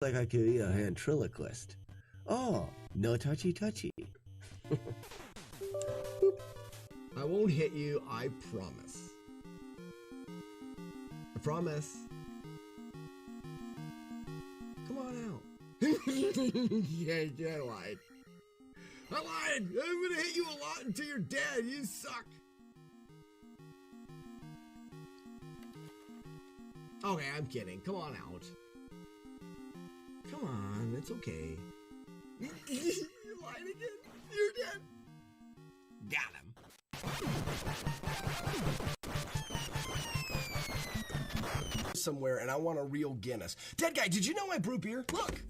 Like I could be a ventriloquist. Oh, no touchy touchy. I won't hit you, I promise. I promise. Come on out. Yeah, I lied. I lied! I'm gonna hit you a lot until you're dead. You suck. Okay, I'm kidding. Come on out. Come on, it's okay. You lied again. You're dead. Got him. Somewhere, and I want a real Guinness. Dead guy, did you know I brew beer? Look.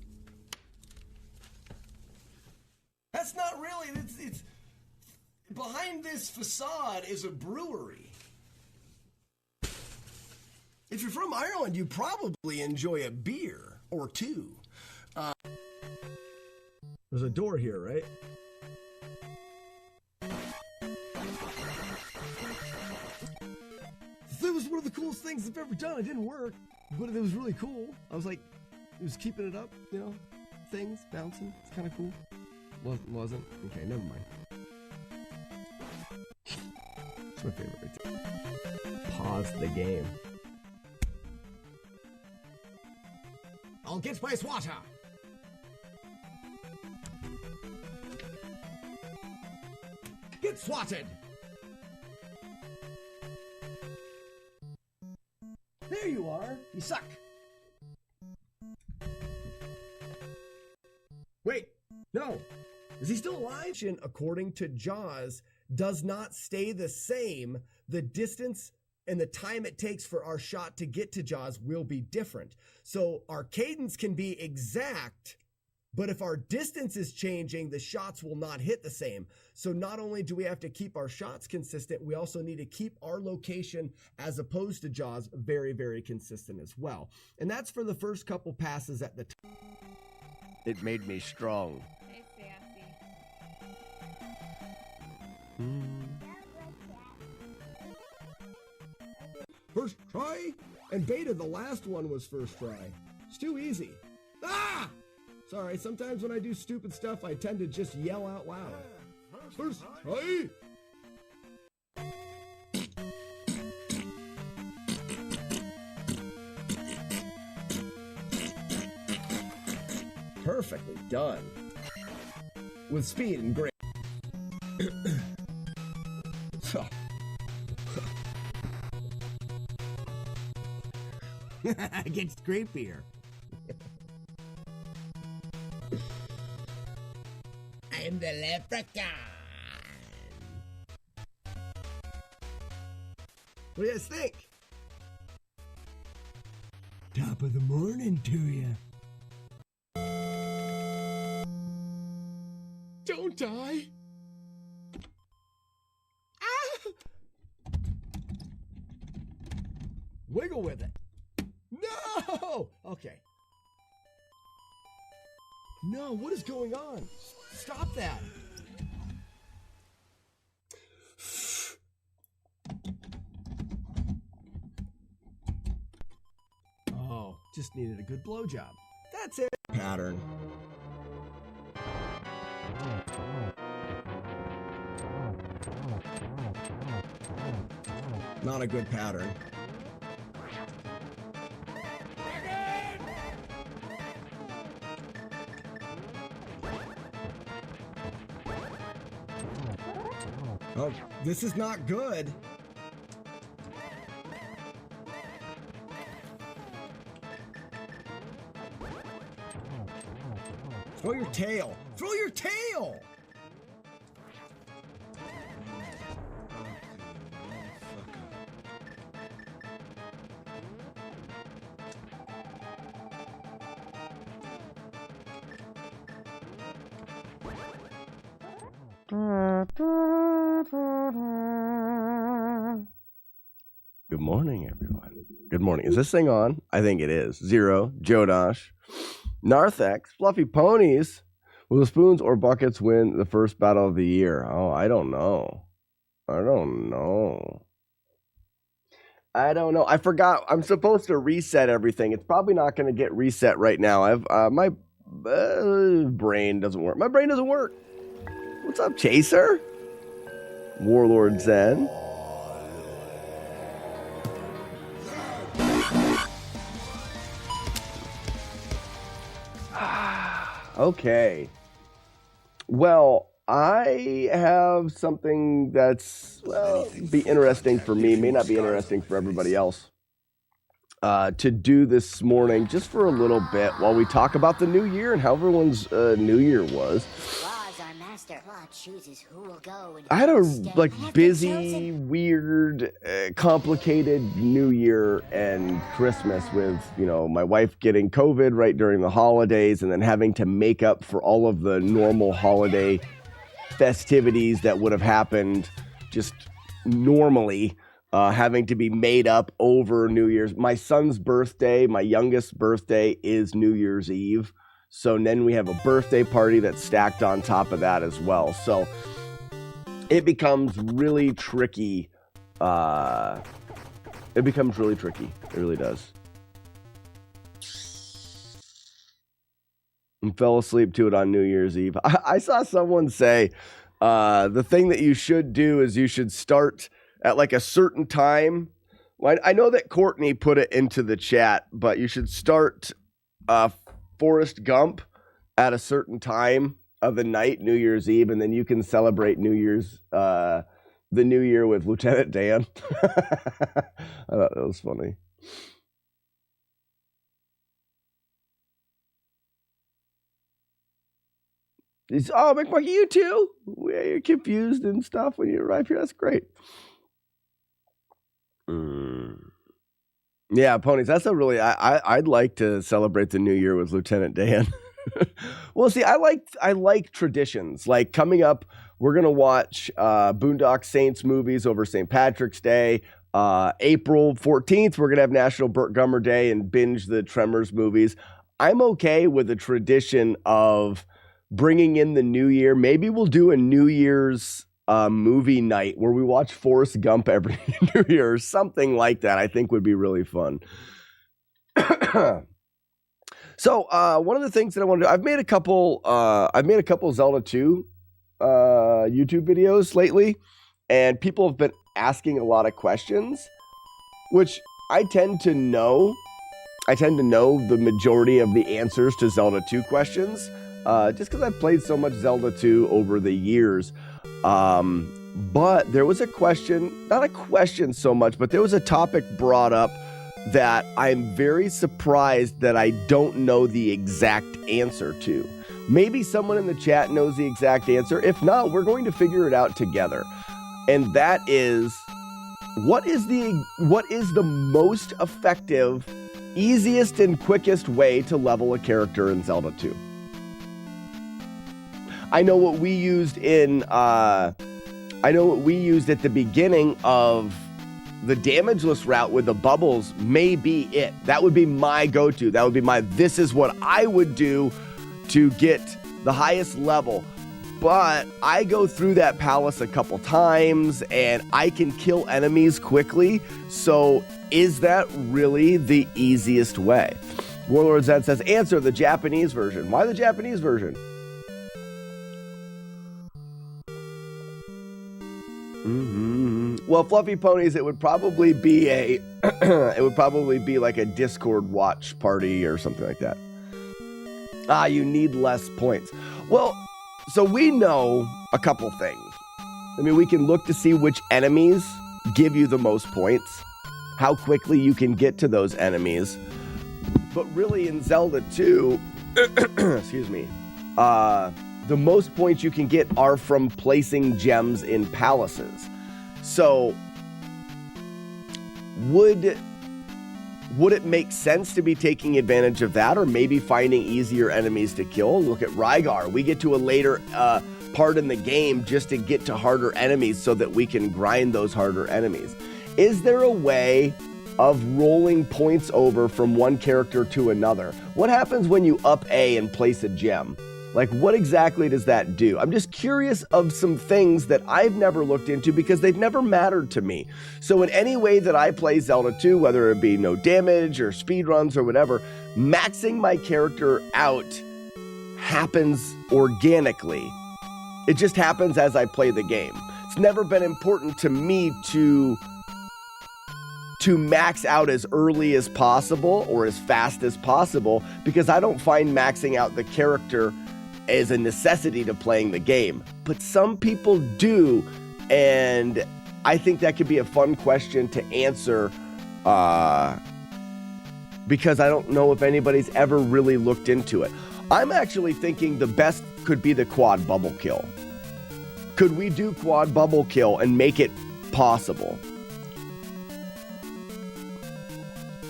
That's not really. It's behind this facade is a brewery. If you're from Ireland, you probably enjoy a beer or two. There's a door here, right? That was one of the coolest things I've ever done. It didn't work, but it was really cool. I was like, it was keeping it up, you know, things bouncing. It's kind of cool. Wasn't? Okay, never mind. It's my favorite right there. Pause the game. I'll get my water. Get swatted. There you are. You suck. Wait. No. Is he still alive? According to Jaws, does not stay the same. The distance and the time it takes for our shot to get to Jaws will be different. So our cadence can be exact, but if our distance is changing, the shots will not hit the same. So not only do we have to keep our shots consistent, we also need to keep our location as opposed to Jaws very, very consistent as well. And that's for the first couple passes at the time. It made me strong. Hey, Sassy. First try? And Beta, the last one was first try. It's too easy. Ah! Sorry, sometimes when I do stupid stuff, I tend to just yell out loud. First try? Perfectly done. With speed and grace. Against great beer. I'm the leprechaun. What do you guys think? Top of the morning to you. Don't die. Ah! Wiggle with it. No! Okay. No, what is going on? Stop that. Oh, just needed a good blowjob. That's it. Pattern. Not a good pattern. Oh, this is not good. Throw your tail. Throw your tail. Good morning, everyone. Good morning. Is this thing on? I think it is. Zero, Jodosh, Narthex, Fluffy Ponies. Will the spoons or buckets win the first battle of the year? Oh, I don't know. I I don't know. I forgot. I'm supposed to reset everything. It's probably not going to get reset right now. My brain doesn't work. My brain doesn't work. What's up, Chaser? Warlord Zen. Okay. Well, I have something that's, be interesting for me, may not be interesting for everybody else, to do this morning, just for a little bit, while we talk about the new year and how everyone's new year was. I had a busy, weird, complicated New Year and Christmas with, my wife getting COVID right during the holidays and then having to make up for all of the normal holiday festivities that would have happened just normally, having to be made up over New Year's. My son's birthday, my youngest birthday, is New Year's Eve. So then we have a birthday party that's stacked on top of that as well. So it becomes really tricky. It really does. And fell asleep to it on New Year's Eve. I saw someone say the thing that you should do is you should start at like a certain time. I know that Courtney put it into the chat, but you should start Forrest Gump at a certain time of the night, New Year's Eve, and then you can celebrate the New Year with Lieutenant Dan. I thought that was funny. Oh, McMucky, you too? You're confused and stuff when you arrive here. That's great. Yeah, ponies. That's a really. I'd like to celebrate the New Year with Lieutenant Dan. Well, see, I like traditions. Like coming up, we're gonna watch Boondock Saints movies over St. Patrick's Day. April 14th, we're gonna have National Burt Gummer Day and binge the Tremors movies. I'm okay with the tradition of bringing in the new year. Maybe we'll do a New Year's movie night where we watch Forrest Gump every New Year or something like that. I think would be really fun. So one of the things that I want to do, I've made a couple Zelda 2 YouTube videos lately, and people have been asking a lot of questions, which I tend to know the majority of the answers to Zelda 2 questions. Just because I've played so much Zelda 2 over the years. But there was a question, not a question so much, but there was a topic brought up that I'm very surprised that I don't know the exact answer to. Maybe someone in the chat knows the exact answer. If not, we're going to figure it out together. And that is, what is the most effective, easiest, and quickest way to level a character in Zelda 2? I know what we used at the beginning of the damageless route with the bubbles may be it. That would be my go-to. That would be this is what I would do to get the highest level. But I go through that palace a couple times and I can kill enemies quickly. So is that really the easiest way? Warlord Zed says, answer the Japanese version. Why the Japanese version? Well, Fluffy Ponies, it would probably be like a Discord watch party or something like that. You need less points. Well, so we know a couple things. I mean, we can look to see which enemies give you the most points, how quickly you can get to those enemies. But really in Zelda 2, excuse me, the most points you can get are from placing gems in palaces. So would it make sense to be taking advantage of that, or maybe finding easier enemies to kill? Look at Rygar. We get to a later part in the game just to get to harder enemies so that we can grind those harder enemies. Is there a way of rolling points over from one character to another? What happens when you up A and place a gem? Like, what exactly does that do? I'm just curious of some things that I've never looked into because they've never mattered to me. So in any way that I play Zelda 2, whether it be no damage or speedruns or whatever, maxing my character out happens organically. It just happens as I play the game. It's never been important to me to max out as early as possible or as fast as possible because I don't find maxing out the character as a necessity to playing the game. But some people do, and I think that could be a fun question to answer because I don't know if anybody's ever really looked into it. I'm actually thinking the best could be the quad bubble kill. Could we do quad bubble kill and make it possible?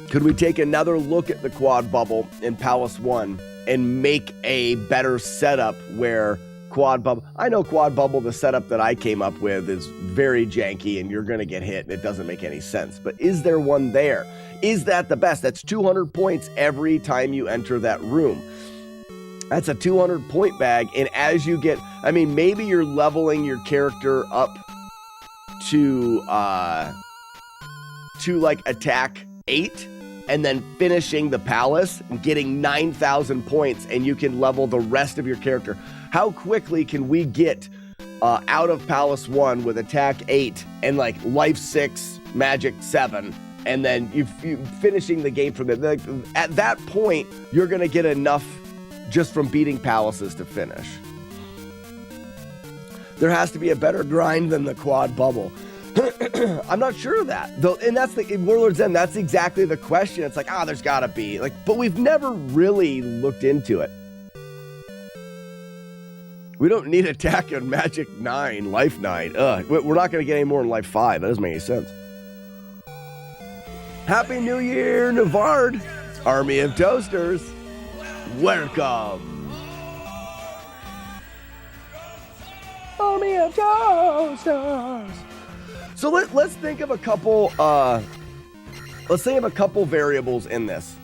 Could we take another look at the quad bubble in Palace 1 and make a better setup where quad bubble... I know quad bubble, the setup that I came up with is very janky and you're going to get hit and it doesn't make any sense. But is there one there? Is that the best? That's 200 points every time you enter that room. That's a 200 point bag. And as you get... I mean, maybe you're leveling your character up to like attack 8 and then finishing the palace and getting 9,000 points and you can level the rest of your character. How quickly can we get out of Palace 1 with attack 8 and like life 6, magic 7, and then you finishing the game from there? Like, at that point, you're going to get enough just from beating palaces to finish. There has to be a better grind than the quad bubble. I'm not sure of that. Though, and that's the in Warlord's End, that's exactly the question. It's like, there's gotta be. Like, but we've never really looked into it. We don't need attack on Magic 9, Life 9. We're not gonna get any more in Life 5. That doesn't make any sense. Happy New Year, Navard! Army of Toasters. Welcome. Army of Toasters. So let's think of a couple. Let's think of a couple variables in this.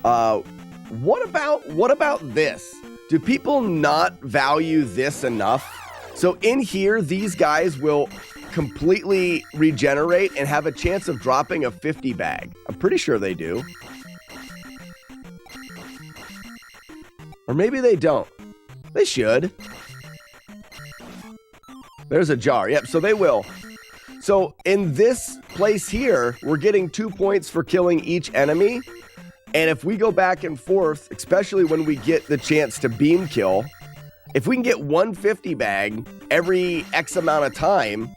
What about this? Do people not value this enough? So in here, these guys will completely regenerate and have a chance of dropping a 50 bag. I'm pretty sure they do. Or maybe they don't. They should. There's a jar. Yep, so they will. So in this place here, we're getting 2 points for killing each enemy. And if we go back and forth, especially when we get the chance to beam kill, if we can get 150 bag every X amount of time,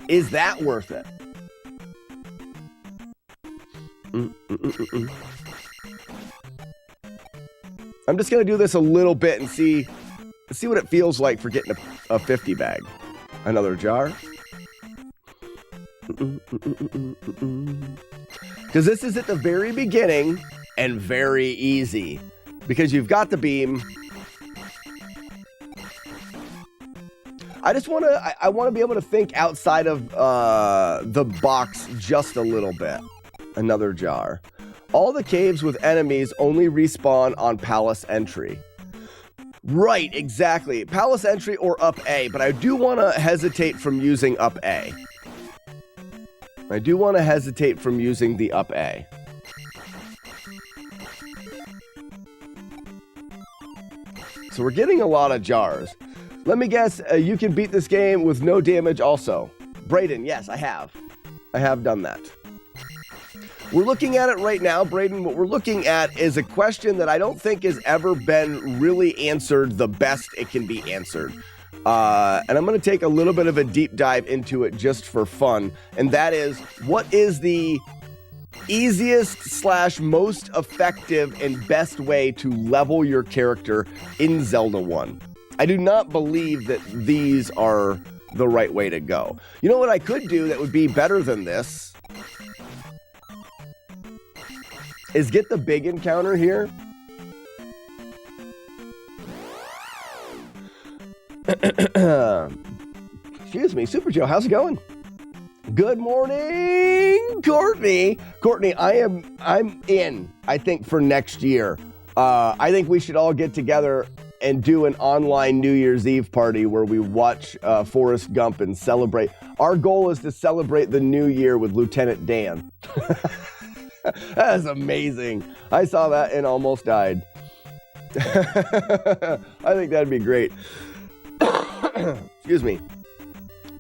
is that worth it? I'm just going to do this a little bit and see what it feels like for getting a 50 bag. Another jar. Because this is at the very beginning and very easy. Because you've got the beam. I just want to, I want to be able to think outside of the box just a little bit. Another jar. All the caves with enemies only respawn on palace entry. Right, exactly. Palace entry or up A, but I do want to hesitate from using up A. I do want to hesitate from using the up A. So we're getting a lot of jars. Let me guess, you can beat this game with no damage also. Brayden, yes, I have. I have done that. We're looking at it right now, Brayden. What we're looking at is a question that I don't think has ever been really answered the best it can be answered. And I'm going to take a little bit of a deep dive into it just for fun. And that is, what is the easiest / most effective and best way to level your character in Zelda 1? I do not believe that these are the right way to go. You know what I could do that would be better than this? Is get the big encounter here. Excuse me, Super Joe, how's it going? Good morning, Courtney. Courtney, I'm in, I think, for next year. I think we should all get together and do an online New Year's Eve party where we watch Forrest Gump and celebrate. Our goal is to celebrate the new year with Lieutenant Dan. That's amazing. I saw that and almost died. I think that'd be great. Excuse me.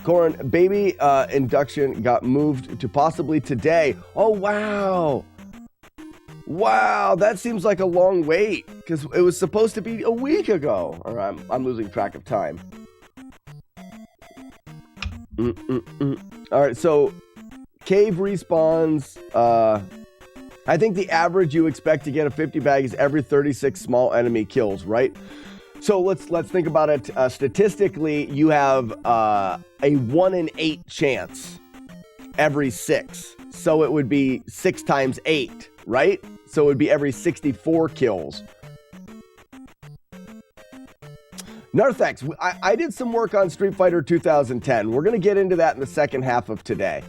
Corin, baby induction got moved to possibly today. Oh, wow. Wow, that seems like a long wait because it was supposed to be a week ago. Or I'm losing track of time. All right, so cave respawns. I think the average you expect to get a 50 bag is every 36 small enemy kills, right? So let's think about it. Statistically, you have a 1 in 8 chance every 6. So it would be 6 times 8, right? So it would be every 64 kills. Narthex, I did some work on Street Fighter 2010. We're going to get into that in the second half of today.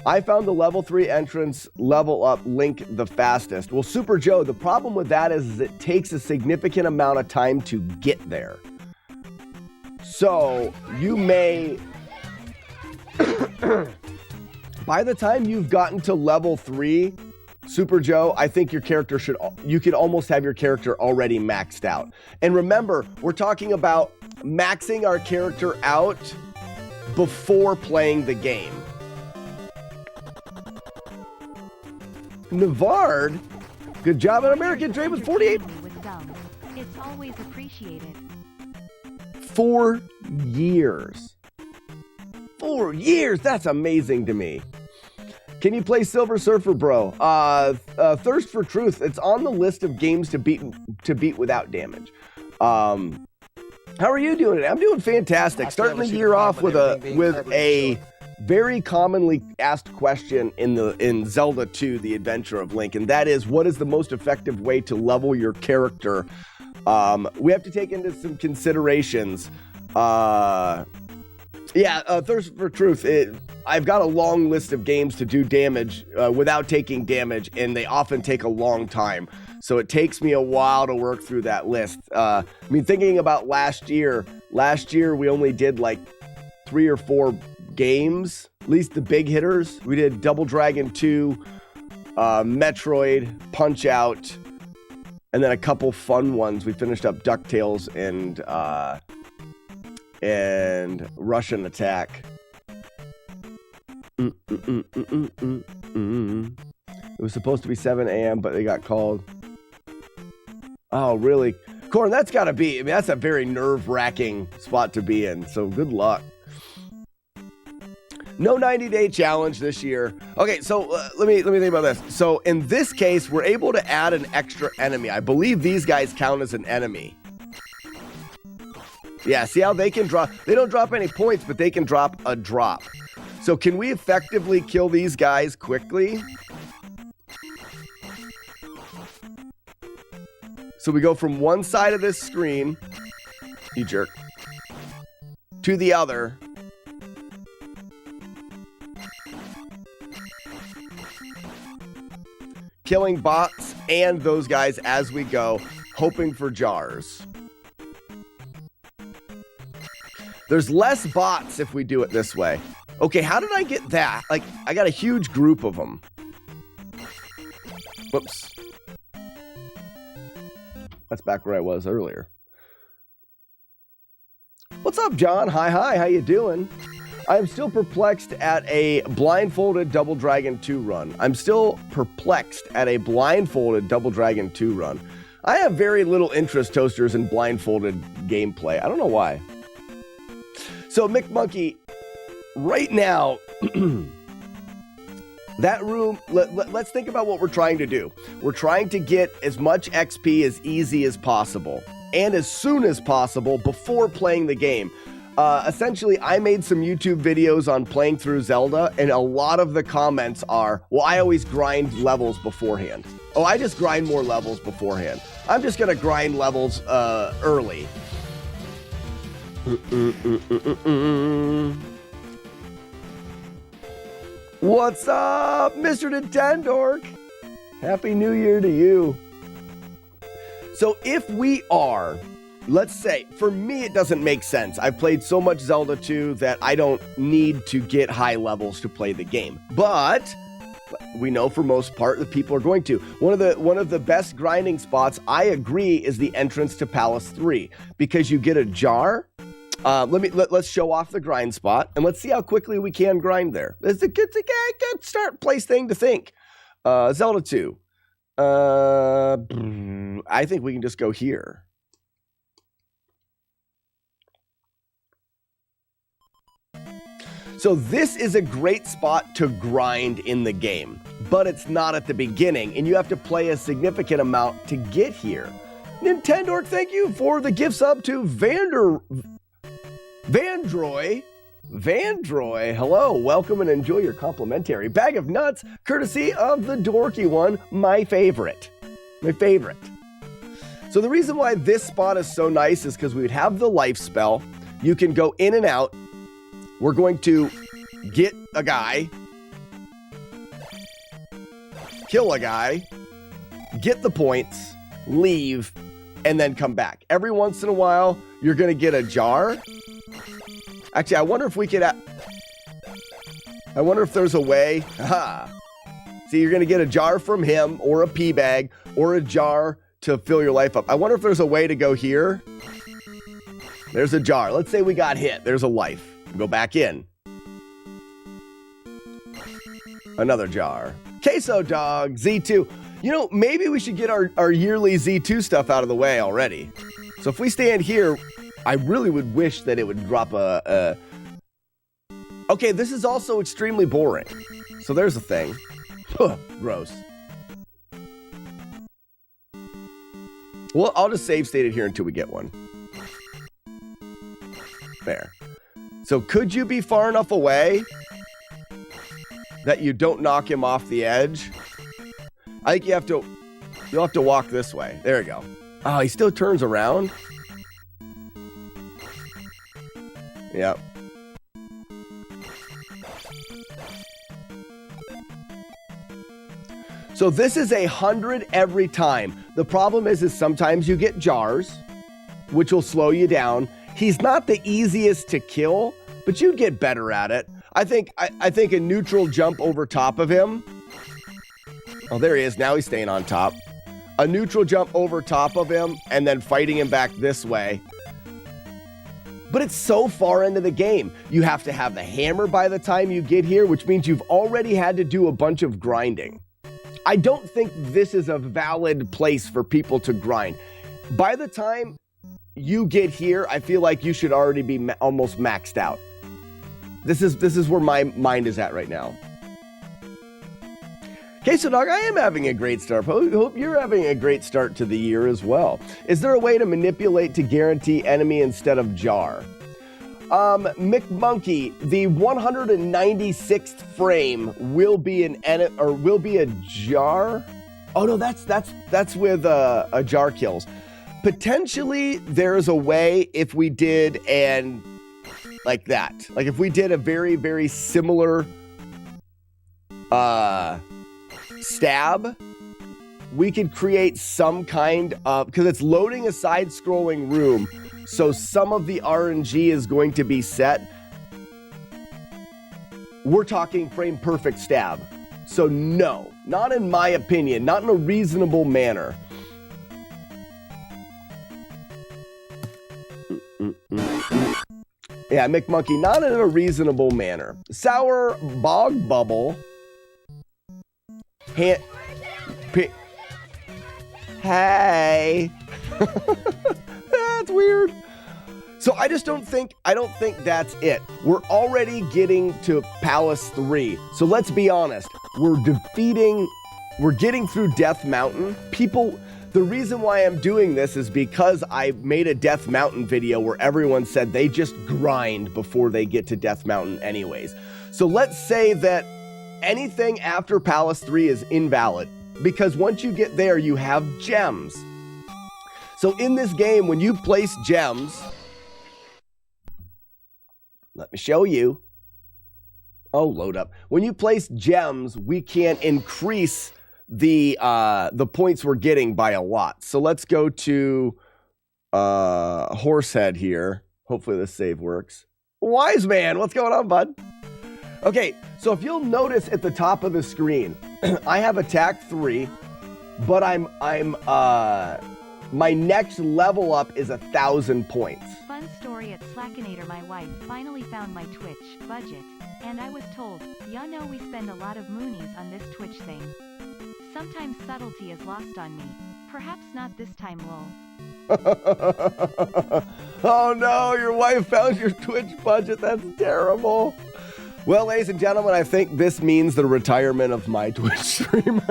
I found the level 3 entrance level up link the fastest. Well, Super Joe, the problem with that is it takes a significant amount of time to get there. So you may, by the time you've gotten to level 3, Super Joe, I think your character you could almost have your character already maxed out. And remember, we're talking about maxing our character out before playing the game. Navard, good job on American Dream with 48. It's always appreciated. 4 years. 4 years, that's amazing to me. Can you play Silver Surfer, bro? Thirst for Truth, it's on the list of games to beat without damage. How are you doing? I'm doing fantastic. Starting the year off with a very commonly asked question in Zelda 2, The Adventure of Link, and that is, what is the most effective way to level your character? We have to take into some considerations. Thirst for Truth. I've got a long list of games to do damage without taking damage, and they often take a long time. So it takes me a while to work through that list. Thinking about last year we only did like 3 or 4 games, at least the big hitters. We did Double Dragon 2, Metroid, Punch Out, and then a couple fun ones. We finished up DuckTales and Russian Attack. It was supposed to be 7 a.m., but they got called. Oh, really? Corin, that's got to be, that's a very nerve-wracking spot to be in, so good luck. No 90-day challenge this year. Okay, so let me think about this. So in this case, we're able to add an extra enemy. I believe these guys count as an enemy. Yeah, see how they can drop? They don't drop any points, but they can drop a drop. So can we effectively kill these guys quickly? So we go from one side of this screen, you jerk, to the other. Killing bots and those guys as we go, hoping for jars. There's less bots if we do it this way. Okay, how did I get that? Like, I got a huge group of them. Whoops. That's back where I was earlier. What's up, John? Hi, how you doing? I am still perplexed at a blindfolded Double Dragon 2 run. I have very little interest, Toasters, in blindfolded gameplay. I don't know why. So, Mick Monkey, right now, that room, let's think about what we're trying to do. We're trying to get as much XP as easy as possible and as soon as possible before playing the game. Essentially, I made some YouTube videos on playing through Zelda, and a lot of the comments are, well, I always grind levels beforehand. Oh, I just grind more levels beforehand. I'm just going to grind levels early. What's up, Mr. Nintendork? Happy New Year to you. So if we are, let's say, for me it doesn't make sense. I've played so much Zelda 2 that I don't need to get high levels to play the game. But we know for most part that people are going to. One of the best grinding spots, I agree, is the entrance to Palace 3 because you get a jar. Let's show off the grind spot and let's see how quickly we can grind there. It's a good start place thing to think. Zelda 2. I think we can just go here. So this is a great spot to grind in the game, but it's not at the beginning, and you have to play a significant amount to get here. Nintendork, thank you for the gift sub to Vandroy. Hello, welcome and enjoy your complimentary bag of nuts, courtesy of the dorky one, my favorite. So the reason why this spot is so nice is because we would have the life spell. You can go in and out. We're going to get a guy, kill a guy, get the points, leave, and then come back. Every once in a while, you're going to get a jar. Actually, I wonder if we could... I wonder if there's a way... Aha! See, you're going to get a jar from him, or a pea bag, or a jar to fill your life up. I wonder if there's a way to go here. There's a jar. Let's say we got hit. There's a life. Go back in. Another jar. Queso Dog, Z2. You know, maybe we should get our yearly Z2 stuff out of the way already. So if we stand here, I really would wish that it would drop a... Okay, this is also extremely boring. So there's a thing. Gross. Well, I'll just save state it here until we get one. There. So could you be far enough away that you don't knock him off the edge? I think you'll have to walk this way. There you go. Oh, he still turns around. Yep. So this is 100 every time. The problem is sometimes you get jars, which will slow you down. He's not the easiest to kill, but you'd get better at it. I think a neutral jump over top of him. Oh, there he is. Now he's staying on top. A neutral jump over top of him and then fighting him back this way. But it's so far into the game. You have to have the hammer by the time you get here, which means you've already had to do a bunch of grinding. I don't think this is a valid place for people to grind. By the time you get here, I feel like you should already be almost maxed out. This is where my mind is at right now. Okay, so dog, I am having a great start. Hope you're having a great start to the year as well. Is there a way to manipulate to guarantee enemy instead of jar? McMonkey, the 196th frame will be a jar. Oh no, that's with a jar kills. Potentially, there's a way if we did and like that. Like if we did a very, very similar stab, we could create some kind of, because it's loading a side-scrolling room, so some of the RNG is going to be set. We're talking frame perfect stab. So no, not in my opinion, not in a reasonable manner. Yeah, McMonkey, not in a reasonable manner. Sour Bog Bubble. Hey. That's weird. So I don't think that's it. We're already getting to Palace 3. So let's be honest. We're getting through Death Mountain. The reason why I'm doing this is because I made a Death Mountain video where everyone said they just grind before they get to Death Mountain anyways. So let's say that anything after Palace 3 is invalid, because once you get there, you have gems. So in this game, when you place gems, Let me show you. Oh, load up. When you place gems, we can increase the points we're getting by a lot. So let's go to Horsehead here. Hopefully this save works. Wise man, what's going on, bud? Okay, so if you'll notice at the top of the screen, I have attack 3, but my next level up is 1,000 points. Fun story at Slackinator. My wife finally found my Twitch budget, and I was told, "Ya know we spend a lot of moonies on this Twitch thing. Sometimes subtlety is lost on me. Perhaps not this time, lol." Oh no, your wife found your Twitch budget. That's terrible. Well, ladies and gentlemen, I think this means the retirement of my Twitch stream.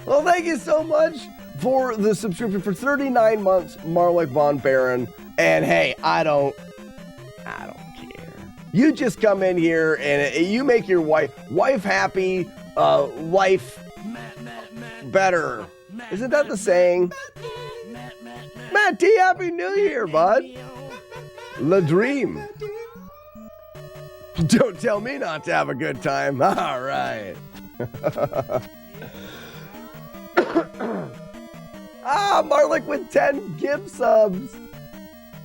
Well, thank you so much for the subscription for 39 months, Marlik Von Baron. And hey, I don't care. You just come in here and you make your wife happy, life better. Isn't that the saying? Matt T, Happy New Year, bud. La Dream. Don't tell me not to have a good time. All right. Marlik with 10 gift subs.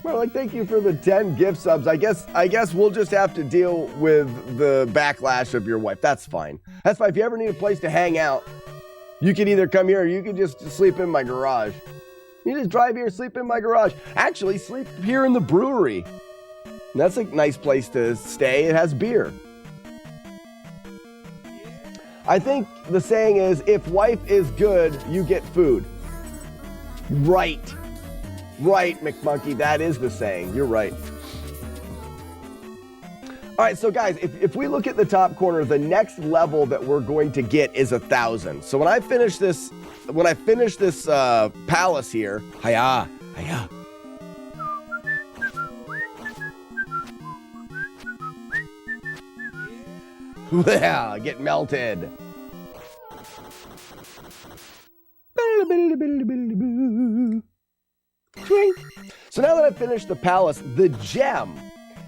Marlik, thank you for the 10 gift subs. I guess we'll just have to deal with the backlash of your wife. That's fine. That's fine. If you ever need a place to hang out, you can either come here or you can just sleep in my garage. You just drive here, sleep in my garage. Actually, sleep here in the brewery. That's a nice place to stay. It has beer. I think the saying is, if wife is good, you get food. Right. Right, McMonkey. That is the saying. You're right. All right, so guys, if we look at the top corner, the next level that we're going to get is 1,000. So when I finish this palace here, hiya. Yeah, get melted. So now that I've finished the palace, the gem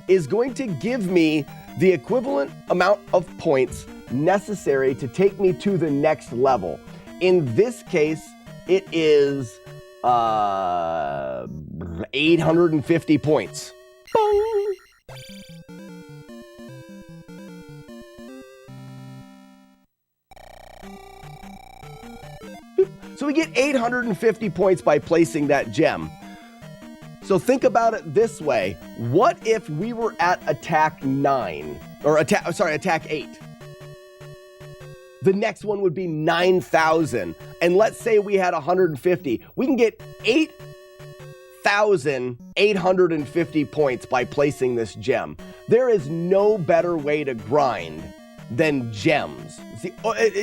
is going to give me the equivalent amount of points necessary to take me to the next level. In this case, it is 850 points. Bong! So we get 850 points by placing that gem. So think about it this way. What if we were at attack 9? Or attack 8? The next one would be 9,000. And let's say we had 150. We can get 8,850 points by placing this gem. There is no better way to grind than gems. See,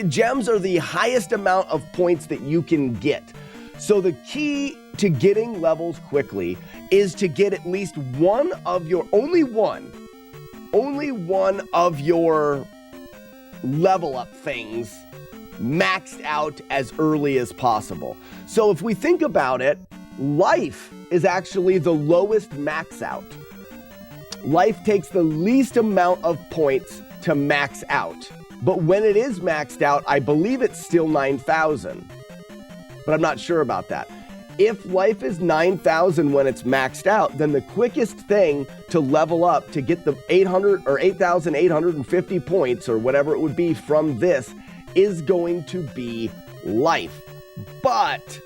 gems are the highest amount of points that you can get. So the key to getting levels quickly is to get at least only one of your level up things maxed out as early as possible. So if we think about it, life is actually the lowest max out. Life takes the least amount of points to max out. But when it is maxed out, I believe it's still 9,000. But I'm not sure about that. If life is 9,000 when it's maxed out, then the quickest thing to level up to get the 800 or 8,850 points or whatever it would be from this is going to be life. But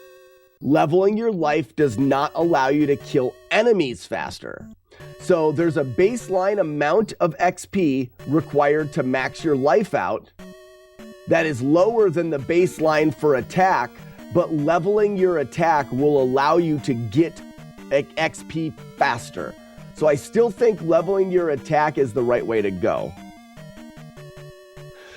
leveling your life does not allow you to kill enemies faster. So there's a baseline amount of XP required to max your life out that is lower than the baseline for attack, but leveling your attack will allow you to get XP faster. So I still think leveling your attack is the right way to go.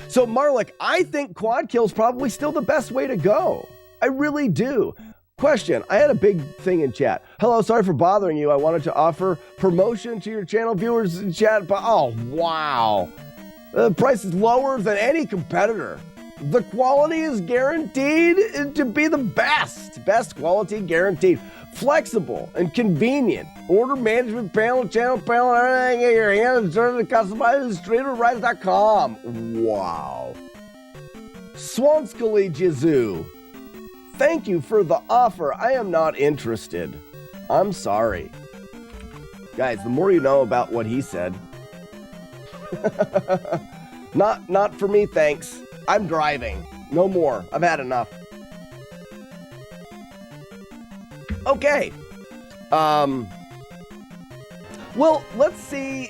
So Marlik, I think quad kill is probably still the best way to go. I really do. Question, I had a big thing in chat. Hello, sorry for bothering you. I wanted to offer promotion to your channel viewers in chat, but oh, wow. The price is lower than any competitor. The quality is guaranteed to be the best. Best quality guaranteed. Flexible and convenient. Order management panel, channel panel, everything in your hands. Serve the customized streamerrise.com. Wow. Swanskali Jizu. Thank you for the offer. I am not interested. I'm sorry. Guys, the more you know about what he said. Not for me, thanks. I'm driving. No more. I've had enough. Okay. Well, let's see.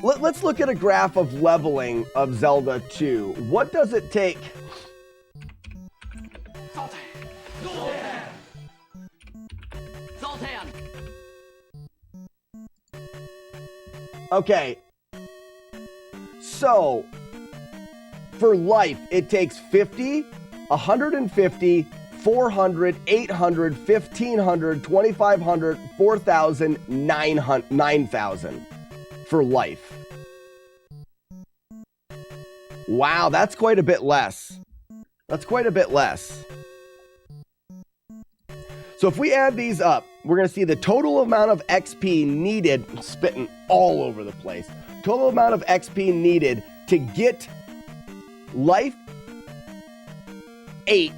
Let's look at a graph of leveling of Zelda 2. What does it take? Zoltan! Okay. So, for life, it takes 50, 150, 400, 800, 1500, 2500, 4000, 9000 for life. Wow, that's quite a bit less. That's quite a bit less. So if we add these up, we're going to see the total amount of XP needed, spitting all over the place. Total amount of XP needed to get life 8,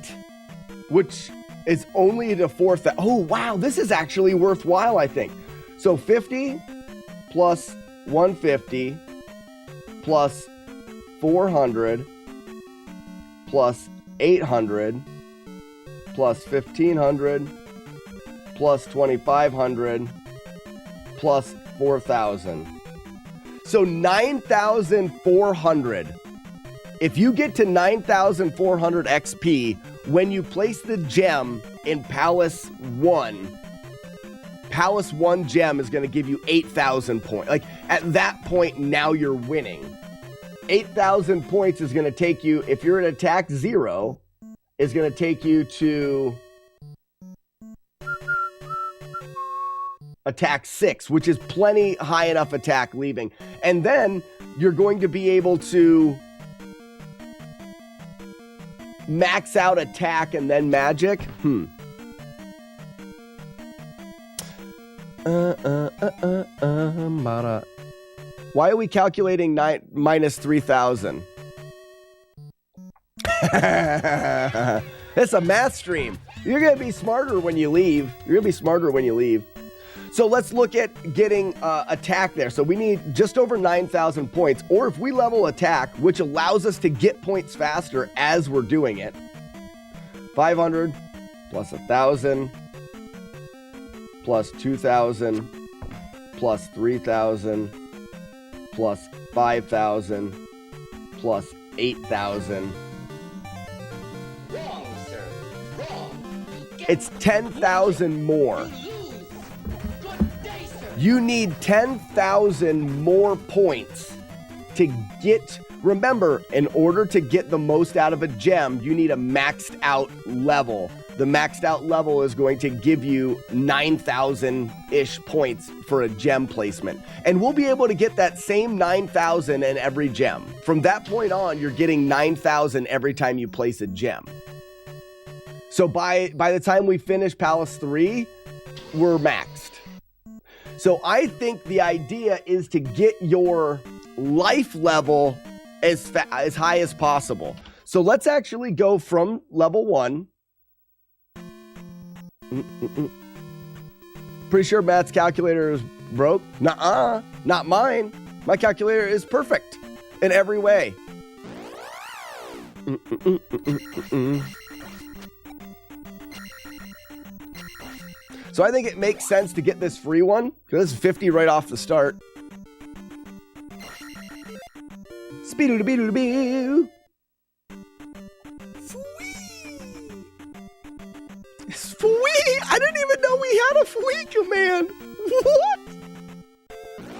which is only the fourth. Oh, wow, this is actually worthwhile, I think. So 50 plus 150 plus 400 plus 800 plus 1500 plus 2500 plus 4000. So 9,400. If you get to 9,400 XP when you place the gem in Palace 1, Palace 1 gem is going to give you 8,000 points. Like, at that point, now you're winning. 8,000 points is going to take you, if you're at attack 0, is going to take you to attack 6, which is plenty high enough attack leaving. And then you're going to be able to max out attack and then magic. Why are we calculating minus 3,000? It's a math stream. You're going to be smarter when you leave. You're going to be smarter when you leave. So let's look at getting attack there. So we need just over 9,000 points, or if we level attack, which allows us to get points faster as we're doing it. 500 plus 1,000 plus 2,000 plus 3,000 plus 5,000 plus 8,000. Wrong, sir. Wrong. It's 10,000 more. You need 10,000 more points to get, remember, in order to get the most out of a gem, you need a maxed out level. The maxed out level is going to give you 9,000-ish points for a gem placement. And we'll be able to get that same 9,000 in every gem. From that point on, you're getting 9,000 every time you place a gem. So by the time we finish Palace 3, we're maxed. So I think the idea is to get your life level as high as possible. So let's actually go from level 1. Pretty sure Matt's calculator is broke. Nuh-uh, not mine. My calculator is perfect in every way. So I think it makes sense to get this free one, because this is 50 right off the start. Speedoo-doo-bee-doo-doo-bee. Fwee! I didn't even know we had a Fwee command. What?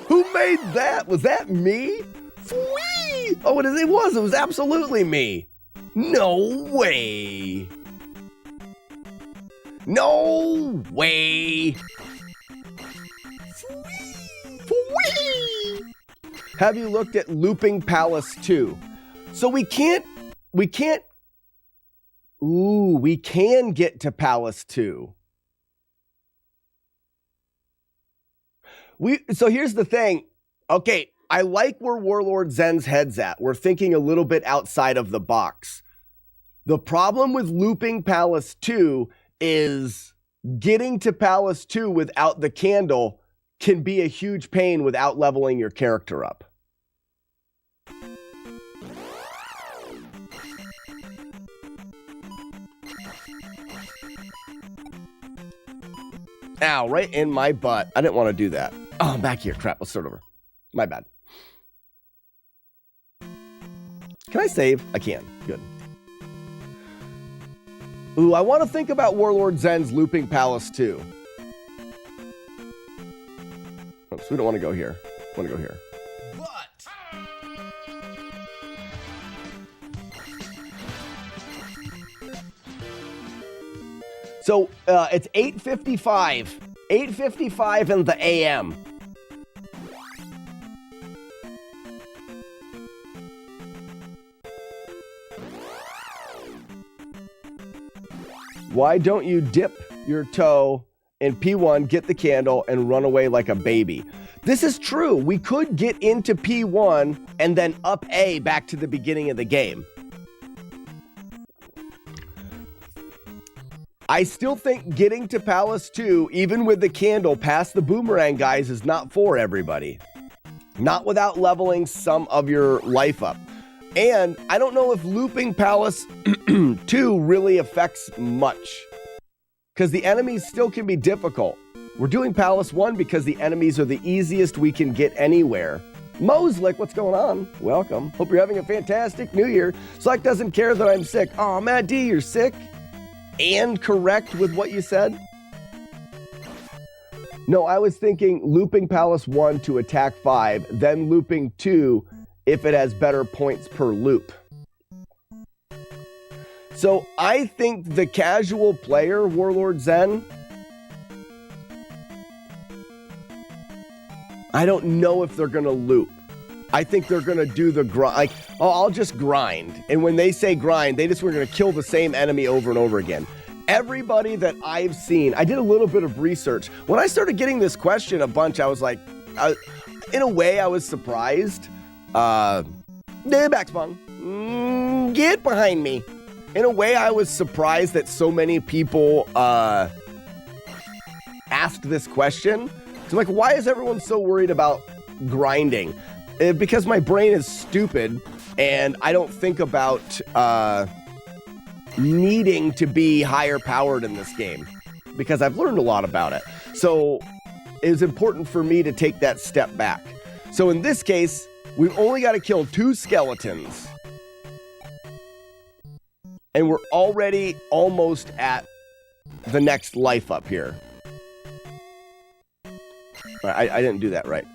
Who made that? Was that me? Fwee! Oh, it was. It was absolutely me. No way. No way. Fwee! Have you looked at Looping Palace 2? So we can't Ooh, we can get to Palace 2. So here's the thing. Okay, I like where Warlord Zen's head's at. We're thinking a little bit outside of the box. The problem with looping Palace 2 is getting to Palace 2 without the candle can be a huge pain without leveling your character up. Ow, right in my butt. I didn't want to do that. Oh, I'm back here. Crap, let's start over. My bad. Can I save? I can. Good. Ooh, I want to think about Warlord Zen's looping Palace 2. Oops, we don't want to go here. I want to go here. But So it's 8:55. 8:55 in the AM. Why don't you dip your toe in P1, get the candle, and run away like a baby? This is true. We could get into P1 and then up A back to the beginning of the game. I still think getting to Palace 2, even with the candle past the boomerang guys, is not for everybody. Not without leveling some of your life up. And I don't know if looping Palace 2 really affects much, because the enemies still can be difficult. We're doing Palace 1 because the enemies are the easiest we can get anywhere. Moslick, what's going on? Welcome. Hope you're having a fantastic New Year. Slack doesn't care that I'm sick. Oh, Matt D, you're sick? And correct with what you said? No, I was thinking looping Palace 1 to attack 5, then looping 2 if it has better points per loop. So I think the casual player, Warlord Zen, I don't know if they're going to loop. I think they're going to do the grind. Like, oh, I'll just grind. And when they say grind, they just were going to kill the same enemy over and over again. Everybody that I've seen, I did a little bit of research. When I started getting this question a bunch, I was like, in a way, I was surprised. Backspawn, get behind me. In a way, I was surprised that so many people asked this question. So I'm like, why is everyone so worried about grinding? Because my brain is stupid and I don't think about needing to be higher powered in this game because I've learned a lot about it. So it's important for me to take that step back. So in this case, we've only got to kill 2 skeletons. And we're already almost at the next life up here. I didn't do that right.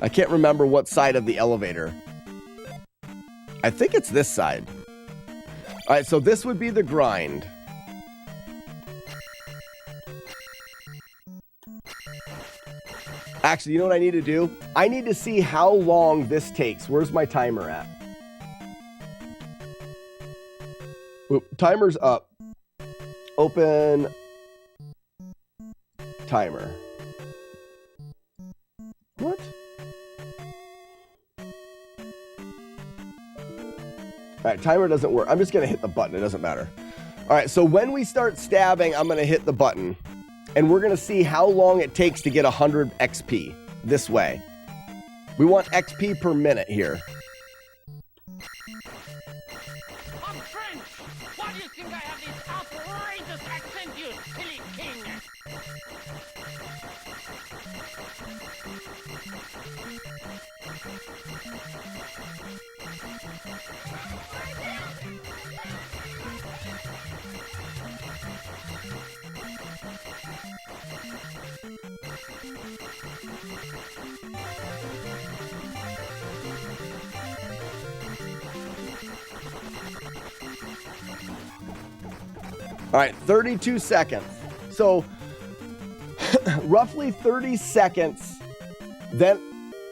I can't remember what side of the elevator. I think it's this side. All right, so this would be the grind. Actually, you know what I need to do? I need to see how long this takes. Where's my timer at? Oop, timer's up. Open timer. What? All right, timer doesn't work. I'm just going to hit the button. It doesn't matter. All right, so when we start stabbing, I'm going to hit the button. And we're going to see how long it takes to get 100 XP this way. We want XP per minute here. I'm French! Why do you think I have this outrageous accent, you silly king? All right, 32 seconds. So roughly 30 seconds. Then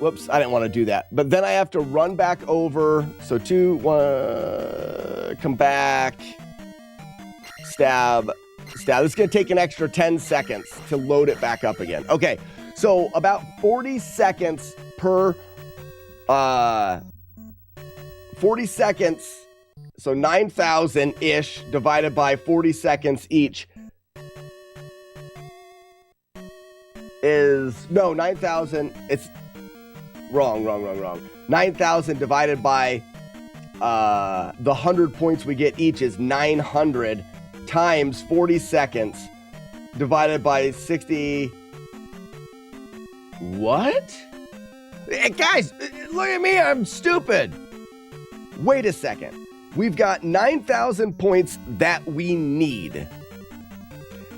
Whoops, I didn't want to do that. But then I have to run back over. So 2, 1, come back. Stab. This is going to take an extra 10 seconds to load it back up again. Okay, so about 40 seconds per... 40 seconds, so 9,000-ish divided by 40 seconds each is... No, 9,000... It's... Wrong. 9,000 divided by the 100 points we get each is 900 times 40 seconds divided by 60. What? Hey, guys, look at me. I'm stupid. Wait a second. We've got 9,000 points that we need.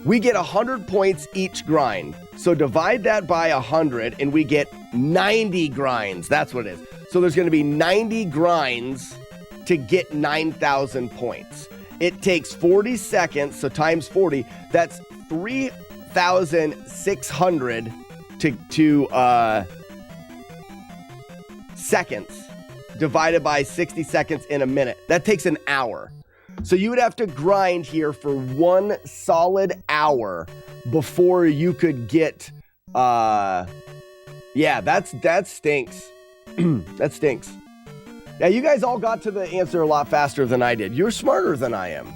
We get 100 points each grind. So divide that by 100 and we get 90 grinds. That's what it is. So there's going to be 90 grinds to get 9,000 points. It takes 40 seconds, so times 40, that's 3,600 to seconds divided by 60 seconds in a minute. That takes an hour. So you would have to grind here for 1 solid hour before you could get, yeah, that stinks. That stinks. Yeah, you guys all got to the answer a lot faster than I did. You're smarter than I am.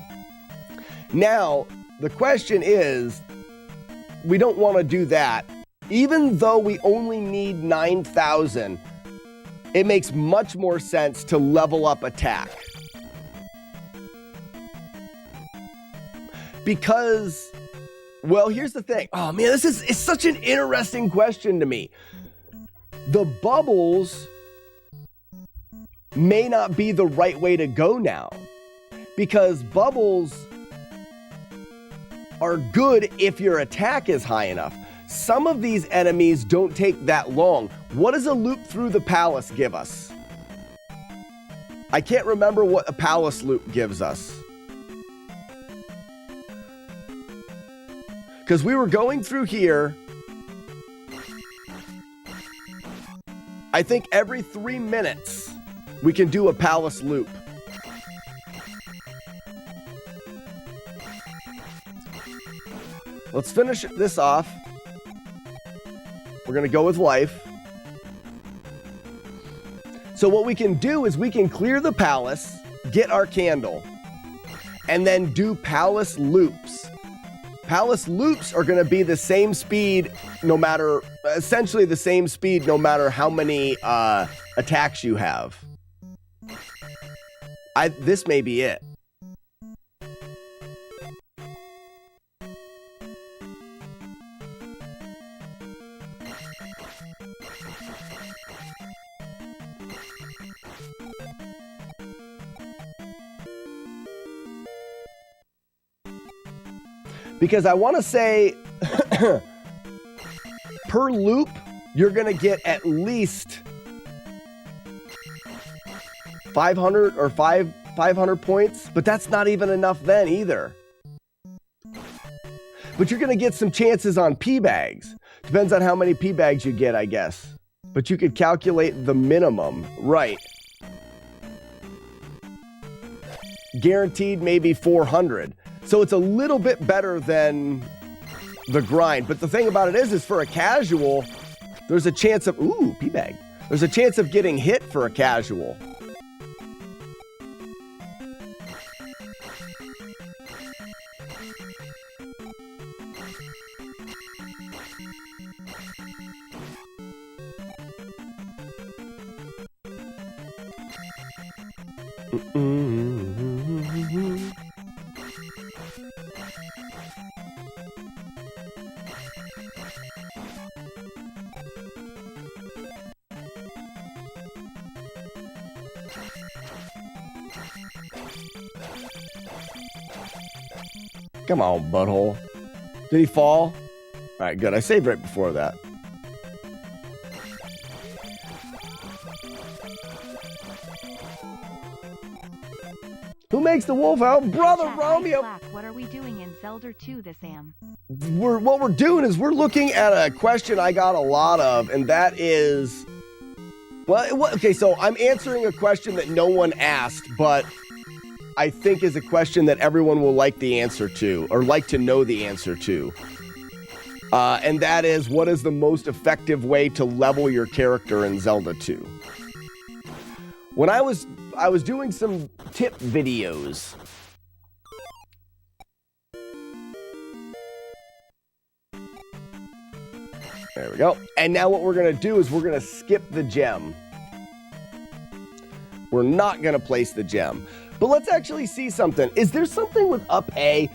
Now, the question is, we don't want to do that. Even though we only need 9,000, it makes much more sense to level up attack. Because, well, here's the thing. Oh man, it's such an interesting question to me. The bubbles may not be the right way to go now, because bubbles are good if your attack is high enough. Some of these enemies don't take that long. What does a loop through the palace give us? I can't remember what a palace loop gives us. Because we were going through here. I think every 3 minutes we can do a palace loop. Let's finish this off. We're going to go with life. So what we can do is we can clear the palace, get our candle, and then do palace loops. Palace loops are going to be the same speed no matter, essentially the same speed no matter how many attacks you have. This may be it. Because I want to say per loop, you're going to get at least 500 or 500 points, but that's not even enough then either. But you're going to get some chances on P bags. Depends on how many P bags you get, I guess. But you could calculate the minimum, right? Guaranteed maybe 400. So it's a little bit better than the grind. But the thing about it is for a casual, there's a chance of, ooh, P-bag. There's a chance of getting hit for a casual. Come on, butthole. Did he fall? All right, good. I saved right before that. Who makes the wolf out? Brother Romeo. What are we doing in Zelda 2 this am? What we're doing is we're looking at a question I got a lot of, and that is, Well, okay, so I'm answering a question that no one asked, but I think is a question that everyone will like the answer to, or like to know the answer to. And that is, what is the most effective way to level your character in Zelda 2? When I was doing some tip videos, there we go. And now what we're going to do is we're going to skip the gem. We're not going to place the gem. But let's actually see something. Is there something with up A?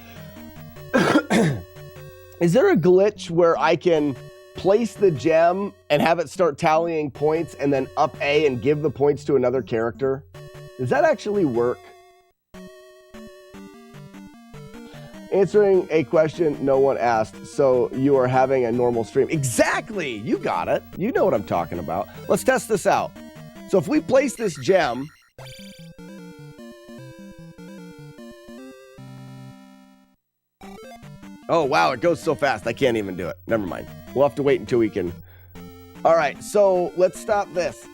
Is there a glitch where I can place the gem and have it start tallying points and then up A and give the points to another character? Does that actually work? Answering a question no one asked, so you are having a normal stream. Exactly! You got it. You know what I'm talking about. Let's test this out. So if we place this gem... Oh, wow, it goes so fast. I can't even do it. Never mind. We'll have to wait until we can... All right, so let's stop this.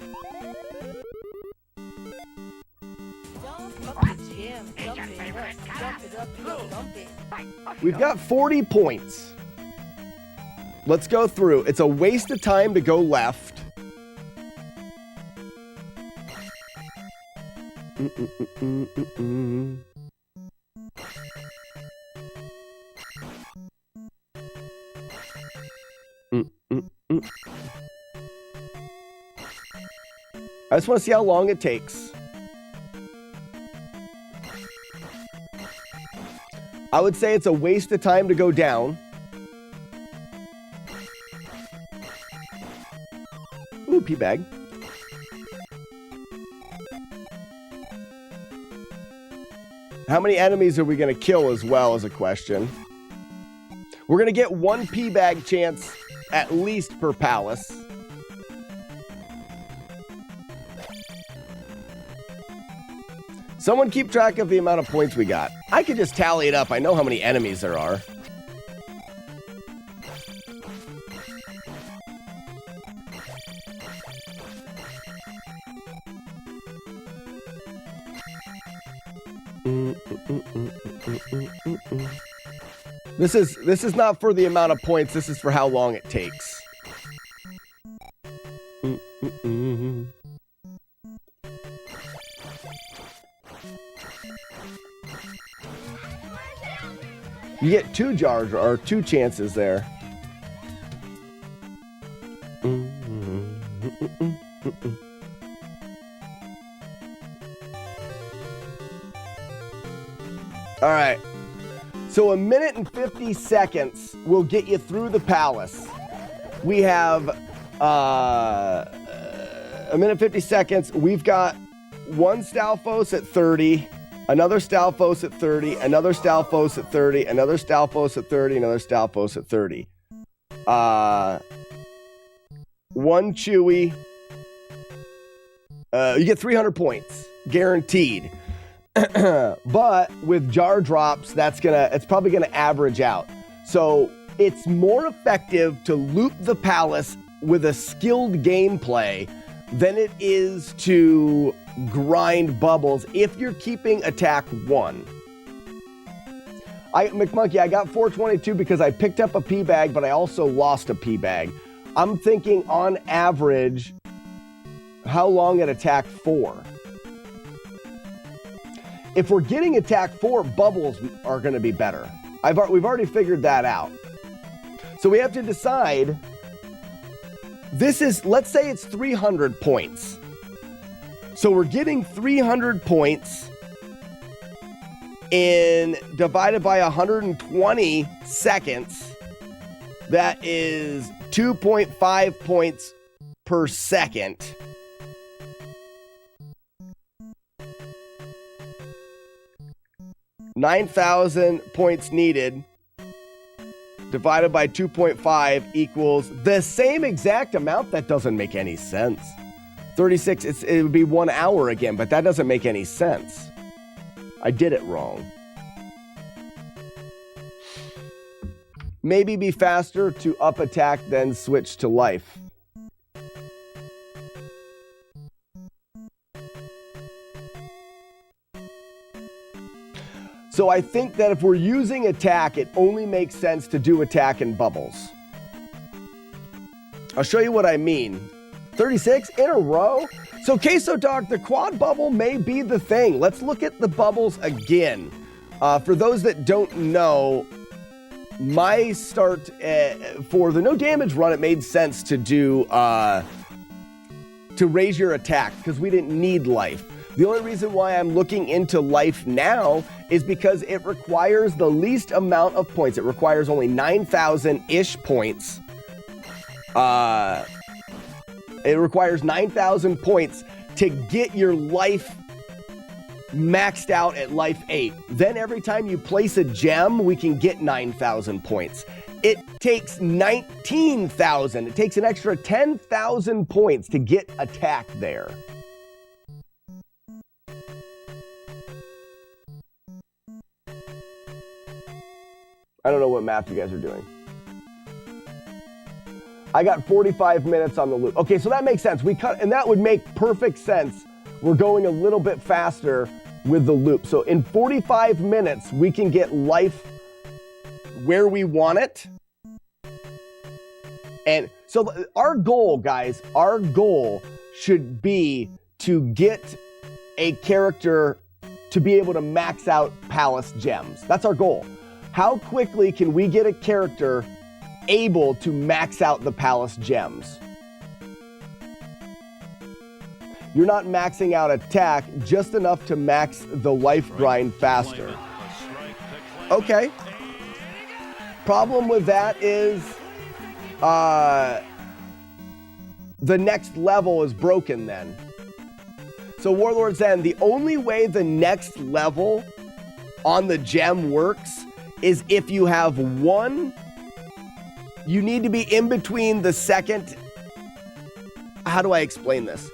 We've got 40 points. Let's go through. It's a waste of time to go left. I just want to see how long it takes. I would say it's a waste of time to go down. Ooh, pea bag. How many enemies are we going to kill as well as a question? We're going to get one pea bag chance at least per palace. Someone keep track of the amount of points we got. I could just tally it up. I know how many enemies there are. This is not for the amount of points. This is for how long it takes. You get two jars or two chances there. All right. So 1 minute and 50 seconds will get you through the palace. We have 1 minute 50 seconds. We've got one Stalfos at 30, another Stalfos at 30, another Stalfos at 30, another Stalfos at 30, another Stalfos at 30. One Chewy. You get 300 points, guaranteed. But with jar drops, it's probably gonna average out. So it's more effective to loop the palace with a skilled gameplay than it is to grind bubbles if you're keeping attack 1. McMonkey, I got 422 because I picked up a pea bag, but I also lost a pea bag. I'm thinking on average, how long at attack 4? If we're getting attack 4, bubbles are going to be better. We've already figured that out. So we have to decide. Let's say it's 300 points. So we're getting 300 points divided by 120 seconds. That is 2.5 points per second. 9,000 points needed divided by 2.5 equals the same exact amount. That doesn't make any sense. 36, it would be 1 hour again, but that doesn't make any sense. I did it wrong. Maybe be faster to up attack, then switch to life. So I think that if we're using attack, it only makes sense to do attack in bubbles. I'll show you what I mean. 36 in a row? So Queso Dog, the quad bubble may be the thing. Let's look at the bubbles again. For those that don't know, my start for the no damage run, it made sense to do to raise your attack because we didn't need life. The only reason why I'm looking into life now is because it requires the least amount of points. It requires only 9,000-ish points. It requires 9,000 points to get your life maxed out at life 8. Then every time you place a gem, we can get 9,000 points. It takes 19,000. It takes an extra 10,000 points to get attack there. I don't know what math you guys are doing. I got 45 minutes on the loop. Okay, so that makes sense. We cut, and that would make perfect sense. We're going a little bit faster with the loop. So in 45 minutes, we can get life where we want it. And so our goal, guys, our goal should be to get a character to be able to max out palace gems. That's our goal. How quickly can we get a character able to max out the palace gems? You're not maxing out attack, just enough to max the life grind faster. Okay. Problem with that is the next level is broken then. So Warlord's End, the only way the next level on the gem works is if you have one. You need to be in between the second. How do I explain this?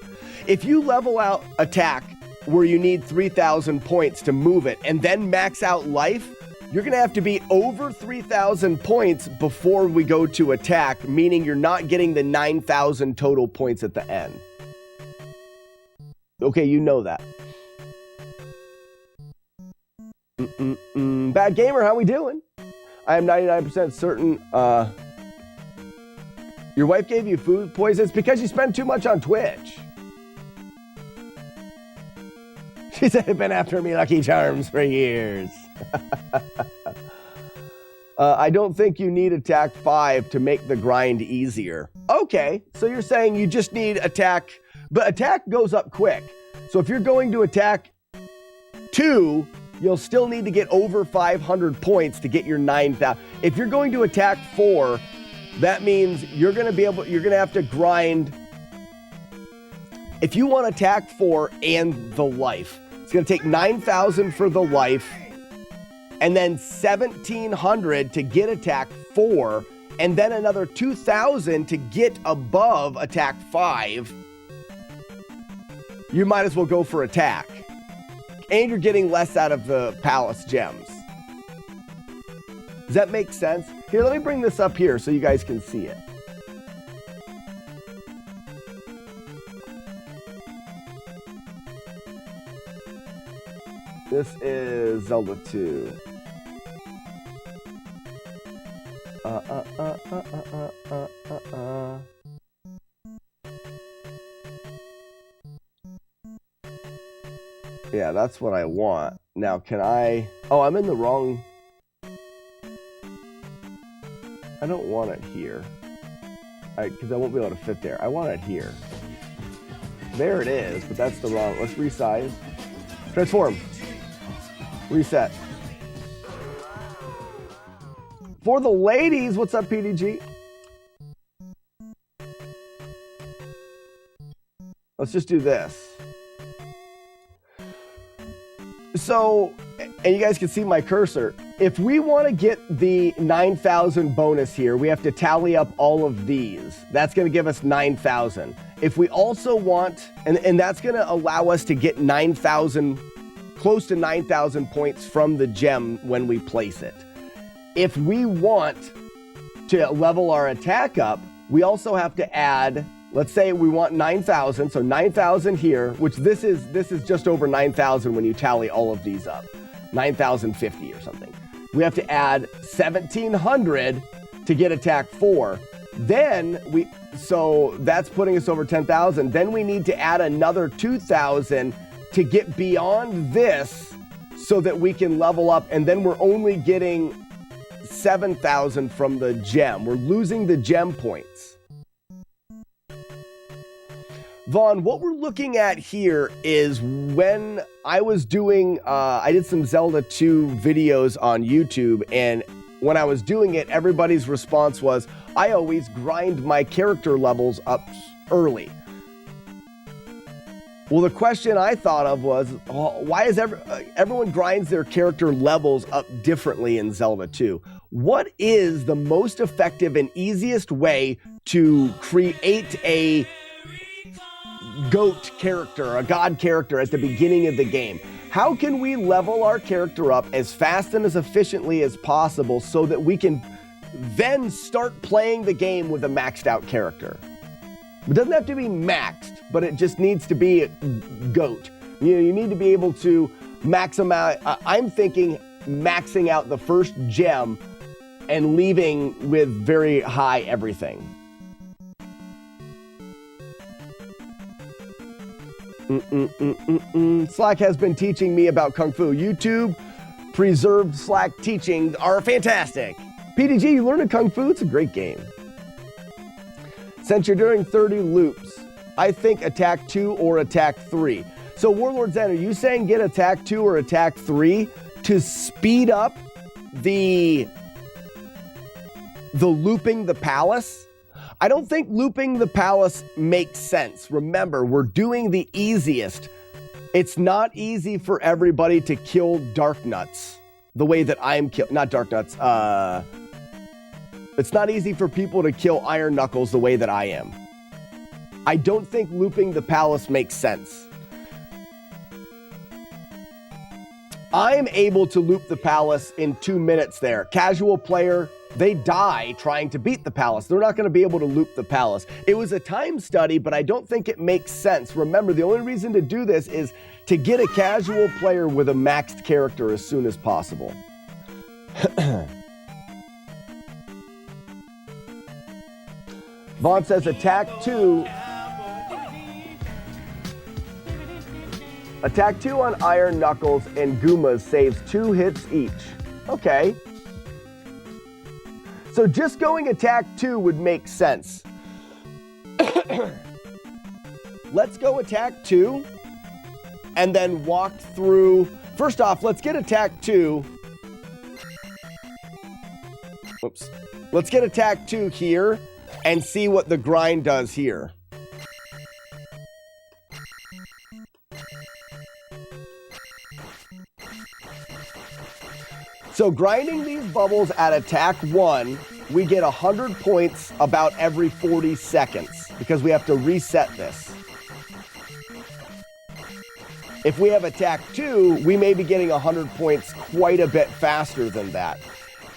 If you level out attack where you need 3,000 points to move it and then max out life, you're going to have to be over 3,000 points before we go to attack, meaning you're not getting the 9,000 total points at the end. Okay, you know that. Bad Gamer, how we doing? I am 99% certain your wife gave you food poison. It's because you spend too much on Twitch. She said, "I've been after me Lucky Charms for years." I don't think you need attack 5 to make the grind easier. Okay, so you're saying you just need attack, but attack goes up quick. So if you're going to attack 2, you'll still need to get over 500 points to get your 9,000. If you're going to attack 4, that means you're going to have to grind. If you want attack 4 and the life, it's going to take 9,000 for the life and then 1,700 to get attack 4 and then another 2,000 to get above attack 5. You might as well go for attack. And you're getting less out of the palace gems. Does that make sense? Here, let me bring this up here so you guys can see it. This is Zelda 2. Yeah, that's what I want. Now, can I... Oh, I'm in the wrong... I don't want it here. Because I won't be able to fit there. I want it here. There it is, but that's the wrong... Let's resize. Transform. Reset. For the ladies, what's up, PDG? Let's just do this. So, and you guys can see my cursor. If we want to get the 9,000 bonus here, we have to tally up all of these. That's going to give us 9,000. If we also want, and that's going to allow us to get 9,000, close to 9,000 points from the gem when we place it. If we want to level our attack up, we also have to add, let's say we want 9,000, so 9,000 here, which this is just over 9,000 when you tally all of these up. 9,050 or something. We have to add 1,700 to get attack 4. So that's putting us over 10,000. Then we need to add another 2,000 to get beyond this so that we can level up. And then we're only getting 7,000 from the gem. We're losing the gem points. Vaughn, what we're looking at here is when I was doing, I did some Zelda 2 videos on YouTube, and when I was doing it, everybody's response was, I always grind my character levels up early. Well, the question I thought of was, why is everyone grinds their character levels up differently in Zelda 2? What is the most effective and easiest way to create a goat character, a god character at the beginning of the game? How can we level our character up as fast and as efficiently as possible so that we can then start playing the game with a maxed out character? It doesn't have to be maxed, but it just needs to be goat. You need to be able to maximize. I'm thinking maxing out the first gem and leaving with very high everything. Slack has been teaching me about Kung Fu. YouTube preserved Slack teachings are fantastic. PDG, you learned a Kung Fu? It's a great game. Since you're doing 30 loops, I think attack 2 or attack 3. So Warlord Zen, are you saying get attack 2 or attack 3 to speed up the looping the palace? I don't think looping the palace makes sense. Remember, we're doing the easiest. It's not easy for everybody to kill Dark Nuts the way that I'm not Dark Nuts. It's not easy for people to kill Iron Knuckles the way that I am. I don't think looping the palace makes sense. I'm able to loop the palace in 2 minutes there. Casual player, they die trying to beat the palace. They're not going to be able to loop the palace. It was a time study, but I don't think it makes sense. Remember, the only reason to do this is to get a casual player with a maxed character as soon as possible. Vaughn says attack 2. Attack 2 on Iron Knuckles and Goombas saves 2 hits each. Okay. So just going attack 2 would make sense. Let's go attack 2 and then walk through. First off, let's get attack 2. Oops. Let's get attack 2 here and see what the grind does here. So grinding these bubbles at attack 1, we get 100 points about every 40 seconds because we have to reset this. If we have attack 2, we may be getting 100 points quite a bit faster than that.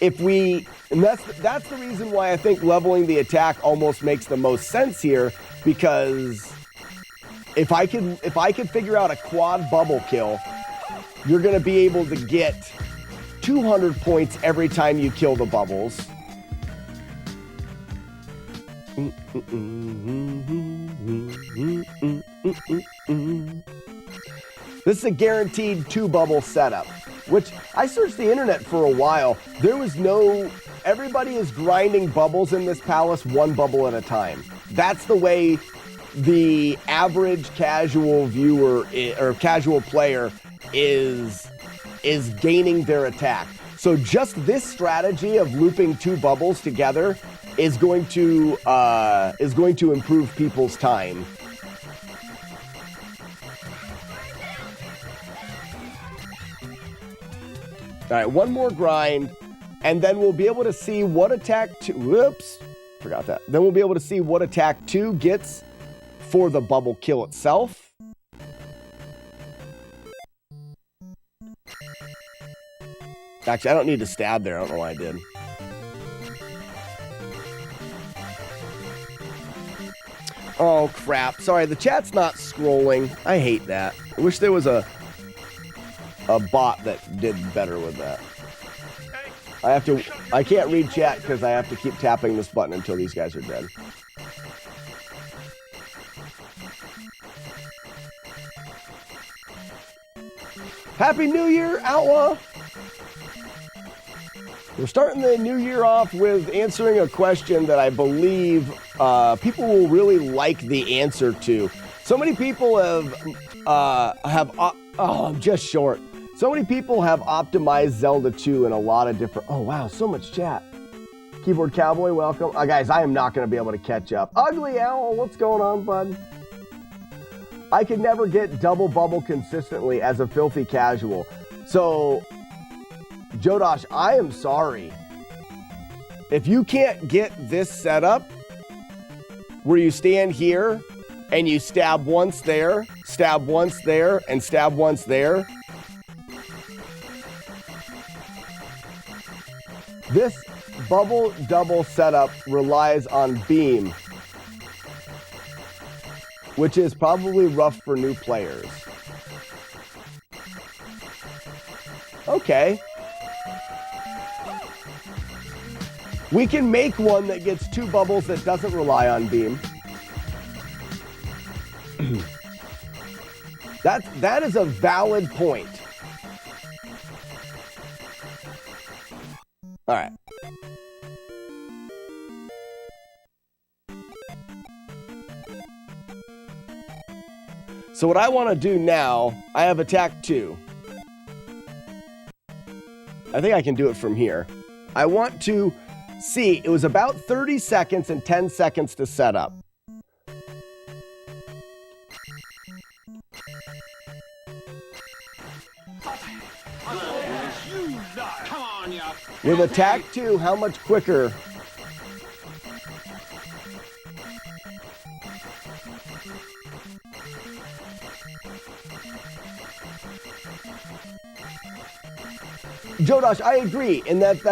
And that's the reason why I think leveling the attack almost makes the most sense here, because if I could figure out a quad bubble kill, you're going to be able to get 200 points every time you kill the bubbles. This is a guaranteed 2-bubble setup, which I searched the internet for a while. Everybody is grinding bubbles in this palace 1 bubble at a time. That's the way the average casual viewer or casual player is gaining their attack. So just this strategy of looping 2 bubbles together is going to improve people's time. All right, one more grind, and then we'll be able to see what attack 2. Whoops, forgot that. Then we'll be able to see what attack 2 gets for the bubble kill itself. Actually, I don't need to stab there. I don't know why I did. Oh, crap. Sorry, the chat's not scrolling. I hate that. I wish there was a bot that did better with that. I can't read chat because I have to keep tapping this button until these guys are dead. Happy New Year, Outlaw! We're starting the new year off with answering a question that I believe people will really like the answer to. So many people I'm just short. So many people have optimized Zelda 2 in a lot of different... Oh, wow, so much chat. Keyboard Cowboy, welcome. Guys, I am not going to be able to catch up. Ugly Owl, what's going on, bud? I could never get double bubble consistently as a filthy casual. So, Jodosh, I am sorry. If you can't get this setup where you stand here and you stab once there, stab once there, and stab once there, this bubble double setup relies on beam, which is probably rough for new players. Okay. We can make one that gets 2 bubbles that doesn't rely on beam. That is a valid point. All right. So what I want to do now, I have attack 2. I think I can do it from here. I want to see, it was about 30 seconds and 10 seconds to set up. With attack 2, how much quicker? Jodosh, I agree in that's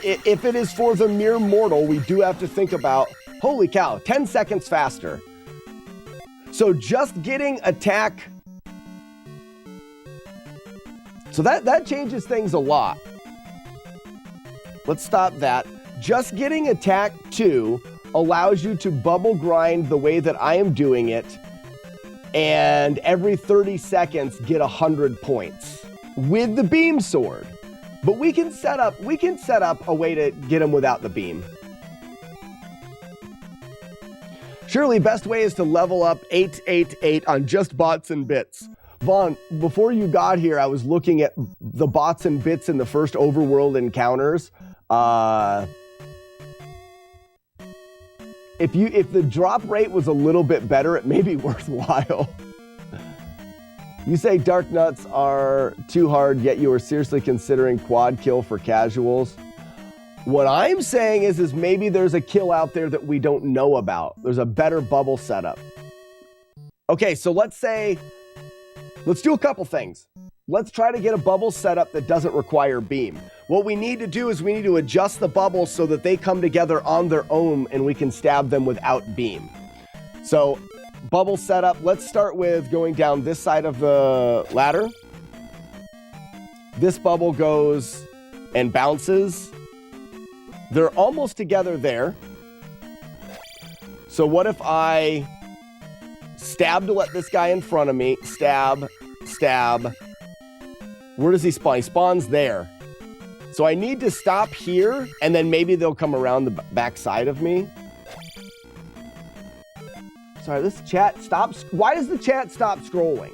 if it is for the mere mortal, we do have to think about, holy cow, 10 seconds faster. So just getting attack, so that changes things a lot. Let's stop that. Just getting attack 2 allows you to bubble grind the way that I am doing it, and every 30 seconds get 100 points with the beam sword. But we can set up a way to get them without the beam. Surely best way is to level up 888 on just bots and bits. Vaughn, before you got here, I was looking at the bots and bits in the first overworld encounters. If the drop rate was a little bit better, it may be worthwhile. You say dark nuts are too hard, yet you are seriously considering quad kill for casuals. What I'm saying is maybe there's a kill out there that we don't know about. There's a better bubble setup. Okay, so let's do a couple things. Let's try to get a bubble setup that doesn't require beam. What we need to do is we need to adjust the bubbles so that they come together on their own and we can stab them without beam. So, bubble setup, let's start with going down this side of the ladder. This bubble goes and bounces. They're almost together there. So what if I stab to let this guy in front of me, stab, stab. Where does he spawn? He spawns there. So I need to stop here, and then maybe they'll come around the back side of me. Sorry, this chat stops. Why does the chat stop scrolling?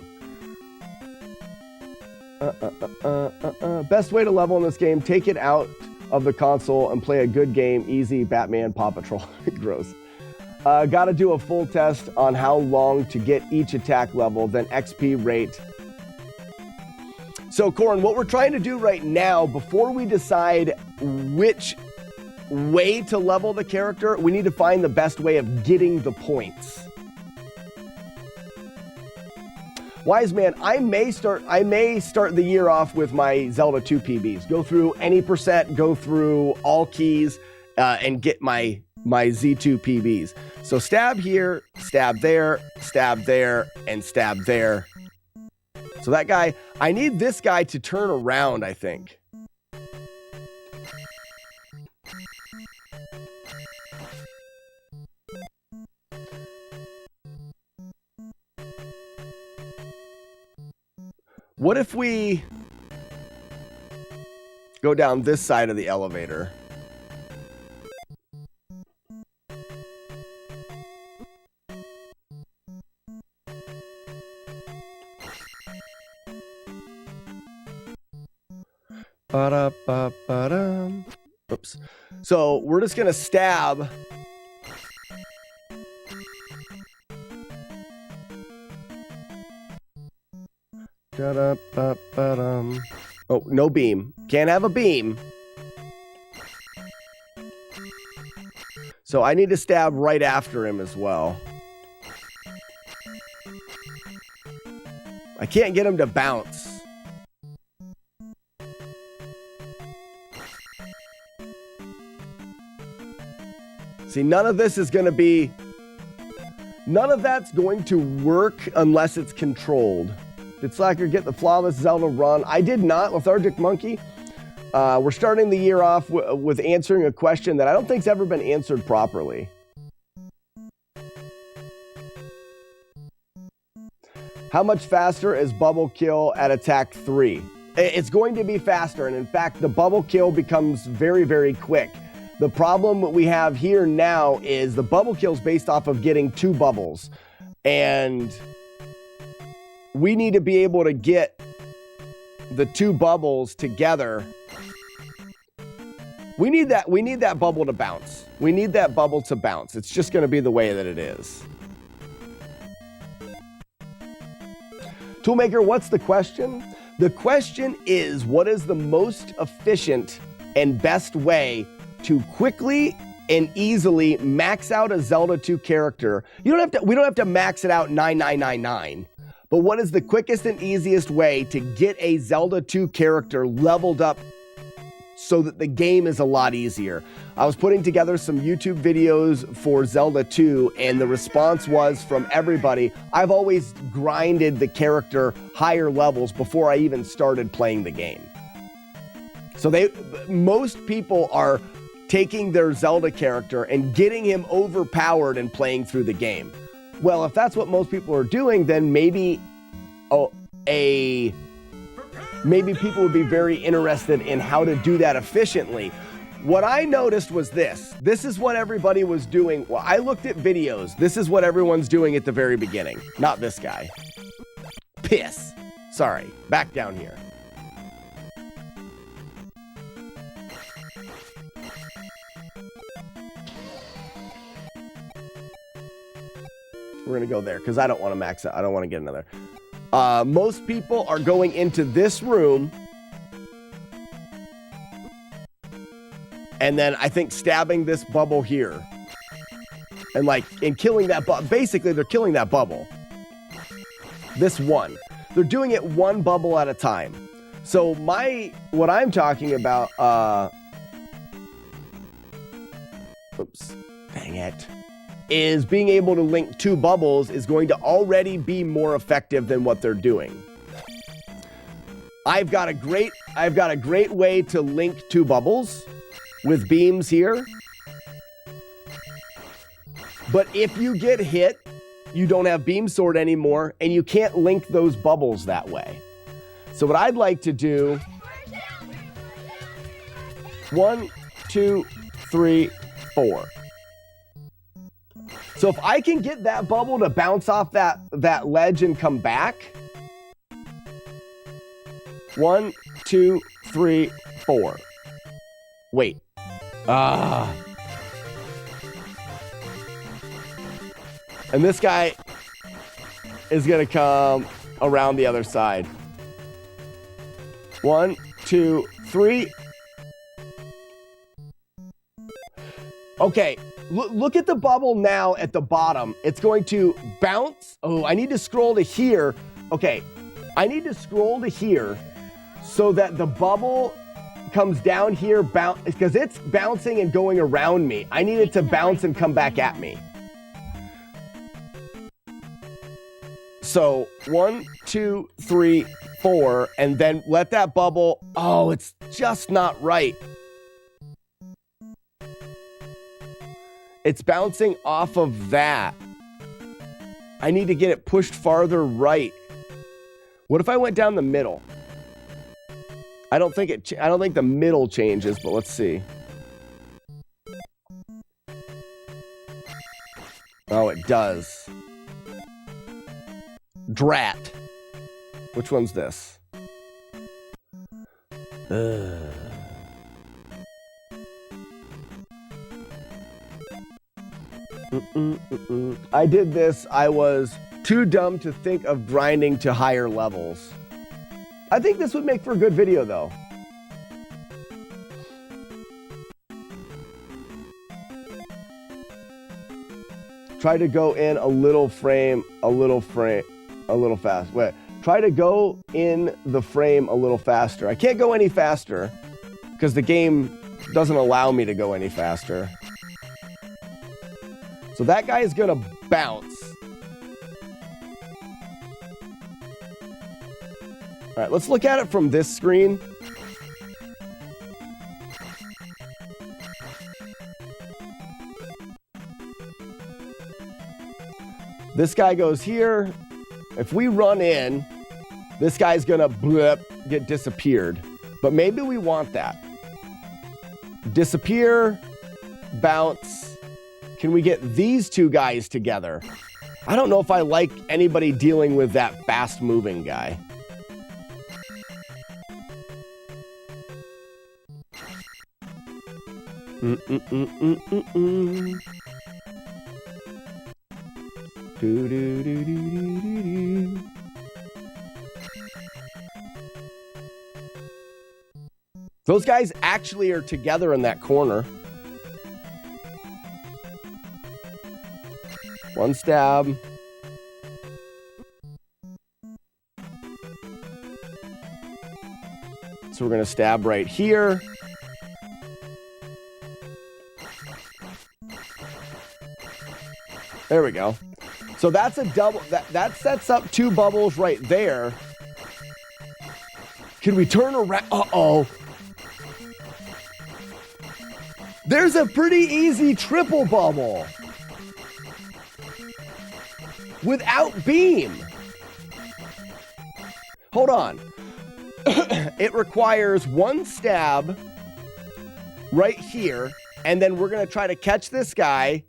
Best way to level in this game, take it out of the console and play a good game, easy Batman Paw Patrol. Gross. Gotta do a full test on how long to get each attack level, then XP rate. So, Corin, what we're trying to do right now, before we decide which way to level the character, we need to find the best way of getting the points. Wise man, I may start the year off with my Zelda 2 PBs. Go through any percent, go through all keys, and get my Z2 PBs. So stab here, and stab there. So that guy, I need this guy to turn around, I think. What if we go down this side of the elevator? Ba-da-ba-ba-dum. Oops. So we're just gonna stab. Da-da-ba-ba-dum. Oh, no beam. Can't have a beam. So I need to stab right after him as well. I can't get him to bounce. See, none of this is going to be... None of that's going to work unless it's controlled. Did Slacker get the flawless Zelda run? I did not, Lethargic Monkey. We're starting the year off with answering a question that I don't think's ever been answered properly. How much faster is Bubble Kill at Attack 3? It's going to be faster, and in fact, the Bubble Kill becomes very, very quick. The problem we have here now is the Bubble Kill is based off of getting 2 bubbles, and we need to be able to get the 2 bubbles together. We need that bubble to bounce. We need that bubble to bounce. It's just going to be the way that it is. Toolmaker, what's the question? The question is, what is the most efficient and best way to quickly and easily max out a Zelda 2 character? We don't have to max it out 9999. But what is the quickest and easiest way to get a Zelda 2 character leveled up so that the game is a lot easier? I was putting together some YouTube videos for Zelda 2, and the response was from everybody, I've always grinded the character higher levels before I even started playing the game. So most people are taking their Zelda character and getting him overpowered and playing through the game. Well, if that's what most people are doing, then maybe maybe people would be very interested in how to do that efficiently. What I noticed was this. This is what everybody was doing. Well, I looked at videos. This is what everyone's doing at the very beginning. Not this guy. Piss. Sorry. Back down here. We're going to go there because I don't want to max out. I don't want to get another. Most people are going into this room. And then I think stabbing this bubble here. And killing that bubble. Basically, they're killing that bubble. This one. They're doing it 1 bubble at a time. So what I'm talking about, oops, dang it, is being able to link 2 bubbles is going to already be more effective than what they're doing. I've got a great way to link 2 bubbles with beams here. But if you get hit, you don't have beam sword anymore, and you can't link those bubbles that way. So what I'd like to do, 1, 2, 3, 4. So if I can get that bubble to bounce off that ledge and come back, 1, 2, 3, 4. Wait. And this guy is going to come around the other side. 1, 2, 3. Okay. Look at the bubble now at the bottom. It's going to bounce. Oh, I need to scroll to here. Okay. I need to scroll to here so that the bubble comes down here, because it's bouncing and going around me. I need it to bounce and come back at me. So 1, 2, 3, 4, and then let that bubble. Oh, it's just not right. It's bouncing off of that. I need to get it pushed farther right. What if I went down the middle? I don't think the middle changes, but let's see. Oh, it does. Drat. Which one's this? I did this. I was too dumb to think of grinding to higher levels. I think this would make for a good video, though. Try to go in a little fast. Wait, try to go in the frame a little faster. I can't go any faster because the game doesn't allow me to go any faster. So that guy is gonna bounce. All right, let's look at it from this screen. This guy goes here. If we run in, this guy's gonna get disappeared. But maybe we want that. Disappear, bounce. Can we get these two guys together? I don't know if I like anybody dealing with that fast moving guy. Those guys actually are together in that corner. One stab. So we're going to stab right here. There we go. So that's a double. That sets up two bubbles right there. Can we turn around? Uh-oh. There's a pretty easy triple bubble. Without beam. Hold on. It requires one stab right here, and then we're going to try to catch this guy,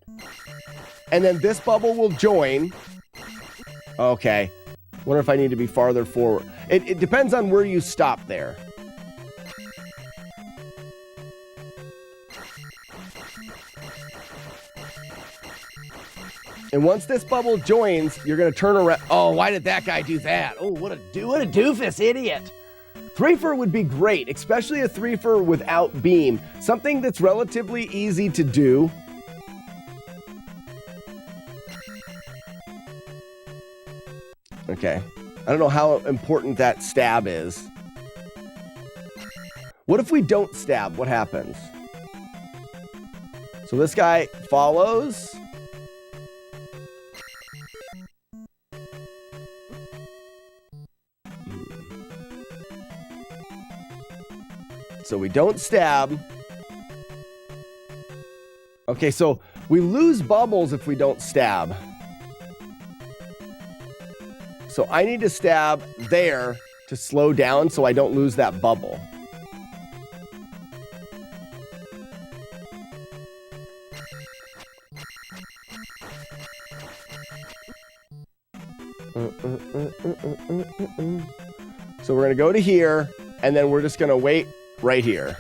and then this bubble will join. Okay. Wonder if I need to be farther forward. It depends on where you stop there. And once this bubble joins, you're going to turn around. Oh, why did that guy do that? Oh, what a doofus idiot. Threefer would be great, especially a threefer without beam. Something that's relatively easy to do. Okay. I don't know how important that stab is. What if we don't stab? What happens? So this guy follows. So we don't stab. Okay, so we lose bubbles if we don't stab. So I need to stab there to slow down so I don't lose that bubble. So we're going to go to here, and then we're just going to wait right here.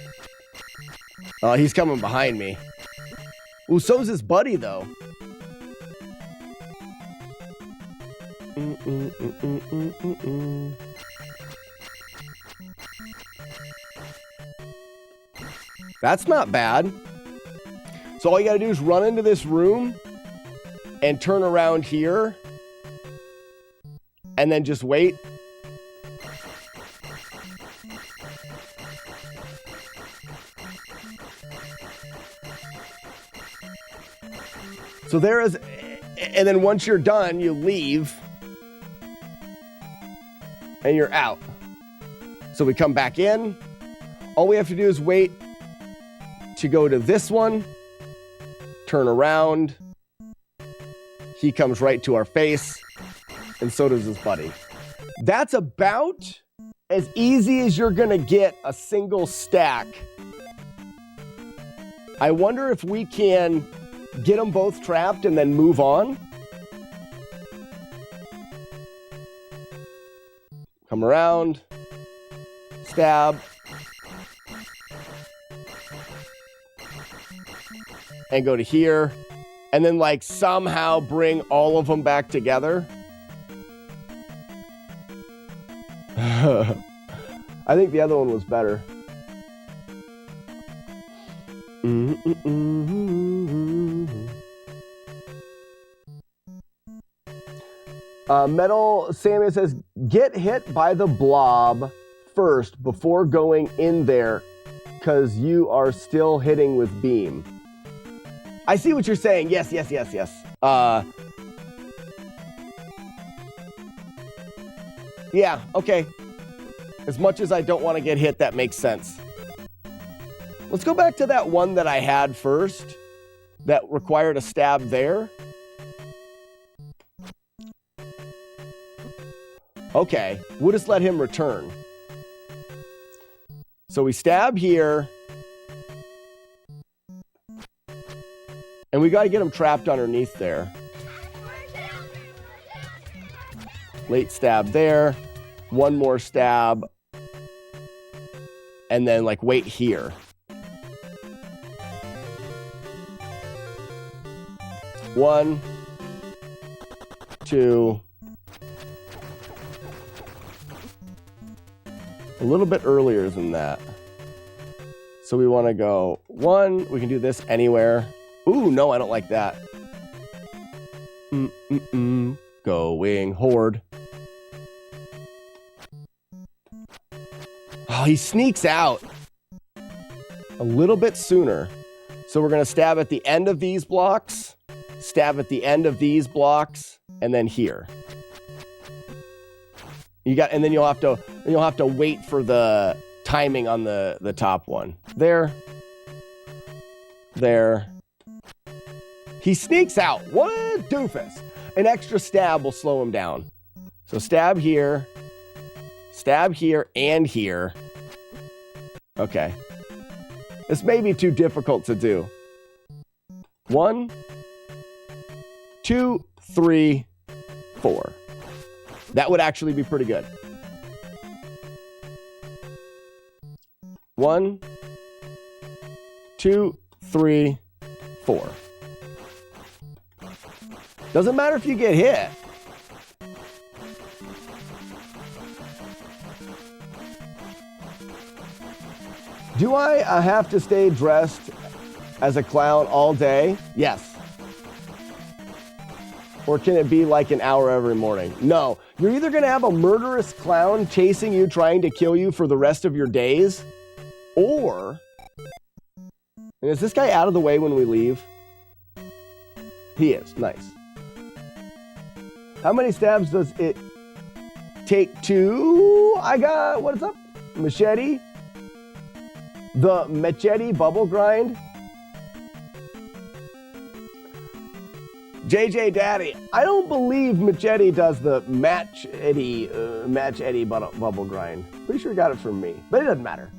Oh, he's coming behind me. Ooh, so's his buddy, though. That's not bad. So all you gotta do is run into this room and turn around here and then just wait. So there is, and then once you're done, you leave. and you're out. So we come back in. All we have to do is wait to go to this one, turn around. He comes right to our face, and so does his buddy. That's about as easy as you're gonna get a single stack. I wonder if we can get them both trapped and then move on. Come around, stab, and go to here, and then like somehow bring all of them back together. I think the other one was better. Metal Samuel says, get hit by the blob first before going in there because you are still hitting with beam. I see what you're saying. Yes. Yeah, okay. As much as I don't want to get hit, that makes sense. Let's go back to that one that I had first that required a stab there. Okay, we'll just let him return. So we stab here. And we got to get him trapped underneath there. Late stab there. One more stab. And then like wait here. One, two. A little bit earlier than that. So we want to go one. We can do this anywhere. Ooh, no, I don't like that. Going horde. Oh, he sneaks out a little bit sooner. So we're going to stab at the end of these blocks, stab at the end of these blocks, and then here. And then you'll have to wait for the timing on the top one. There. He sneaks out. What a doofus. An extra stab will slow him down. So stab here, and here. Okay. This may be too difficult to do. 1, 2, 3, 4. That would actually be pretty good. 1, 2, 3, 4. Doesn't matter if you get hit. Do I have to stay dressed as a clown all day? Yes. Or can it be like an hour every morning? No. You're either going to have a murderous clown chasing you, trying to kill you for the rest of your days, or... And is this guy out of the way when we leave? He is. Nice. How many stabs does it take to... I got... What is up? Machete? The machete bubble grind? JJ Daddy, I don't believe Machete does the match Eddie bubble grind. Pretty sure he got it from me, but it doesn't matter.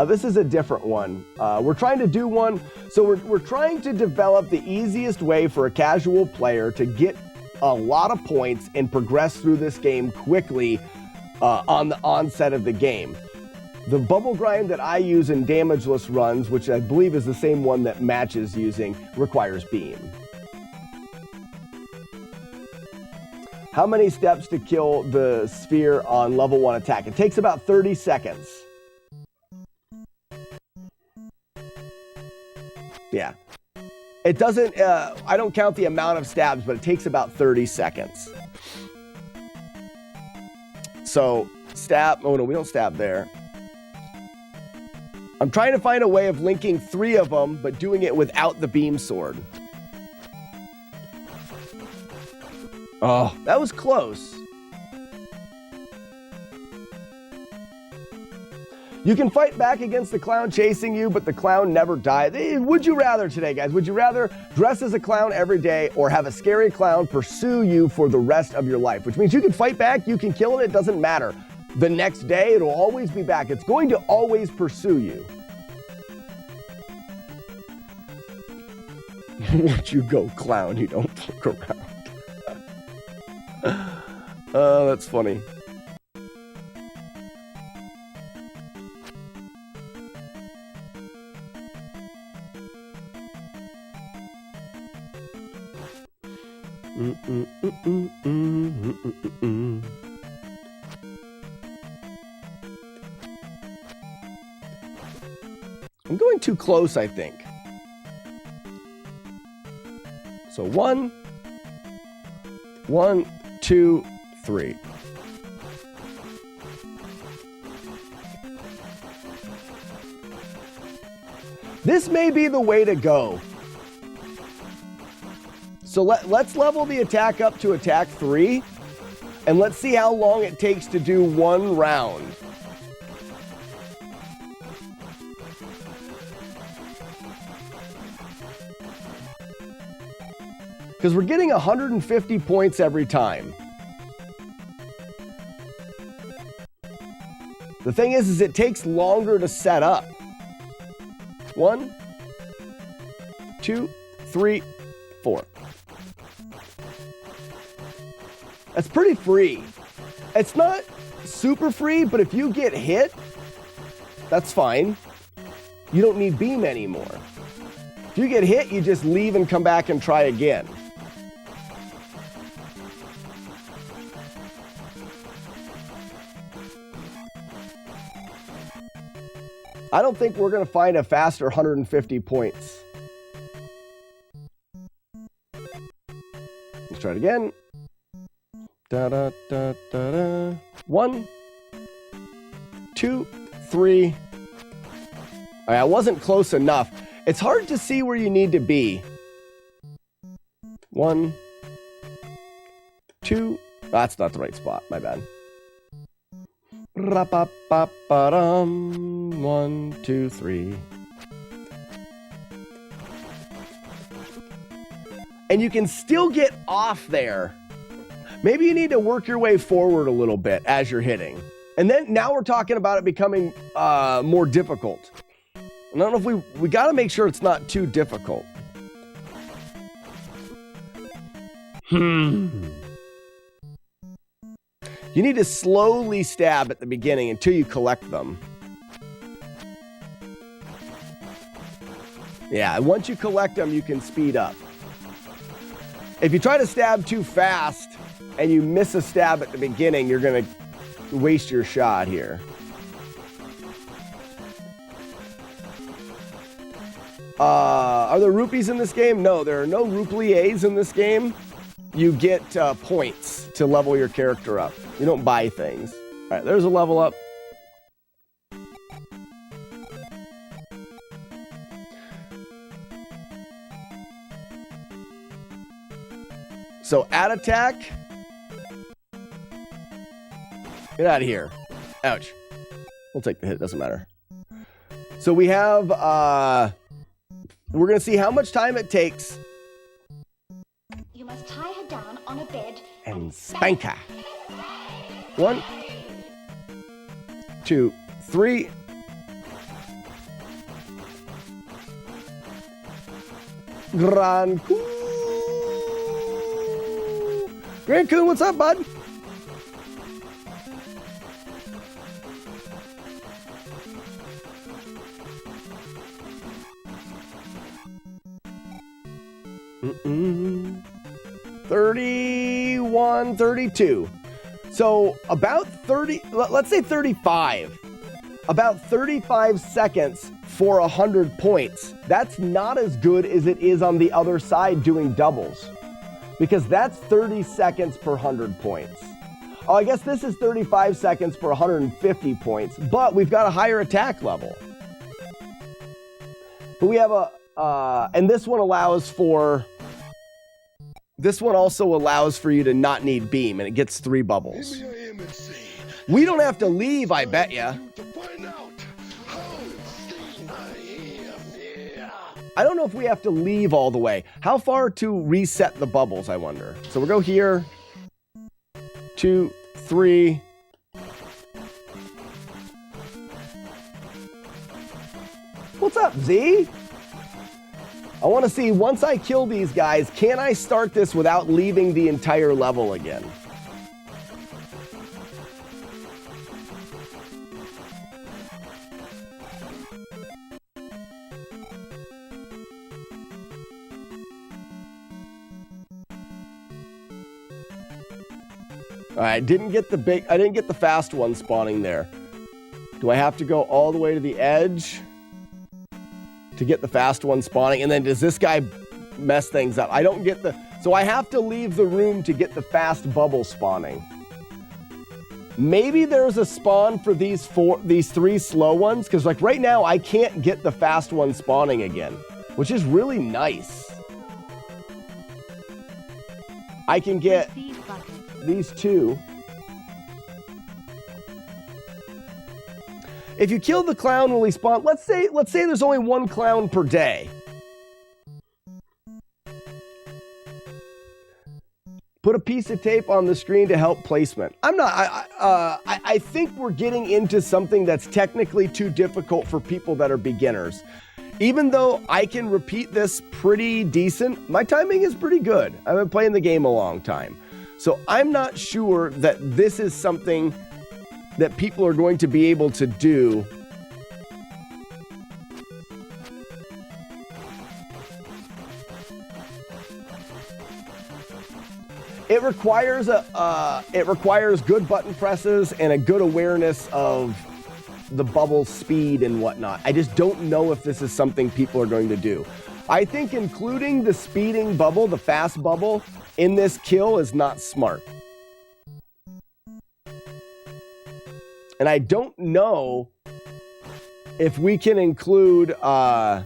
This is a different one. We're trying to do one, so we're trying to develop the easiest way for a casual player to get a lot of points and progress through this game quickly on the onset of the game. The bubble grind that I use in damageless runs, which I believe is the same one that Match is using, requires beam. How many steps to kill the sphere on level 1 attack? It takes about 30 seconds. Yeah. It doesn't, I don't count the amount of stabs, but it takes about 30 seconds. So, stab, oh no, we don't stab there. I'm trying to find a way of linking 3 of them, but doing it without the beam sword. Oh, that was close. You can fight back against the clown chasing you, but the clown never dies. Would you rather today, guys? Would you rather dress as a clown every day or have a scary clown pursue you for the rest of your life? Which means you can fight back, you can kill it, it doesn't matter. The next day, it'll always be back. It's going to always pursue you. Once you go clown, you don't look around. Oh, that's funny. I'm going too close, I think. So 1, 2, 3. This may be the way to go. So let's level the attack up to attack 3, and let's see how long it takes to do 1 round. Because we're getting 150 points every time. The thing is it takes longer to set up. 1, 2, 3, 4. That's pretty free. It's not super free, but if you get hit, that's fine. You don't need beam anymore. If you get hit, you just leave and come back and try again. I don't think we're going to find a faster 150 points. Let's try it again. Da, da, da, da, da. 1, 2, 3. All right, I wasn't close enough. It's hard to see where you need to be. 1, 2. Oh, that's not the right spot. My bad. 1, 2, 3. And you can still get off there. Maybe you need to work your way forward a little bit as you're hitting. And then now we're talking about it becoming more difficult. I don't know if we got to make sure it's not too difficult. You need to slowly stab at the beginning until you collect them. Yeah, and once you collect them, you can speed up. If you try to stab too fast and you miss a stab at the beginning, you're going to waste your shot here. Are there rupees in this game? No, there are no rupliers in this game. You get points to level your character up. You don't buy things. All right, there's a level up. So at attack. Get out of here. Ouch. We'll take the hit, doesn't matter. So we have, we're going to see how much time it takes. You must tie her down on a bed and spank her. 1, 2, 3. Grand Coon. Grand Coon, what's up, bud? Mm-mm. 31, 32. So about 30, let's say 35. About 35 seconds for 100 points. That's not as good as it is on the other side doing doubles. Because that's 30 seconds per 100 points. Oh, I guess this is 35 seconds per 150 points, but we've got a higher attack level. But we have and this one allows for, this one also allows for you to not need beam, and it gets 3 bubbles. We don't have to leave, I bet ya. I don't know if we have to leave all the way. How far to reset the bubbles, I wonder. So we'll go here. 2, 3. What's up, Z? I want to see, once I kill these guys, can I start this without leaving the entire level again? All right, I didn't get the fast one spawning there. Do I have to go all the way to the edge to get the fast one spawning? And then does this guy mess things up? I don't get so I have to leave the room to get the fast bubble spawning. Maybe there's a spawn for these 3 slow ones, because like right now I can't get the fast one spawning again, which is really nice. I can get these 2. If you kill the clown, will he spawn? Let's say there's only 1 clown per day. Put a piece of tape on the screen to help placement. I think we're getting into something that's technically too difficult for people that are beginners. Even though I can repeat this pretty decent, my timing is pretty good. I've been playing the game a long time. So I'm not sure that this is something that people are going to be able to do. It requires good button presses and a good awareness of the bubble speed and whatnot. I just don't know if this is something people are going to do. I think including the speeding bubble, the fast bubble, in this kill is not smart. And I don't know if we can include, ouch.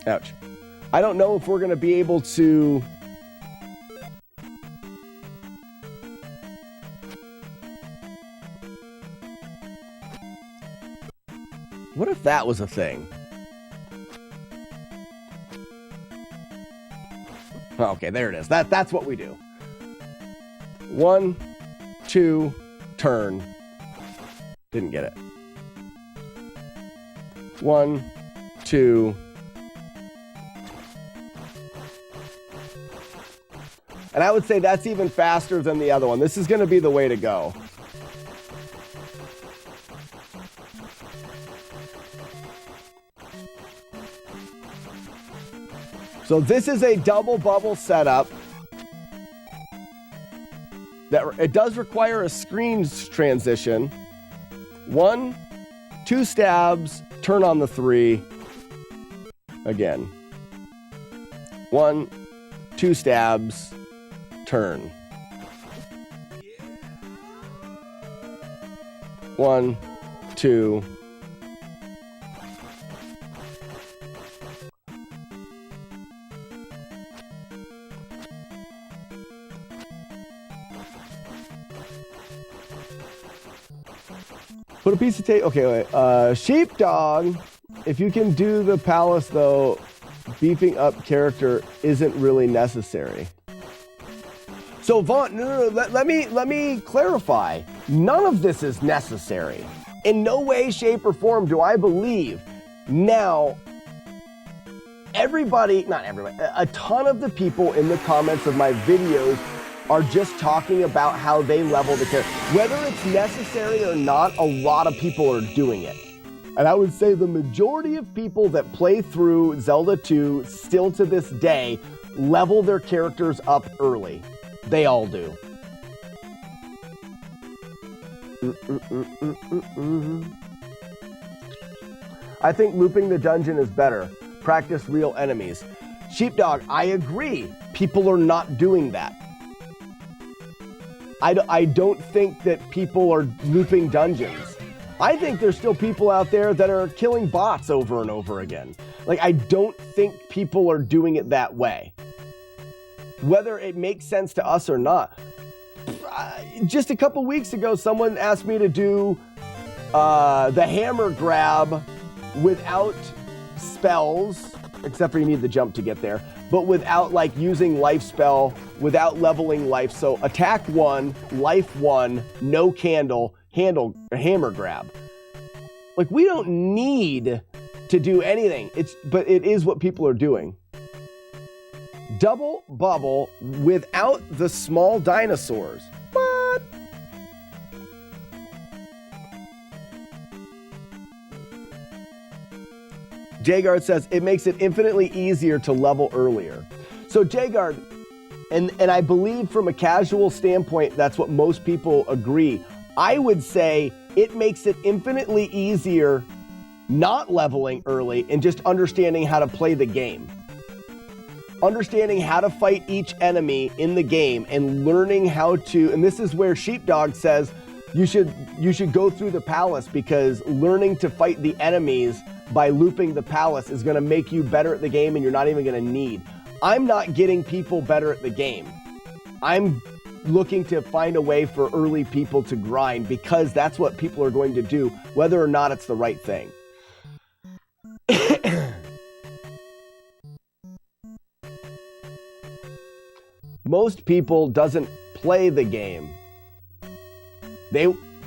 I don't know if we're going to be able to what if that was a thing? Okay, there it is. That's what we do. 1, 2, turn. Didn't get it. 1, 2. And I would say that's even faster than the other one. This is going to be the way to go. So this is a double bubble setup. It does require a screen transition. 1, 2 stabs, turn on the 3. Again. 1, 2 stabs, turn. 1, 2. Put a piece of tape. Okay, wait. Sheepdog. If you can do the palace, though, beefing up character isn't really necessary. So, Vaughn, no. Let me clarify. None of this is necessary. In no way, shape, or form do I believe. Now, not everybody, a ton of the people in the comments of my videos are just talking about how they level the character. Whether it's necessary or not, a lot of people are doing it. And I would say the majority of people that play through Zelda 2 still to this day level their characters up early. They all do. I think looping the dungeon is better. Practice real enemies. Sheepdog, I agree. People are not doing that. I don't think that people are looping dungeons. I think there's still people out there that are killing bots over and over again. Like, I don't think people are doing it that way. Whether it makes sense to us or not. Just a couple weeks ago, someone asked me to do the hammer grab without spells, except for you need the jump to get there, but without like using life spell, without leveling life. So attack 1, life 1, no candle, hammer grab. Like we don't need to do anything. But it is what people are doing. Double bubble without the small dinosaurs. What? Jagard says it makes it infinitely easier to level earlier. So Jagard, and I believe from a casual standpoint, that's what most people agree. I would say it makes it infinitely easier not leveling early and just understanding how to play the game. Understanding how to fight each enemy in the game and learning how to, and this is where Sheepdog says you should go through the palace, because learning to fight the enemies by looping the palace is going to make you better at the game, and you're not even going to need. I'm not getting people better at the game. I'm looking to find a way for early people to grind, because that's what people are going to do, whether or not it's the right thing. Most people doesn't play the game.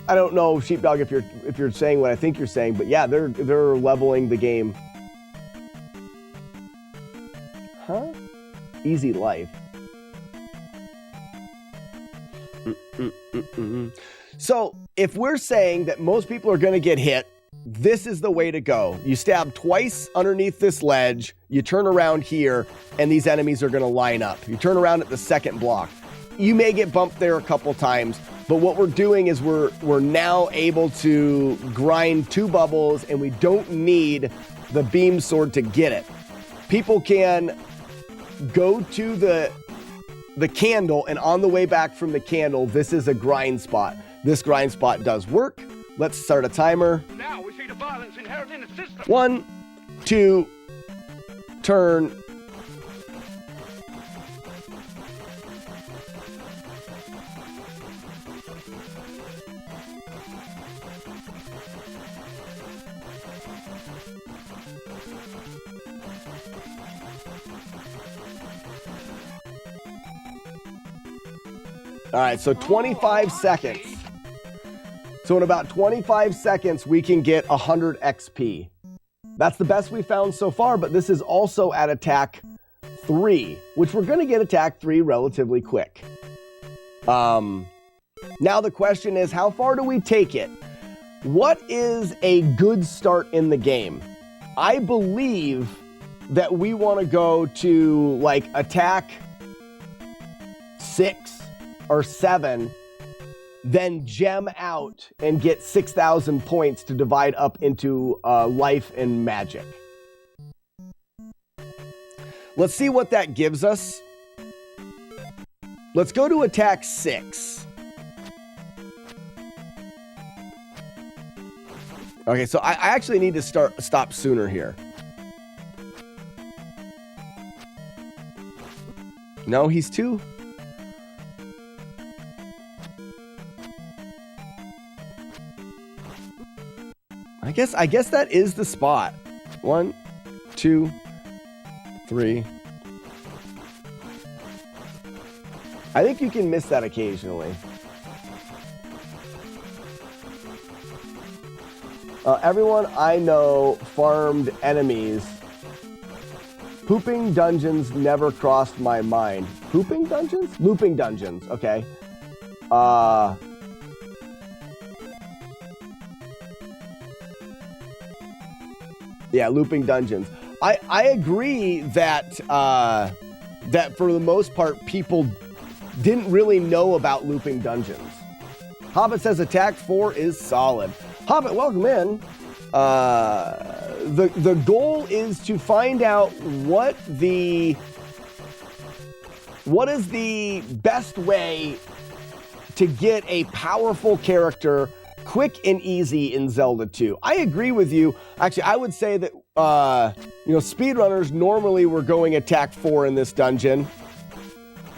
I don't know, Sheepdog, if you're saying what I think you're saying, but yeah, they're leveling the game. Huh? Easy life. So if we're saying that most people are going to get hit, this is the way to go. You stab twice underneath this ledge, you turn around here, and these enemies are going to line up. You turn around at the second block. You may get bumped there a couple times, but what we're doing is we're now able to grind 2 bubbles, and we don't need the beam sword to get it. People can go to the candle, and on the way back from the candle, this is a grind spot. This grind spot does work. Let's start a timer. Now we see the violence inherent in the system. 1, 2, turn. All right, so 25 seconds. So in about 25 seconds, we can get 100 XP. That's the best we found so far, but this is also at attack 3, which we're going to get attack 3 relatively quick. Now the question is, how far do we take it? What is a good start in the game? I believe that we want to go to like attack 6 or 7, then gem out and get 6,000 points to divide up into life and magic. Let's see what that gives us. Let's go to attack 6. Okay, so I actually need to stop sooner here. No, he's 2. I guess that is the spot. 1, 2, 3. I think you can miss that occasionally. Everyone I know farmed enemies. Pooping dungeons never crossed my mind. Pooping dungeons? Looping dungeons. Okay. Yeah, looping dungeons. I agree that that for the most part, people didn't really know about looping dungeons. Hobbit says attack 4 is solid. Hobbit, welcome in. The goal is to find out what is the best way to get a powerful character quick and easy in Zelda 2. I agree with you. Actually, I would say that speedrunners normally were going attack 4 in this dungeon,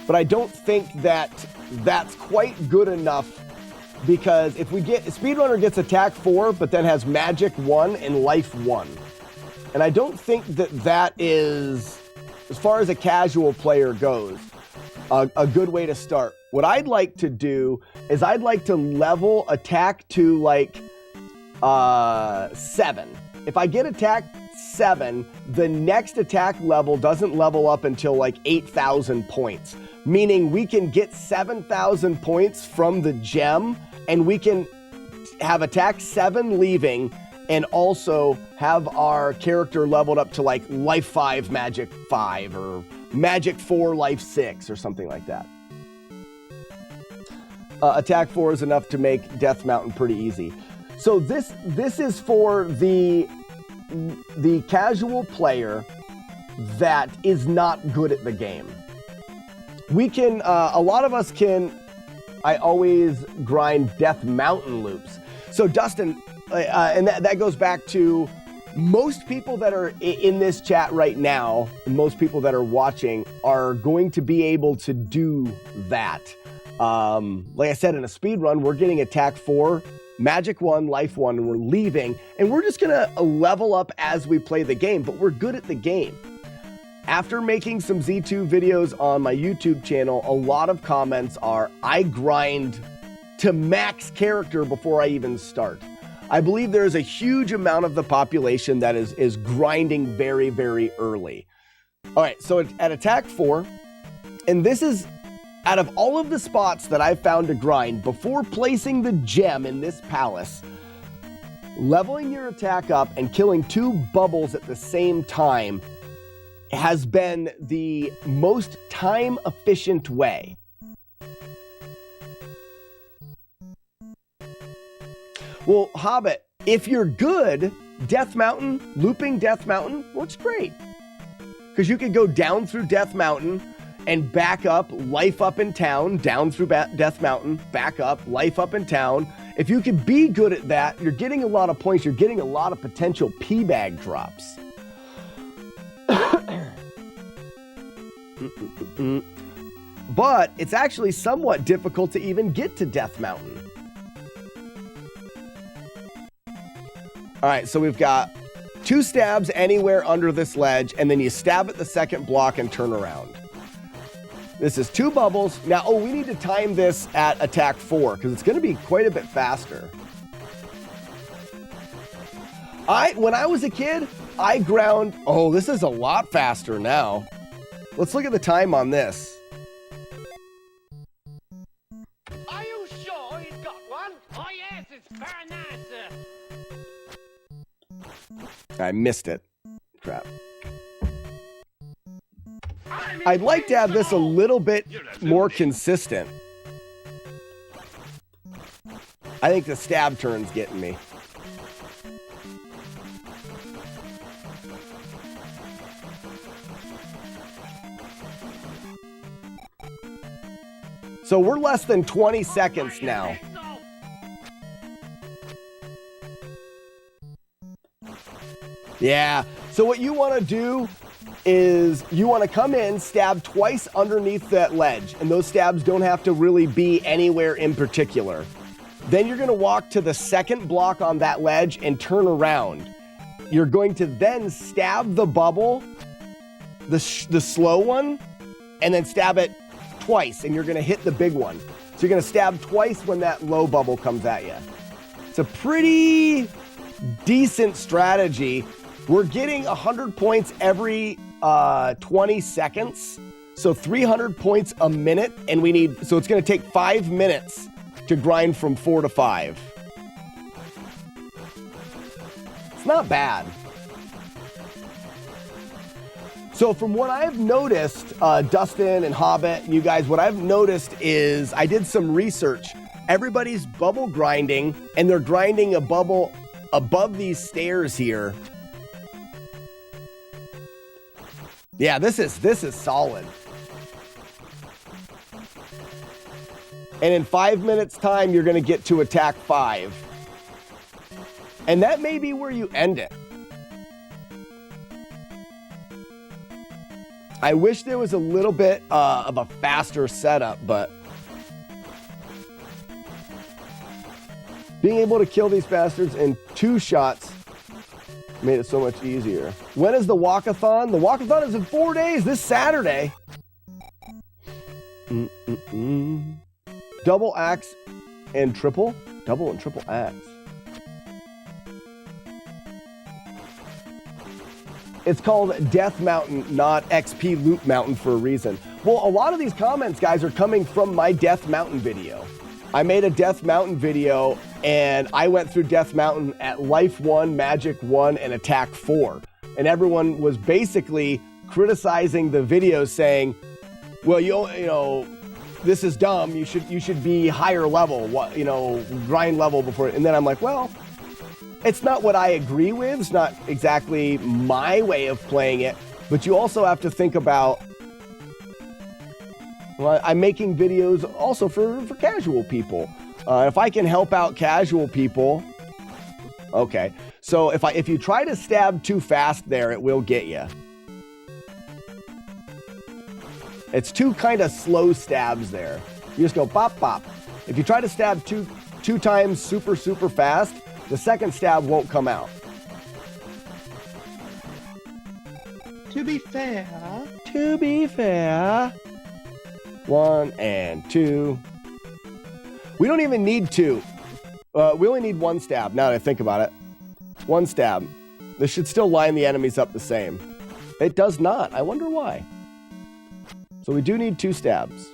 but I don't think that that's quite good enough, because if we get speedrunner gets attack 4 but then has magic 1 and life 1, And I don't think that that is, as far as a casual player goes, a good way to start. What I'd like to do is I'd like to level attack to like 7. If I get attack 7, the next attack level doesn't level up until like 8,000 points, meaning we can get 7,000 points from the gem, and we can have attack 7 leaving and also have our character leveled up to like life 5, magic 5, or magic 4, life 6, or something like that. Attack 4 is enough to make Death Mountain pretty easy. So this is for the casual player that is not good at the game. We can, a lot of us can, I always grind Death Mountain loops. So Dustin, and that goes back to most people that are in this chat right now, most people that are watching are going to be able to do that. Like I said, in a speed run, we're getting attack 4, magic 1, life 1, and we're leaving, and we're just gonna level up as we play the game, but we're good at the game. After making some Z2 videos on my YouTube channel, a lot of comments are, I grind to max character before I even start. I believe there's a huge amount of the population that is grinding very, very early. All right, so at attack 4, and this is out of all of the spots that I've found to grind before placing the gem in this palace, leveling your attack up and killing 2 bubbles at the same time has been the most time efficient way. Well, Hobbit, if you're good, Death Mountain, looping Death Mountain works great. Because you could go down through Death Mountain and back up, life up in town, down through Death Mountain, back up, life up in town. If you can be good at that, you're getting a lot of points, you're getting a lot of potential P-bag drops. But it's actually somewhat difficult to even get to Death Mountain. All right, so we've got 2 stabs anywhere under this ledge, and then you stab at the second block and turn around. This is 2 bubbles. Now, we need to time this at attack 4, because it's going to be quite a bit faster. When I was a kid, I ground... Oh, this is a lot faster now. Let's look at the time on this. Are you sure he's got one? Oh yes, it's very nice, sir. I missed it. Crap. I'd like to have this a little bit more consistent. I think the stab turn's getting me. So we're less than 20 seconds now. Yeah, so what you want to do is you want to come in, stab twice underneath that ledge, and those stabs don't have to really be anywhere in particular. Then you're going to walk to the second block on that ledge and turn around. You're going to then stab the bubble, the slow one, and then stab it twice, and you're going to hit the big one. So you're going to stab twice when that low bubble comes at you. It's a pretty decent strategy. We're getting 100 points every 20 seconds, so 300 points a minute, and so it's going to take 5 minutes to grind from 4 to 5. It's not bad. So from what I've noticed, Dustin and Hobbit, you guys, what I've noticed is I did some research. Everybody's bubble grinding, and they're grinding a bubble above these stairs here. Yeah, this is solid. And in 5 minutes time, you're going to get to attack 5. And that may be where you end it. I wish there was a little bit of a faster setup, but being able to kill these bastards in 2 shots Made it so much easier. When is the walkathon? The walkathon is in 4 days, this Saturday. Double axe and triple? Double and triple axe. It's called Death Mountain, not XP Loot Mountain for a reason. Well, a lot of these comments, guys, are coming from my Death Mountain video. I made a Death Mountain video, and I went through Death Mountain at Life 1, Magic 1, and Attack 4. And everyone was basically criticizing the video, saying, well, you know, this is dumb. You should be higher level, grind level before. And then I'm like, well, it's not what I agree with. It's not exactly my way of playing it. But you also have to think about, well, I'm making videos also for casual people. If I can help out casual people, okay. So if you try to stab too fast there, it will get you. It's two kind of slow stabs there. You just go pop, pop. If you try to stab two times super fast, the second stab won't come out. To be fair. 1 and 2. We don't even need 2. We only need 1 stab, now that I think about it. 1 stab. This should still line the enemies up the same. It does not. I wonder why. So we do need 2 stabs.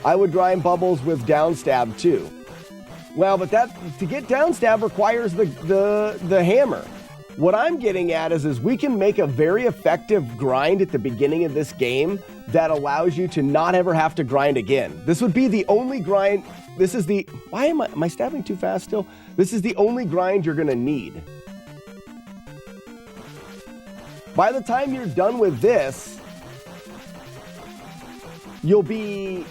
I would grind bubbles with down stab too. Well, but to get down stab requires the hammer. What I'm getting at is we can make a very effective grind at the beginning of this game that allows you to not ever have to grind again. This would be the only grind. This is the, why am I stabbing too fast still? This is the only grind you're gonna need. By the time you're done with this, you'll be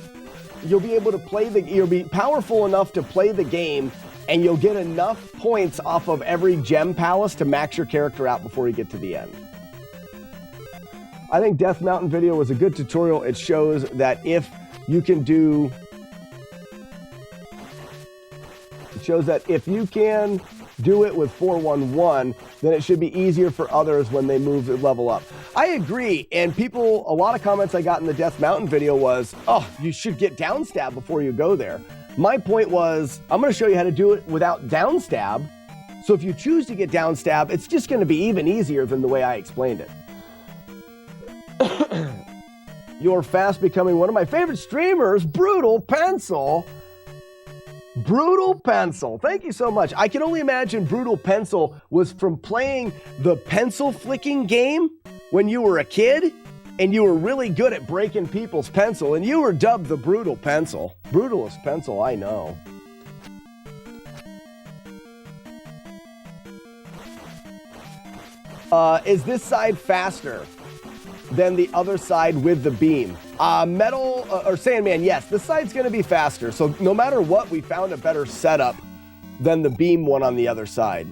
able to play you'll be powerful enough to play the game, and you'll get enough points off of every gem palace to max your character out before you get to the end. I think Death Mountain video was a good tutorial. It shows that if you can do, it with 411, then it should be easier for others when they move and level up. I agree, and a lot of comments I got in the Death Mountain video was, oh, you should get down stab before you go there. My point was, I'm going to show you how to do it without down stab. So if you choose to get down stab, it's just going to be even easier than the way I explained it. You're fast becoming one of my favorite streamers, Brutal Pencil. Brutal Pencil, thank you so much. I can only imagine Brutal Pencil was from playing the pencil flicking game when you were a kid, and you were really good at breaking people's pencil, and you were dubbed the Brutal Pencil. Brutalest pencil I know. Is this side faster than the other side with the beam? Metal or Sandman, yes, this side's going to be faster. So no matter what, we found a better setup than the beam one on the other side.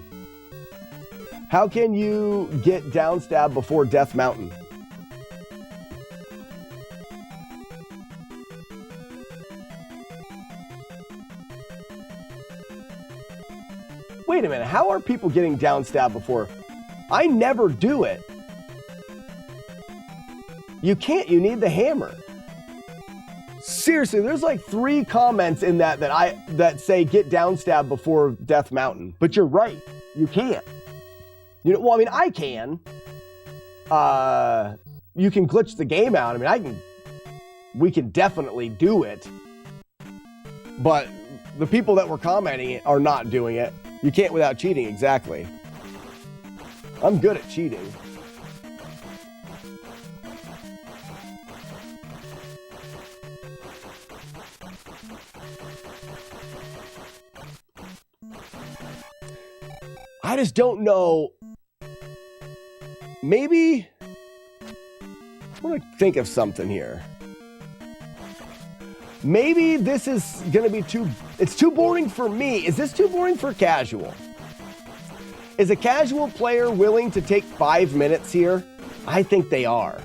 How can you get down stab before Death Mountain? Wait a minute, how are people getting down stab before? I never do it. You can't, you need the hammer. Seriously, there's like 3 comments in that say get down stab before Death Mountain. But you're right, you can't. Well, I mean, I can. You can glitch the game out. I mean, we can definitely do it. But the people that were commenting are not doing it. You can't without cheating, exactly. I'm good at cheating. I just don't know. Maybe I want to think of something here. Maybe this is going to be it's too boring for me. Is this too boring for casual? Is a casual player willing to take 5 minutes here? I think they are.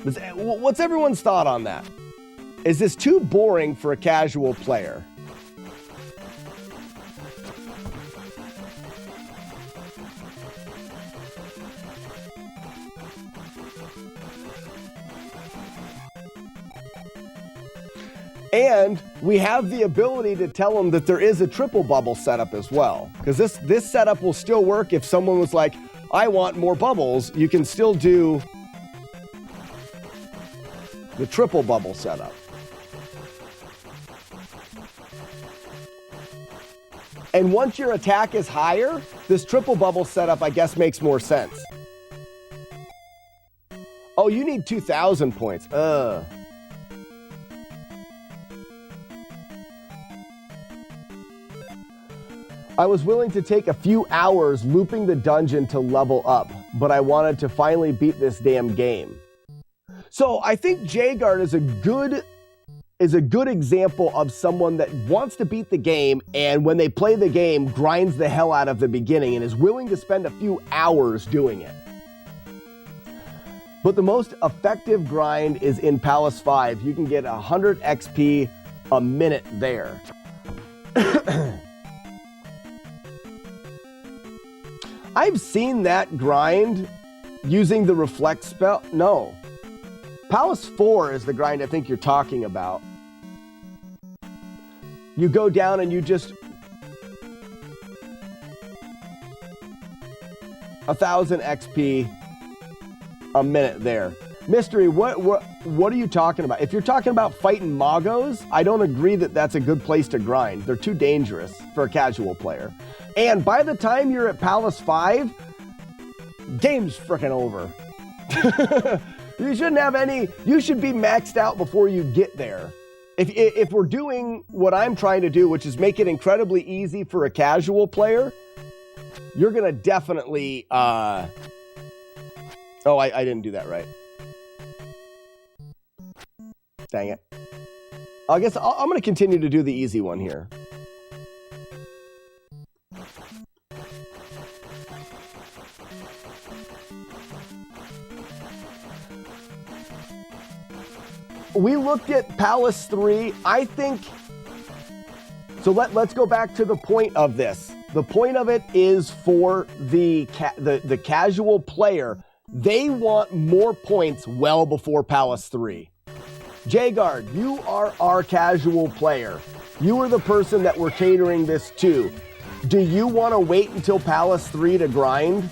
What's everyone's thought on that? Is this too boring for a casual player? And we have the ability to tell them that there is a triple bubble setup as well. Because this setup will still work if someone was like, I want more bubbles. You can still do the triple bubble setup. And once your attack is higher, this triple bubble setup, I guess, makes more sense. Oh, you need 2,000 points. I was willing to take a few hours looping the dungeon to level up, but I wanted to finally beat this damn game. So I think Jagard is a good example of someone that wants to beat the game, and when they play the game, grinds the hell out of the beginning and is willing to spend a few hours doing it. But the most effective grind is in Palace 5. You can get 100 XP a minute there. I've seen that grind using the reflect spell. No. Palace 4 is the grind I think you're talking about. You go down and you just 1,000 XP a minute there. Mystery, what are you talking about? If you're talking about fighting Moggos, I don't agree that that's a good place to grind. They're too dangerous for a casual player. And by the time you're at Palace 5, game's freaking over. You shouldn't have any, you should be maxed out before you get there. If we're doing what I'm trying to do, which is make it incredibly easy for a casual player, you're gonna definitely, oh, I didn't do that right. Dang it. I guess I'm gonna continue to do the easy one here. We looked at Palace 3. I think, so let's go back to the point of this. The point of it is for the casual player. They want more points well before Palace 3. Jagard, you are our casual player. You are the person that we're catering this to. Do you want to wait until Palace 3 to grind?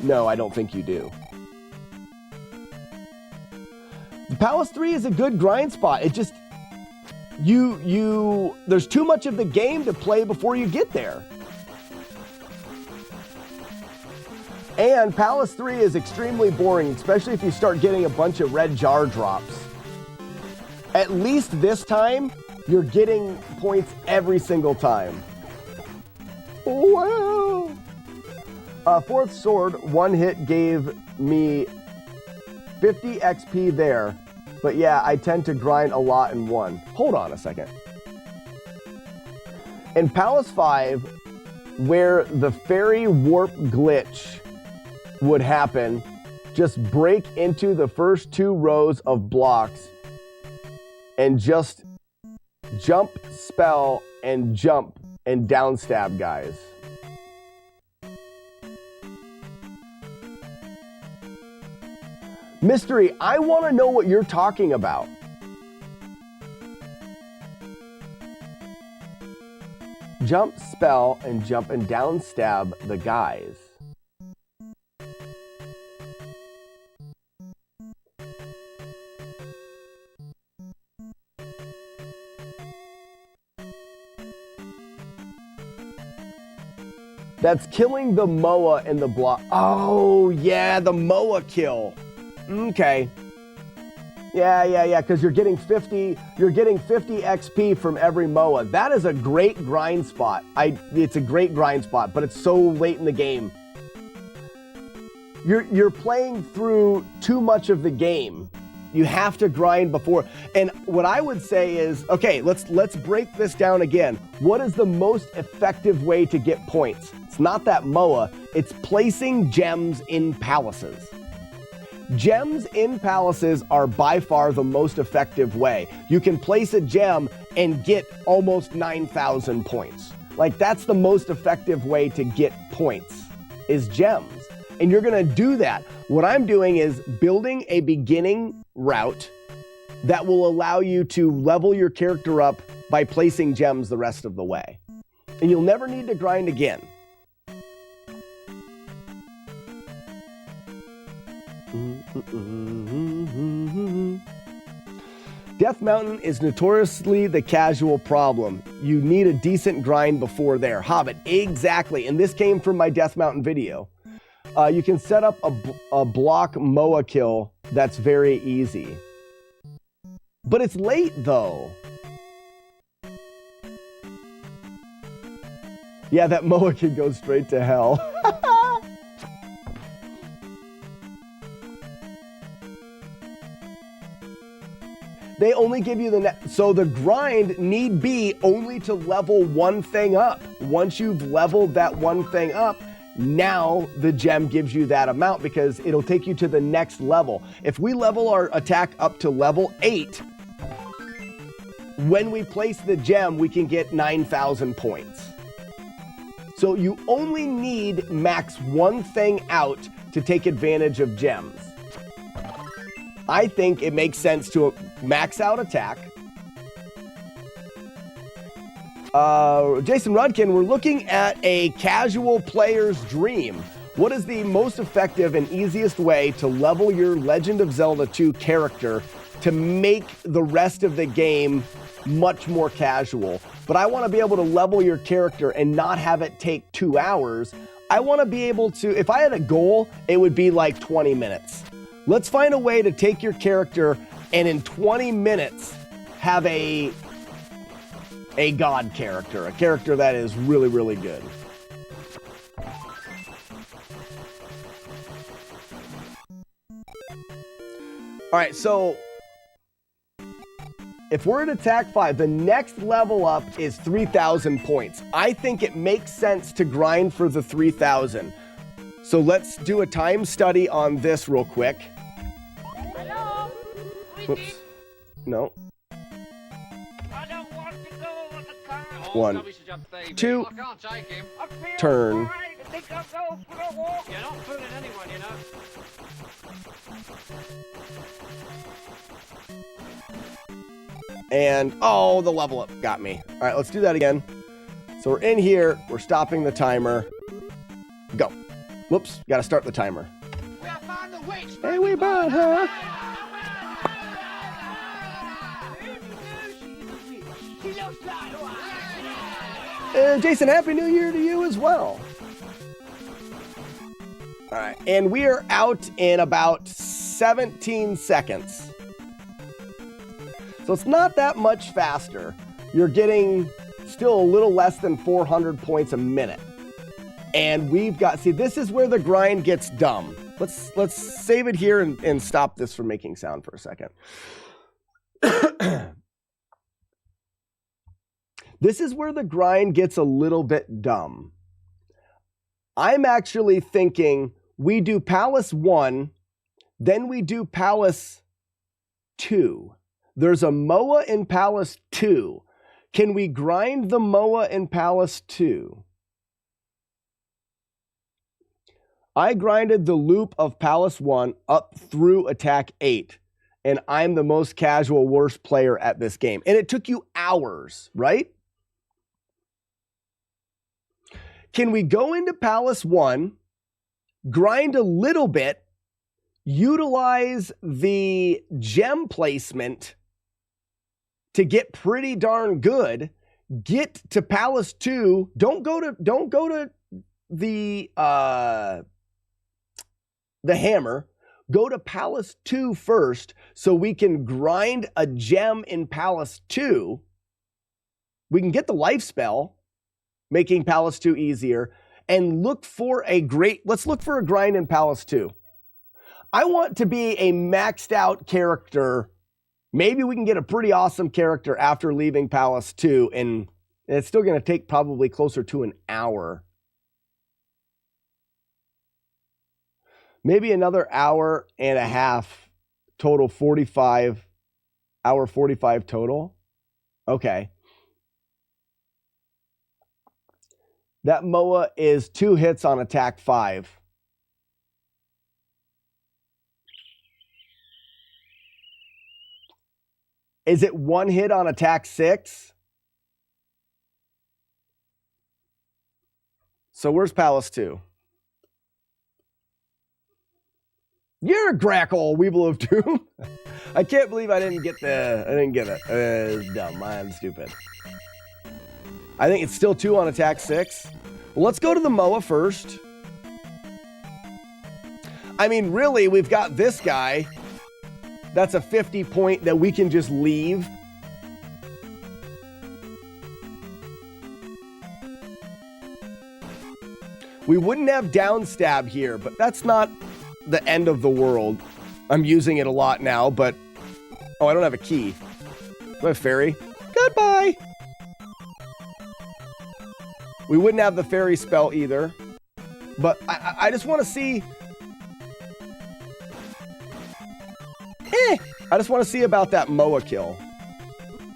No, I don't think you do. Palace 3 is a good grind spot. It just, there's too much of the game to play before you get there. And Palace 3 is extremely boring, especially if you start getting a bunch of red jar drops. At least this time, you're getting points every single time. Wow. Fourth sword, one hit gave me 50 XP there. But yeah, I tend to grind a lot in one. Hold on a second. In Palace 5, where the fairy warp glitch would happen, just break into the first 2 rows of blocks and just jump, spell, and jump and downstab guys. Mystery, I want to know what you're talking about. Jump, spell, and jump and downstab the guys. That's killing the Moa in the block. Oh, yeah, the Moa kill. Okay. Yeah, because you're getting 50 XP from every Moa. That is a great grind spot. It's a great grind spot, but it's so late in the game. You're playing through too much of the game. You have to grind before. And what I would say is, okay, let's break this down again. What is the most effective way to get points? It's not that Moa, it's placing gems in palaces. Gems in palaces are by far the most effective way. You can place a gem and get almost 9,000 points. Like, that's the most effective way to get points, is gems. And you're gonna do that. What I'm doing is building a beginning route that will allow you to level your character up by placing gems the rest of the way. And you'll never need to grind again. Death Mountain is notoriously the casual problem. You need a decent grind before there. Hobbit, exactly. And this came from my Death Mountain video. You can set up a block Moa kill that's very easy. But it's late though. Yeah, that Moa can go straight to hell. They only give you so the grind need be only to level one thing up. Once you've leveled that one thing up, now the gem gives you that amount because it'll take you to the next level. If we level our attack up to level 8, when we place the gem, we can get 9,000 points. So you only need max one thing out to take advantage of gems. I think it makes sense to max out attack. Jason Rudkin, we're looking at a casual player's dream. What is the most effective and easiest way to level your Legend of Zelda 2 character to make the rest of the game much more casual? But I want to be able to level your character and not have it take 2 hours. I want to be able to, if I had a goal, it would be like 20 minutes. Let's find a way to take your character and in 20 minutes have a god character, a character that is really, really good. All right, so if we're at attack 5, the next level up is 3,000 points. I think it makes sense to grind for the 3,000. So let's do a time study on this real quick. Hello? Whoops. No. I don't want to go on the car. 1, 2, I can't take him. I feel turn. fine. I think I'll go for a walk. You're not fooling anyone, you know. And, oh, the level up got me. All right, let's do that again. So we're in here. We're stopping the timer. Go. Whoops, got to start the timer. We have found the witch. Hey, we bought her. Jason, Happy New Year to you as well. All right, and we are out in about 17 seconds. So it's not that much faster. You're getting still a little less than 400 points a minute. And we've got, see, this is where the grind gets dumb. Let's save it here and stop this from making sound for a second. This is where the grind gets a little bit dumb. I'm actually thinking we do Palace 1, then we do Palace 2. There's a Moa in Palace 2. Can we grind the Moa in Palace 2? I grinded the loop of Palace 1 up through attack 8, and I'm the most casual, worst player at this game. And it took you hours, right? Can we go into Palace 1, grind a little bit, utilize the gem placement to get pretty darn good, get to Palace 2, don't go to the hammer, go to Palace 2 first so we can grind a gem in Palace 2. We can get the life spell, making Palace 2 easier, and let's look for a grind in Palace 2. I want to be a maxed out character. Maybe we can get a pretty awesome character after leaving Palace 2, and it's still going to take probably closer to an hour. Maybe another hour and a half total, 45 total. Okay. That MOA is 2 hits on attack 5. Is it 1 hit on attack 6? So where's Palace 2? You're a grackle, Weeble of Doom. I can't believe I didn't get it. It's dumb. I'm stupid. I think it's still 2 on attack 6. Well, let's go to the MOA first. I mean, really, we've got this guy. That's a 50 point that we can just leave. We wouldn't have down stab here, but that's not the end of the world. I'm using it a lot now, but... Oh, I don't have a key. Do I have fairy? Goodbye! We wouldn't have the fairy spell either. But I just want to see... I just want to see about that MOA kill.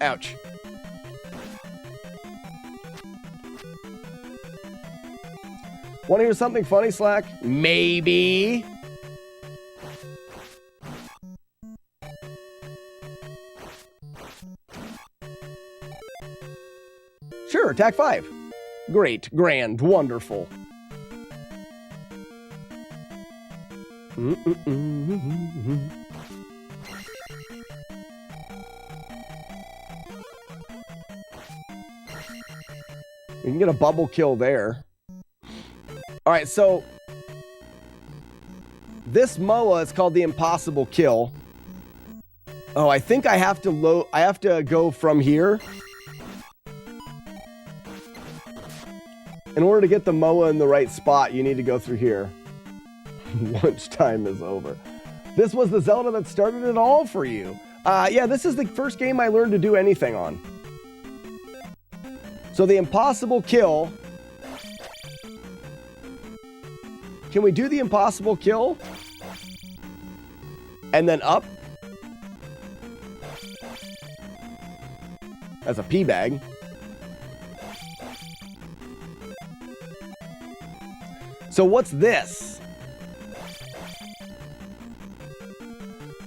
Ouch. Want to hear something funny, Slack? Maybe. Sure, attack 5. Great, grand, wonderful. We can get a bubble kill there. All right, so this MOA is called the impossible kill. Oh, I think I have to go from here. In order to get the MOA in the right spot, you need to go through here. Lunchtime is over. This was the Zelda that started it all for you. Yeah, this is the first game I learned to do anything on. So the impossible kill. Can we do the impossible kill? And then up? That's a pea bag. So what's this?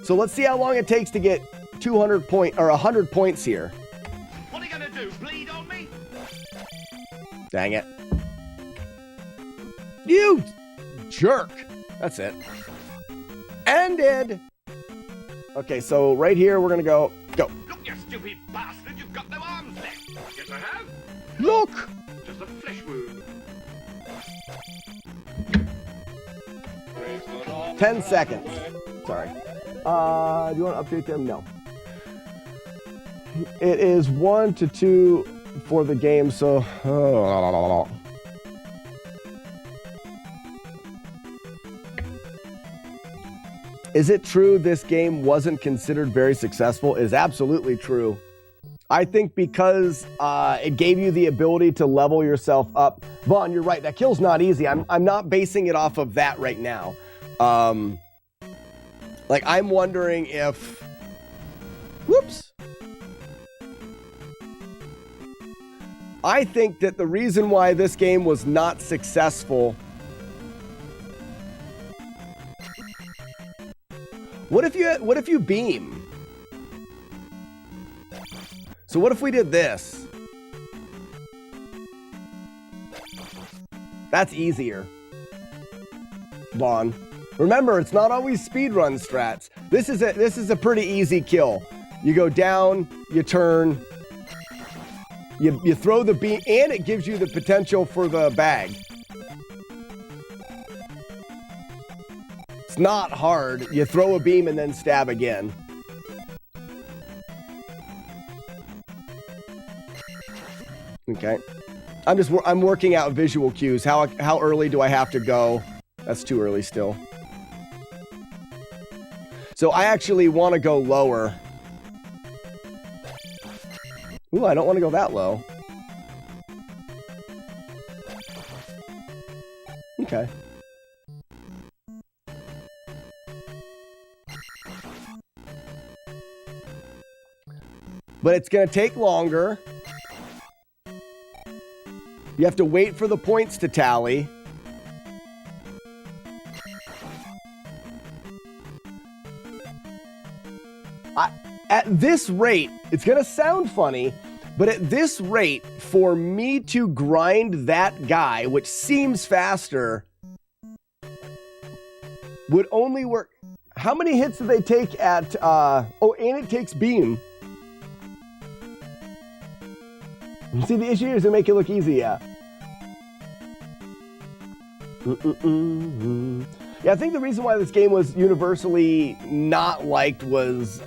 So let's see how long it takes to get 200 point or 100 points here. What are you gonna do? Bleed on me? Dang it. You jerk. That's it. Ended. Okay, so right here we're gonna go. Look, you stupid bastard, you've got no arms left. Yes, I have. Look. Just a flesh wound. 10 seconds. Sorry. Do you want to update them? No. It is 1 to 2 for the game, so... Is it true this game wasn't considered very successful? It is absolutely true. I think because it gave you the ability to level yourself up. Vaughn, you're right. That kill's not easy. I'm not basing it off of that right now. Like, I'm wondering if... Whoops. I think that the reason why this game was not successful... What if you beam? So what if we did this? That's easier. Vaughn. Remember, it's not always speedrun strats. This is a pretty easy kill. You go down, you turn, you throw the beam, and it gives you the potential for the bag. It's not hard. You throw a beam and then stab again. Okay. I'm working out visual cues. How early do I have to go? That's too early still. So I actually want to go lower. Ooh, I don't want to go that low. but it's going to take longer. You have to wait for the points to tally. At this rate, it's going to sound funny, but at this rate, for me to grind that guy, which seems faster, would only work. How many hits do they take at, oh, and it takes beam. See, the issue here is to make it look easy, yeah. Yeah, I think the reason why this game was universally not liked was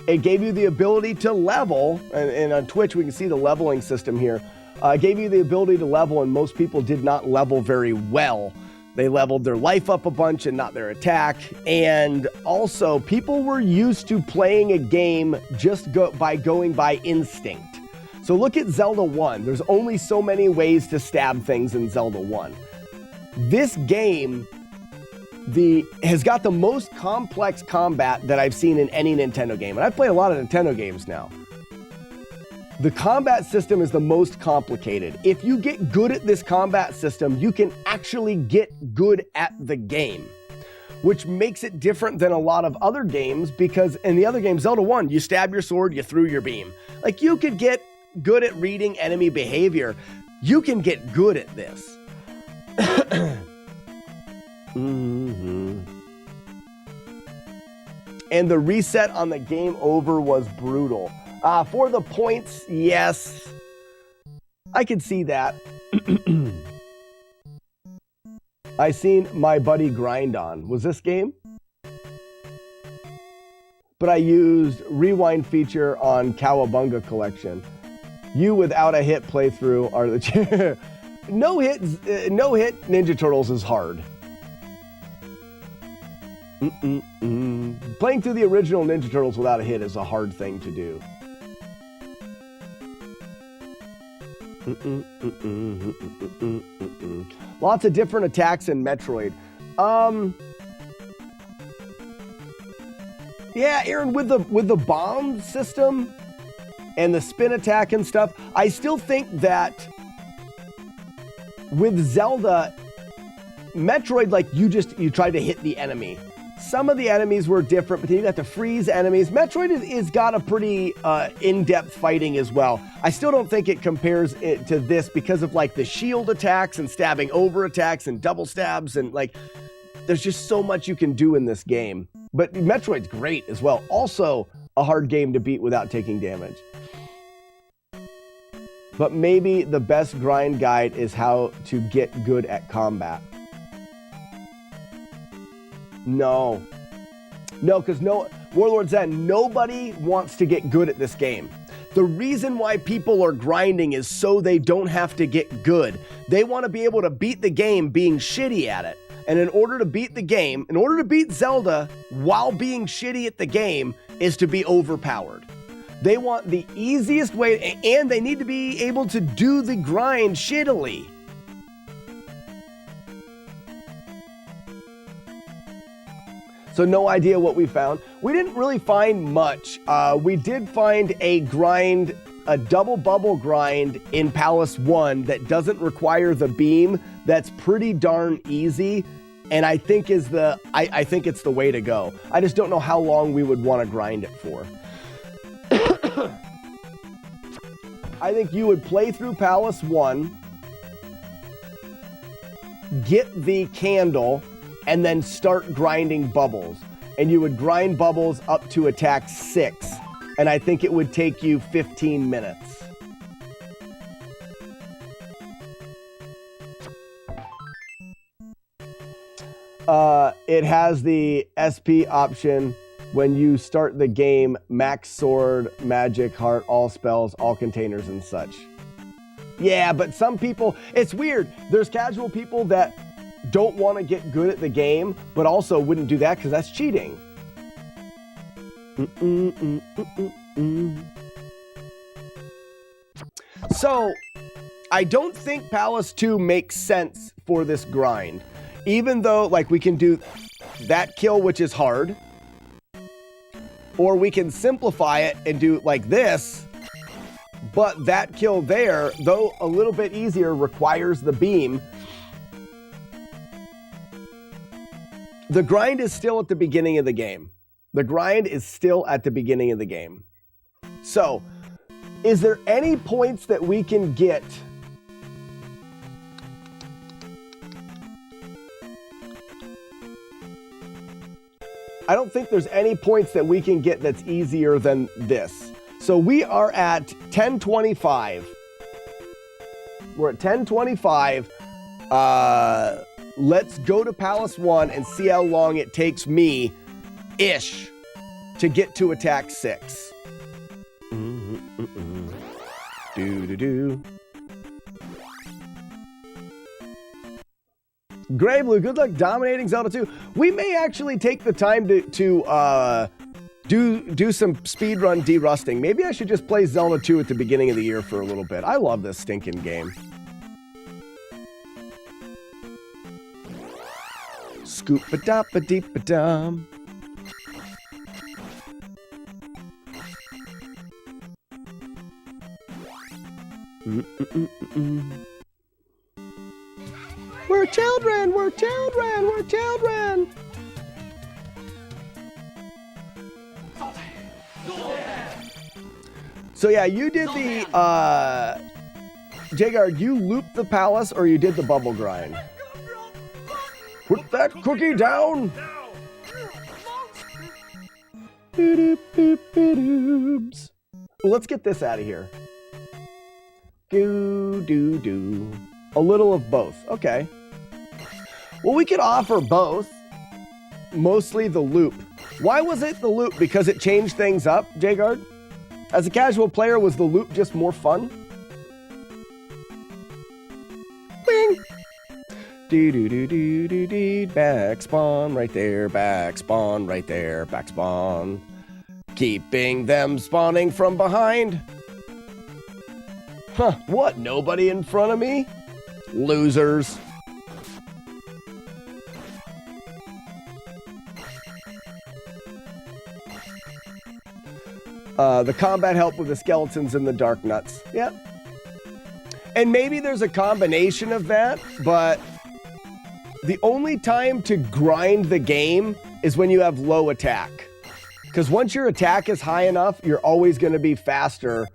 it gave you the ability to level, and on Twitch we can see the leveling system here. It gave you the ability to level, and most people did not level very well. They leveled their life up a bunch and not their attack, and also people were used to playing a game just by going by instinct. So look at Zelda 1. There's only so many ways to stab things in Zelda 1. This game has got the most complex combat that I've seen in any Nintendo game. And I've played a lot of Nintendo games now. The combat system is the most complicated. If you get good at this combat system, you can actually get good at the game, which makes it different than a lot of other games, because in the other game, Zelda 1, you stab your sword, you threw your beam. Like, you could get good at reading enemy behavior. You can get good at this. And the reset on the game over was brutal. For the points, yes, I could see that. I seen my buddy grind on. Was this game? But I used rewind feature on Cowabunga collection. You without a hit playthrough are the no hit Ninja Turtles is hard. Playing through the original Ninja Turtles without a hit is a hard thing to do. Lots of different attacks in Metroid. Yeah, Aaron, with the bomb system and the spin attack and stuff, I still think that with Zelda, Metroid, like, you tried to hit the enemy. Some of the enemies were different, but then you got to freeze enemies. Metroid is got a pretty in-depth fighting as well. I still don't think it compares it to this because of, like, the shield attacks and stabbing over attacks and double stabs, and, like, there's just so much you can do in this game. But Metroid's great as well. Also a hard game to beat without taking damage. But maybe the best grind guide is how to get good at combat. No, because Warlord Zen, nobody wants to get good at this game. The reason why people are grinding is so they don't have to get good. They want to be able to beat the game being shitty at it. And in order to beat the game, in order to beat Zelda while being shitty at the game, is to be overpowered. They want the easiest way, and they need to be able to do the grind shittily. So no idea what we found. We didn't really find much. We did find a grind, a double bubble grind in Palace 1 that doesn't require the beam. That's pretty darn easy, and I think I think it's the way to go. I just don't know how long we would want to grind it for. I think you would play through Palace 1, get the candle, and then start grinding bubbles. And you would grind bubbles up to attack 6. And I think it would take you 15 minutes. It has the SP option when you start the game, max sword, magic, heart, all spells, all containers, and such. Yeah, but some people, it's weird. There's casual people that don't want to get good at the game, but also wouldn't do that because that's cheating. So, I don't think Palace 2 makes sense for this grind. Even though, like, we can do that kill, which is hard. Or we can simplify it and do like this, but that kill there, though a little bit easier, requires the beam. The grind is still at the beginning of the game. The grind is still at the beginning of the game. So, is there any points that we can get? I don't think there's any points that we can get that's easier than this. So we are at 1025. We're at 1025. Let's go to Palace 1 and see how long it takes me, ish, to get to attack 6. Do-do-do. Gray Blue, good luck dominating Zelda 2. We may actually take the time to do some speedrun derusting. Maybe I should just play Zelda 2 at the beginning of the year for a little bit. I love this stinking game. Scoop-a-dop-a-deep-a-dum. We're children, we're children, we're children. So yeah, you did the, Jagar, you looped the palace or you did the bubble grind? Put that cookie down. Let's get this out of here. Do. A little of both. Okay. Well, we could offer both. Mostly the loop. Why was it the loop? Because it changed things up, Jagard? As a casual player, was the loop just more fun? Bing! Do. Back spawn right there. Back spawn right there. Back spawn. Keeping them spawning from behind. Huh, what? Nobody in front of me? Losers. The combat help with the skeletons and the dark nuts. Yep. And maybe there's a combination of that, but the only time to grind the game is when you have low attack. Because once your attack is high enough, you're always going to be faster.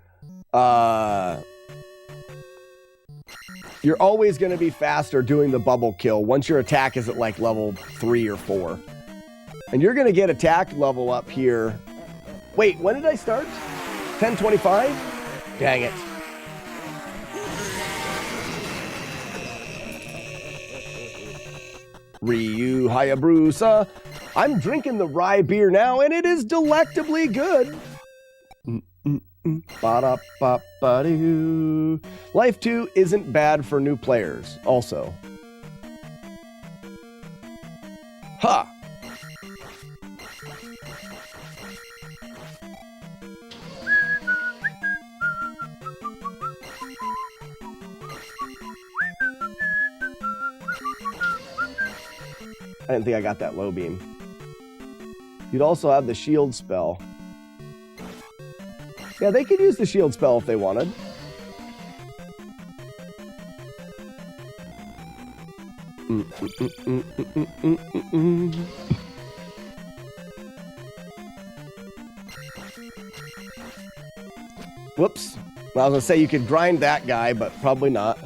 You're always going to be faster doing the bubble kill once your attack is at like level 3 or 4. And you're going to get attack level up here. Wait, when did I start? 10:25? Dang it. Ryu Hayabusa. I'm drinking the rye beer now, and it is delectably good. Ba-da-ba-ba-doo. Life 2 isn't bad for new players, also. Ha! I didn't think I got that low beam. You'd also have the shield spell. Yeah, they could use the shield spell if they wanted. Whoops. Well, I was going to say you could grind that guy, but probably not.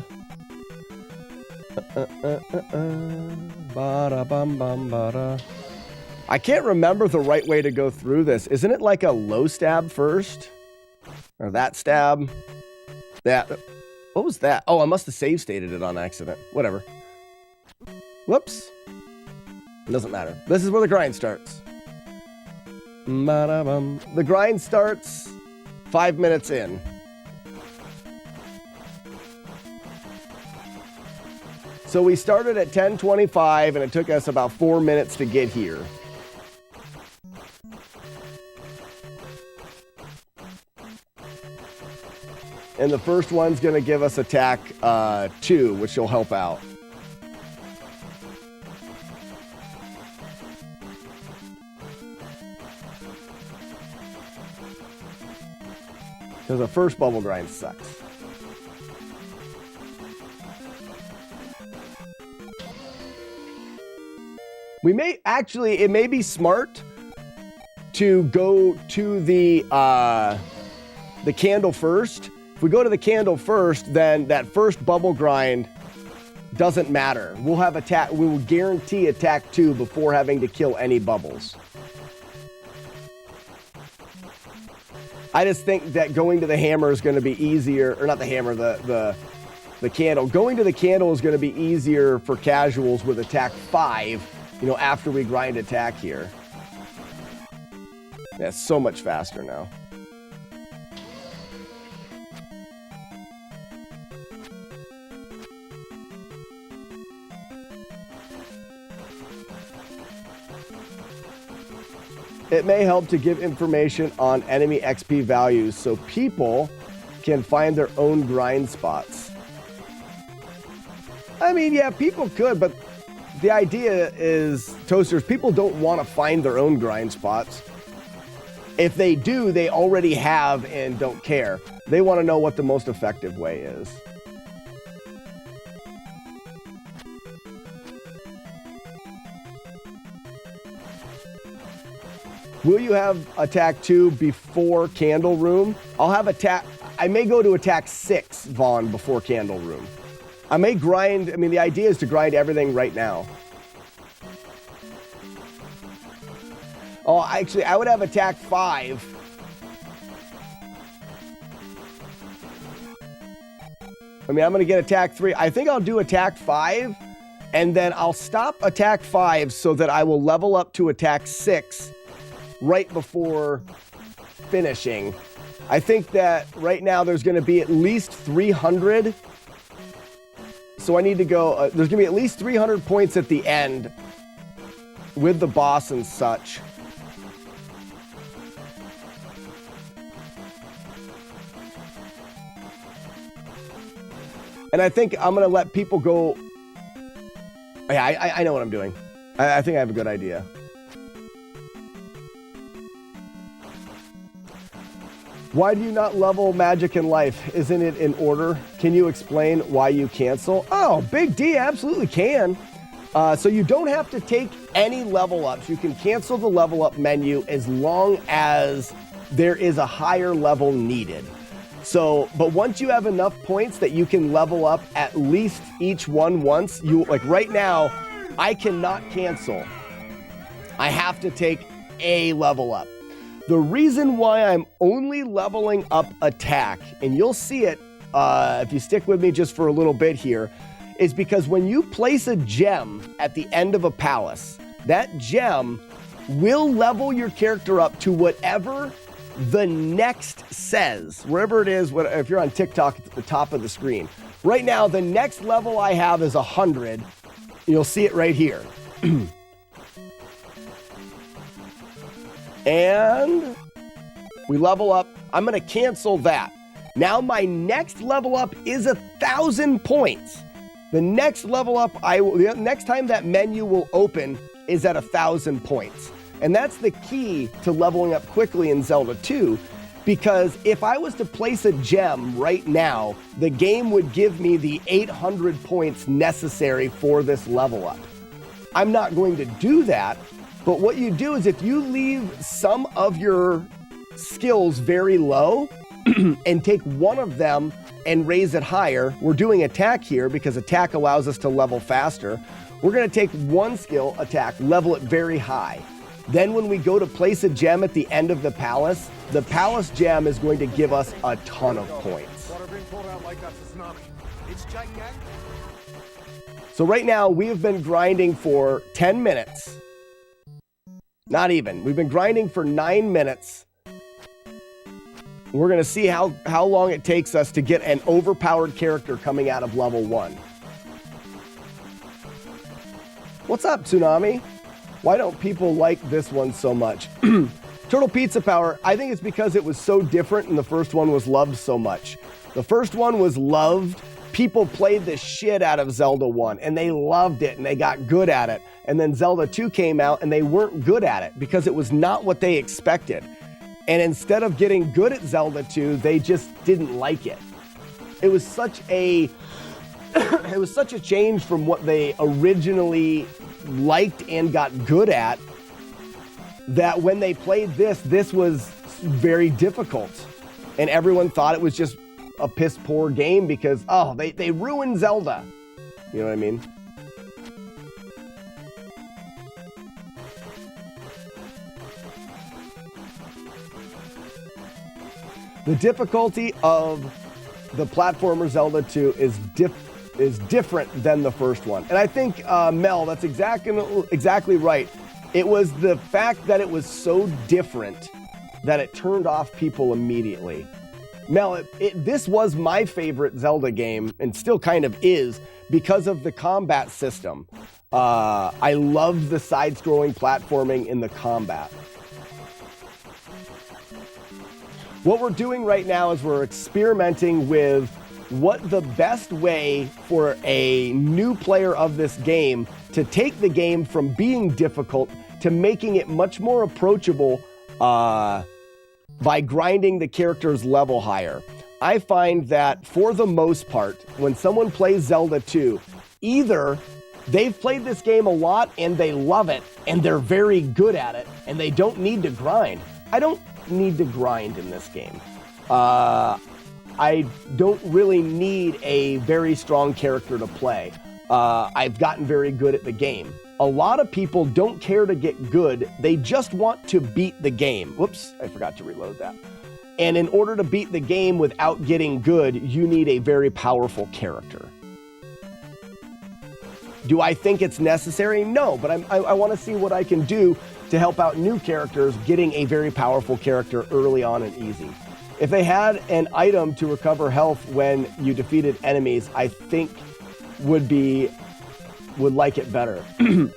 I can't remember the right way to go through this. Isn't it like a low stab first? Or that stab? That. What was that? Oh, I must have save stated it on accident. Whatever. Whoops. It doesn't matter. This is where the grind starts. The grind starts 5 minutes in. So we started at 10:25 and it took us about 4 minutes to get here. And the first one's going to give us attack 2, which will help out. Because the first bubble grind sucks. We may actually, it may be smart to go to the candle first. If we go to the candle first, then that first bubble grind doesn't matter. We'll have attack. We will guarantee attack 2 before having to kill any bubbles. I just think that going to the hammer is going to be easier, or not the hammer, the candle. Going to the candle is going to be easier for casuals with attack 5, you know, after we grind attack here. Yeah, it's so much faster now. It may help to give information on enemy XP values so people can find their own grind spots. I mean, yeah, people could, but the idea is, Toasters, people don't want to find their own grind spots. If they do, they already have and don't care. They want to know what the most effective way is. Will you have attack 2 before Candle Room? I'll have attack. I may go to attack 6, Vaughn, before Candle Room. I may grind. I mean, the idea is to grind everything right now. Oh, actually, I would have attack 5. I mean, I'm going to get attack 3. I think I'll do attack 5, and then I'll stop attack 5 so that I will level up to attack 6 right before finishing. I think that right now there's going to be at least 300. So I need to go, there's going to be at least 300 points at the end with the boss and such. And I think I'm going to let people go. Yeah, I know what I'm doing. I think I have a good idea. Why do you not level magic in life? Isn't it in order? Can you explain why you cancel? Oh, Big D absolutely can. So you don't have to take any level ups. You can cancel the level up menu as long as there is a higher level needed. So, but once you have enough points that you can level up at least each one once, you, like right now, I cannot cancel. I have to take a level up. The reason why I'm only leveling up attack, and you'll see it if you stick with me just for a little bit here, is because when you place a gem at the end of a palace, that gem will level your character up to whatever the next says, wherever it is. If you're on TikTok, it's at the top of the screen. Right now, the next level I have is 100. You'll see it right here. And we level up. I'm going to cancel that. Now my next level up is 1,000 points. The next level up, the next time that menu will open is at 1,000 points. And that's the key to leveling up quickly in Zelda 2, because if I was to place a gem right now, the game would give me the 800 points necessary for this level up. I'm not going to do that. But what you do is if you leave some of your skills very low and take one of them and raise it higher, we're doing attack here because attack allows us to level faster. We're going to take one skill, attack, level it very high. Then when we go to place a gem at the end of the palace gem is going to give us a ton of points. So right now we have been grinding for 10 minutes. Not even. We've been grinding for 9 minutes. We're going to see how long it takes us to get an overpowered character coming out of level 1. What's up, Tsunami? Why don't people like this one so much? Turtle Pizza Power, I think it's because it was so different and the first one was loved so much. The first one was loved. People played the shit out of Zelda 1 and they loved it and they got good at it. And then Zelda 2 came out and they weren't good at it because it was not what they expected. And instead of getting good at Zelda 2, they just didn't like it. It was such a it was such a change from what they originally liked and got good at, that when they played this was very difficult. And everyone thought it was just a piss poor game because, oh, they ruined Zelda. You know what I mean? The difficulty of the platformer Zelda 2 is different than the first one. And I think, Mel, that's exactly right. It was the fact that it was so different that it turned off people immediately. Mel, this was my favorite Zelda game, and still kind of is, because of the combat system. I loved the side-scrolling platforming in the combat. What we're doing right now is we're experimenting with what the best way for a new player of this game to take the game from being difficult to making it much more approachable by grinding the character's level higher. I find that for the most part, when someone plays Zelda 2, either they've played this game a lot and they love it and they're very good at it and they don't need to grind. I don't need to grind in this game. I don't really need a very strong character to play. I've gotten very good at the game. A lot of people don't care to get good. They just want to beat the game. Whoops, I forgot to reload that. And in order to beat the game without getting good, you need a very powerful character. Do I think it's necessary? No, but I want to see what I can do to help out new characters getting a very powerful character early on and easy. If they had an item to recover health when you defeated enemies, I think would like it better.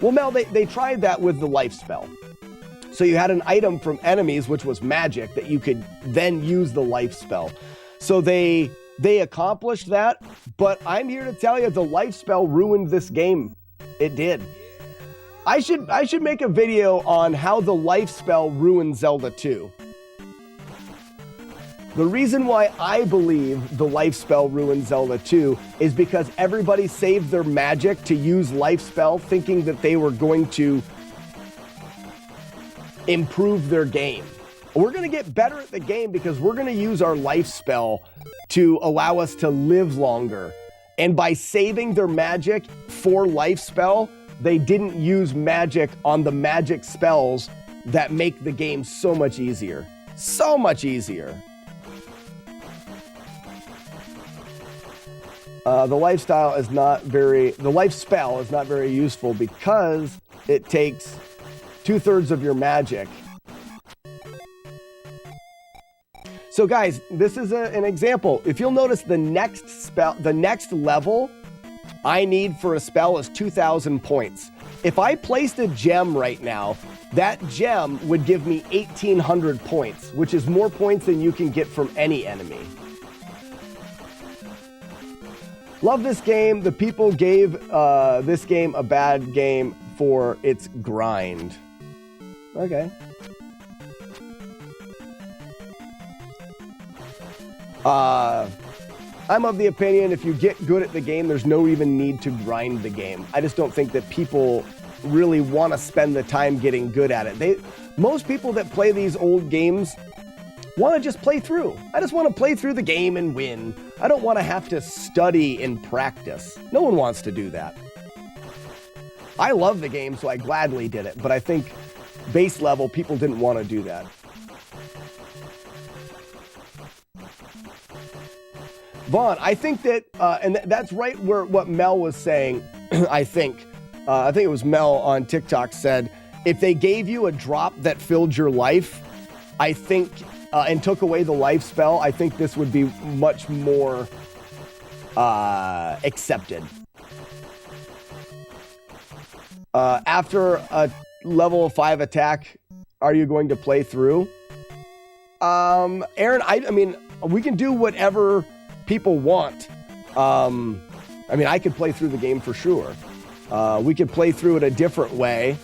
Well, Mel, they tried that with the life spell. So you had an item from enemies, which was magic, that you could then use the life spell. So they accomplished that, but I'm here to tell you the life spell ruined this game. It did. I should make a video on how the life spell ruined Zelda 2. The reason why I believe the life spell ruined Zelda 2 is because everybody saved their magic to use life spell thinking that they were going to improve their game. We're going to get better at the game because we're going to use our life spell to allow us to live longer. And by saving their magic for life spell, they didn't use magic on the magic spells that make the game so much easier. So much easier. The life spell is not very useful because it takes 2/3 of your magic. So guys, this is an example. If you'll notice, the next level I need for a spell is 2,000 points. If I placed a gem right now, that gem would give me 1,800 points, which is more points than you can get from any enemy. Love this game. The people gave this game a bad game for its grind. Okay. I'm of the opinion if you get good at the game, there's no even need to grind the game. I just don't think that people really want to spend the time getting good at it. Most people that play these old games want to just play through. I just want to play through the game and win. I don't want to have to study and practice. No one wants to do that. I love the game, so I gladly did it, but I think base level, people didn't want to do that. Vaughn, I think that, and that's right where what Mel was saying, I think it was Mel on TikTok said, if they gave you a drop that filled your life, I think, and took away the life spell, I think this would be much more accepted. After a level 5 attack, are you going to play through? Aaron, I mean, we can do whatever people want. I mean, I could play through the game for sure. We could play through it a different way.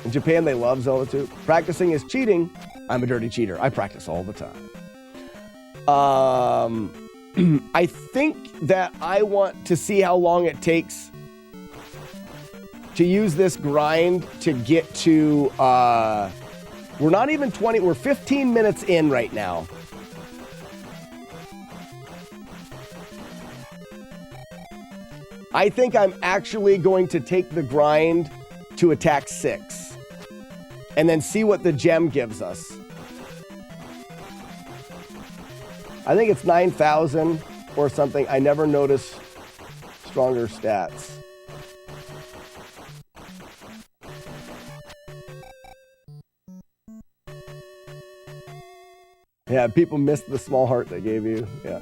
In Japan, they love Zelda 2. Practicing is cheating. I'm a dirty cheater. I practice all the time. I think that I want to see how long it takes to use this grind to get to, we're not even 20, we're 15 minutes in right now. I think I'm actually going to take the grind to attack 6 and then see what the gem gives us. I think it's 9,000 or something. I never notice stronger stats. Yeah, people missed the small heart they gave you. Yeah.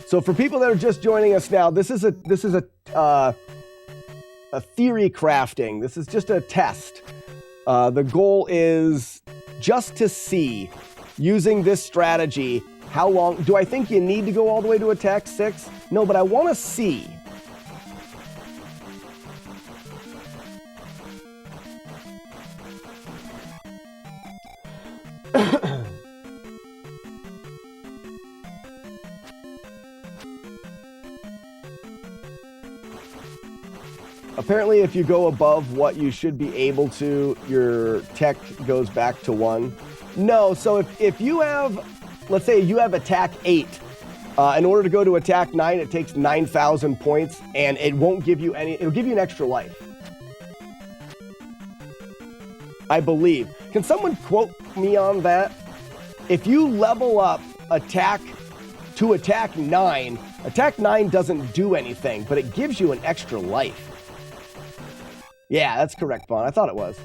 So for people that are just joining us now, this is a theory crafting. This is just a test. The goal is just to see, using this strategy, how long. Do I think you need to go all the way to attack 6? No, but I want to see. Apparently, if you go above what you should be able to, your tech goes back to 1. No, so if you have, let's say you have attack 8, in order to go to attack 9, it takes 9,000 points, and it won't give you any, it'll give you an extra life. I believe. Can someone quote me on that? If you level up attack to attack 9, attack 9 doesn't do anything, but it gives you an extra life. Yeah, that's correct, Vaughn. I thought it was.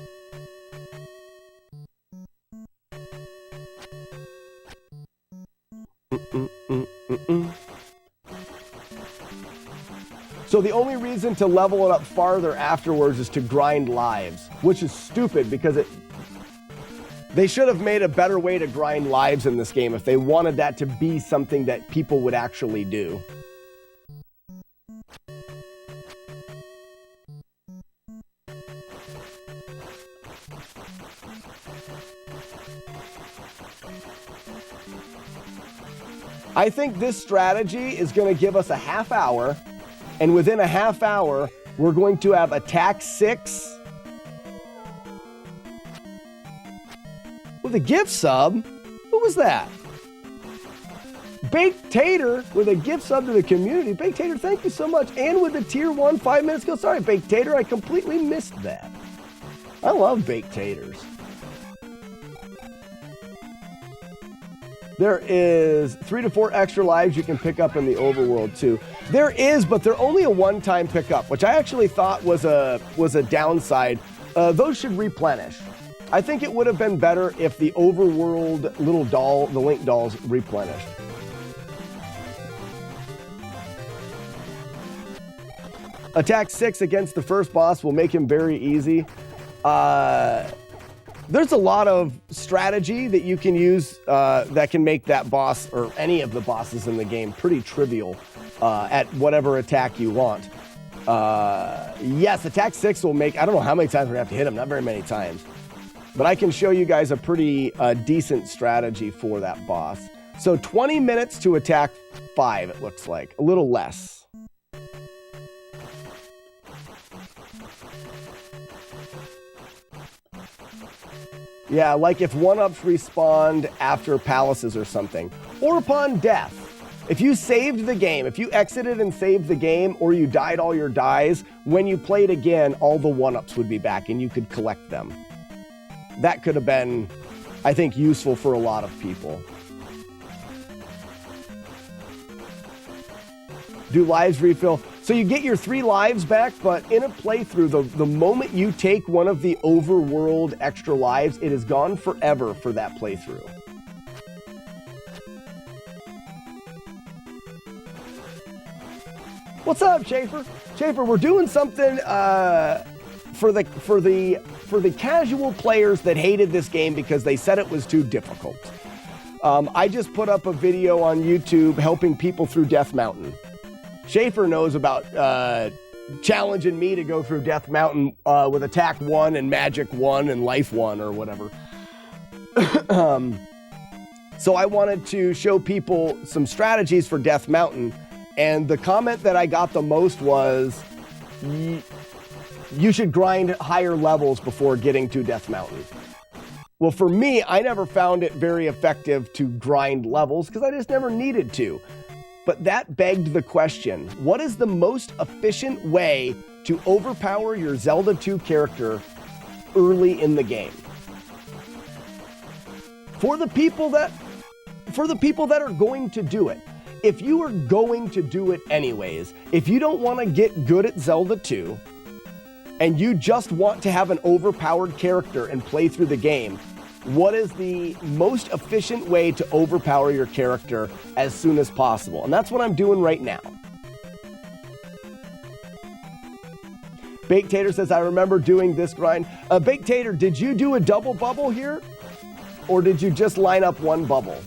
So the only reason to level it up farther afterwards is to grind lives, which is stupid because they should have made a better way to grind lives in this game if they wanted that to be something that people would actually do. I think this strategy is going to give us a half hour, and within a half hour, we're going to have attack 6 with a gift sub. Who was that? Baked Tater with a gift sub to the community. Baked Tater, thank you so much. And with the tier 1 5 minutes ago. Sorry, Baked Tater, I completely missed that. I love Baked Taters. There is 3 to 4 extra lives you can pick up in the overworld too. There is, but they're only a one-time pickup, which I actually thought was a downside. Those should replenish. I think it would have been better if the overworld little doll, the Link dolls, replenished. Attack 6 against the first boss will make him very easy. There's a lot of strategy that you can use that can make that boss, or any of the bosses in the game, pretty trivial at whatever attack you want. Yes, attack 6 will make, I don't know how many times we're going to have to hit him, not very many times. But I can show you guys a pretty decent strategy for that boss. So 20 minutes to attack 5, it looks like. A little less. Yeah, like if 1-ups respawned after palaces or something. Or upon death. If you saved the game, if you exited and saved the game, or you died all your dies, when you played again, all the 1-ups would be back and you could collect them. That could have been, I think, useful for a lot of people. Do lives refill? So you get your 3 lives back, but in a playthrough, the moment you take one of the overworld extra lives, it is gone forever for that playthrough. What's up, Schaefer? Schaefer, we're doing something for the casual players that hated this game because they said it was too difficult. I just put up a video on YouTube helping people through Death Mountain. Schaefer knows about challenging me to go through Death Mountain with Attack 1 and Magic 1 and Life 1 or whatever. So I wanted to show people some strategies for Death Mountain, and the comment that I got the most was, you should grind higher levels before getting to Death Mountain. Well, for me, I never found it very effective to grind levels because I just never needed to. But that begged the question, what is the most efficient way to overpower your Zelda 2 character early in the game? For the people that are going to do it, if you are going to do it anyways, if you don't want to get good at Zelda 2, and you just want to have an overpowered character and play through the game, what is the most efficient way to overpower your character as soon as possible? And that's what I'm doing right now. Baked Tater says, I remember doing this grind. Baked Tater, did you do a double bubble here? Or did you just line up one bubble?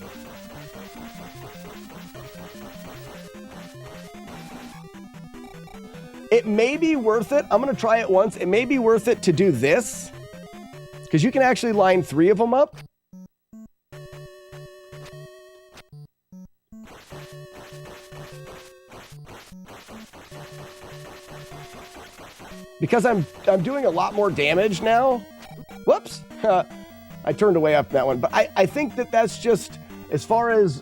It may be worth it. I'm going to try it once. It may be worth it to do this, because you can actually line 3 of them up. Because I'm doing a lot more damage now. Whoops. I turned away up that one. But I think that that's just, as far as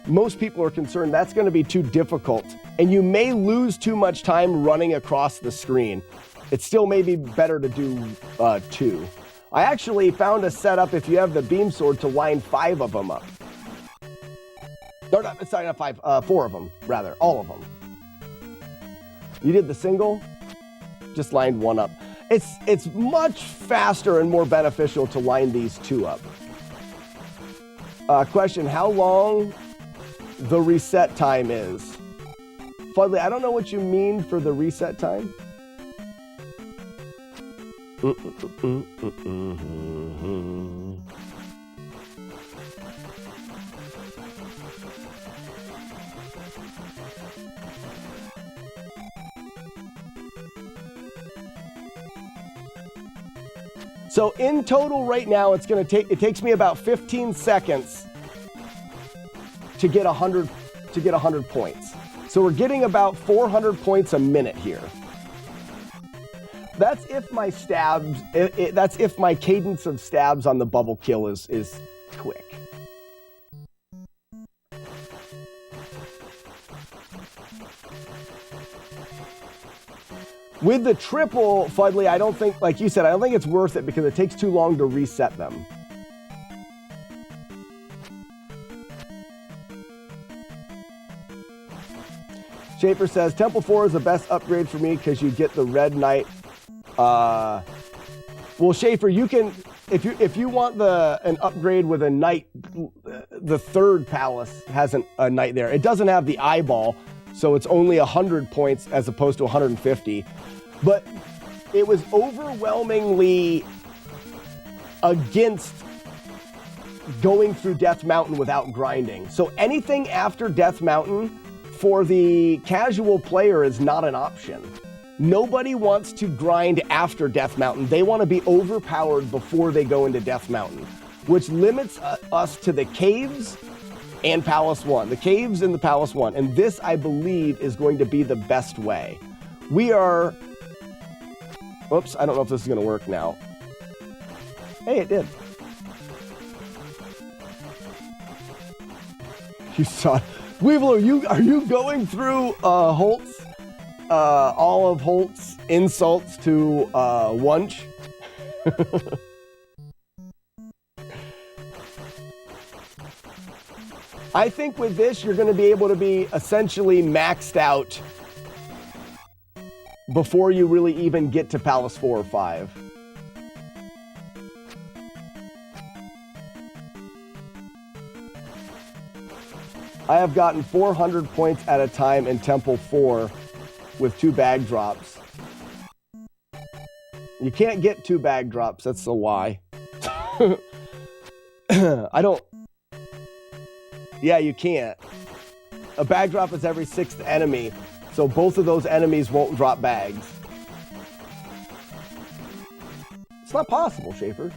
most people are concerned, that's going to be too difficult. And you may lose too much time running across the screen. It still may be better to do 2. I actually found a setup, if you have the beam sword, to line 5 of them up. No, sorry, not 5, 4 of them, rather, all of them. You did the single, just lined 1 up. It's much faster and more beneficial to line these 2 up. Question, how long the reset time is? Fudley, I don't know what you mean for the reset time. So in total right now, it takes me about 15 seconds to get 100 points. So we're getting about 400 points a minute here. That's if my stabs, that's if my cadence of stabs on the bubble kill is quick. With the triple, Fudley, I don't think, like you said, I don't think it's worth it because it takes too long to reset them. Schaefer says, Temple 4 is the best upgrade for me because you get the Red Knight. Well, Schaefer, you can, if you want an upgrade with a knight, the 3rd palace has a knight there. It doesn't have the eyeball, so it's only 100 points as opposed to 150. But it was overwhelmingly against going through Death Mountain without grinding. So anything after Death Mountain for the casual player is not an option. Nobody wants to grind after Death Mountain. They want to be overpowered before they go into Death Mountain, which limits us to the caves and Palace 1. The caves and the Palace 1. And this, I believe, is going to be the best way. We are... Oops, I don't know if this is going to work now. Hey, it did. You saw... Weevil, are you going through Holt's, all of Holt's insults to Wunch? I think with this, you're going to be able to be essentially maxed out before you really even get to Palace 4 or 5. I have gotten 400 points at a time in Temple 4 with 2 bag drops. You can't get 2 bag drops, that's a lie. I don't Yeah, you can't. A bag drop is every 6th enemy, so both of those enemies won't drop bags. It's not possible, Schaefer.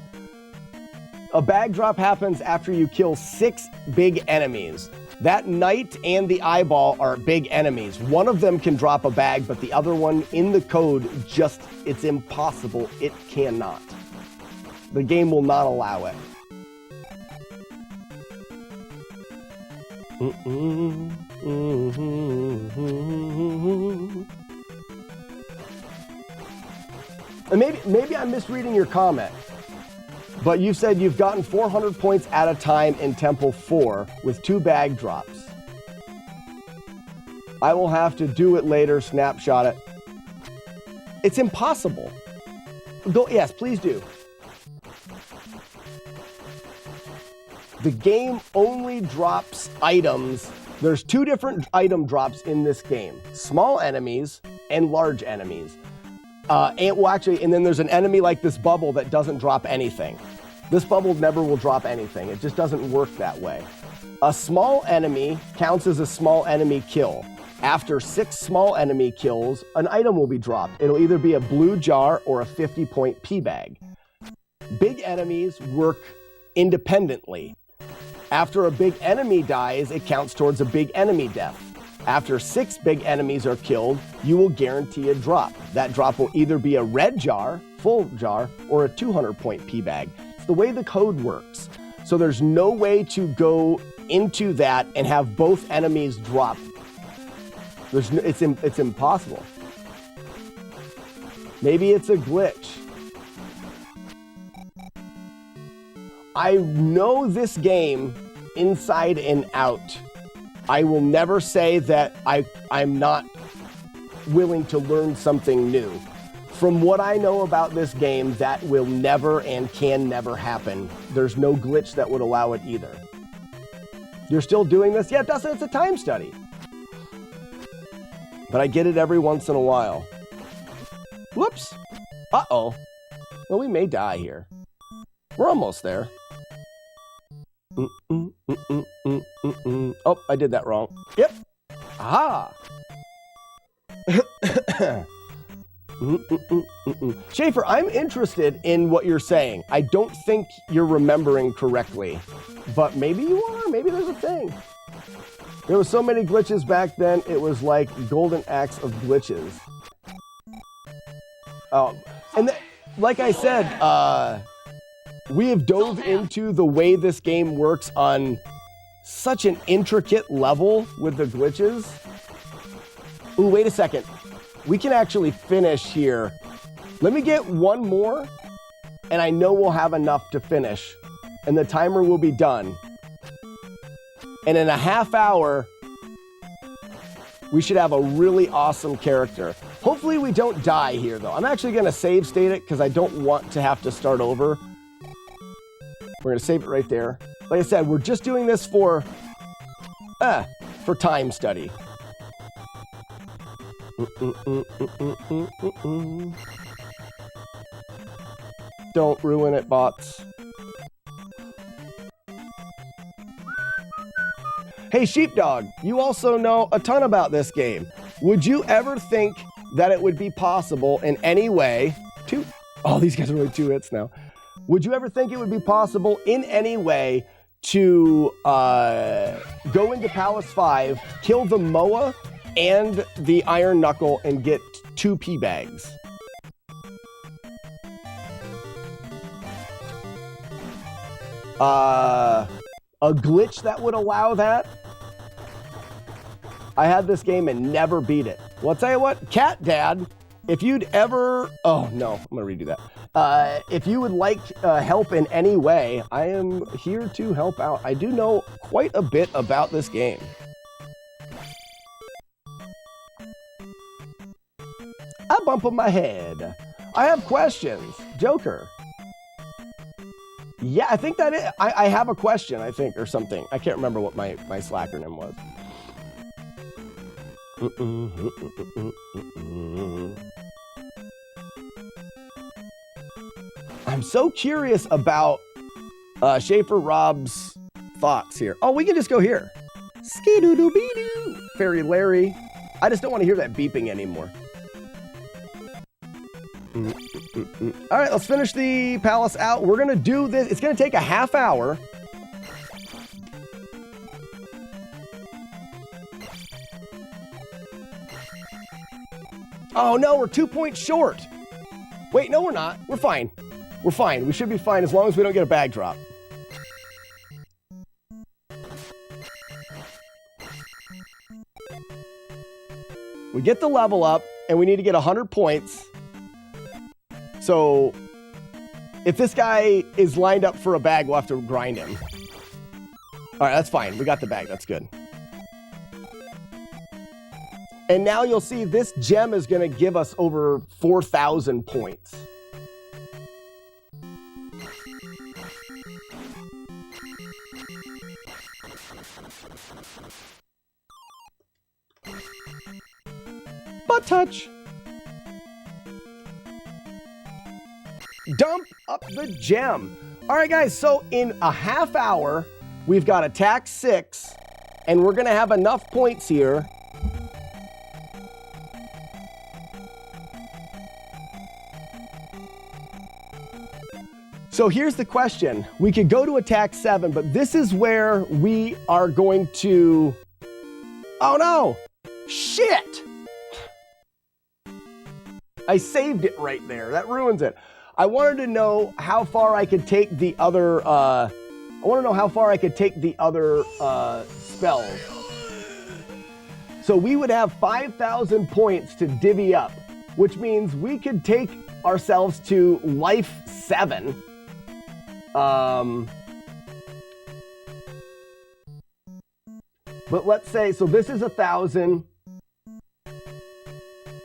A bag drop happens after you kill 6 big enemies. That knight and the eyeball are big enemies. One of them can drop a bag, but the other one in the code just, it's impossible. It cannot. The game will not allow it. And maybe I'm misreading your comment, but you said you've gotten 400 points at a time in Temple 4 with 2 bag drops. I will have to do it later, snapshot it. It's impossible. Go, yes, please do. The game only drops items. There's 2 different item drops in this game. Small enemies and large enemies. And then there's an enemy like this bubble that doesn't drop anything. This bubble never will drop anything. It just doesn't work that way. A small enemy counts as a small enemy kill. After 6 small enemy kills, an item will be dropped. It'll either be a blue jar or a 50-point P bag. Big enemies work independently. After a big enemy dies, it counts towards a big enemy death. After 6 big enemies are killed, you will guarantee a drop. That drop will either be a red jar, full jar, or a 200-point P bag. It's the way the code works. So there's no way to go into that and have both enemies drop. It's impossible. Maybe it's a glitch. I know this game inside and out. I will never say that I'm not willing to learn something new. From what I know about this game, that will never and can never happen. There's no glitch that would allow it either. You're still doing this? Yeah, Dustin, it's a time study. But I get it every once in a while. Whoops. Uh-oh. Well, we may die here. We're almost there. Oh, I did that wrong. Yep. Aha. Schaefer, I'm interested in what you're saying. I don't think you're remembering correctly, but maybe you are. Maybe there's a thing. There was so many glitches back then, it was like golden axe of glitches. And like I said, we have dove into the way this game works on such an intricate level with the glitches. Ooh, wait a second. We can actually finish here. Let me get one more, and I know we'll have enough to finish, and the timer will be done. And in a half hour, we should have a really awesome character. Hopefully we don't die here, though. I'm actually going to save state it because I don't want to have to start over. We're going to save it right there. Like I said, we're just doing this for time study. Don't ruin it, bots. Hey, Sheepdog, you also know a ton about this game. Would you ever think that it would be possible in any way to... Oh, these guys are really 2 hits now. Would you ever think it would be possible in any way to go into Palace 5, kill the Moa and the Iron Knuckle, and get 2 P bags? A glitch that would allow that? I had this game and never beat it. Well, I'll tell you what, Cat Dad, if you'd ever... Oh, no, I'm going to redo that. If you would like help in any way, I am here to help out. I do know quite a bit about this game. I bump on my head. I have questions. Joker. Yeah, I think that is... I have a question, I think, or something. I can't remember what my Slackernym was. I'm so curious about Schaefer Rob's thoughts here. Oh, we can just go here. Skee-doo-doo-bee-doo. Fairy Larry. I just don't want to hear that beeping anymore. All right, let's finish the palace out. We're going to do this. It's going to take a half hour. Oh, no, we're 2 points short. Wait, no, we're not. We're fine. We're fine. We should be fine as long as we don't get a bag drop. We get the level up, and we need to get 100 points. So, if this guy is lined up for a bag, we'll have to grind him. All right, that's fine. We got the bag. That's good. And now you'll see this gem is going to give us over 4,000 points. Butt touch. Dump up the gem. All right, guys, so in a half hour, we've got attack 6, and we're going to have enough points here. So here's the question. We could go to attack 7, but this is where we are going to... Oh, no! Shit! I saved it right there. That ruins it. I wanted to know how far I could take the other... I want to know how far I could take the other spells. So we would have 5,000 points to divvy up, which means we could take ourselves to life 7. But let's say, so this is 1,000,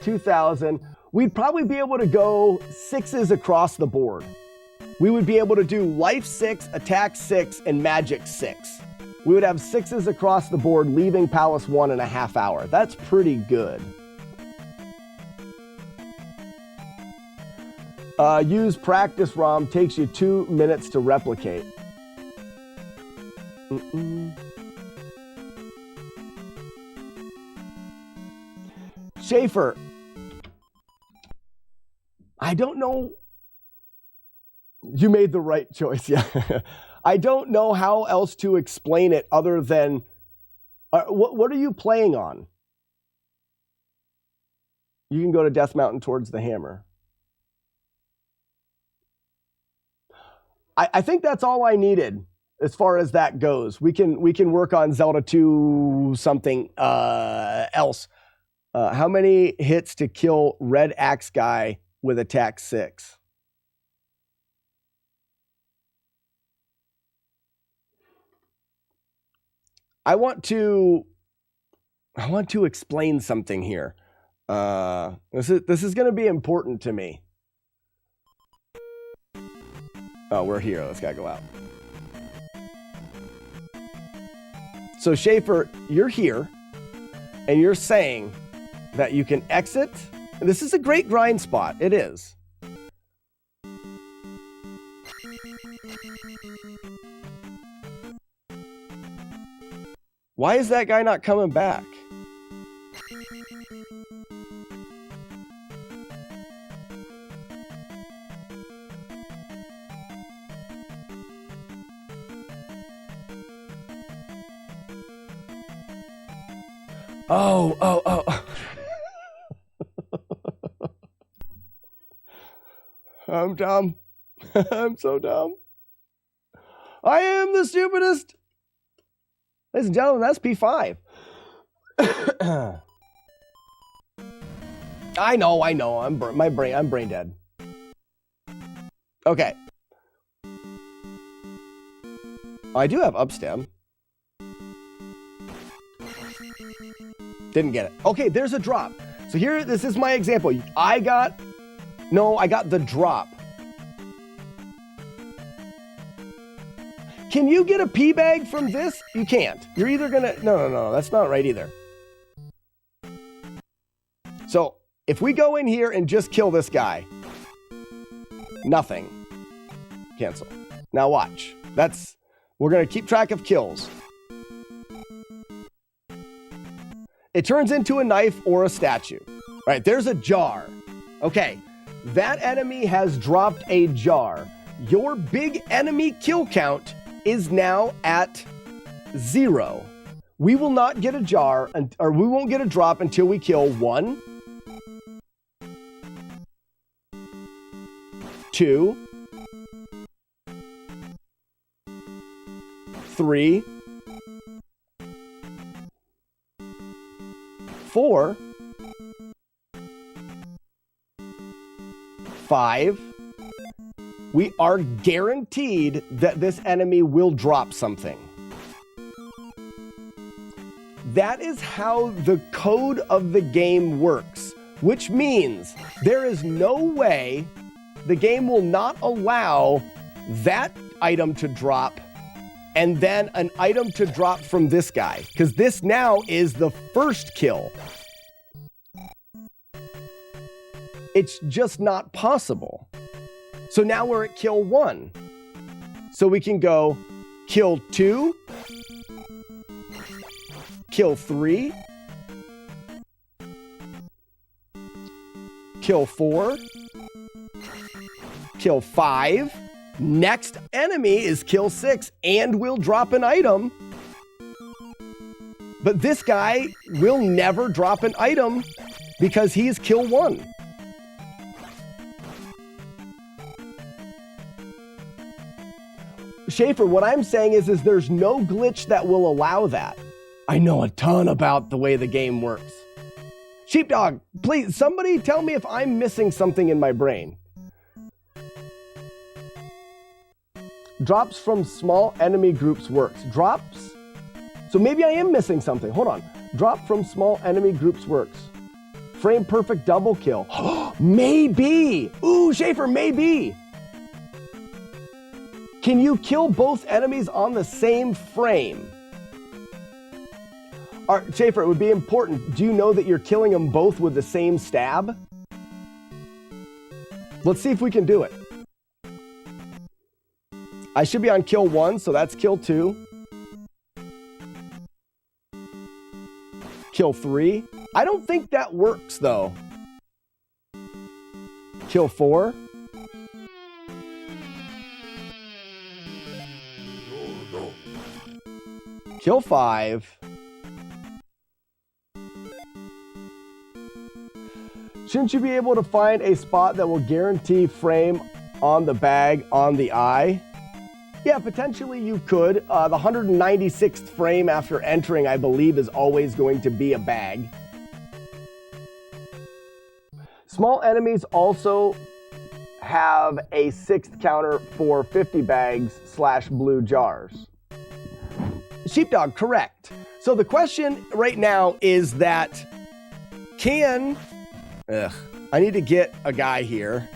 2,000. We'd probably be able to go 6s across the board. We would be able to do life 6, attack 6, and magic 6. We would have 6s across the board, leaving Palace 1 in a half hour. That's pretty good. Use practice ROM, takes you 2 minutes to replicate. Schaefer, I don't know. You made the right choice, yeah. I don't know how else to explain it other than, what are you playing on? You can go to Death Mountain towards the hammer. I think that's all I needed as far as that goes. We can work on Zelda 2 something else. How many hits to kill Red Axe guy with attack 6? I want to explain something here. This is going to be important to me. Oh, we're here. Let's gotta go out. So Schaefer, you're here, and you're saying that you can exit. And this is a great grind spot. It is. Why is that guy not coming back? Oh. I'm dumb. I'm so dumb. I am the stupidest. Ladies and gentlemen, that's P5. I know. I'm brain dead. Okay. I do have upstem. Didn't get it. Okay, there's a drop. So here, this is my example. I got the drop. Can you get a P bag from this? You can't. You're either gonna, no, that's not right either. So if we go in here and just kill this guy, nothing. Cancel. Now watch. We're going to keep track of kills. It turns into a knife or a statue. Right, there's a jar. Okay, that enemy has dropped a jar. Your big enemy kill count is now at 0. We will not get a jar, or we won't get a drop until we kill 1, 2, 3, 4, 5. We are guaranteed that this enemy will drop something. That is how the code of the game works, which means there is no way the game will not allow that item to drop and then an item to drop from this guy, because this now is the first kill. It's just not possible. So now we're at kill 1. So we can go kill 2, kill 3, kill 4, kill 5. Next enemy is kill 6 and will drop an item. But this guy will never drop an item because he's kill 1. Schaefer, what I'm saying is there's no glitch that will allow that. I know a ton about the way the game works. Sheepdog, please, somebody tell me if I'm missing something in my brain. Drops from small enemy groups works. Drops? So maybe I am missing something. Hold on. Drop from small enemy groups works. Frame perfect double kill. Maybe. Ooh, Schaefer, maybe. Can you kill both enemies on the same frame? All right, Schaefer, it would be important. Do you know that you're killing them both with the same stab? Let's see if we can do it. I should be on kill 1, so that's kill 2. Kill 3. I don't think that works, though. Kill 4. Kill 5. Shouldn't you be able to find a spot that will guarantee frame on the bag on the eye? Yeah, potentially you could. The 196th frame after entering, I believe, is always going to be a bag. Small enemies also have a 6th counter for 50 bags / blue jars. Sheepdog, correct. So the question right now is that I need to get a guy here.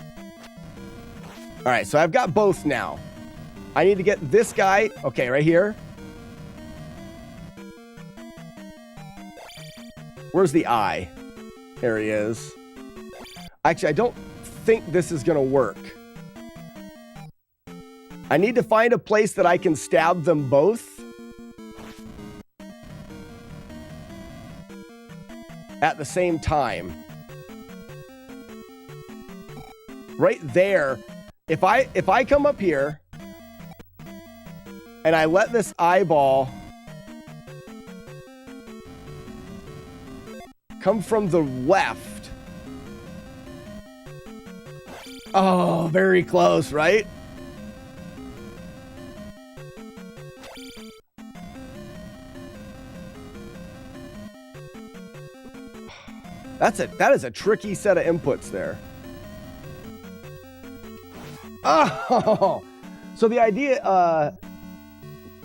All right, so I've got both now. I need to get this guy, okay, right here. Where's the eye? There he is. Actually, I don't think this is gonna work. I need to find a place that I can stab them both at the same time. Right there, if I come up here and I let this eyeball come from the left. Oh, very close, right? That is a tricky set of inputs there. Oh, so the idea,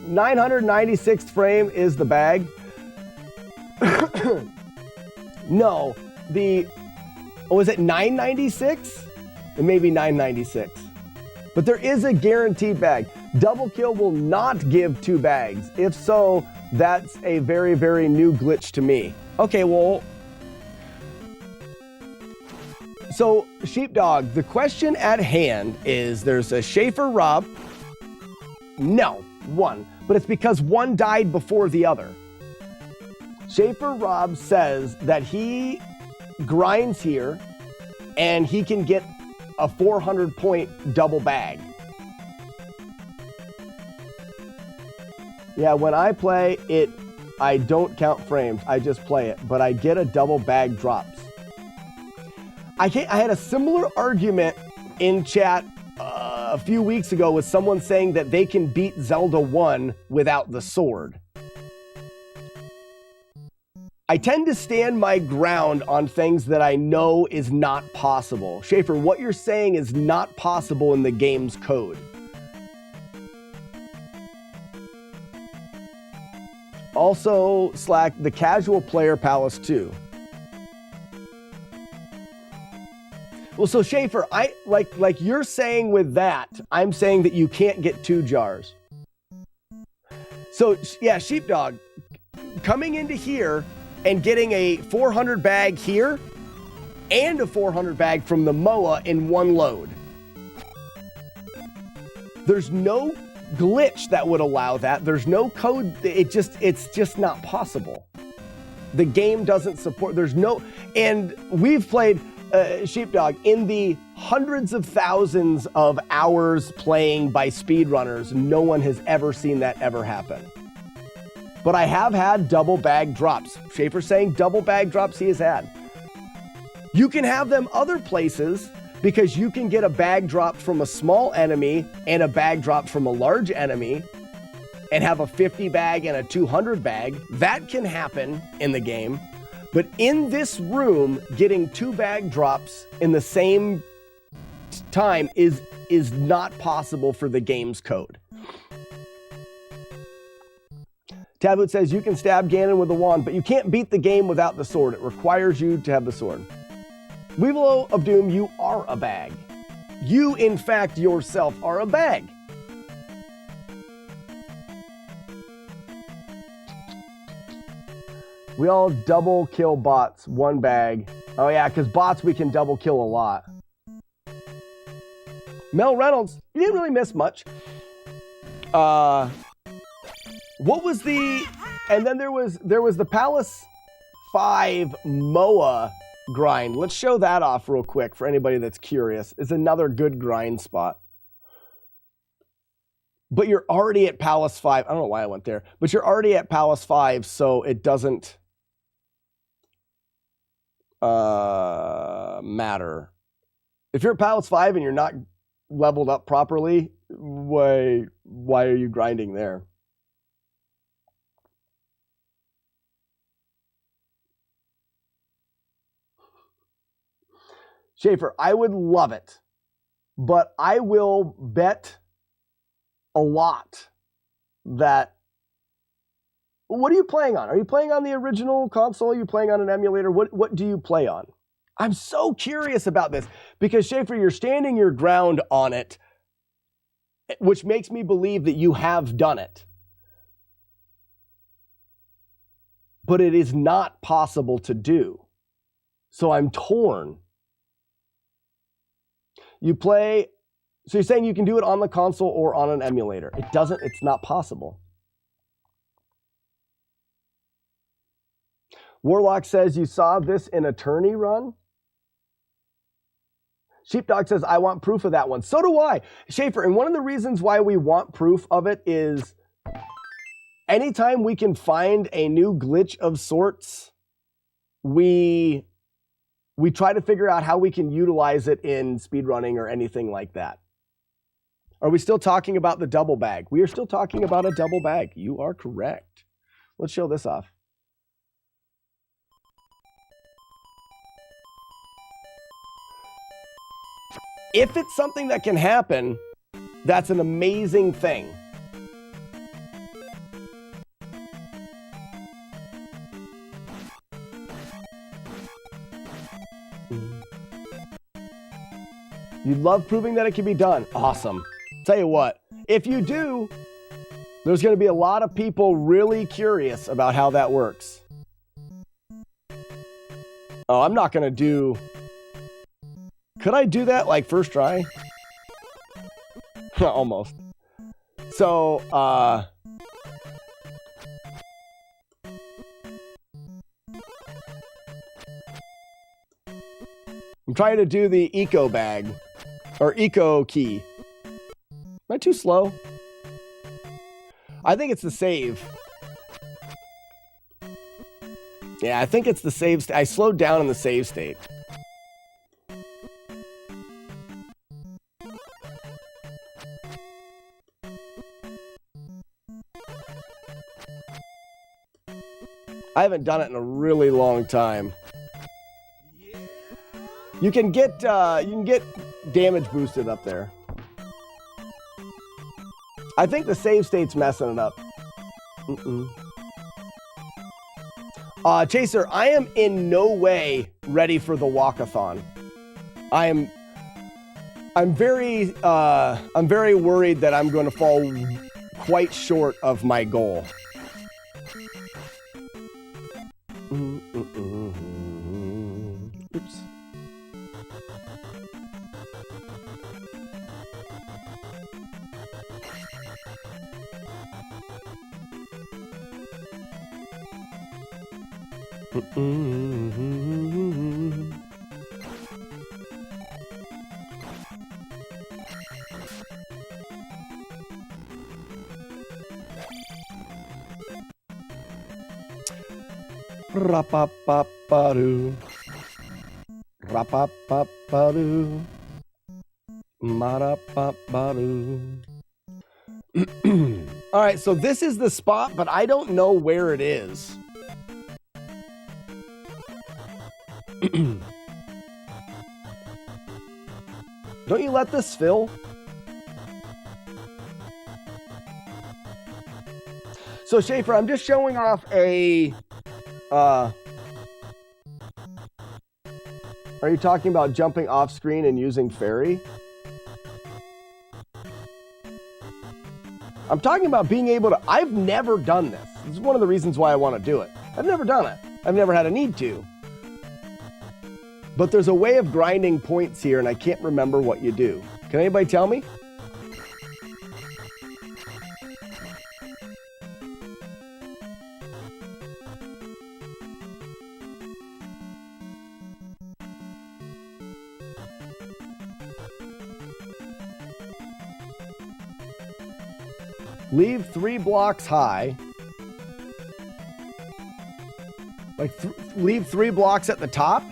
996th frame is the bag. No, was it 996? It may be 996. But there is a guaranteed bag. Double kill will not give 2 bags. If so, that's a very, very new glitch to me. Okay, well, so Sheepdog, the question at hand is there's a Schaefer Rob. No, one, but it's because one died before the other. Schaefer Rob says that he grinds here and he can get a 400-point double bag. Yeah, when I play it, I don't count frames. I just play it, but I get a double bag drops. I had a similar argument in chat a few weeks ago with someone saying that they can beat Zelda 1 without the sword. I tend to stand my ground on things that I know is not possible. Schaefer, what you're saying is not possible in the game's code. Also, Slack, the casual player Palace 2. Well, so Schaefer, I like you're saying with that, I'm saying that you can't get 2 jars. So yeah, Sheepdog, coming into here and getting a 400 bag here and a 400 bag from the MOA in one load. There's no glitch that would allow that. There's no code. It's just not possible. The game doesn't support, there's no, and we've played Sheepdog in the hundreds of thousands of hours playing by speedrunners. No one has ever seen that ever happen. But I have had double bag drops. Schaefer's saying double bag drops he has had. You can have them other places because you can get a bag drop from a small enemy and a bag drop from a large enemy and have a 50 bag and a 200 bag. That can happen in the game. But in this room, getting 2 bag drops in the same time is not possible for the game's code. Tabut says you can stab Ganon with a wand, but you can't beat the game without the sword. It requires you to have the sword. Weevil of Doom, you are a bag. You, in fact, yourself are a bag. We all double kill bots, 1 bag. Oh yeah, because bots we can double kill a lot. Mel Reynolds, you didn't really miss much. What was the, and then there was the Palace 5 MOA grind. Let's show that off real quick for anybody that's curious. It's another good grind spot. But you're already at Palace 5. I don't know why I went there, but you're already at Palace 5, so it doesn't matter. If you're at Palace 5 and you're not leveled up properly, why are you grinding there? Schaefer, I would love it, but I will bet a lot that. What are you playing on? Are you playing on the original console? Are you playing on an emulator? What do you play on? I'm so curious about this because Schaefer, you're standing your ground on it, which makes me believe that you have done it. But it is not possible to do. So I'm torn. You play, so you're saying you can do it on the console or on an emulator. It's not possible. Warlock says you saw this in Attorney Run. Sheepdog says, I want proof of that one. So do I. Schaefer, and one of the reasons why we want proof of it is anytime we can find a new glitch of sorts, we try to figure out how we can utilize it in speedrunning or anything like that. Are we still talking about the double bag? We are still talking about a double bag. You are correct. Let's show this off. If it's something that can happen, that's an amazing thing. You love proving that it can be done. Awesome. Tell you what, if you do, there's going to be a lot of people really curious about how that works. Oh, I'm not going to do... Could I do that like first try? Almost. So, I'm trying to do the eco bag or eco key. Am I too slow? I think it's the save. Yeah, I think it's the save. I slowed down in the save state. I haven't done it in a really long time. You can get damage boosted up there. I think the save state's messing it up. Chaser, I am in no way ready for the walkathon. I'm very worried that I'm going to fall quite short of my goal. Oops. Ra-pa-pa-pa-doo. Ra-pa-pa-pa-doo. Ma-ra-pa-pa-doo. All right, so this is the spot, but I don't know where it is. Don't you let this fill? So Schaefer, I'm just showing off a are you talking about jumping off screen and using fairy? I'm talking about being able to, I've never done this. This is one of the reasons why I want to do it. I've never done it. I've never had a need to. But there's a way of grinding points here and I can't remember what you do. Can anybody tell me? Leave 3 blocks high. Like, leave 3 blocks at the top?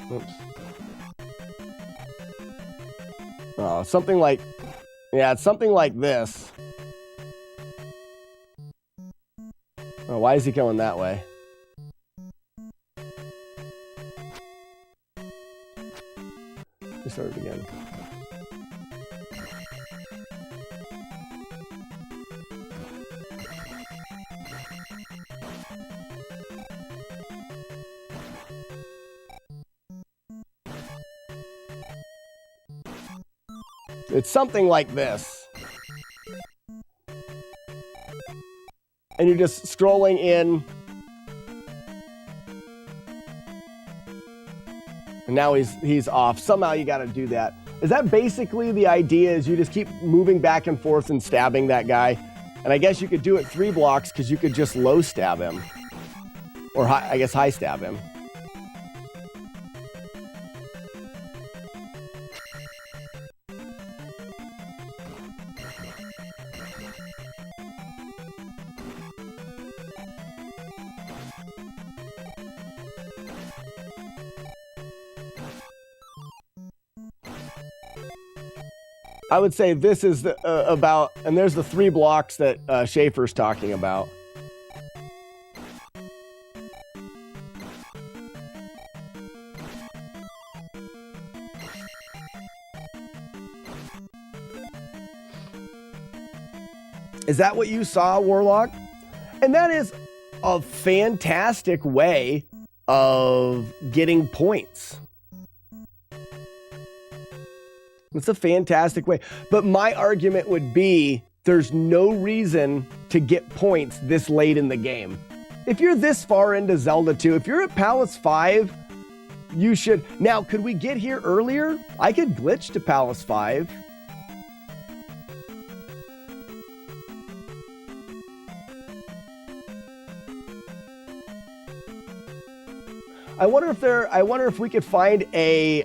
Oops. Oh, something like... Yeah, it's something like this. Oh, why is he going that way? Start it again. It's something like this. And you're just scrolling in. And now he's off. Somehow you got to do that. Is that basically the idea? Is you just keep moving back and forth and stabbing that guy? And I guess you could do it 3 blocks because you could just low stab him. Or high, I guess high stab him. I would say this is the, about, and there's the 3 blocks that Schaefer's talking about. Is that what you saw, Warlock? And that is a fantastic way of getting points. It's a fantastic way. But my argument would be there's no reason to get points this late in the game. If you're this far into Zelda 2, if you're at Palace 5, you should... Now, could we get here earlier? I could glitch to Palace 5. I wonder if we could find an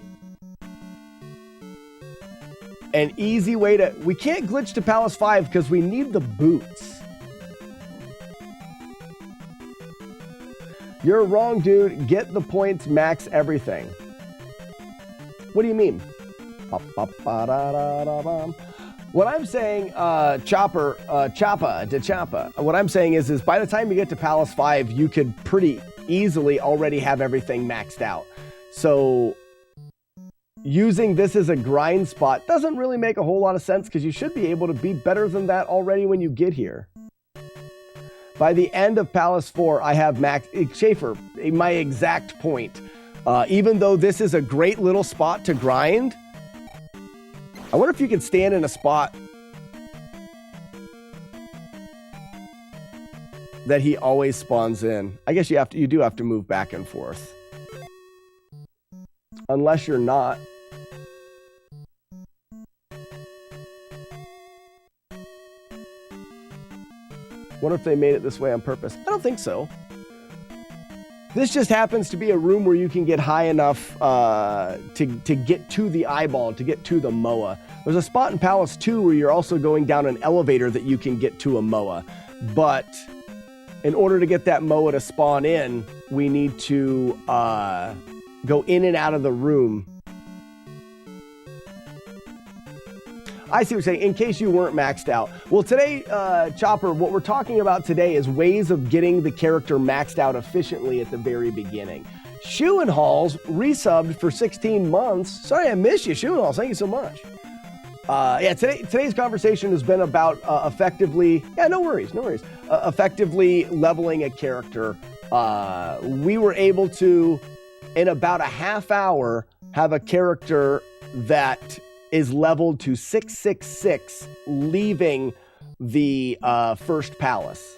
easy way to... We can't glitch to Palace 5 because we need the boots. You're wrong, dude. Get the points, max everything. What do you mean? What I'm saying, Choppa. What I'm saying is by the time you get to Palace 5, you could pretty easily already have everything maxed out. So using this as a grind spot doesn't really make a whole lot of sense because you should be able to be better than that already when you get here. By the end of Palace 4, I have max Schaefer, my exact point. Even though this is a great little spot to grind, I wonder if you can stand in a spot that he always spawns in. I guess you do have to move back and forth. Unless you're not. What if they made it this way on purpose? I don't think so. This just happens to be a room where you can get high enough to get to the eyeball, to get to the MOA. There's a spot in Palace 2 where you're also going down an elevator that you can get to a MOA. But in order to get that MOA to spawn in, we need to go in and out of the room. I see what you're saying, in case you weren't maxed out. Well, today, Chopper, what we're talking about today is ways of getting the character maxed out efficiently at the very beginning. Shoe'n'Halls resubbed for 16 months. Sorry, I miss you, Shoe'n'Halls. Thank you so much. Yeah, today's conversation has been about effectively... Yeah, no worries. Effectively leveling a character. We were able to, in about a half hour, have a character that is leveled to 666, leaving the first palace.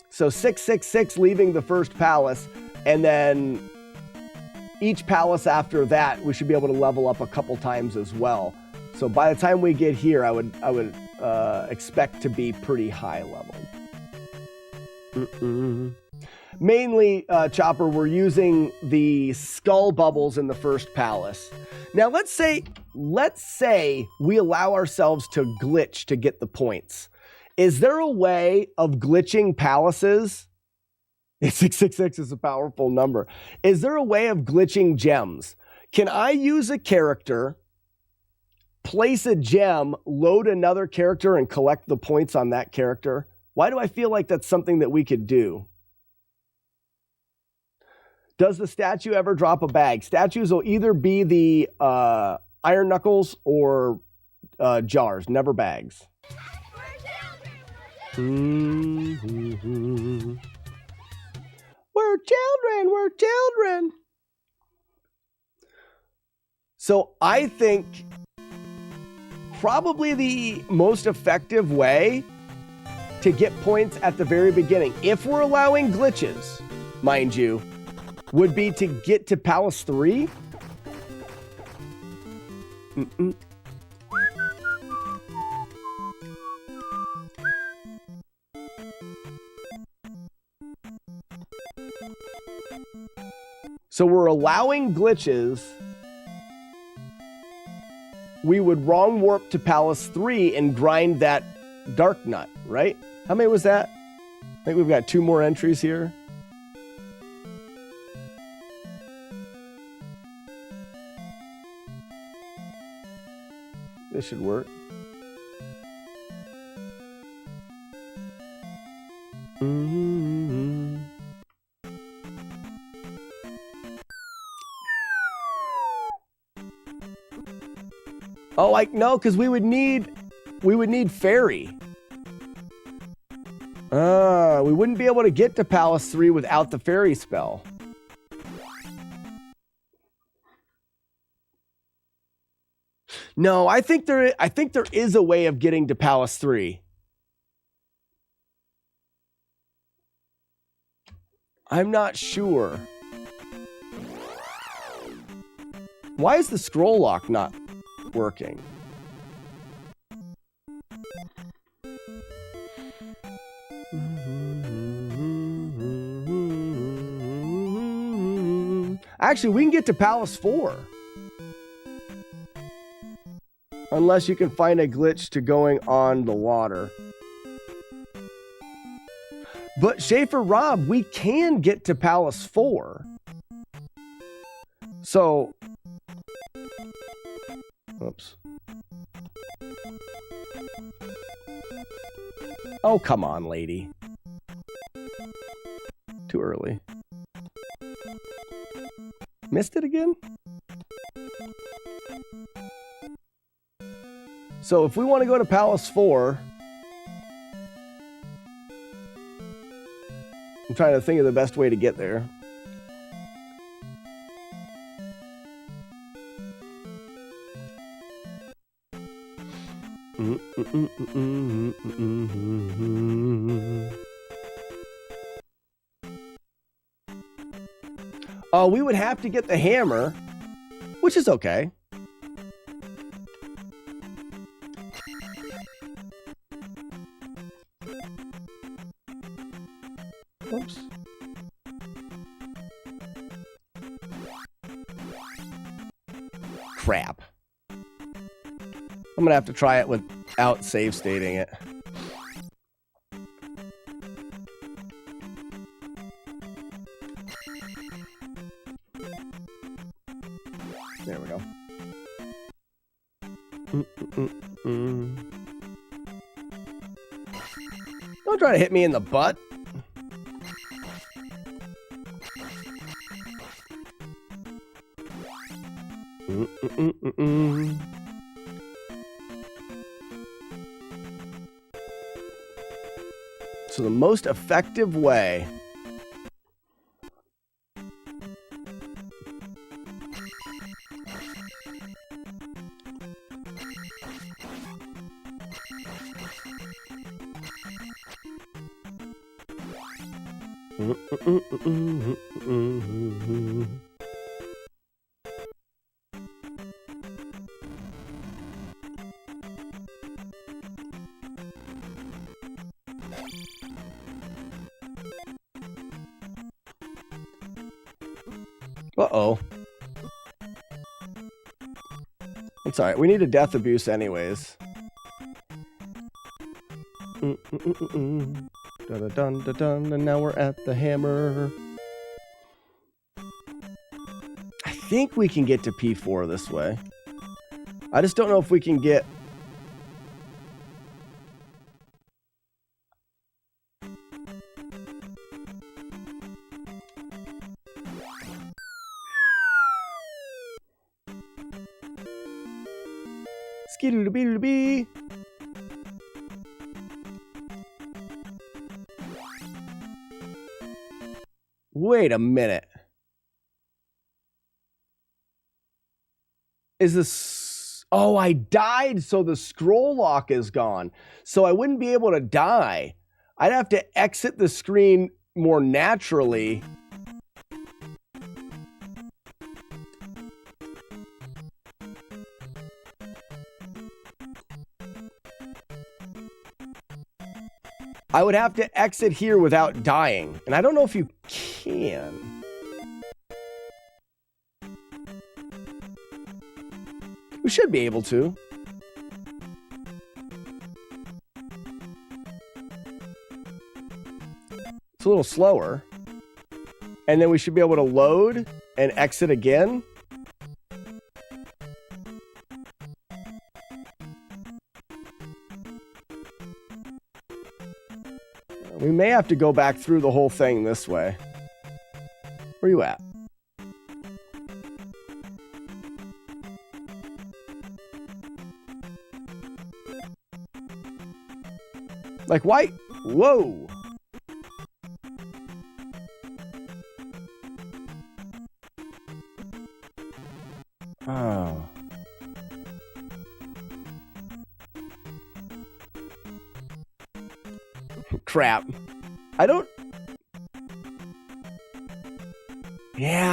So 666 leaving the first palace, and then each palace after that, we should be able to level up a couple times as well. So by the time we get here, I would expect to be pretty high leveled. Mainly, Chopper, we're using the skull bubbles in the first palace. Now, let's say we allow ourselves to glitch to get the points. Is there a way of glitching palaces? 666 is a powerful number. Is there a way of glitching gems? Can I use a character, place a gem, load another character, and collect the points on that character? Why do I feel like that's something that we could do? Does the statue ever drop a bag? Statues will either be the iron knuckles or jars, never bags. We're children. So I think probably the most effective way to get points at the very beginning, if we're allowing glitches, mind you, would be to get to Palace 3. So we're allowing glitches. We would wrong warp to Palace 3 and grind that Dark Nut, right? How many was that? I think we've got 2 more entries here. This should work. Oh, like no, because we would need fairy. We wouldn't be able to get to Palace 3 without the fairy spell. No, I think there is a way of getting to Palace 3. I'm not sure. Why is the scroll lock not working? Actually, we can get to Palace 4. Unless you can find a glitch to going on the water. But Schaefer Rob, we can get to Palace 4. So, oops. Oh, come on, lady. Too early. Missed it again? So if we want to go to Palace 4, I'm trying to think of the best way to get there. Oh, we would have to get the hammer, which is okay. Oops. Crap. I'm gonna have to try it without save stating it. There we go. Don't try to hit me in the butt. So the most effective way Uh-oh. It's alright. We need a death abuse anyways. Dun-dun-dun-dun, and now we're at the hammer. I think we can get to P4 this way. I just don't know if we can get... Skidoo-doo-bee-doo-bee. Wait a minute. Is this... Oh, I died, so the scroll lock is gone. So I wouldn't be able to die. I'd have to exit the screen more naturally. I would have to exit here without dying. And I don't know if you can. We should be able to. It's a little slower. And then we should be able to load and exit again. We may have to go back through the whole thing this way. Where are you at? Like, why? Whoa! Oh. Crap. I don't...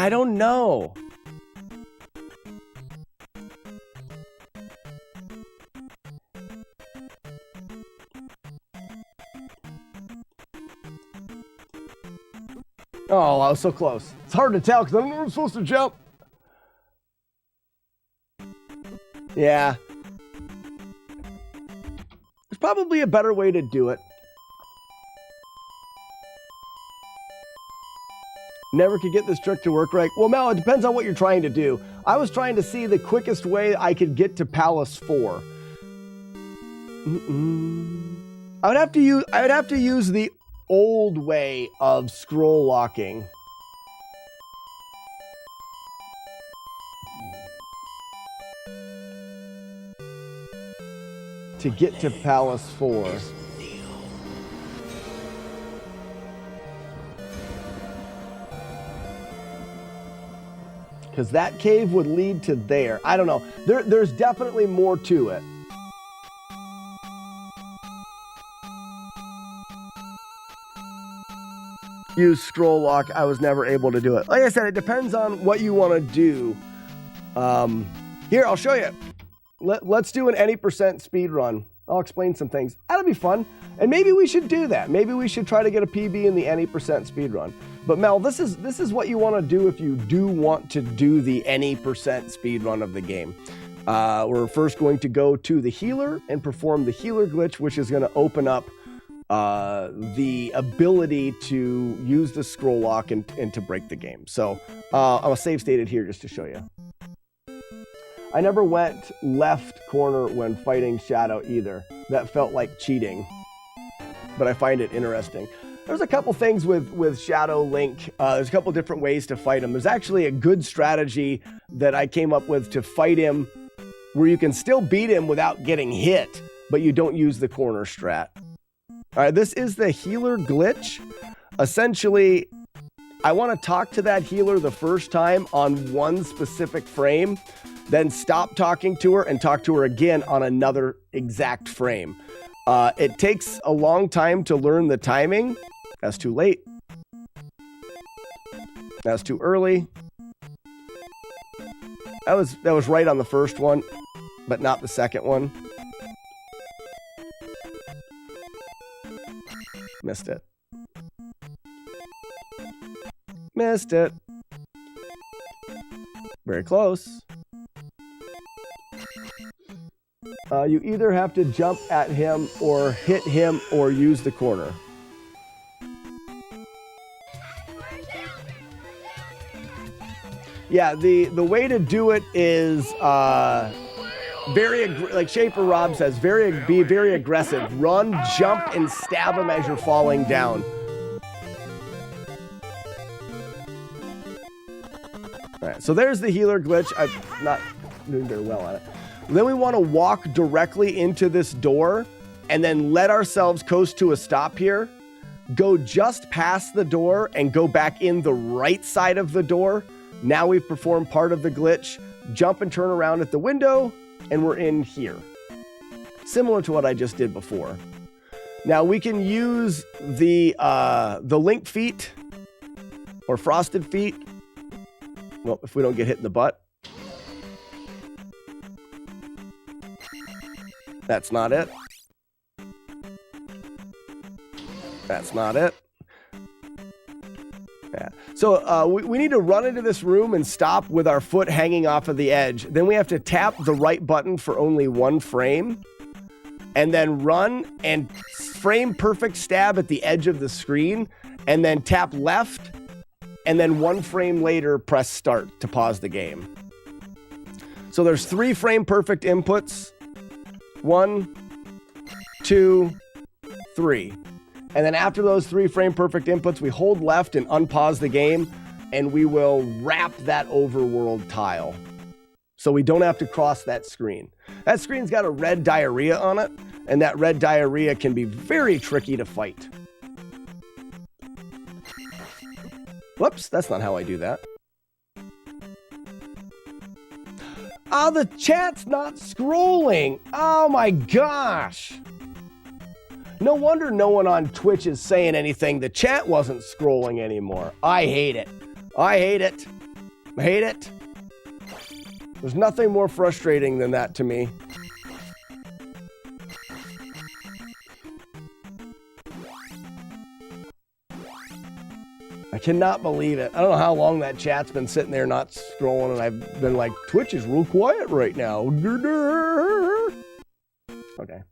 I don't know. Oh, I was so close. It's hard to tell because I don't know where I'm supposed to jump. Yeah. There's probably a better way to do it. Never could get this trick to work right. Well, Mel, it depends on what you're trying to do. I was trying to see the quickest way I could get to Palace 4. I would have to use the old way of scroll locking. To get to Palace 4. Because that cave would lead to there. I don't know. There's definitely more to it. Use scroll lock. I was never able to do it. Like I said, it depends on what you want to do. Here, I'll show you. Let's do an any percent speed run. I'll explain some things. That'll be fun. And maybe we should do that. Maybe we should try to get a PB in the any percent speed run. But Mel, this is what you want to do if you do want to do the any percent speed run of the game. We're first going to go to the healer and perform the healer glitch, which is going to open up the ability to use the scroll lock and to break the game. So I'll save state it here just to show you. I never went left corner when fighting Shadow either. That felt like cheating, but I find it interesting. There's a couple things with Shadow Link. There's a couple different ways to fight him. There's actually a good strategy that I came up with to fight him where you can still beat him without getting hit, but you don't use the corner strat. All right, this is the healer glitch. Essentially, I want to talk to that healer the first time on one specific frame, then stop talking to her and talk to her again on another exact frame. It takes a long time to learn the timing. That's too late. That's too early. That was right on the first one, but not the second one. Missed it. Missed it. Very close. You either have to jump at him or hit him or use the corner. Yeah, the way to do it is like Schaefer Rob says, be very aggressive. Run, jump, and stab him as you're falling down. All right, so there's the healer glitch. I'm not doing very well at it. Then we want to walk directly into this door and then let ourselves coast to a stop here. Go just past the door and go back in the right side of the door. Now we've performed part of the glitch. Jump and turn around at the window, and we're in here. Similar to what I just did before. Now we can use the link feet or frosted feet. Well, if we don't get hit in the butt. That's not it. That's not it. Yeah. So we need to run into this room and stop with our foot hanging off of the edge. Then we have to tap the right button for only one frame. And then run and frame perfect stab at the edge of the screen. And then tap left. And then one frame later, press start to pause the game. So there's 3 frame perfect inputs. 1, 2, 3. And then after those 3 frame perfect inputs, we hold left and unpause the game, and we will wrap that overworld tile. So we don't have to cross that screen. That screen's got a red diarrhea on it, and that red diarrhea can be very tricky to fight. Whoops, that's not how I do that. Oh, the chat's not scrolling. Oh my gosh. No wonder no one on Twitch is saying anything. The chat wasn't scrolling anymore. I hate it. I hate it. I hate it. There's nothing more frustrating than that to me. I cannot believe it. I don't know how long that chat's been sitting there not scrolling, and I've been like, Twitch is real quiet right now. Okay.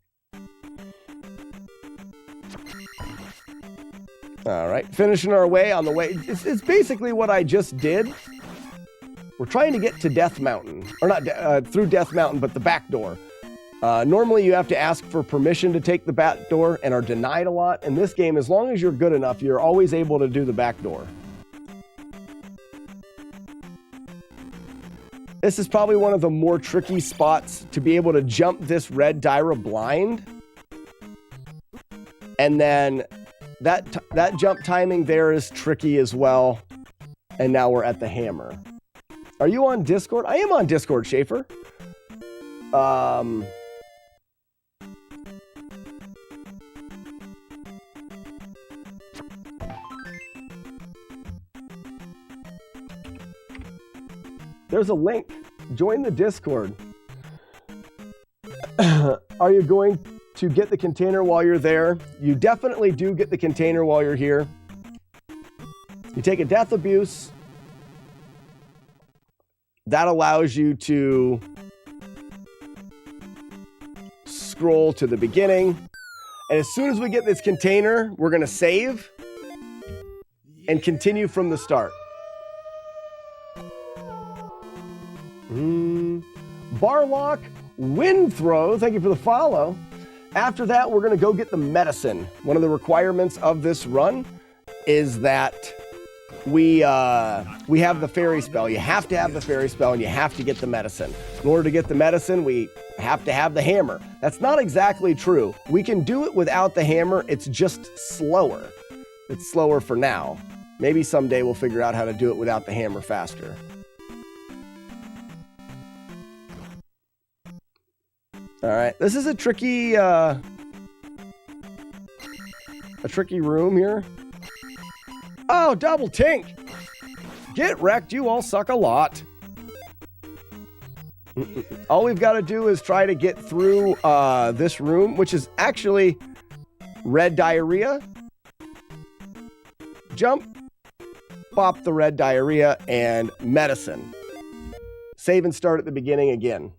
All right, finishing our way on the way. It's basically what I just did. We're trying to get to Death Mountain. Or not through Death Mountain, but the back door. Normally, you have to ask for permission to take the back door and are denied a lot. In this game, as long as you're good enough, you're always able to do the back door. This is probably one of the more tricky spots to be able to jump this red Dyra blind. And then that jump timing there is tricky as well. And now we're at the hammer. Are you on Discord? I am on Discord, Schaefer. There's a link. Join the Discord. Are you going to get the container while you're there? You definitely do get the container while you're here. You take a death abuse. That allows you to scroll to the beginning. And as soon as we get this container, we're going to save and continue from the start. Barlock Wind Throw, thank you for the follow. After that, we're going to go get the medicine. One of the requirements of this run is that we have the fairy spell. You have to have the fairy spell, and you have to get the medicine. In order to get the medicine, we have to have the hammer. That's not exactly true. We can do it without the hammer. It's just slower. It's slower for now. Maybe someday we'll figure out how to do it without the hammer faster. All right, this is a tricky room here. Oh, double tink. Get wrecked, you all suck a lot. All we've got to do is try to get through this room, which is actually red diarrhea. Jump, pop the red diarrhea, and medicine. Save and start at the beginning again.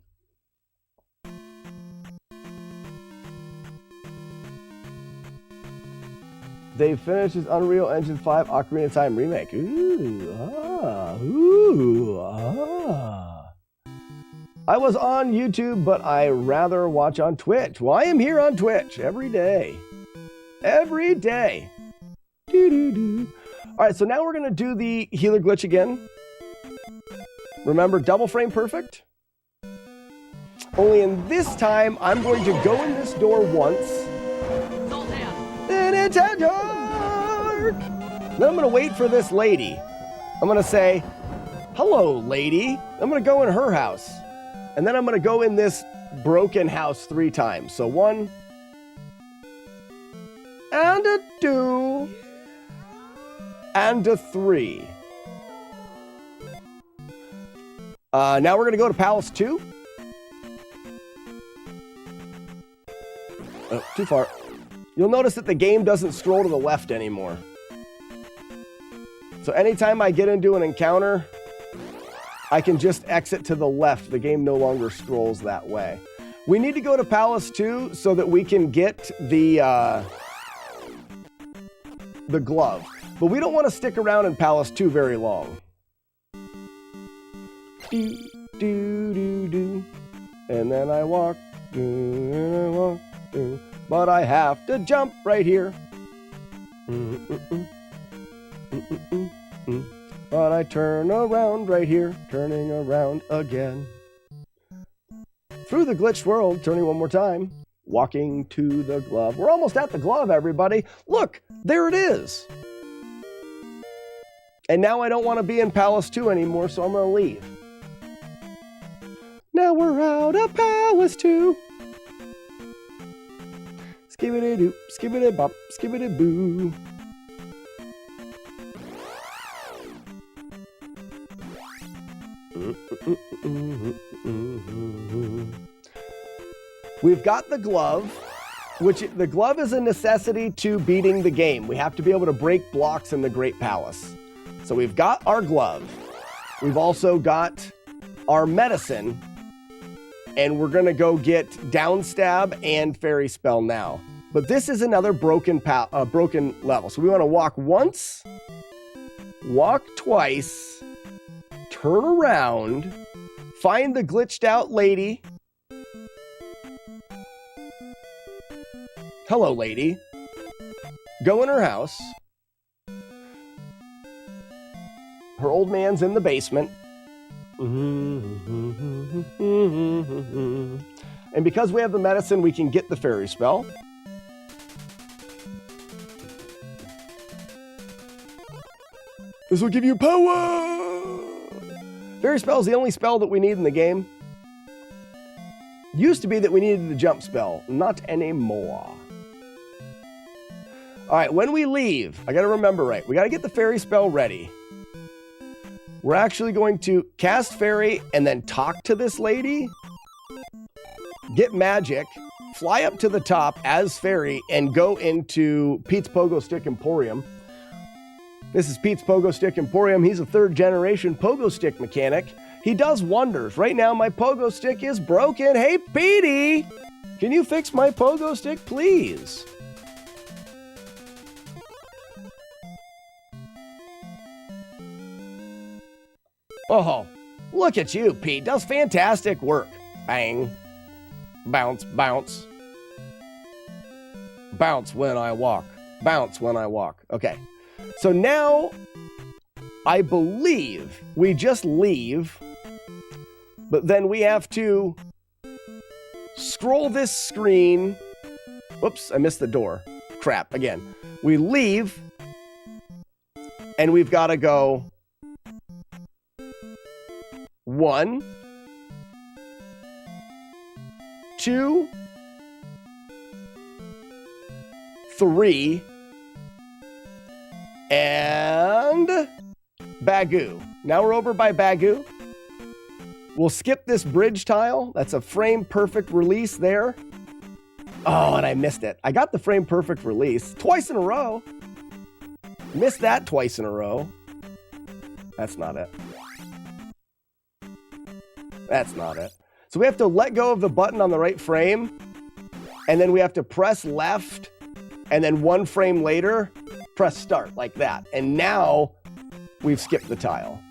They finished his Unreal Engine 5 Ocarina of Time remake. I was on YouTube, but I rather watch on Twitch. Well, I am here on Twitch every day. Every day. All right, so now we're going to do the healer glitch again. Remember, double frame perfect? Only in this time, I'm going to go in this door once. Then it's a dark. Then I'm going to wait for this lady. I'm going to say, hello, lady. I'm going to go in her house. And then I'm going to go in this broken house 3 times. So 1 and a 2 and a 3. Now we're going to go to Palace 2. Oh, too far. You'll notice that the game doesn't scroll to the left anymore. So anytime I get into an encounter, I can just exit to the left. The game no longer scrolls that way. We need to go to Palace 2 so that we can get the glove. But we don't want to stick around in Palace 2 very long. Do, do, do, do. And then I walk, and I walk, but I have to jump right here. But I turn around right here, turning around again. Through the glitched world, turning one more time, walking to the glove. We're almost at the glove, everybody. Look, there it is. And now I don't want to be in Palace 2 anymore, so I'm going to leave. Now we're out of Palace 2. Skibbity-doo, skibbity-bop, skibbity-boo. We've got the glove, which the glove is a necessity to beating the game. We have to be able to break blocks in the Great Palace. So we've got our glove. We've also got our medicine. And we're going to go get downstab and fairy spell now. But this is another broken level. So we want to walk once, walk twice, turn around, find the glitched out lady. Hello, lady. Go in her house. Her old man's in the basement. And because we have the medicine, we can get the fairy spell. This will give you power! Fairy spell is the only spell that we need in the game. Used to be that we needed the jump spell, not anymore. All right, when we leave, I got to remember right. We got to get the fairy spell ready. We're actually going to cast fairy and then talk to this lady, get magic, fly up to the top as fairy, and go into Pete's Pogo Stick Emporium. This is Pete's Pogo Stick Emporium. He's a third-generation pogo stick mechanic. He does wonders. Right now, my pogo stick is broken. Hey, Petey, can you fix my pogo stick, please? Oh, look at you, Pete. Does fantastic work. Bang. Bounce, bounce. Bounce when I walk. Bounce when I walk. Okay. So now, I believe we just leave, but then we have to scroll this screen. Whoops, I missed the door. Crap, again. We leave, and we've got to go 1, 2, 3, and Bagoo. Now we're over by Bagoo. We'll skip this bridge tile. That's a frame perfect release there. Oh, and I missed it. I got the frame perfect release twice in a row. Missed that twice in a row. That's not it. That's not it. So we have to let go of the button on the right frame, and then we have to press left, and then 1 frame later, press start like that. And now we've skipped the tile.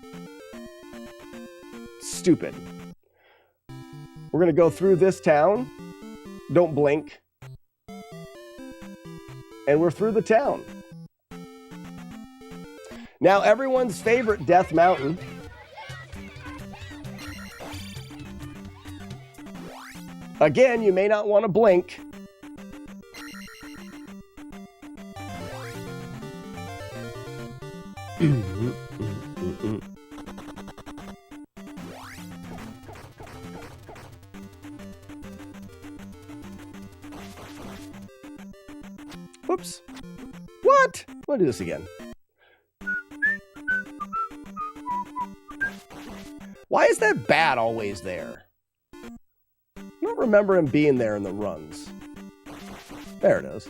Stupid. We're going to go through this town. Don't blink. And we're through the town. Now everyone's favorite Death Mountain. Again, you may not want to blink. Whoops. What? I'm gonna do this again. Why is that bat always there? I don't remember him being there in the runs. There it is.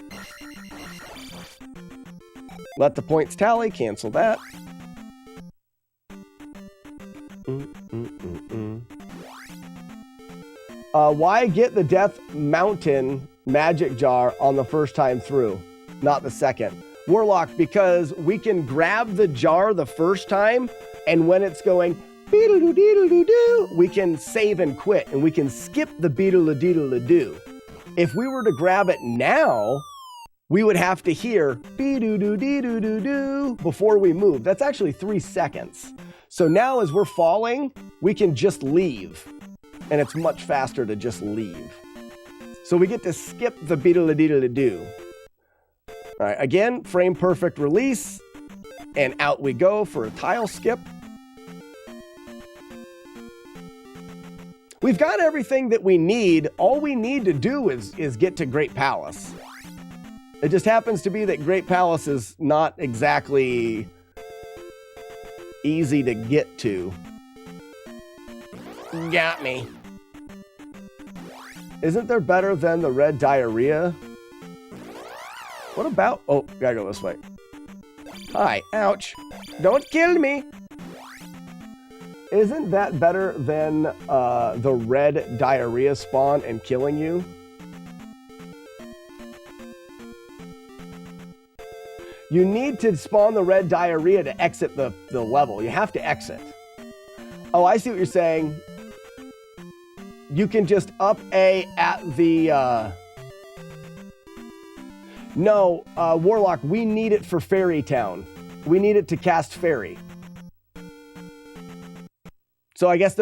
Let the points tally, cancel that. Why get the Death Mountain magic jar on the first time through, not the second? Warlock, because we can grab the jar the first time, and when it's going beedle-doo-deedle-doo-doo, we can save and quit, and we can skip the beedle-a-deedle-a-doo. If we were to grab it now, we would have to hear be-doo-doo-dee-doo-doo-doo before we move. That's actually 3 seconds. So now as we're falling, we can just leave. And it's much faster to just leave. So we get to skip the beedle-a-deedle-a-doo. All right, again, frame perfect release. And out we go for a tile skip. We've got everything that we need. All we need to do is get to Great Palace. It just happens to be that Great Palace is not exactly easy to get to. Got me. Isn't there better than the red diarrhea? What about... Oh, gotta go this way. Hi. Ouch. Don't kill me. Isn't that better than the red diarrhea spawn and killing you? You need to spawn the red diarrhea to exit the level. You have to exit. Oh, I see what you're saying. You can just up A at the... No, Warlock, we need it for Fairy Town. We need it to cast Fairy. So I guess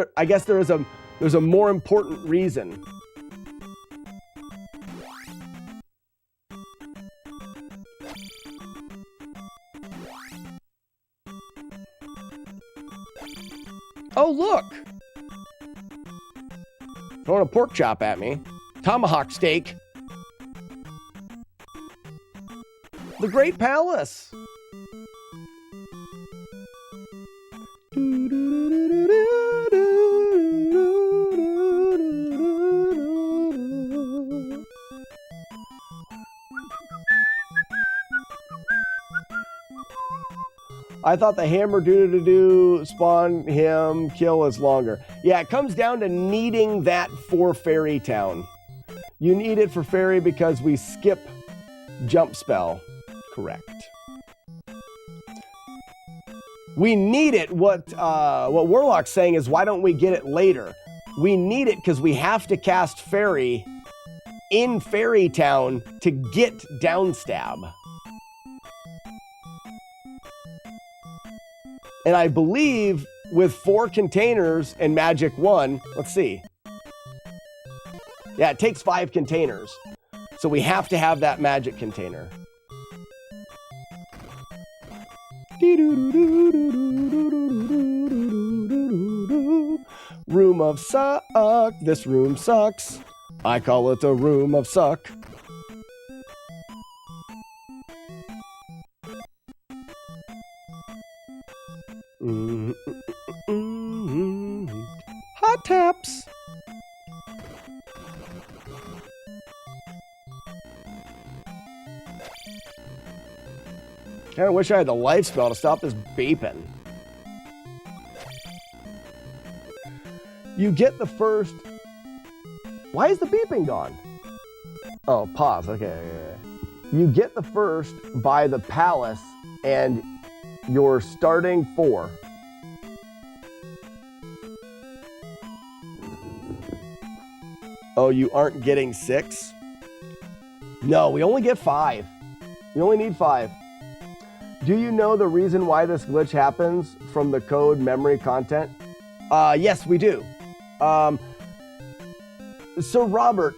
there's a more important reason. Oh, look! Throwing a pork chop at me. Tomahawk steak. The Great Palace. I thought the hammer do spawn him kill is longer. Yeah, it comes down to needing that for Fairy Town. You need it for Fairy because we skip jump spell. Correct. We need it. What Warlock's saying is, why don't we get it later? We need it because we have to cast Fairy in Fairy Town to get downstab. And I believe with 4 containers and Magic 1, let's see. Yeah, it takes 5 containers. So we have to have that magic container. Room of suck. This room sucks. I call it a room of suck. Hot taps. I wish I had the life spell to stop this beeping. You get the first... Why is the beeping gone? Oh, pause. Okay. You get the first by the palace and you're starting 4. Oh, you aren't getting 6? No, we only get 5. You only need 5. Do you know the reason why this glitch happens from the code memory content? Yes, we do. So Robert,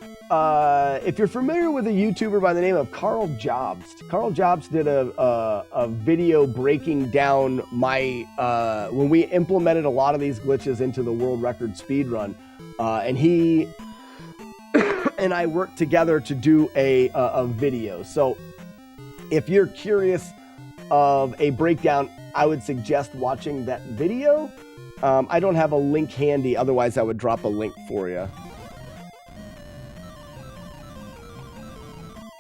if you're familiar with a YouTuber by the name of Carl Jobst did a video breaking down my, when we implemented a lot of these glitches into the world record speedrun, and he and I worked together to do a video. So if you're curious of a breakdown, I would suggest watching that video. I don't have a link handy, otherwise I would drop a link for you.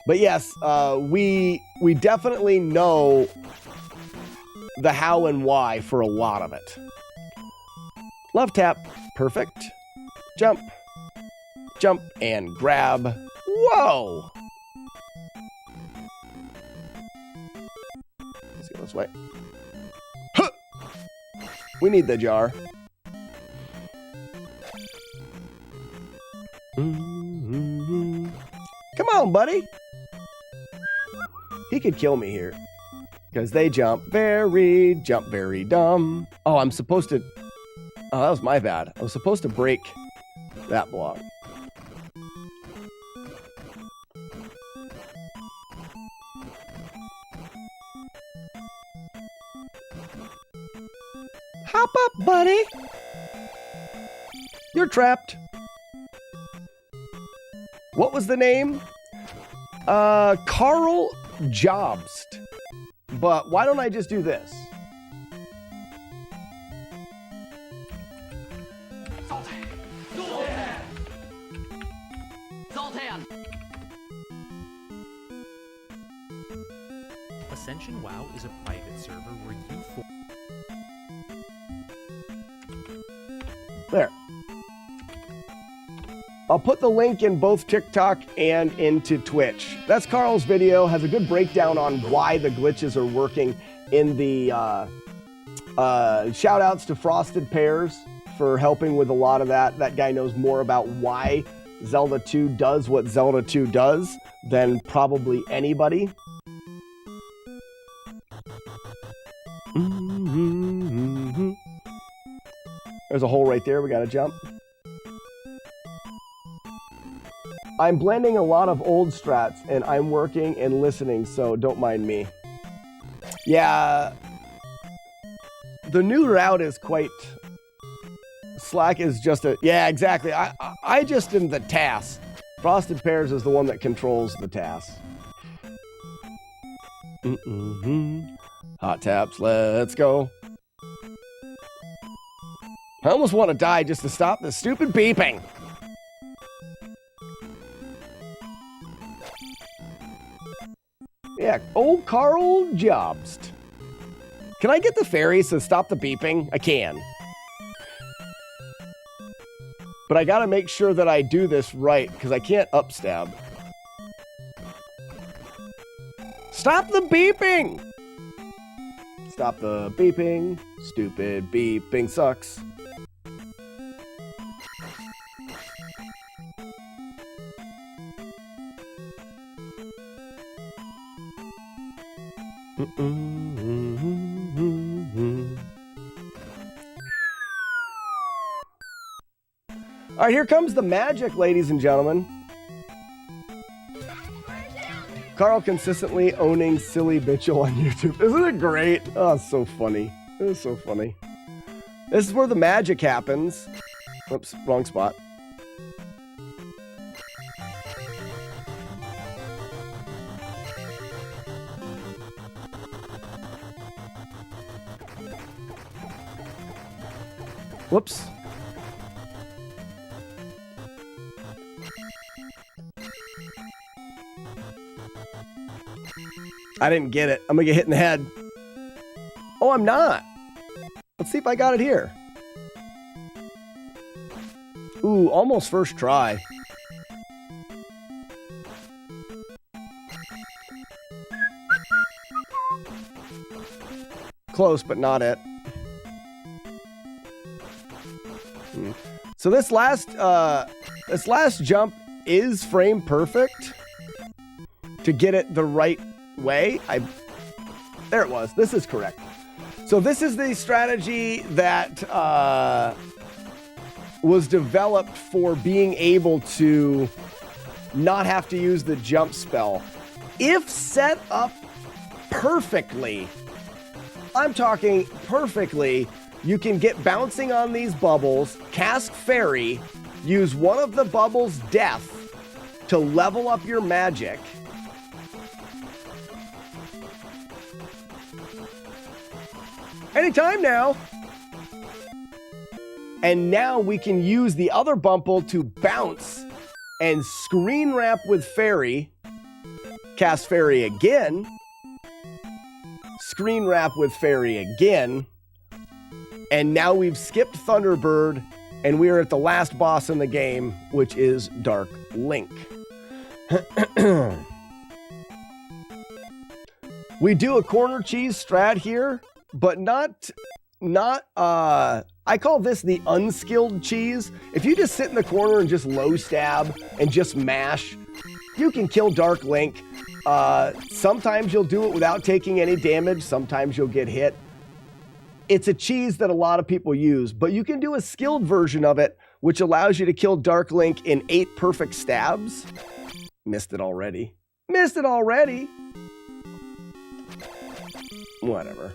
But yes, we definitely know the how and why for a lot of it. Love tap, perfect. Jump, jump and grab. Whoa! Let's go this way. Huh! We need the jar. Come on, buddy. He could kill me here. Because they jump very dumb. Oh, I'm supposed to... Oh, that was my bad. I was supposed to break that block. Hop up, buddy. You're trapped. What was the name? Carl Jobst. But why don't I just do this? Salty. loswerden. Ascension WoW is a private server where you There. I'll put the link in both TikTok and into Twitch. That's Carl's video, has a good breakdown on why the glitches are working in the shout outs to Frosted Pears for helping with a lot of that. That guy knows more about why Zelda 2 does what Zelda 2 does than probably anybody. There's a hole right there. We got to jump. I'm blending a lot of old strats, and I'm working and listening, so don't mind me. Yeah. The new route is quite... Slack is just a... Yeah, exactly. I just am the task. Frosted Pears is the one that controls the task. Hot taps, let's go. I almost want to die just to stop this stupid beeping. Yeah, old Carl Jobst. Can I get the fairies to stop the beeping? I can. But I gotta make sure that I do this right, because I can't upstab. Stop the beeping! Stop the beeping. Stupid beeping sucks. All right, here comes the magic, ladies and gentlemen. Carl consistently owning Silly Bitchel on YouTube. Isn't it great? Oh, it's so funny. It is so funny. This is where the magic happens. Oops, wrong spot. Whoops. I didn't get it. I'm gonna get hit in the head. Oh, I'm not. Let's see if I got it here. Ooh, almost first try. Close, but not it. So this last jump is frame perfect to get it the right way. There it was. This is correct. So this is the strategy that was developed for being able to not have to use the jump spell. If set up perfectly, I'm talking perfectly, you can get bouncing on these bubbles, cast fairy, use one of the bubbles' death to level up your magic. Anytime now. And now we can use the other bumble to bounce and screen wrap with fairy, cast fairy again, screen wrap with fairy again, and now we've skipped Thunderbird, and we are at the last boss in the game, which is Dark Link. We do a corner cheese strat here, but not I call this the unskilled cheese. If you just sit in the corner and just low stab and just mash, you can kill Dark Link. Sometimes you'll do it without taking any damage. Sometimes you'll get hit. It's a cheese that a lot of people use, but you can do a skilled version of it, which allows you to kill Dark Link in 8 perfect stabs. Missed it already. Missed it already. Whatever.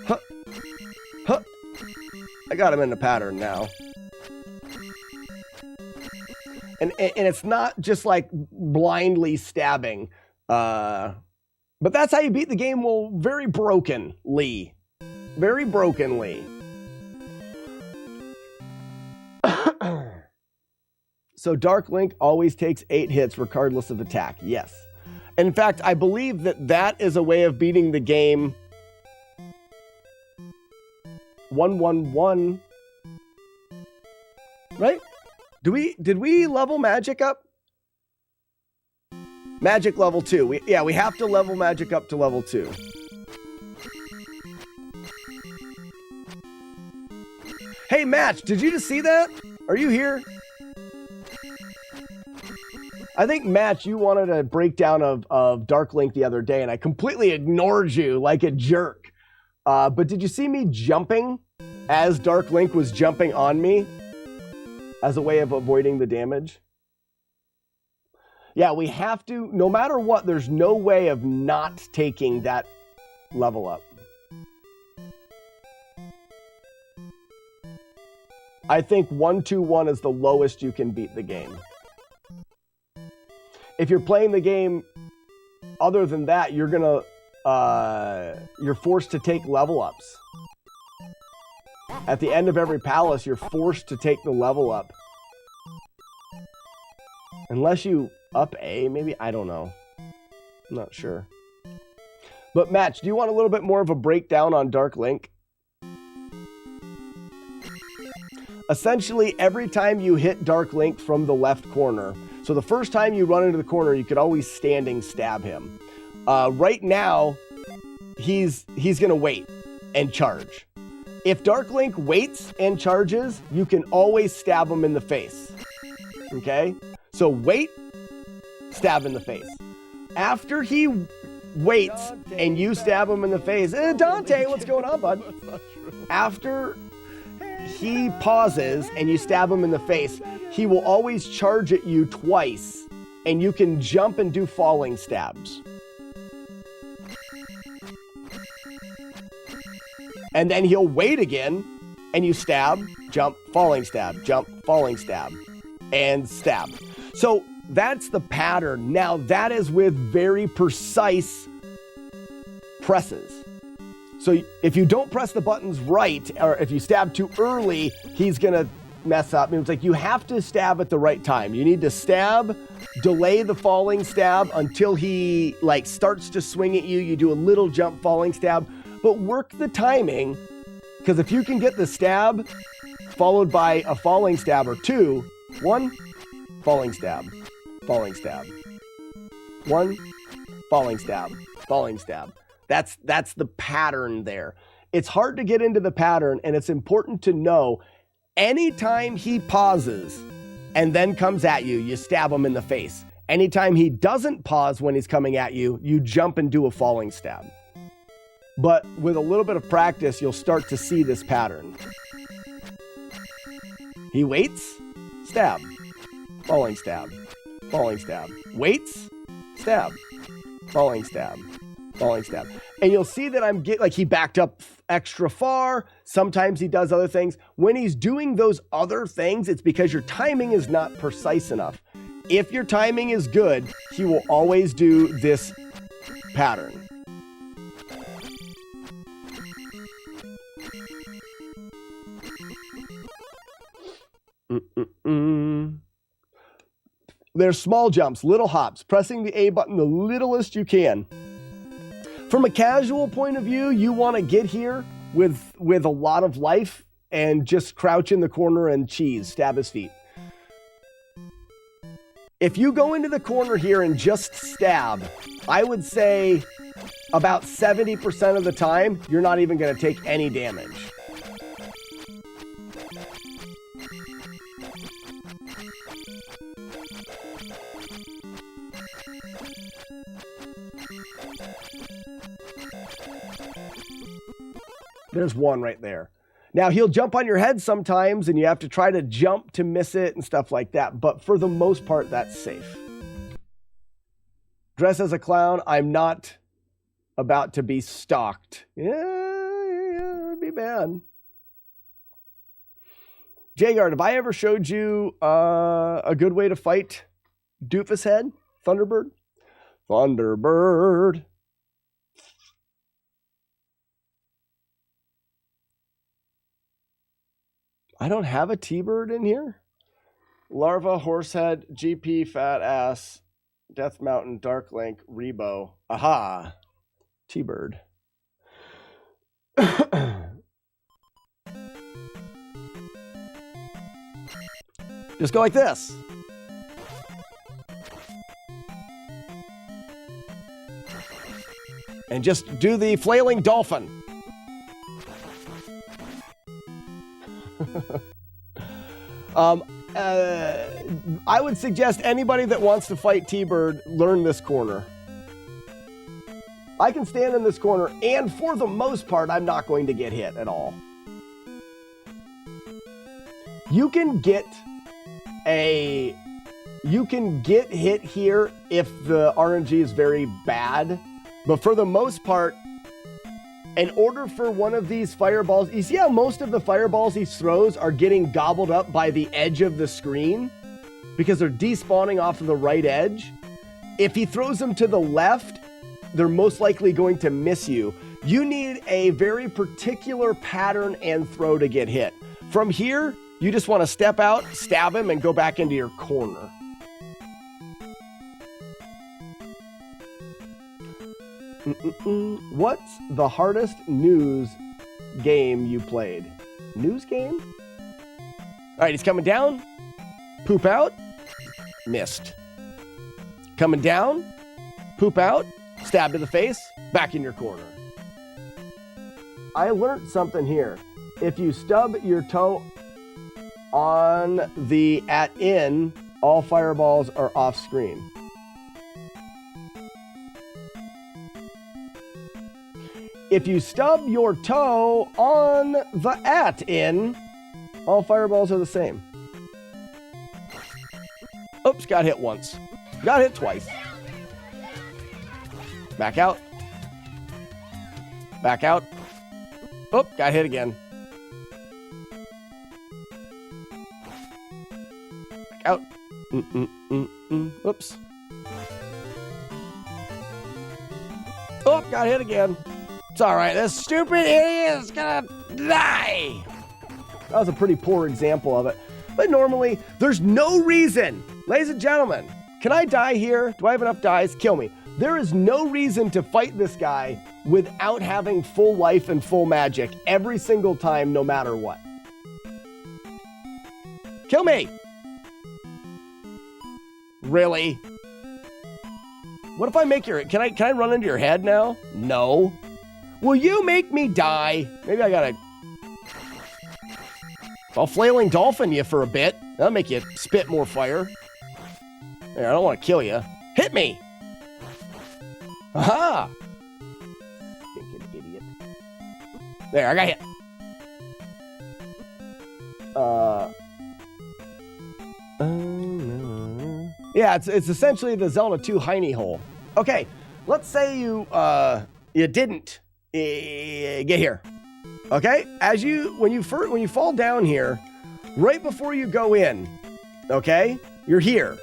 Huh. Huh. I got him in the pattern now. And it's not just like blindly stabbing. But that's how you beat the game, well, very brokenly. Very brokenly. So Dark Link always takes 8 hits regardless of attack. Yes. In fact, I believe that that is a way of beating the game 1-1-1. Right? Did we level magic up? Magic level 2. We have to level magic up to level 2. Hey, Match, did you just see that? Are you here? I think, Match, you wanted a breakdown of Dark Link the other day, and I completely ignored you like a jerk. But did you see me jumping as Dark Link was jumping on me as a way of avoiding the damage? Yeah, we have to, no matter what, there's no way of not taking that level up. I think 1-2-1 is the lowest you can beat the game. If you're playing the game other than that, you're forced to take level ups. At the end of every palace, you're forced to take the level up. Unless you up A, maybe? I don't know. I'm not sure. But Match, do you want a little bit more of a breakdown on Dark Link? Essentially, every time you hit Dark Link from the left corner, so the first time you run into the corner, you could always standing stab him. Right now, he's going to wait and charge. If Dark Link waits and charges, you can always stab him in the face. Okay? So wait, stab in the face. After he waits and you stab him in the face, Dante, what's going on, bud? After he pauses and you stab him in the face, he will always charge at you twice, and you can jump and do falling stabs. And then he'll wait again, and you stab, jump, falling stab, jump, falling stab, and stab. So that's the pattern. Now, that is with very precise presses. So if you don't press the buttons right, or if you stab too early, he's going to mess up. It's like you have to stab at the right time. You need to stab, delay the falling stab until he like starts to swing at you. You do a little jump falling stab, but work the timing, because if you can get the stab followed by a falling stab or two, 1, falling stab, falling stab, 1, falling stab, falling stab. That's the pattern there. It's hard to get into the pattern, and it's important to know anytime he pauses and then comes at you, you stab him in the face. Anytime he doesn't pause when he's coming at you, you jump and do a falling stab. But with a little bit of practice, you'll start to see this pattern. He waits, stab, falling stab, falling stab. Waits, stab, falling stab, falling stab. And you'll see that I'm getting, like, he backed up extra far. Sometimes he does other things. When he's doing those other things, it's because your timing is not precise enough. If your timing is good, he will always do this pattern. There's small jumps, little hops, pressing the A button the littlest you can. From a casual point of view, you want to get here with a lot of life and just crouch in the corner and cheese, stab his feet. If you go into the corner here and just stab, I would say about 70% of the time, you're not even going to take any damage. There's one right there. Now, he'll jump on your head sometimes, and you have to try to jump to miss it and stuff like that. But for the most part, that's safe. Dress as a clown. I'm not about to be stalked. Yeah, it'd be bad. Jagard, have I ever showed you a good way to fight Doofus Head? Thunderbird? Thunderbird. I don't have a T-Bird in here. Larva, Horsehead, GP, Fat Ass, Death Mountain, Dark Link, Rebo. Aha. T-Bird. Just go like this. And just do the flailing dolphin. I would suggest anybody that wants to fight T-Bird learn this corner. I can stand in this corner, and for the most part, I'm not going to get hit at all. You can get hit here if the RNG is very bad, but for the most part, in order for one of these fireballs, you see how most of the fireballs he throws are getting gobbled up by the edge of the screen because they're despawning off of the right edge? If he throws them to the left, they're most likely going to miss you. You need a very particular pattern and throw to get hit. From here, you just want to step out, stab him, and go back into your corner. What's the hardest news game you played? News game? All right, he's coming down. Poop out. Missed. Coming down. Poop out. Stab to the face. Back in your corner. I learned something here. If you stub your toe on the @in, all fireballs are off screen. If you stub your toe on the @in, all fireballs are the same. Oops, got hit once. Got hit twice. Back out. Back out. Oop, got hit again. Back out. Oops. Oh, got hit again. It's all right. This stupid idiot is gonna die. That was a pretty poor example of it. But normally, there's no reason. Ladies and gentlemen, can I die here? Do I have enough dice? Kill me. There is no reason to fight this guy without having full life and full magic every single time, no matter what. Kill me. Really? What if I make your... Can I run into your head now? No. Will you make me die? Maybe I gotta... I'll flailing dolphin you for a bit. That'll make you spit more fire. There, I don't want to kill you. Hit me! Aha! Stinking idiot. There, I got hit. Yeah, it's essentially the Zelda 2 hiney hole. Okay, let's say you didn't get here. Okay, when you fall down here, right before you go in, okay, you're here.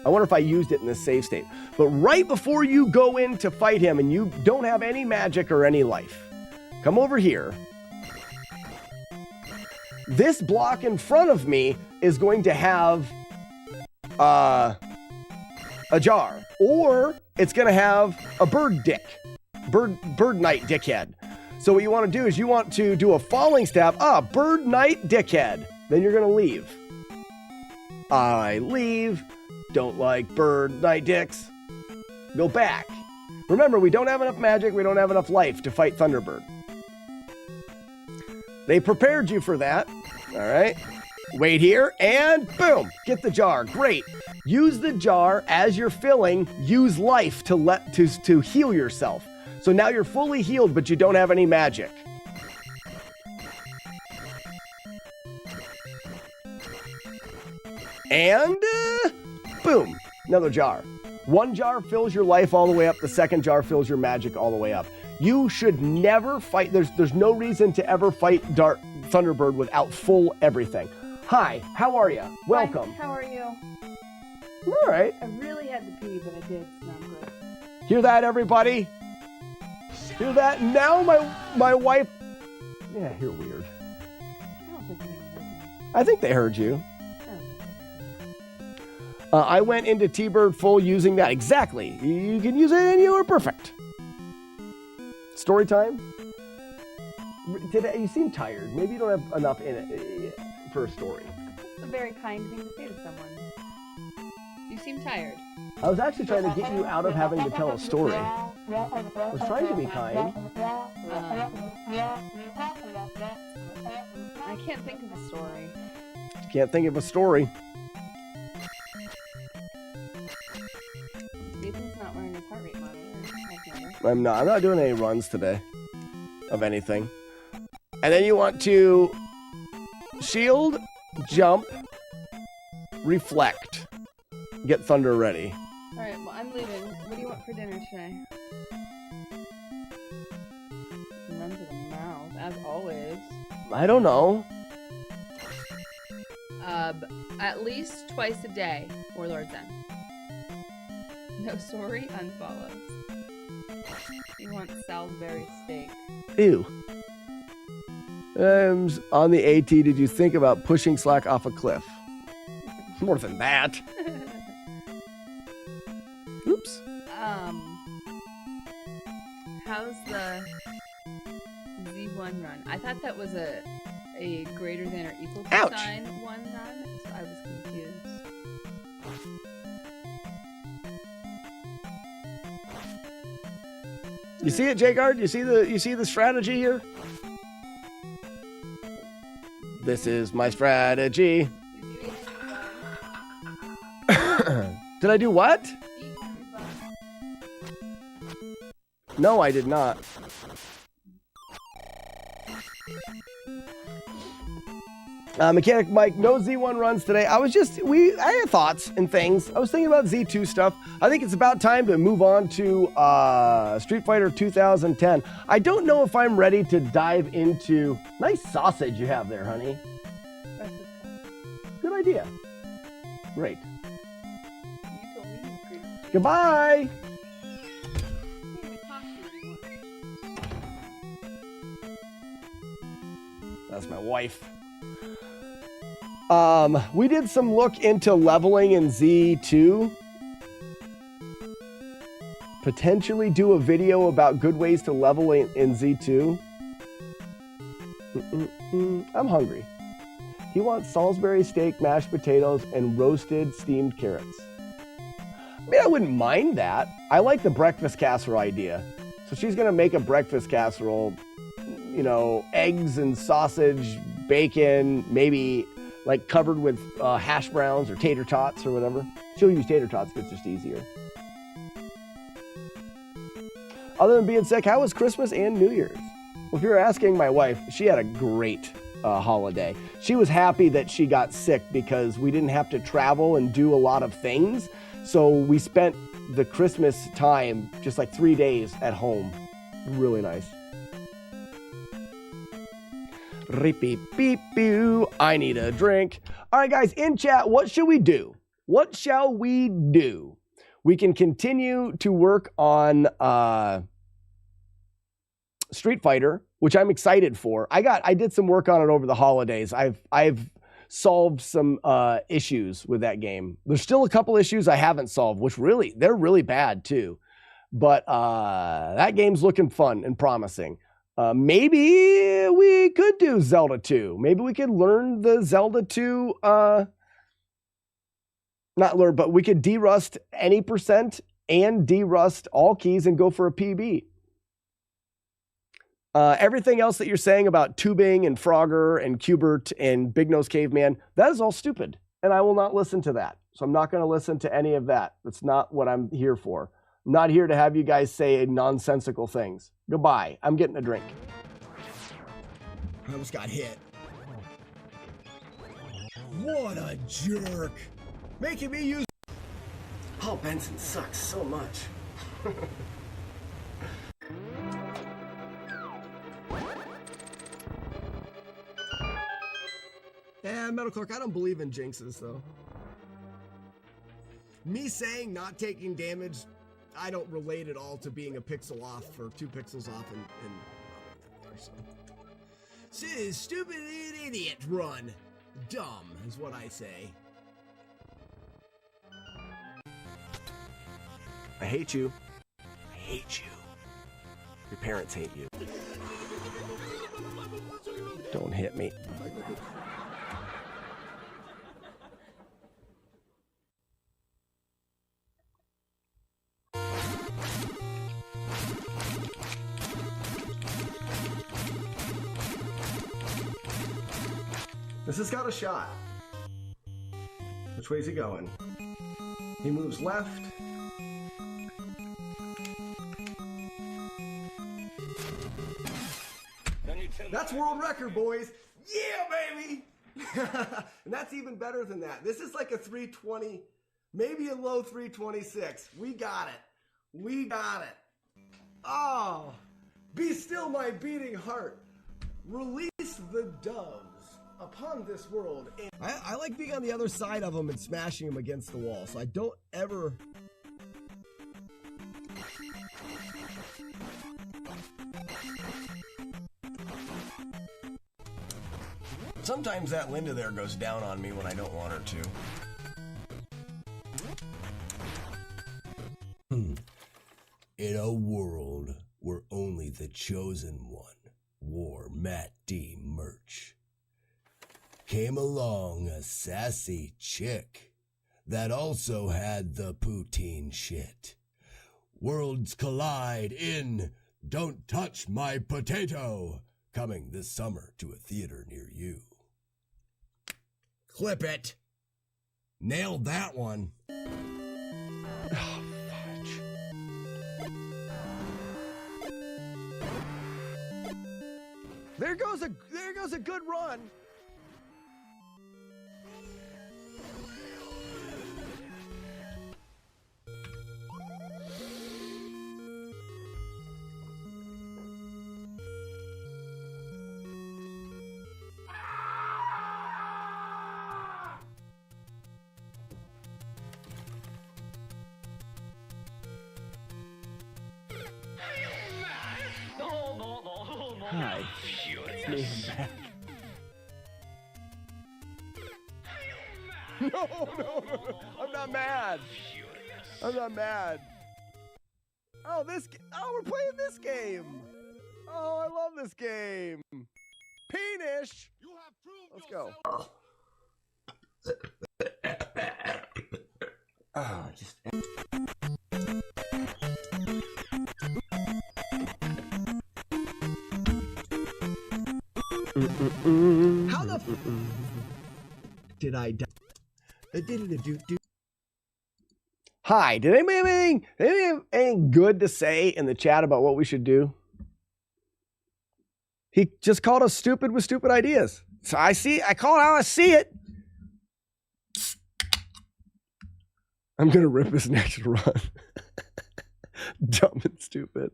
I wonder if I used it in this save state. But right before you go in to fight him and you don't have any magic or any life, come over here. This block in front of me is going to have a jar, or it's going to have a bird knight dickhead. So what you want to do is you want to do a falling stab. Bird knight dickhead. Then you're going to leave. I leave. Don't like bird knight dicks. Go back. Remember, we don't have enough magic. We don't have enough life to fight Thunderbird. They prepared you for that. All right. Wait here and boom, get the jar. Great. Use the jar as you're filling. Use life to heal yourself. So now you're fully healed, but you don't have any magic. And boom, another jar. One jar fills your life all the way up. The second jar fills your magic all the way up. You should never fight. There's no reason to ever fight Thunderbird without full everything. Hi, how are you? Welcome. Hi, how are you? All right. I really had to pee, but I did, so I'm good. Hear that, everybody? Hear that? Now my wife... Yeah, you're weird. I don't think anyone heard me. I think they heard you. I don't think they heard me. I went into T-Bird full using that. Exactly. You can use it and you are perfect. Story time? Today, you seem tired. Maybe you don't have enough in it for a story. It's a very kind thing to say to someone. You seem tired. I was actually trying to get you out of having to tell a story. I was trying to be kind. I can't think of a story. Can't think of a story. Nathan's not wearing his heart rate monitor. I've noticed. I'm not doing any runs today of anything. And then you want to shield, jump, reflect, get thunder ready. Alright, well, I'm leaving. What do you want for dinner today? Run to the mouth, as always. I don't know. At least twice a day, Warlord's End. No sorry, unfollows. You want Salisbury steak. Ew. On the AT, did you think about pushing Slack off a cliff? More than that. Oops. How's the Z1 run? I thought that was a greater than or equal to Ouch. sign one run, so I was confused. You see it, Jagard? You see the strategy here? This is my strategy. Did I do what? No, I did not. Mechanic Mike, no Z1 runs today. I had thoughts and things. I was thinking about Z2 stuff. I think it's about time to move on to Street Fighter 2010. I don't know if I'm ready to dive into... Nice sausage you have there, honey. Good idea. Great. You told me you agreed. Goodbye! That's my wife. We did some look into leveling in Z2. Potentially do a video about good ways to level in Z2. I'm hungry. He wants Salisbury steak, mashed potatoes, and roasted steamed carrots. I mean, I wouldn't mind that. I like the breakfast casserole idea. So she's gonna make a breakfast casserole, you know, eggs and sausage, bacon, maybe like covered with hash browns or tater tots or whatever. She'll use tater tots because it's just easier. Other than being sick, how was Christmas and New Year's? Well, if you're asking my wife, she had a great holiday. She was happy that she got sick because we didn't have to travel and do a lot of things. So we spent the Christmas time just like 3 days at home. Really nice. I need a drink. All right, guys, in chat, what should we do? What shall we do? We can continue to work on Street Fighter, which I'm excited for. I did some work on it over the holidays. I've solved some issues with that game. There's still a couple issues I haven't solved, which they're really bad too. But that game's looking fun and promising. Maybe we could do Zelda 2. Maybe we could learn the Zelda 2, not learn, but we could derust any percent and derust all keys and go for a PB. Everything else that you're saying about tubing and Frogger and Cubert and Big Nose Caveman, that is all stupid. And I will not listen to that. So I'm not going to listen to any of that. That's not what I'm here for. I'm not here to have you guys say nonsensical things. Goodbye. I'm getting a drink. I almost got hit. What a jerk. Making me use... Paul Benson sucks so much. Metal Clerk, I don't believe in jinxes, though. Me saying not taking damage, I don't relate at all to being a pixel off or 2 pixels off in so, stupid idiot run. Dumb is what I say. I hate you. I hate you. Your parents hate you. Don't hit me. This has got a shot. Which way is he going? He moves left. That's world record, boys. Yeah, baby. And that's even better than that. This is like a 320, maybe a low 326. We got it. We got it. Oh, be still my beating heart. Release the doves upon this world. I like being on the other side of them and smashing them against the wall, so I don't ever... Sometimes that Linda there goes down on me when I don't want her to. In a world where only the chosen one wore Matt D merch, came along a sassy chick that also had the poutine shit. Worlds collide in Don't Touch My Potato, coming this summer to a theater near you. Clip it. Nailed that one. Oh, fudge. There goes a good run. Hi. It's me, I'm back. No. I'm not mad. I'm not mad. Oh, we're playing this game. Oh, I love this game. Peenish. Let's go. Oh, just... How the did I die? Hi, did anybody have anything good to say in the chat about what we should do? He just called us stupid with stupid ideas. So I call it how I see it. I'm gonna rip his next run. Dumb and stupid.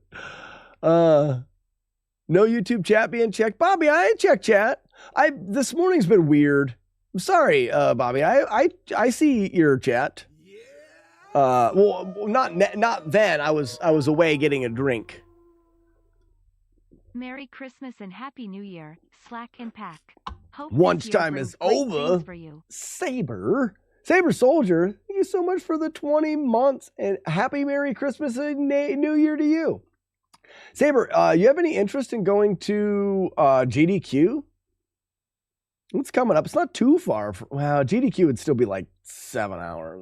No YouTube chat being checked. Bobby, I ain't checked chat. This morning's been weird. I'm sorry, Bobby. I see your chat. Well, not then. I was away getting a drink. Merry Christmas and Happy New Year, Slack and Pack. Hope Lunchtime is over. For you. Saber Soldier, thank you so much for the 20 months and happy Merry Christmas and New Year to you. Saber, you have any interest in going to GDQ? It's coming up. It's not too far. Well, GDQ would still be like 7 hours.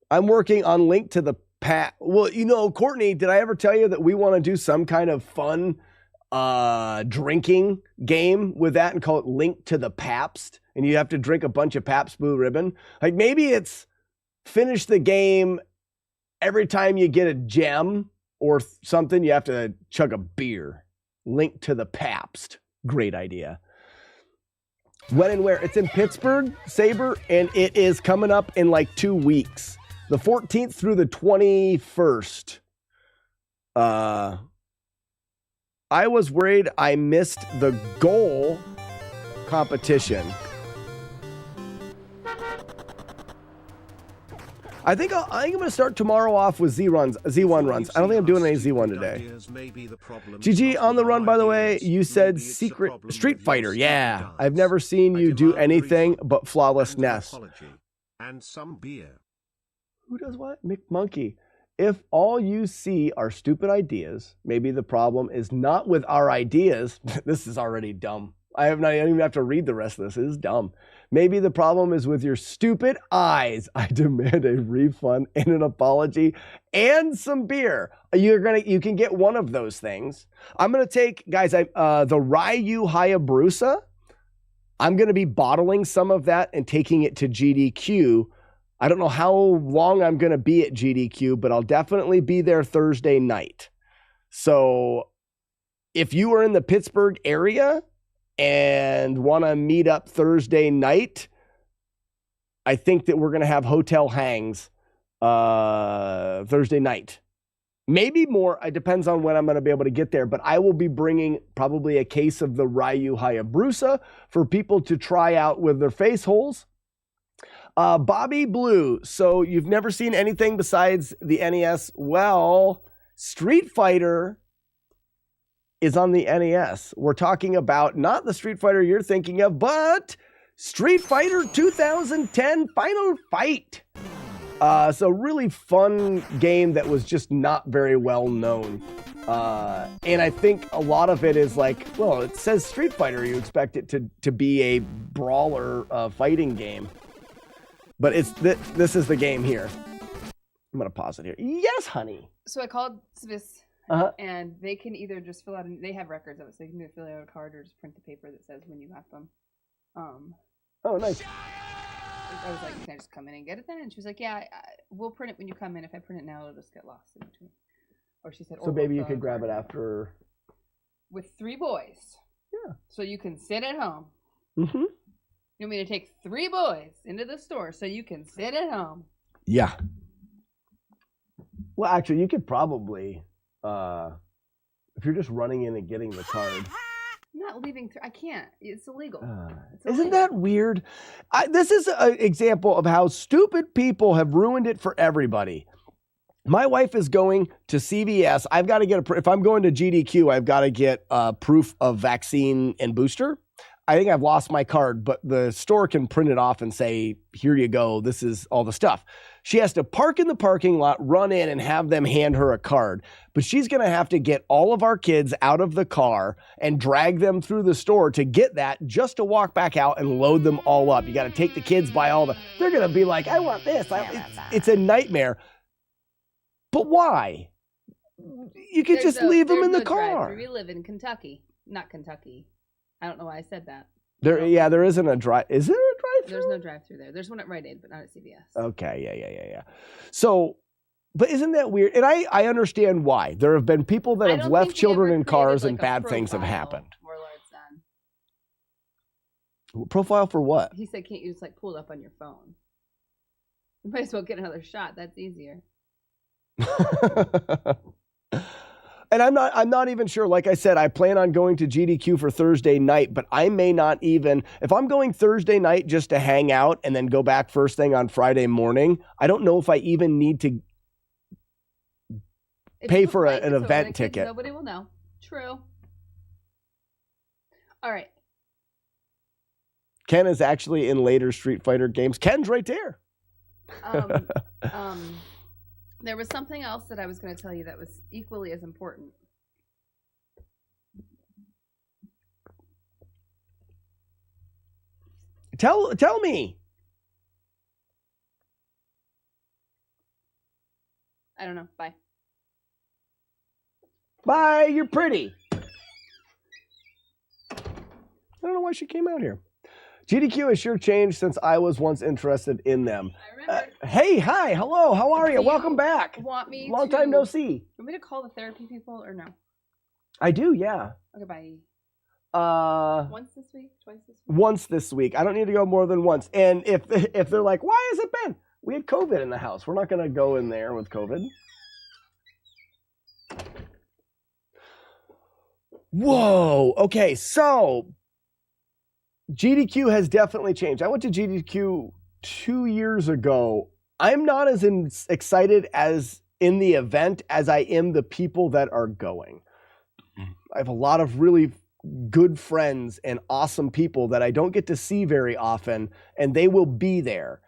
I'm working on Link to the Past. Well, Courtney, did I ever tell you that we want to do some kind of fun drinking game with that and call it Link to the Pabst? And you have to drink a bunch of Pabst Blue Ribbon. Like maybe it's finish the game every time you get a gem or something, you have to chug a beer. Link to the Pabst. Great idea. When and where? It's in Pittsburgh, Saber, and it is coming up in like 2 weeks. The 14th through the 21st. I was worried I missed the goal competition. I think I'm going to start tomorrow off with Z1 runs. I don't think I'm doing any Z1 today. GG on the run, by the way. You said Street Fighter. Yeah, I've never seen you do anything but FlawlessNES. And some beer. Who does what? McMonkey. If all you see are stupid ideas, maybe the problem is not with our ideas. This is already dumb. I don't even have to read the rest of this. It is dumb. Maybe the problem is with your stupid eyes. I demand a refund and an apology and some beer. You can get one of those things. I'm gonna take, guys, the Ryu Hayabusa. I'm gonna be bottling some of that and taking it to GDQ. I don't know how long I'm gonna be at GDQ, but I'll definitely be there Thursday night. So if you are in the Pittsburgh area and want to meet up Thursday night, I think that we're going to have hotel hangs Thursday night. Maybe more. It depends on when I'm going to be able to get there. But I will be bringing probably a case of the Ryu Hayabusa for people to try out with their face holes. Bobby Blue. So you've never seen anything besides the NES? Well, Street Fighter is on the NES. We're talking about not the Street Fighter you're thinking of, but Street Fighter 2010 Final Fight. So really fun game that was just not very well known. And I think a lot of it is like, well, it says Street Fighter. You expect it to be a brawler fighting game. But it's this is the game here. I'm going to pause it here. Yes, honey. So I called Swiss. And they can either just fill out, they have records of it, so they can either fill out a card or just print the paper that says when you got them. Oh, nice. I was like, can I just come in and get it then? And she was like, yeah, we'll print it when you come in. If I print it now, it'll just get lost in between. Or she said, so maybe you could grab it after. With 3 boys. Yeah. So you can sit at home. Mm-hmm. You want me to take 3 boys into the store so you can sit at home? Yeah. Well, actually, you could probably. If you're just running in and getting the card. I'm not leaving through. I can't. It's illegal. Isn't that weird? This is an example of how stupid people have ruined it for everybody. My wife is going to CVS. I've got to get if I'm going to GDQ, I've got to get proof of vaccine and booster. I think I've lost my card, but the store can print it off and say, here you go. This is all the stuff. She has to park in the parking lot, run in, and have them hand her a card. But she's going to have to get all of our kids out of the car and drag them through the store to get that, just to walk back out and load them all up. You got to take the kids by all the... They're going to be like, I want this. It's a nightmare. But why? You could just leave them in the car. We live in Kentucky. Not Kentucky. I don't know why I said that. There isn't a drive. Is there a drive-through? There's no drive-through there. There's one at Rite Aid, but not at CVS. Okay, yeah. So, but isn't that weird? And I understand why. There have been people that have left children in cars and bad things have happened. Profile for what? He said, can't you just pull it up on your phone? You might as well get another shot. That's easier. And I'm not even sure. Like I said, I plan on going to GDQ for Thursday night, but I may not even, if I'm going Thursday night just to hang out and then go back first thing on Friday morning, I don't know if I even need to pay for an event ticket. Nobody will know. True. All right. Ken is actually in later Street Fighter games. Ken's right there. There was something else that I was going to tell you that was equally as important. Tell me. I don't know. Bye. Bye. You're pretty. I don't know why she came out here. GDQ has sure changed since I was once interested in them. I remember. Hey, hi, hello, how are you? Welcome back. Want me Long time no see. Want me to call the therapy people or no? I do, yeah. Okay, bye. Once this week? Twice this week? Once this week. I don't need to go more than once. And if they're like, why has it been? We had COVID in the house. We're not going to go in there with COVID. Whoa. Okay, so GDQ has definitely changed. I went to GDQ 2 years ago. I'm not as excited as in the event as I am the people that are going. I have a lot of really good friends and awesome people that I don't get to see very often, and they will be there.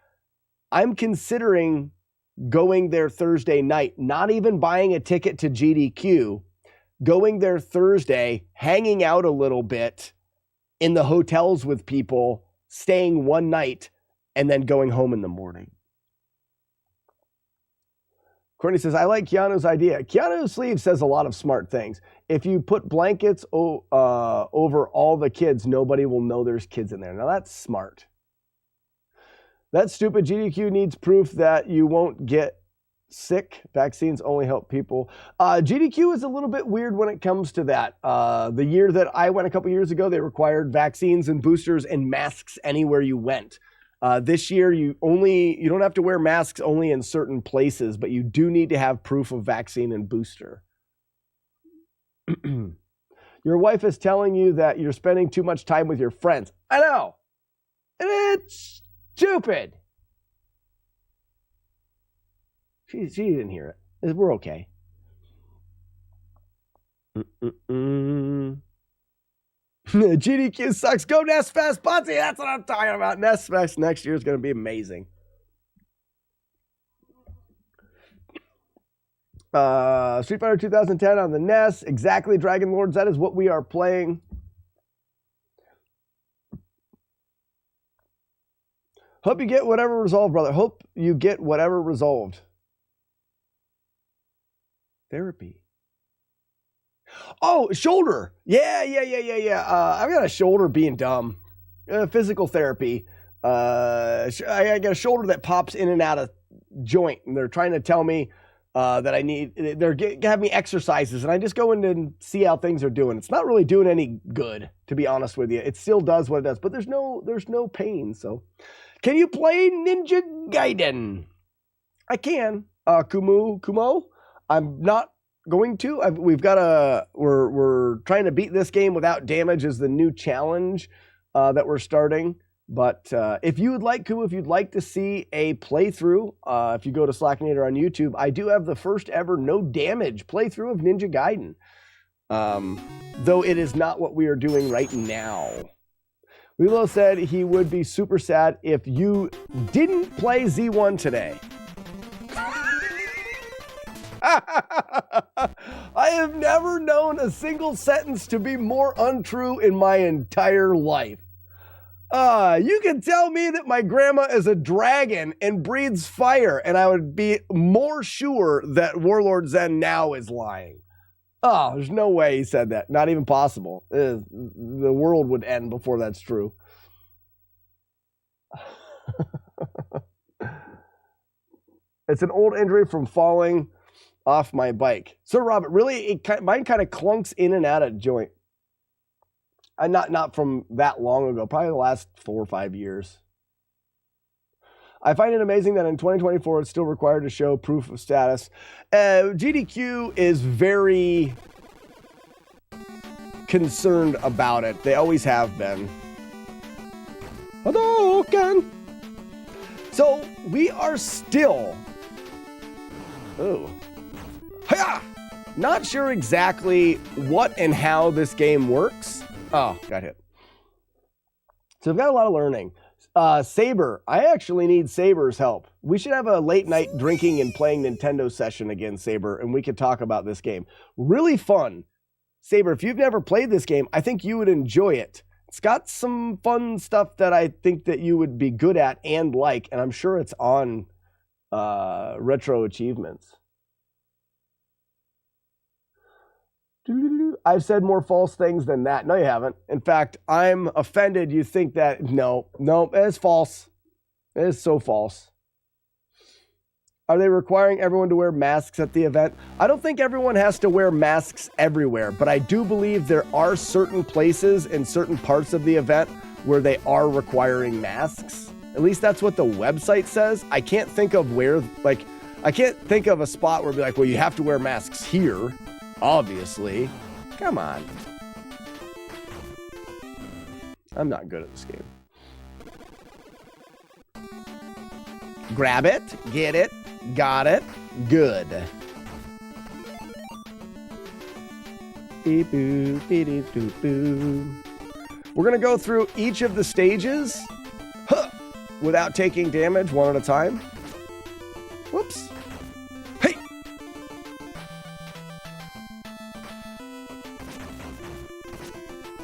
I'm considering going there Thursday night, not even buying a ticket to GDQ, going there Thursday, hanging out a little bit in the hotels with people, staying one night, and then going home in the morning. Courtney says, I like Keanu's idea. Keanu's sleeve says a lot of smart things. If you put blankets over all the kids, nobody will know there's kids in there. Now that's smart. That stupid GDQ needs proof that you won't get sick. Vaccines only help people. GDQ is a little bit weird when it comes to that. The year that I went a couple years ago, they required vaccines and boosters and masks anywhere you went. This year, you don't have to wear masks only in certain places, but you do need to have proof of vaccine and booster. Your wife is telling you that you're spending too much time with your friends. I know. And it's stupid. She didn't hear it. We're okay. GDQ sucks. Go Nest Fest, Ponzi. That's what I'm talking about. Nest Fest next year is going to be amazing. Street Fighter 2010 on the NES. Exactly, Dragon Lords. That is what we are playing. Hope you get whatever resolved, brother. Hope you get whatever resolved. Therapy. Oh, shoulder. Yeah. I've got a shoulder being dumb. Physical therapy. I got a shoulder that pops in and out of joint, and they're trying to tell me that I need. They're having me exercises, and I just go in and see how things are doing. It's not really doing any good, to be honest with you. It still does what it does, but there's no pain. So, can you play Ninja Gaiden? I can. Kumo. I'm not going to. We're trying to beat this game without damage is the new challenge that we're starting. But if you would like to see a playthrough, if you go to Slackinator on YouTube, I do have the first ever no damage playthrough of Ninja Gaiden. Though it is not what we are doing right now. Lilo said he would be super sad if you didn't play Z1 today. I have never known a single sentence to be more untrue in my entire life. You can tell me that my grandma is a dragon and breathes fire, and I would be more sure that Warlord Zen now is lying. Oh, there's no way he said that. Not even possible. The world would end before that's true. It's an old injury from falling off my bike. So, Robert, really, mine kind of clunks in and out of joint. Not from that long ago, probably the last 4 or 5 years. I find it amazing that in 2024, it's still required to show proof of status. GDQ is very concerned about it. They always have been. Hadouken! So, we are still... not sure exactly what and how this game works. Oh, got hit. So I've got a lot of learning. Saber, I actually need Saber's help. We should have a late night drinking and playing Nintendo session again, Saber, and we could talk about this game. Really fun. Saber, if you've never played this game, I think you would enjoy it. It's got some fun stuff that I think that you would be good at and like, and I'm sure it's on Retro Achievements. I've said more false things than that. No, you haven't. In fact, I'm offended you think that. No, it's false. It is so false. Are they requiring everyone to wear masks at the event? I don't think everyone has to wear masks everywhere, but I do believe there are certain places in certain parts of the event where they are requiring masks. At least that's what the website says. I can't think of where, I can't think of a spot where it'd be like, well, you have to wear masks here. Obviously. Come on. I'm not good at this game. Grab it. Get it. Got it. Good. Beep boo, beep boo boo. We're going to go through each of the stages without taking damage one at a time. Whoops. Hey!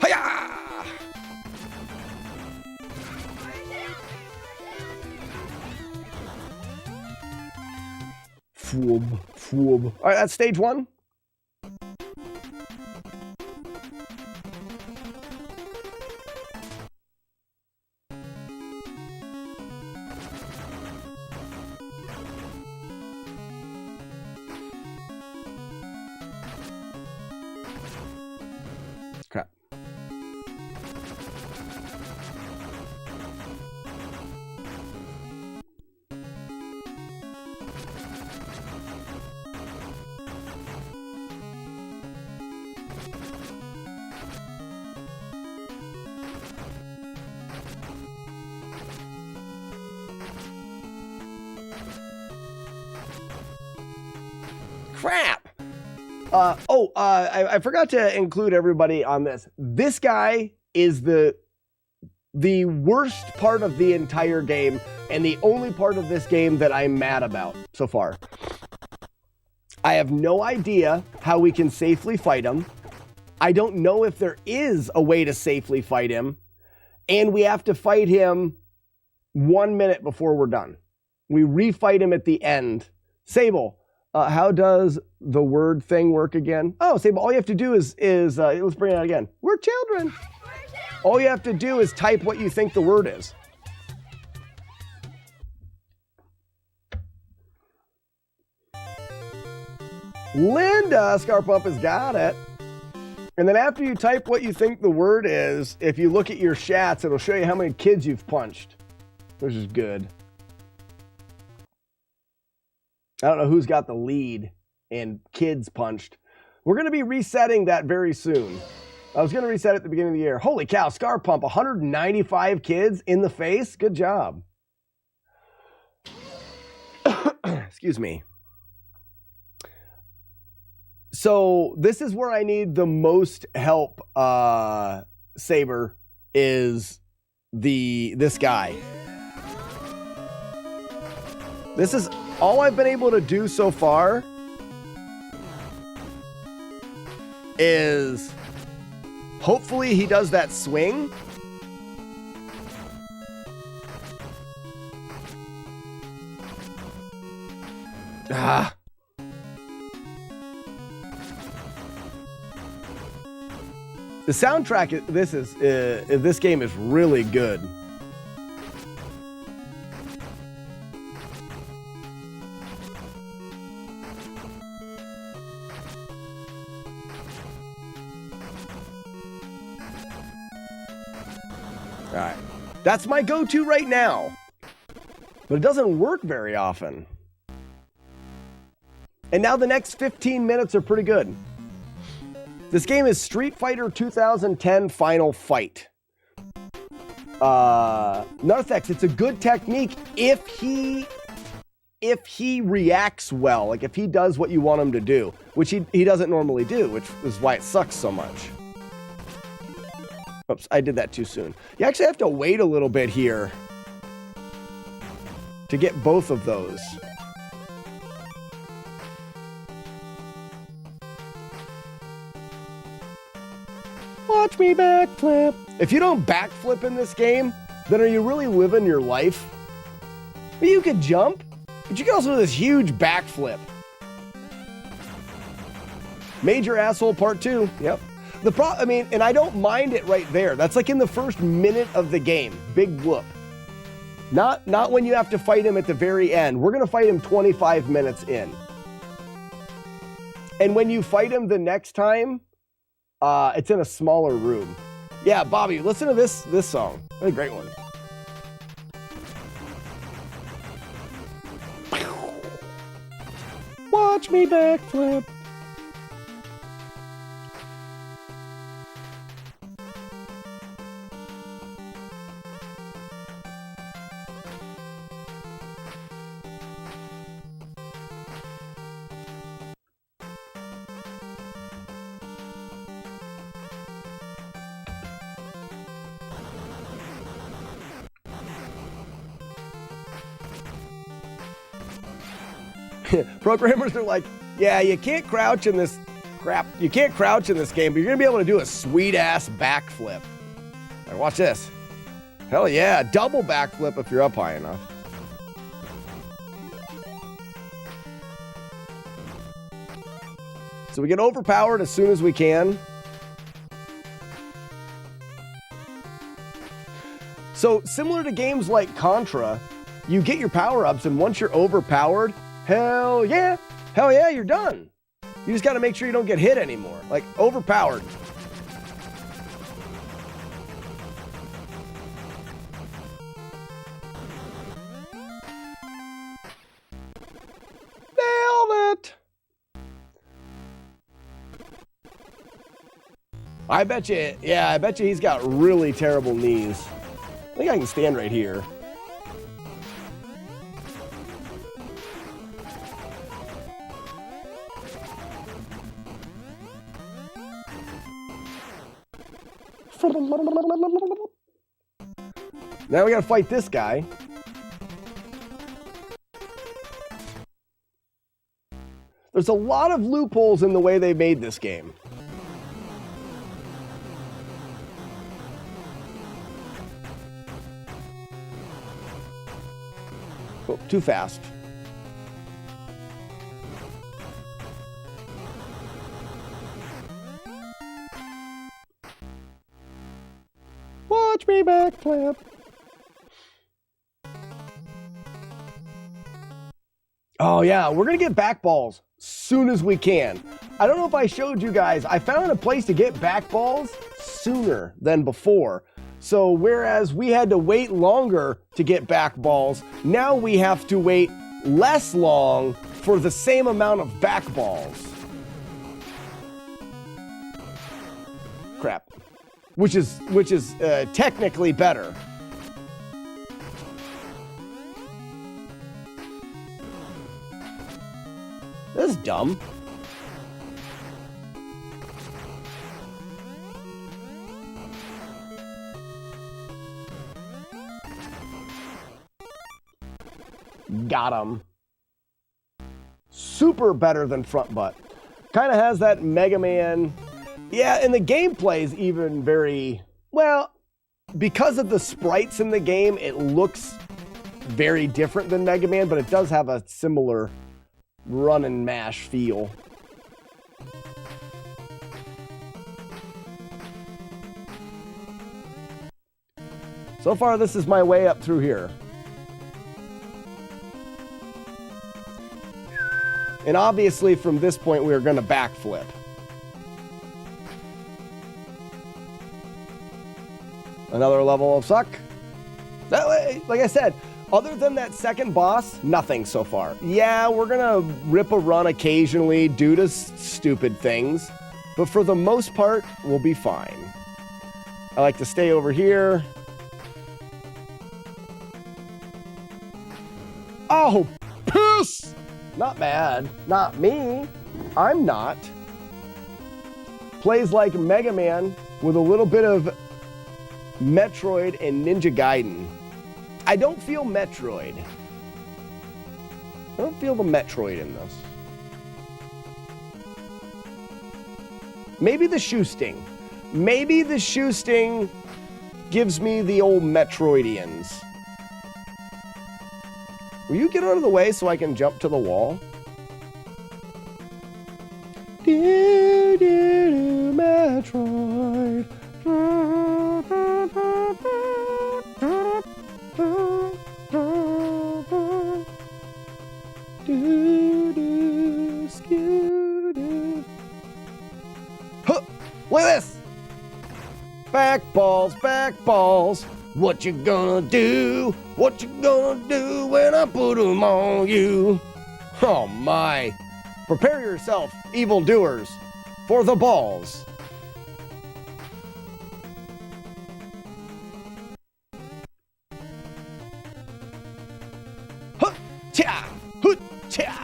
Hiya! Fwoob, fwoob. All right, that's stage 1. Crap. Crap. I forgot to include everybody on this. This guy is the worst part of the entire game and the only part of this game that I'm mad about so far. I have no idea how we can safely fight him. I don't know if there is a way to safely fight him. And we have to fight him 1 minute before we're done. We refight him at the end. Sable, how does the word thing work again? Oh, Sable, all you have to do is let's bring it out again. We're children. All you have to do is type what you think the word is. Linda, Scarpump has got it. And then after you type what you think the word is, if you look at your chats, it'll show you how many kids you've punched, which is good. I don't know who's got the lead in kids punched. We're going to be resetting that very soon. I was going to reset at the beginning of the year. Holy cow, Scarpump, 195 kids in the face. Good job. Excuse me. So this is where I need the most help, Saber, is this guy. This is all I've been able to do so far is hopefully he does that swing. Ah. The soundtrack this game is really good. All right. That's my go-to right now. But it doesn't work very often. And now the next 15 minutes are pretty good. This game is Street Fighter 2010 Final Fight. Narthex, it's a good technique if he reacts well, like if he does what you want him to do, which he doesn't normally do, which is why it sucks so much. Oops, I did that too soon. You actually have to wait a little bit here to get both of those. Watch me backflip. If you don't backflip in this game, then are you really living your life? Well, you could jump, but you can also do this huge backflip. Major asshole part 2. Yep. And I don't mind it right there. That's like in the first minute of the game. Big whoop. Not when you have to fight him at the very end. We're gonna fight him 25 minutes in. And when you fight him the next time, it's in a smaller room. Yeah, Bobby, listen to this song. That's a great one. Watch me backflip. Programmers are like, yeah, you can't crouch in this crap. You can't crouch in this game, but you're gonna be able to do a sweet ass backflip. Like, watch this. Hell yeah, double backflip if you're up high enough. So we get overpowered as soon as we can. So similar to games like Contra, you get your power-ups, and once you're overpowered, hell yeah, you're done. You just gotta make sure you don't get hit anymore. Like, overpowered. Nailed it! I bet you he's got really terrible knees. I think I can stand right here. Now we gotta fight this guy. There's a lot of loopholes in the way they made this game. Oh, too fast. Watch me backflip. Oh yeah, we're gonna get back balls soon as we can. I don't know if I showed you guys, I found a place to get back balls sooner than before. So whereas we had to wait longer to get back balls, now we have to wait less long for the same amount of back balls. Crap. Which is technically better. This is dumb. Got him. Super better than front butt. Kind of has that Mega Man. Yeah, and the gameplay is even very, well, because of the sprites in the game, it looks very different than Mega Man, but it does have a similar run and mash feel. So far, this is my way up through here. And obviously, from this point, we are going to backflip. Another level of suck. That way, like I said, other than that second boss, nothing so far. Yeah, we're going to rip a run occasionally due to stupid things. But for the most part, we'll be fine. I like to stay over here. Oh, piss! Not bad. Not me. I'm not. Plays like Mega Man with a little bit of Metroid and Ninja Gaiden. I don't feel Metroid. I don't feel the Metroid in this. Maybe the shoe sting. Maybe the shoe sting gives me the old Metroidians. Will you get out of the way so I can jump to the wall? Metroid. Huh, look at this! Back balls. What you gonna do? What you gonna do when I put them on you? Oh my. Prepare yourself, evildoers, for the balls. Huh-cha! Huh-cha!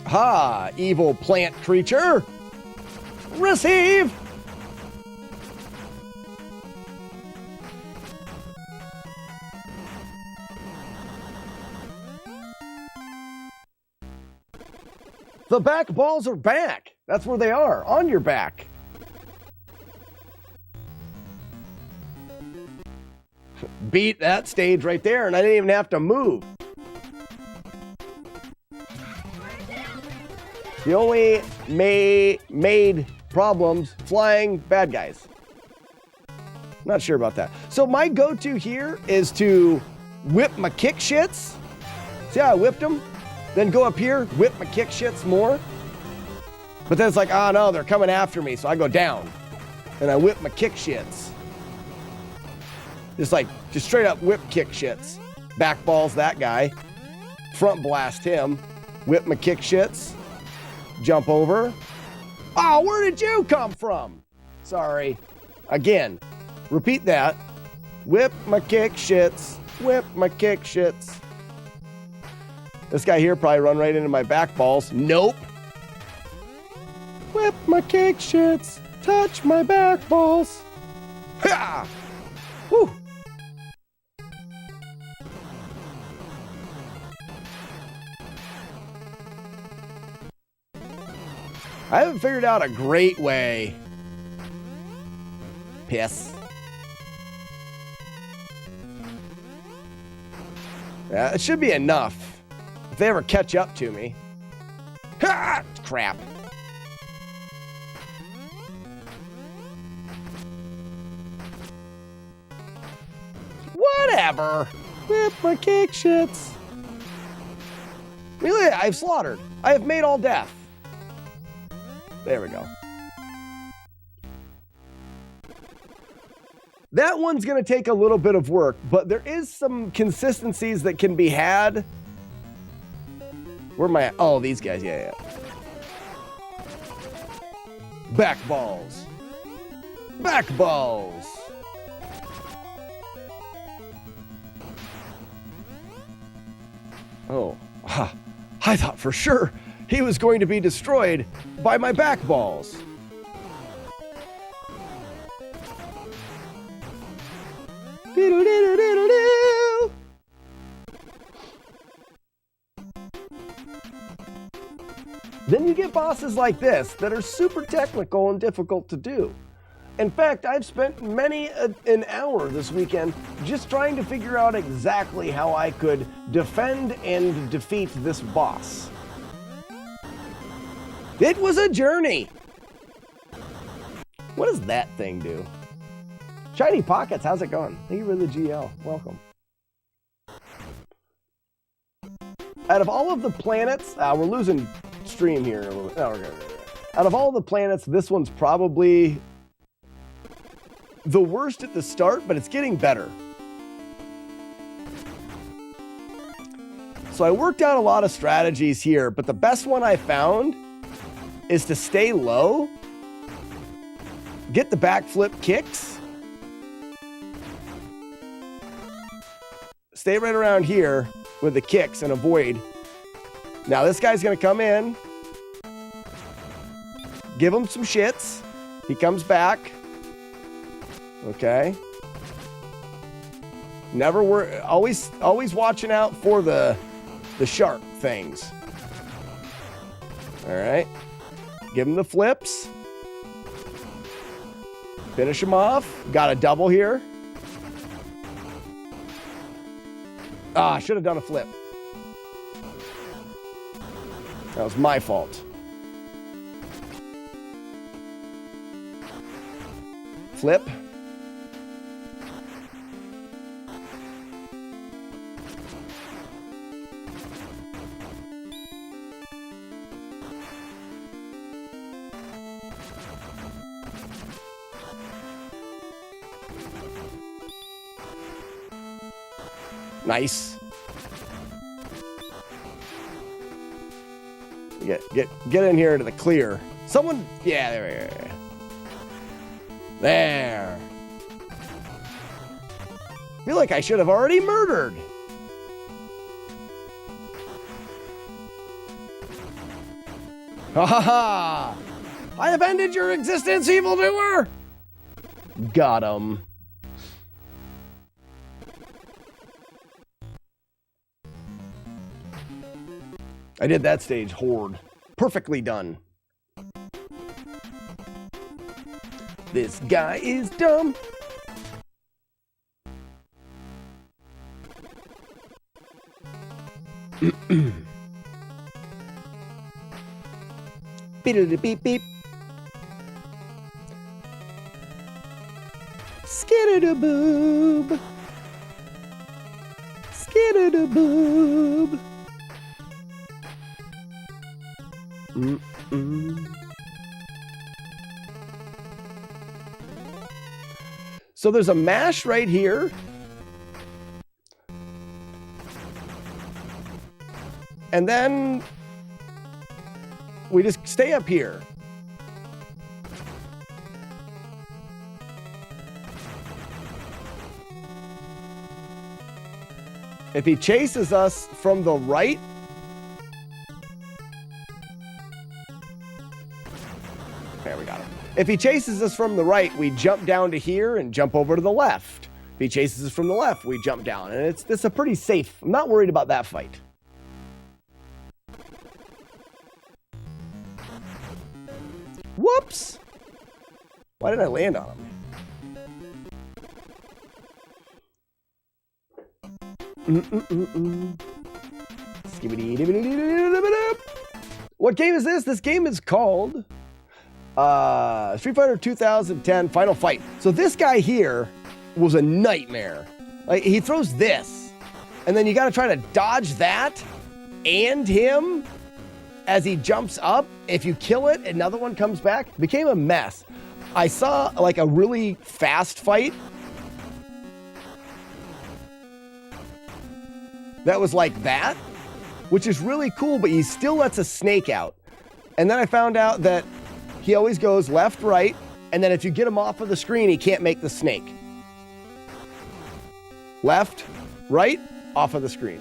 Ha, evil plant creature. receive! The back balls are back. That's where they are, on your back. Beat that stage right there, and I didn't even have to move. The only made problems, flying bad guys. Not sure about that. So my go-to here is to whip my kick shits. See how I whipped them? Then go up here, whip my kick shits more. But then it's like, oh no, they're coming after me. So I go down and I whip my kick shits. Just straight up whip kick shits. Back balls that guy. Front blast him. Whip my kick shits. Jump over. Oh, where did you come from? Sorry. Again, repeat that. Whip my kick shits. Whip my kick shits. This guy here probably run right into my back balls. Nope. Whip my kick shits. Touch my back balls. Ha! Woo! I haven't figured out a great way. Piss. Yeah, it should be enough. If they ever catch up to me. Ha! Crap. Whatever. Whip my kick shits. Really, I've slaughtered. I have made all death. There we go. That one's going to take a little bit of work, but there is some consistencies that can be had. Where am I? Oh, these guys. Yeah. Back balls. Back balls. Oh, I thought for sure he was going to be destroyed by my back balls. Then you get bosses like this that are super technical and difficult to do. In fact, I've spent many an hour this weekend just trying to figure out exactly how I could defend and defeat this boss. It was a journey. What does that thing do? Shiny Pockets, how's it going? Thank you for the GL. Welcome. Out of all of the planets, we're losing stream here a little bit. No, we're good. Out of all the planets, this one's probably the worst at the start, but it's getting better. So I worked out a lot of strategies here, but the best one I found is to stay low, get the backflip kicks, stay right around here with the kicks and avoid. Now this guy's gonna come in, give him some shits. He comes back. Okay. Always watching out for the sharp things. All right. Give him the flips. Finish him off. Got a double here. I should have done a flip. That was my fault. Flip. Nice. Get in here to the clear. Someone, yeah, there. There. I feel like I should have already murdered. Ha ha ha! I have ended your existence, evildoer! Got him. I did that stage, Horde. Perfectly done. This guy is dumb. Beep beep. Skidda-da-boob. Skidda-da-boob. So there's a mash right here. And then we just stay up here. If he chases us from the right, there we got him. If he chases us from the right, we jump down to here and jump over to the left. If he chases us from the left, we jump down. And it's a pretty safe. I'm not worried about that fight. Whoops! Why did I land on him? What game is this? This game is called Street Fighter 2010 Final Fight. So this guy here was a nightmare. Like, he throws this, and then you got to try to dodge that and him as he jumps up. If you kill it, another one comes back. It became a mess. I saw like a really fast fight that was like that, which is really cool, but he still lets a snake out. And then I found out that he always goes left, right, and then if you get him off of the screen, he can't make the snake. Left, right, off of the screen.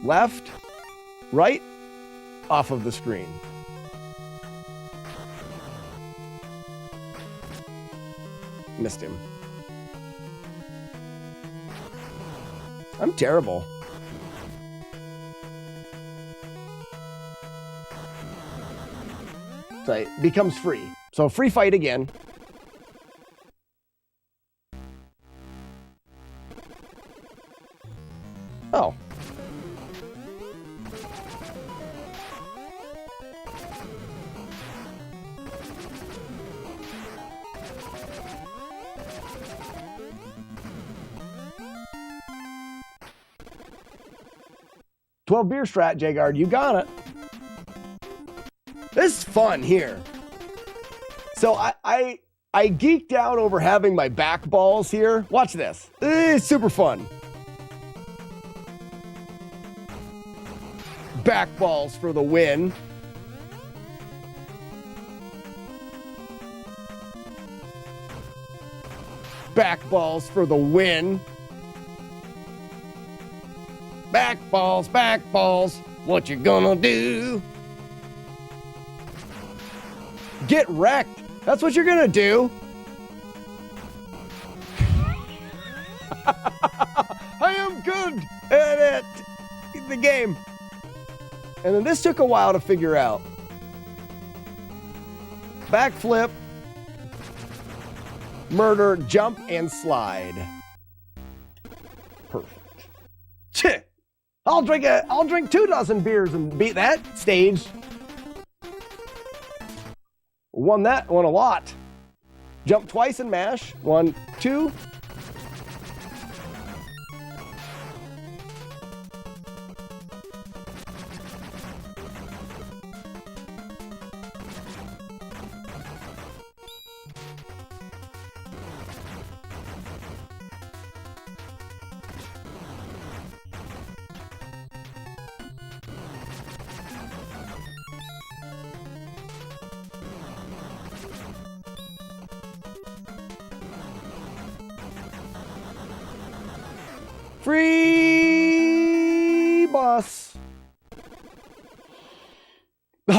Left, right, off of the screen. Missed him. I'm terrible. So it becomes free. So free fight again. Oh. $12 beer strat, J-Guard. You got it. This is fun here. So I geeked out over having my back balls here. Watch this. It's super fun. Back balls for the win. Back balls for the win. Back balls, what you gonna do? Get wrecked. That's what you're gonna do. I am good at it. The game. And then this took a while to figure out. Backflip, murder, jump, and slide. Perfect. Cheh. I'll drink 24 beers and beat that stage. Won that one a lot. Jump twice and mash. 1, 2. Free boss.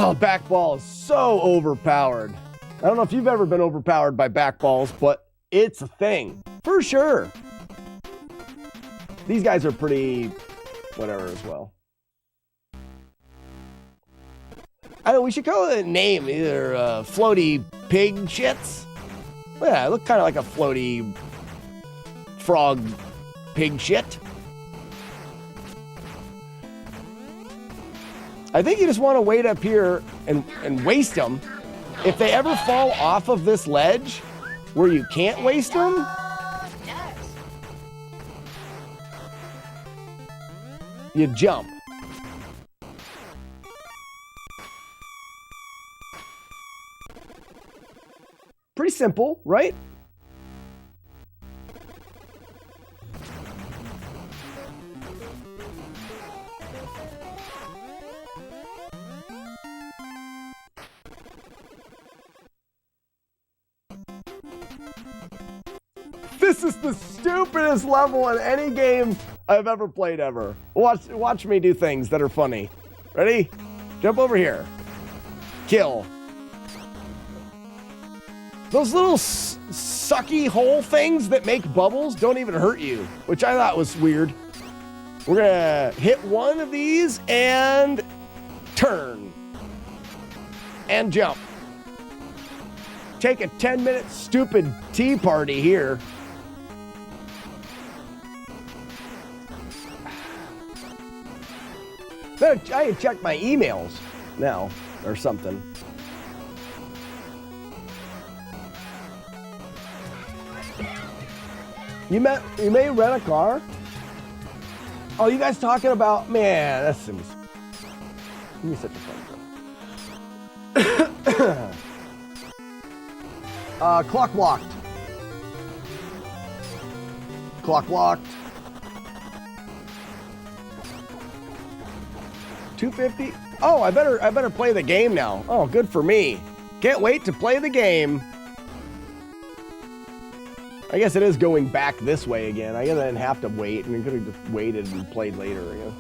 Oh, back ball is so overpowered. I don't know if you've ever been overpowered by back balls, but it's a thing. For sure. These guys are pretty whatever as well. I know we should call it a name, either floaty pig shits. Yeah, it look kind of like a floaty frog pig shit. I think you just want to wait up here and waste them. If they ever fall off of this ledge where you can't waste them, you jump. Pretty simple, right? This is the stupidest level in any game I've ever played ever. Watch me do things that are funny. Ready? Jump over here. Kill. Those little sucky hole things that make bubbles don't even hurt you, which I thought was weird. We're gonna hit one of these and turn. And jump. Take a 10-minute stupid tea party here. I can check my emails now or something. You may rent a car? Oh, you guys talking about, man, that's gonna be such a fun trip. Clock locked. Clock locked. 250. Oh, I better play the game now. Oh, good for me. Can't wait to play the game. I guess it is going back this way again. I guess I didn't have to wait, and I could have just waited and played later again.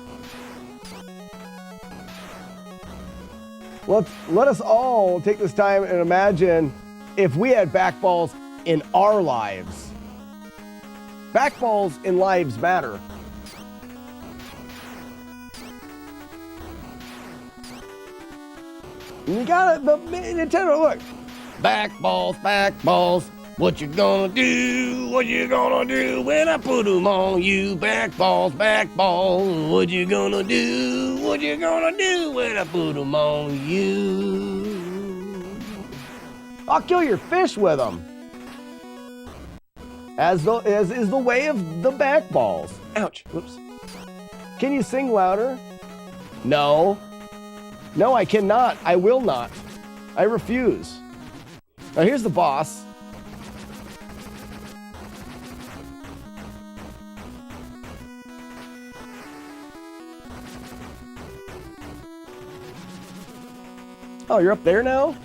Let us all take this time and imagine if we had backballs in our lives. Backballs in lives matter. You got it, the Nintendo, look. Backballs. What you gonna do? What you gonna do when I put them on you? Backballs. What you gonna do? What you gonna do when I put them on you? I'll kill your fish with them. As is the way of the backballs. Ouch. Whoops. Can you sing louder? No. No, I cannot. I will not. I refuse. Now here's the boss. Oh, you're up there now?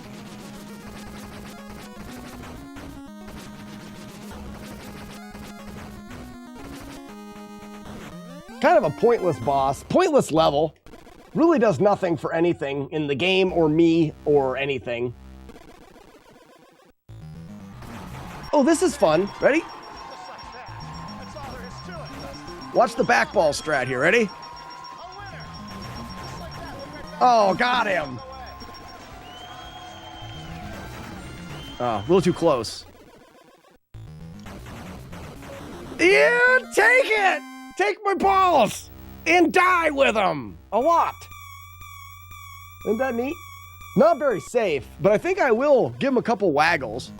Kind of a pointless boss, pointless level. Really does nothing for anything in the game or me or anything. Oh, this is fun. Ready? Watch the backball strat here. Ready? Oh, got him. Oh, a little too close. You take it! Take my balls! And die with them! A lot. Isn't that neat? Not very safe, but I think I will give him a couple waggles.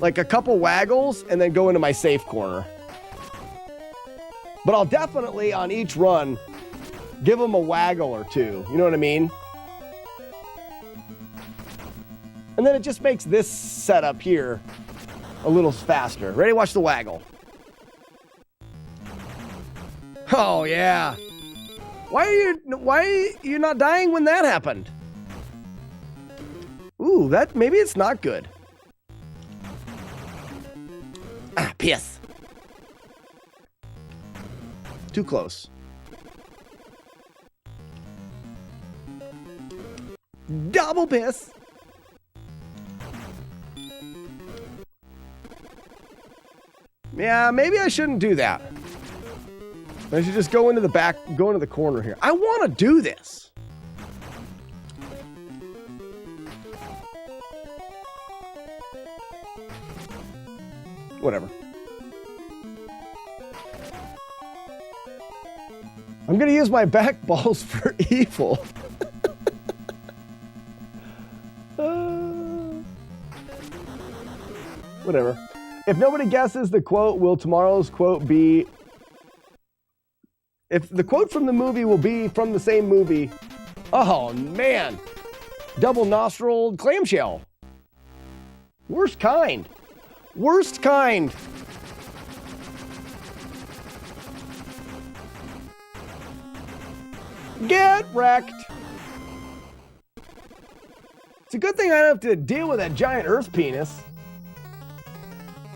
Like a couple waggles and then go into my safe corner. But I'll definitely, on each run, give him a waggle or two. You know what I mean? And then it just makes this setup here a little faster. Ready? Watch the waggle. Oh, yeah. Why are you not dying when that happened? Ooh, maybe it's not good. Ah, piss. Too close. Double piss. Yeah, maybe I shouldn't do that. I should just go into the back, go into the corner here. I want to do this. Whatever. I'm going to use my back balls for evil. Whatever. If nobody guesses the quote, will tomorrow's quote be... If the quote from the movie will be from the same movie... Oh, man. Double nostril clamshell. Worst kind. Worst kind. Get wrecked. It's a good thing I don't have to deal with that giant earth penis.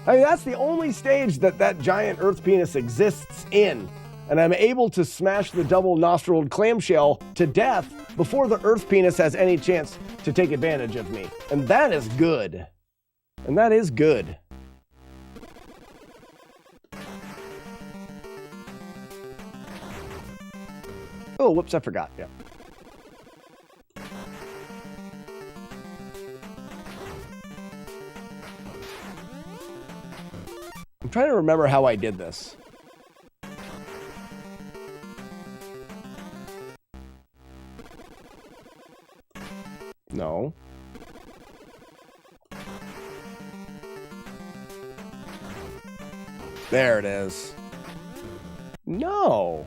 I mean, that's the only stage that that giant earth penis exists in. And I'm able to smash the double nostril clamshell to death before the earth penis has any chance to take advantage of me. And that is good. And that is good. Oh, whoops, I forgot. Yeah. I'm trying to remember how I did this. No. There it is. No.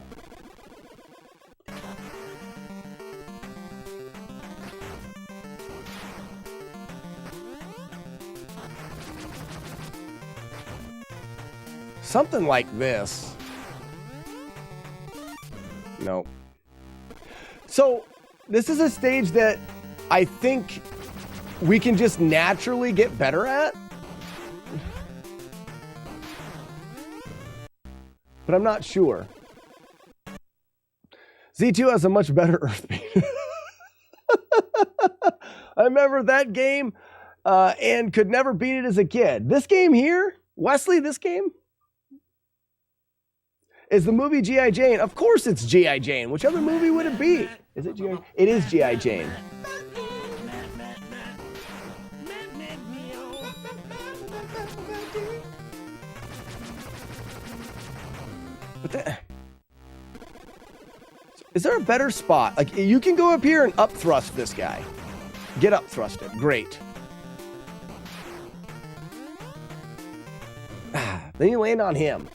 Something like this. No. So, this is a stage that I think we can just naturally get better at. But I'm not sure. Z2 has a much better earth penis. I remember that game and could never beat it as a kid. This game here, Wesley, this game is the movie G.I. Jane. Of course it's G.I. Jane. Which other movie would it be? Is it G.I.? It is G.I. Jane. But that, is there a better spot? Like, you can go up here and up thrust this guy. Get up thrusted. Great. Then you land on him.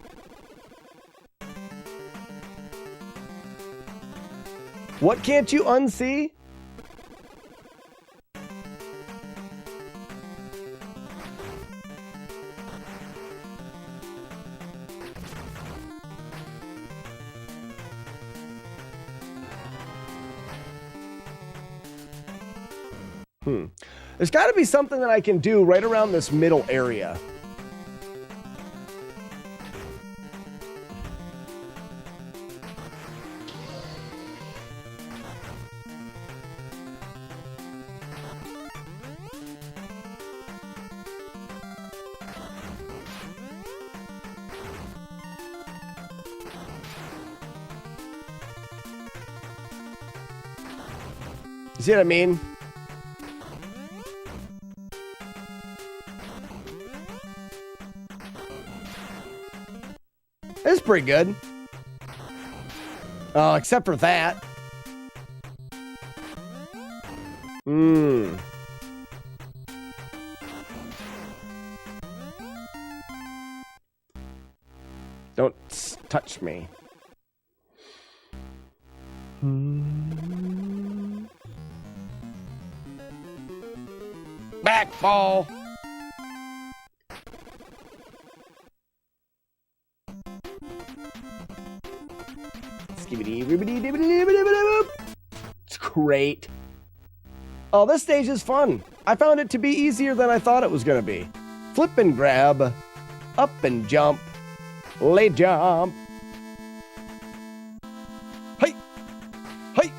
What can't you unsee? There's got to be something that I can do right around this middle area. You see what I mean? It's pretty good. Oh, except for that. Don't touch me. Back ball. It's great. Oh, this stage is fun. I found it to be easier than I thought it was going to be. Flip and grab. Up and jump. Lay jump. Hey! Hey!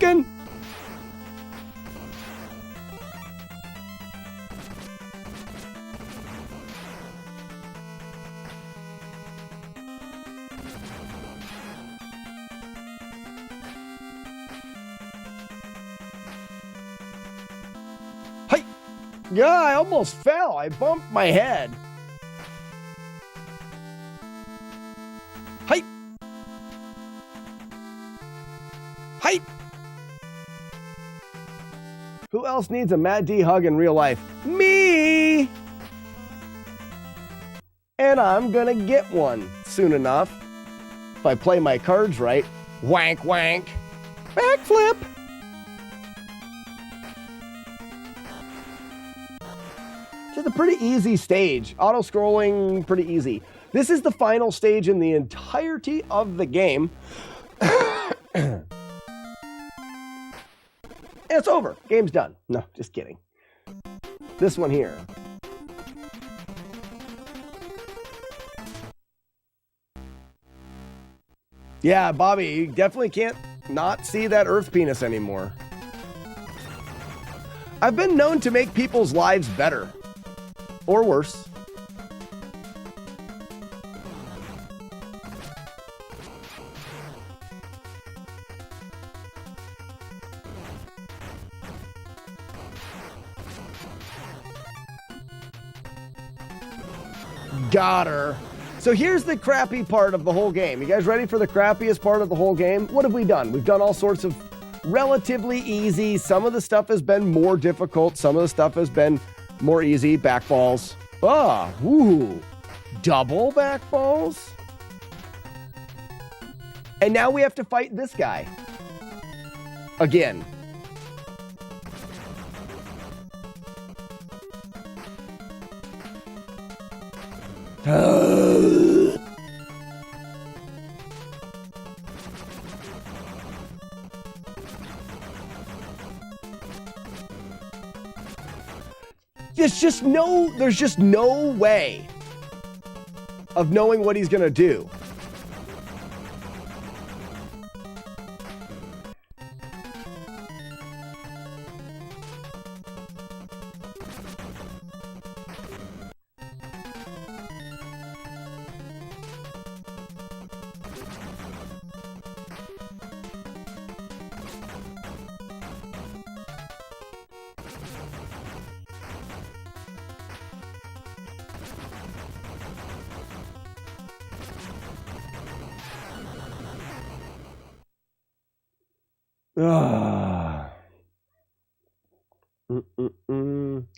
Hadouken! Hey! Yeah, I almost fell. I bumped my head. Hey! Hey! Who else needs a Mad D hug in real life? Me! And I'm gonna get one soon enough. If I play my cards right. Wank, wank. Backflip! Just a pretty easy stage. Auto-scrolling, pretty easy. This is the final stage in the entirety of the game. And it's over. Game's done. No, just kidding. This one here. Yeah, Bobby, you definitely can't not see that Earth penis anymore. I've been known to make people's lives better. Or worse. Got her. So here's the crappy part of the whole game. You guys ready for the crappiest part of the whole game? What have we done? We've done all sorts of relatively easy. Some of the stuff has been more difficult. Some of the stuff has been more easy. Back balls. Ah, woo. Double back balls. And now we have to fight this guy. Again. There's just no way of knowing what he's gonna do.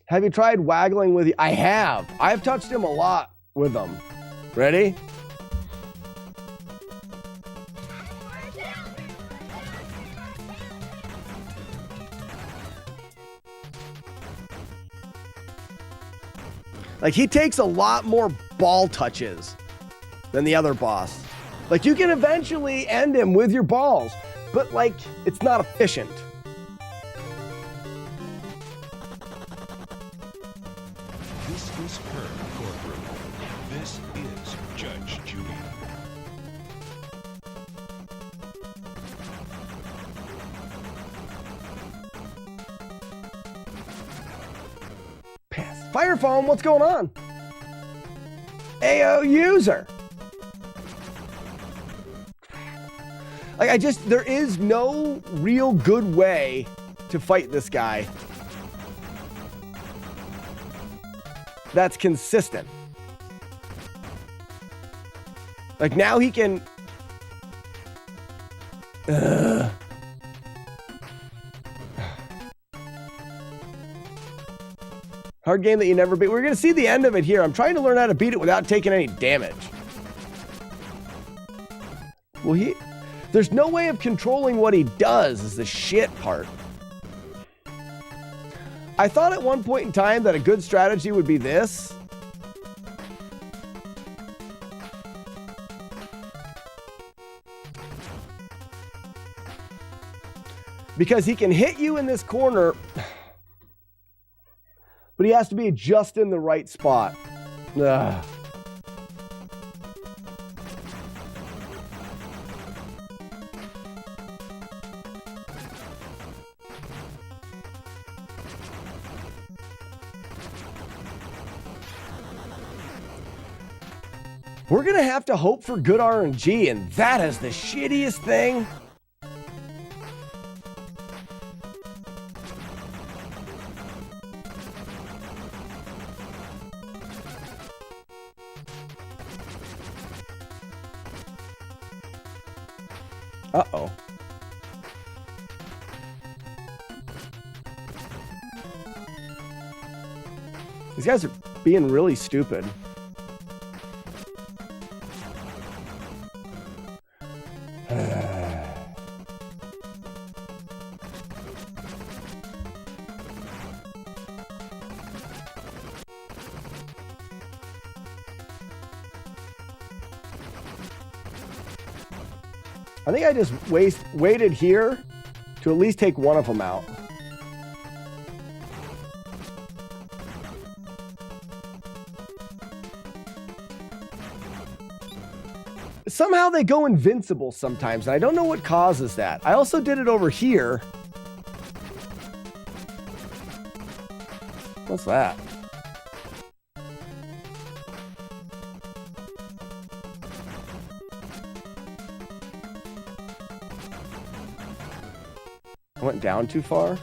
Have you tried waggling with you? I have. I've touched him a lot with them. Ready? Like, he takes a lot more ball touches than the other boss. Like, you can eventually end him with your balls, but, like, it's not efficient. This is her courtroom. This is Judge Judy. Pass. Fire foam, what's going on? AO user. Like, there is no real good way to fight this guy that's consistent. Like, now he can... Hard game that you never beat. We're going to see the end of it here. I'm trying to learn how to beat it without taking any damage. Well, there's no way of controlling what he does is the shit part. I thought at one point in time that a good strategy would be this. Because he can hit you in this corner, but he has to be just in the right spot. Ugh. We're going to have to hope for good RNG, and that is the shittiest thing. Uh-oh. These guys are being really stupid. I think I just waited here to at least take one of them out. Somehow they go invincible sometimes, and I don't know what causes that. I also did it over here. What's that? I went down too far.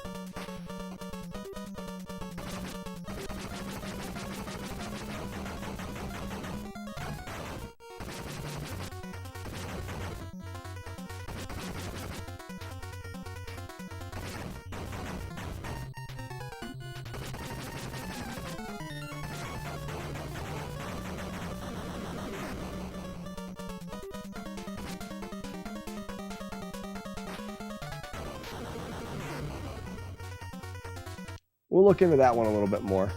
We'll look into that one a little bit more.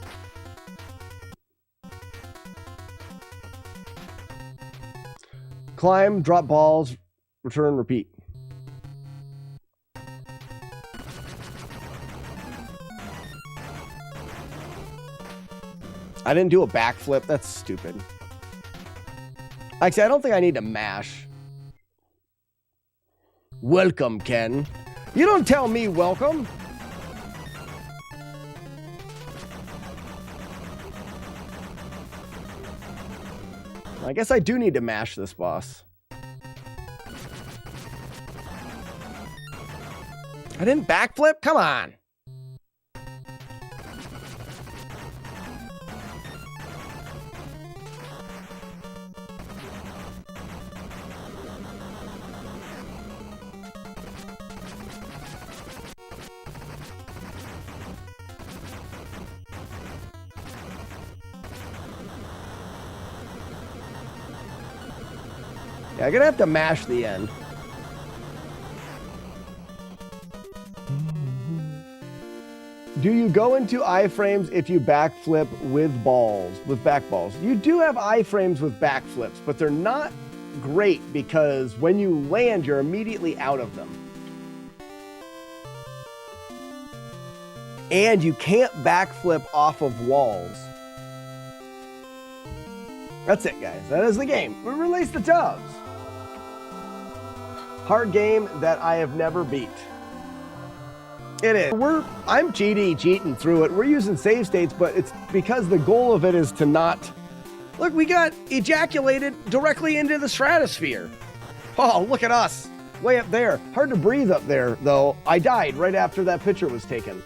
Climb, drop balls, return, repeat. I didn't do a backflip. That's stupid. Actually, I don't think I need to mash. Welcome, Ken. You don't tell me welcome. I guess I do need to mash this boss. I didn't backflip? Come on. Yeah, I'm gonna have to mash the end. Do you go into iframes if you backflip with back balls? You do have iframes with backflips, but they're not great because when you land, you're immediately out of them. And you can't backflip off of walls. That's it, guys. That is the game. We released the tubs. Hard game that I have never beat. It is. I'm cheating through it. We're using save states, but it's because the goal of it is to not... Look, we got ejaculated directly into the stratosphere. Oh, look at us. Way up there. Hard to breathe up there, though. I died right after that picture was taken.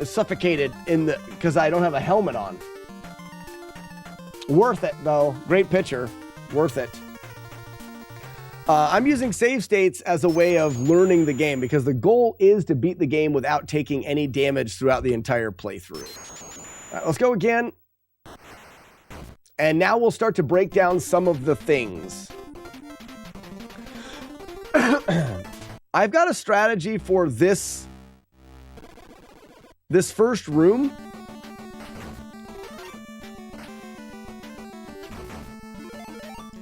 I suffocated because I don't have a helmet on. Worth it, though. Great picture. Worth it. I'm using save states as a way of learning the game because the goal is to beat the game without taking any damage throughout the entire playthrough. All right, let's go again. And now we'll start to break down some of the things. I've got a strategy for this first room.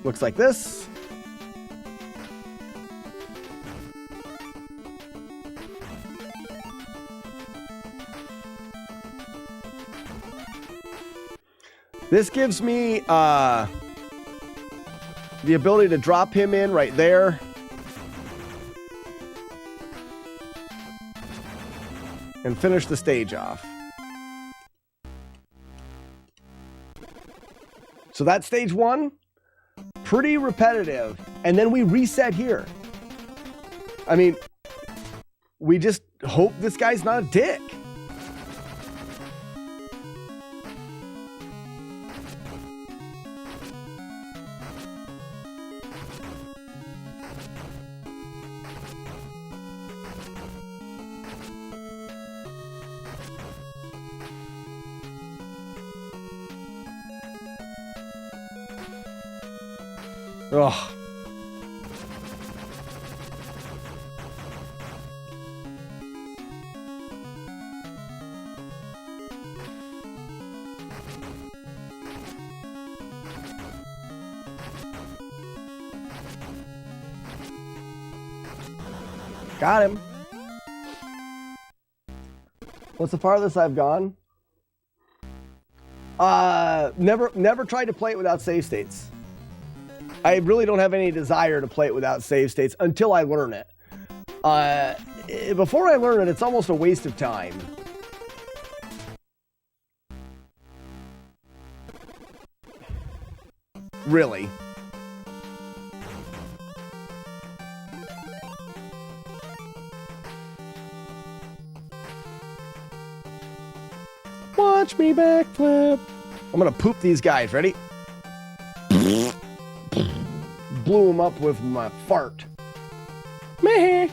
Looks like this. This gives me the ability to drop him in right there. And finish the stage off. So that's stage one. pretty repetitive, and then we reset here. I mean, we just hope this guy's not a dick. Ugh. Got him. What's the farthest I've gone? Never tried to play it without save states. I really don't have any desire to play it without save states until I learn it. Before I learn it, it's almost a waste of time. Really. Watch me backflip. I'm gonna poop these guys. Ready? Blew him up with my fart. Meh.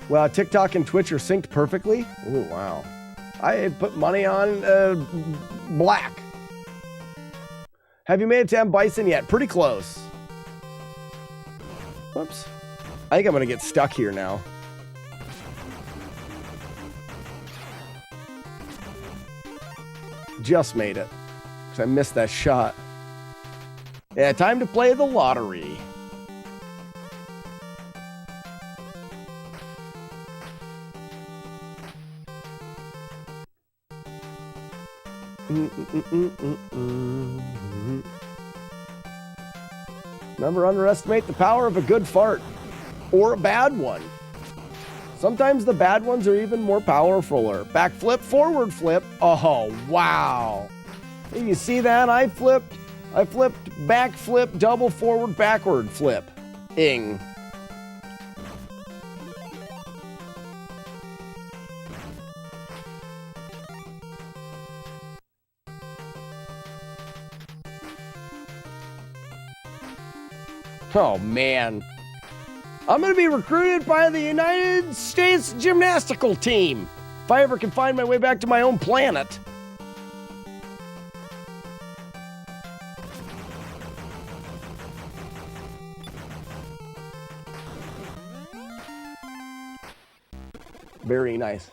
Wow, TikTok and Twitch are synced perfectly. Oh, wow. I put money on black. Have you made it to M. Bison yet? Pretty close. Whoops. I think I'm going to get stuck here now. Just made it. Because I missed that shot. Yeah, time to play the lottery. Never underestimate the power of a good fart. Or a bad one. Sometimes the bad ones are even more powerful. Backflip, forward flip. Oh, wow. You see that? I flipped backflip, double forward, backward flip. Ing. Oh, man. I'm going to be recruited by the United States gymnastical team. If I ever can find my way back to my own planet. Very nice.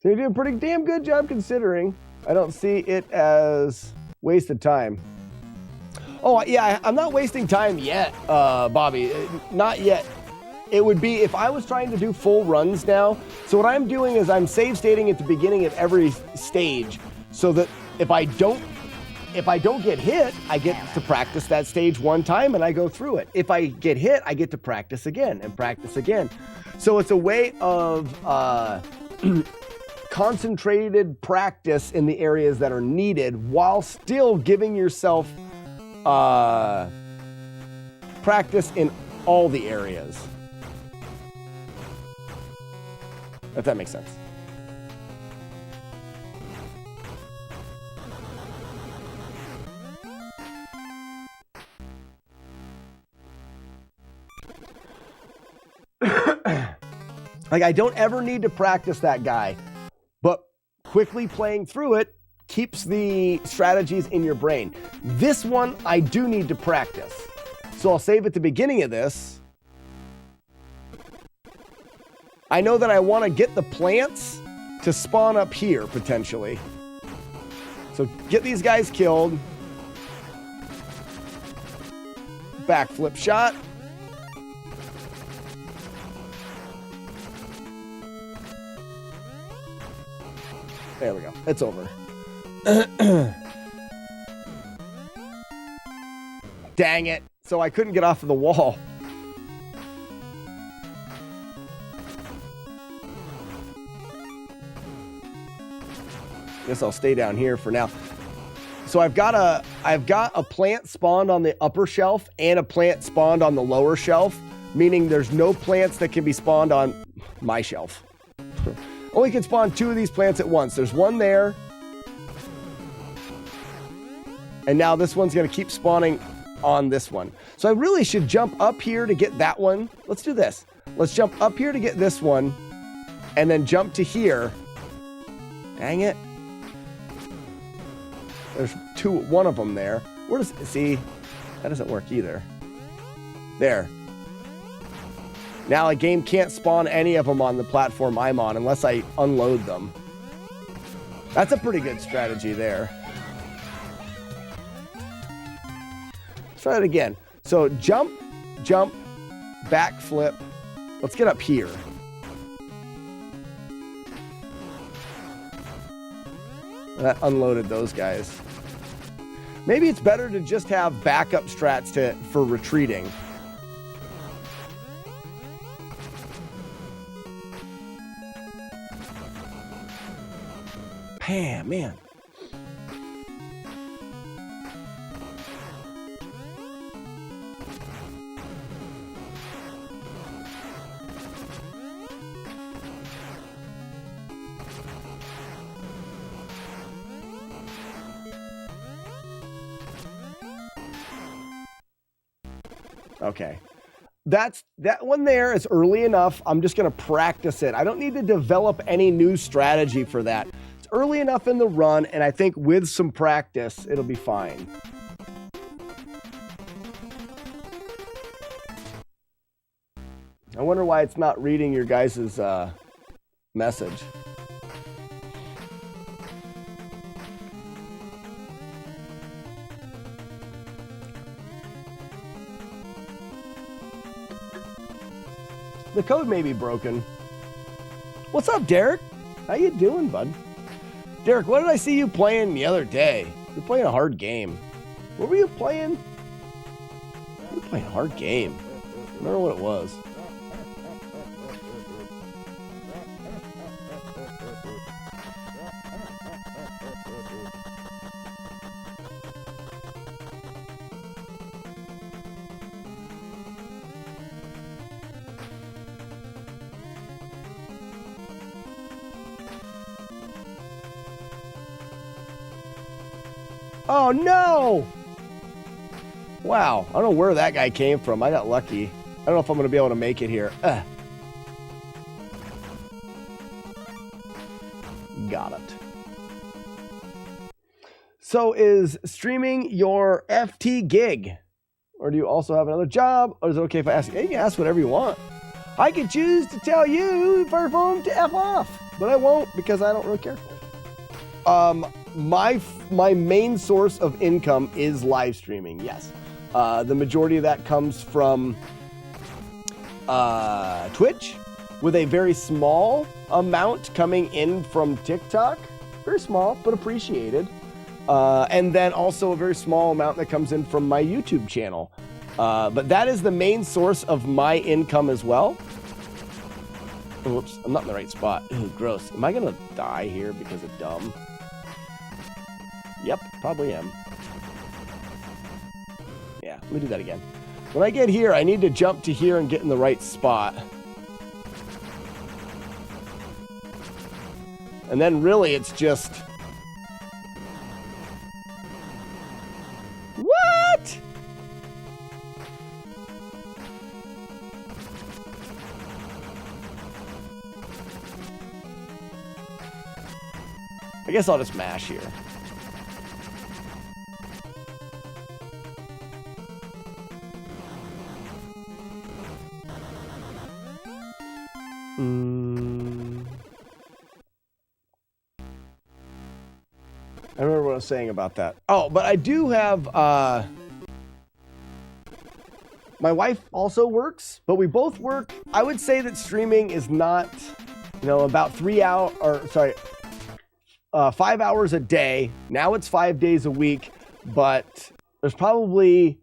So you do a pretty damn good job considering. I don't see it as wasted time. Oh, yeah, I'm not wasting time yet, Bobby. Not yet. It would be if I was trying to do full runs now. So what I'm doing is I'm save stating at the beginning of every stage so that if I don't get hit, I get to practice that stage one time and I go through it. If I get hit, I get to practice again and practice again. So it's a way of concentrated practice in the areas that are needed while still giving yourself practice in all the areas. If that makes sense. Like, I don't ever need to practice that guy, but quickly playing through it keeps the strategies in your brain. This one, I do need to practice. So I'll save at the beginning of this. I know that I want to get the plants to spawn up here, potentially. So get these guys killed. Backflip shot. There we go. It's over. Dang it. So I couldn't get off of the wall. guess I'll stay down here for now. So I've got a plant spawned on the upper shelf and a plant spawned on the lower shelf, meaning there's no plants that can be spawned on my shelf. Only can spawn 2 of these plants at once. There's one there. And now this one's going to keep spawning on this one. So I really should jump up here to get that one. Let's do this. Let's jump up here to get this one and then jump to here. Dang it. There's one of them there. Where does, see, that doesn't work either. There. Now a game can't spawn any of them on the platform I'm on unless I unload them. That's a pretty good strategy there. Let's try it again. So jump, jump, backflip. Let's get up here. That unloaded those guys. Maybe it's better to just have backup strats for retreating. Man. Okay. That one there is early enough. I'm just going to practice it. I don't need to develop any new strategy for that. It's early enough in the run, and I think with some practice, it'll be fine. I wonder why it's not reading your guys' message. The code may be broken. What's up, Derek? How you doing, bud? Derek, what did I see you playing the other day? You're playing a hard game. What were you playing? You were playing a hard game. I don't know what it was. Oh no! Wow, I don't know where that guy came from. I got lucky. I don't know if I'm going to be able to make it here. Got it. So is streaming your FT gig? Or do you also have another job? Or is it okay if I ask? Hey, you can ask whatever you want. I could choose to tell you for phone to F off, but I won't because I don't really care. My main source of income is live streaming, yes. The majority of that comes from Twitch, with a very small amount coming in from TikTok. Very small, but appreciated. And then also a very small amount that comes in from my YouTube channel. But that is the main source of my income as well. Whoops, I'm not in the right spot. Ooh, gross. Am I going to die here because of dumb? Yep, probably am. Yeah, let me do that again. When I get here, I need to jump to here and get in the right spot. And then really it's just... What? I guess I'll just mash here. I remember what I was saying about that. Oh, but I do have, my wife also works, but we both work. I would say that streaming is not, about 5 hours a day. Now it's 5 days a week, but there's probably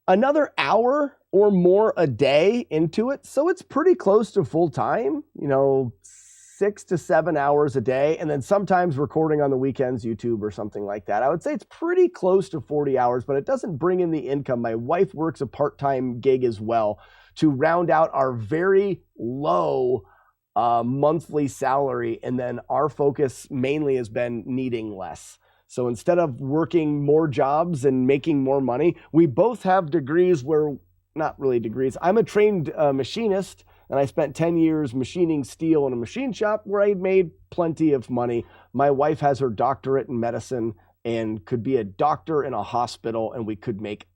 another hour or more a day into it. So it's pretty close to full time, 6 to 7 hours a day, and then sometimes recording on the weekends, YouTube or something like that. I would say it's pretty close to 40 hours, but it doesn't bring in the income. My wife works a part-time gig as well to round out our very low monthly salary, and then our focus mainly has been needing less. So instead of working more jobs and making more money, we both have degrees where, not really degrees, I'm a trained machinist, and I spent 10 years machining steel in a machine shop where I made plenty of money. My wife has her doctorate in medicine and could be a doctor in a hospital, and we could make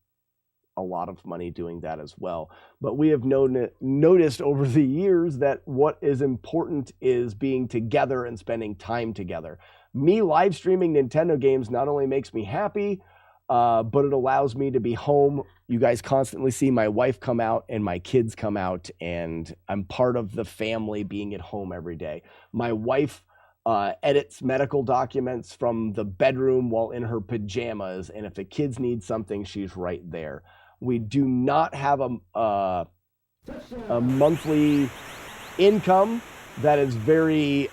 a lot of money doing that as well. But we have noticed over the years that what is important is being together and spending time together. Me live streaming Nintendo games not only makes me happy, but it allows me to be home. You guys constantly see my wife come out and my kids come out, and I'm part of the family being at home every day. My wife edits medical documents from the bedroom while in her pajamas, and if the kids need something, she's right there. We do not have a monthly income that is very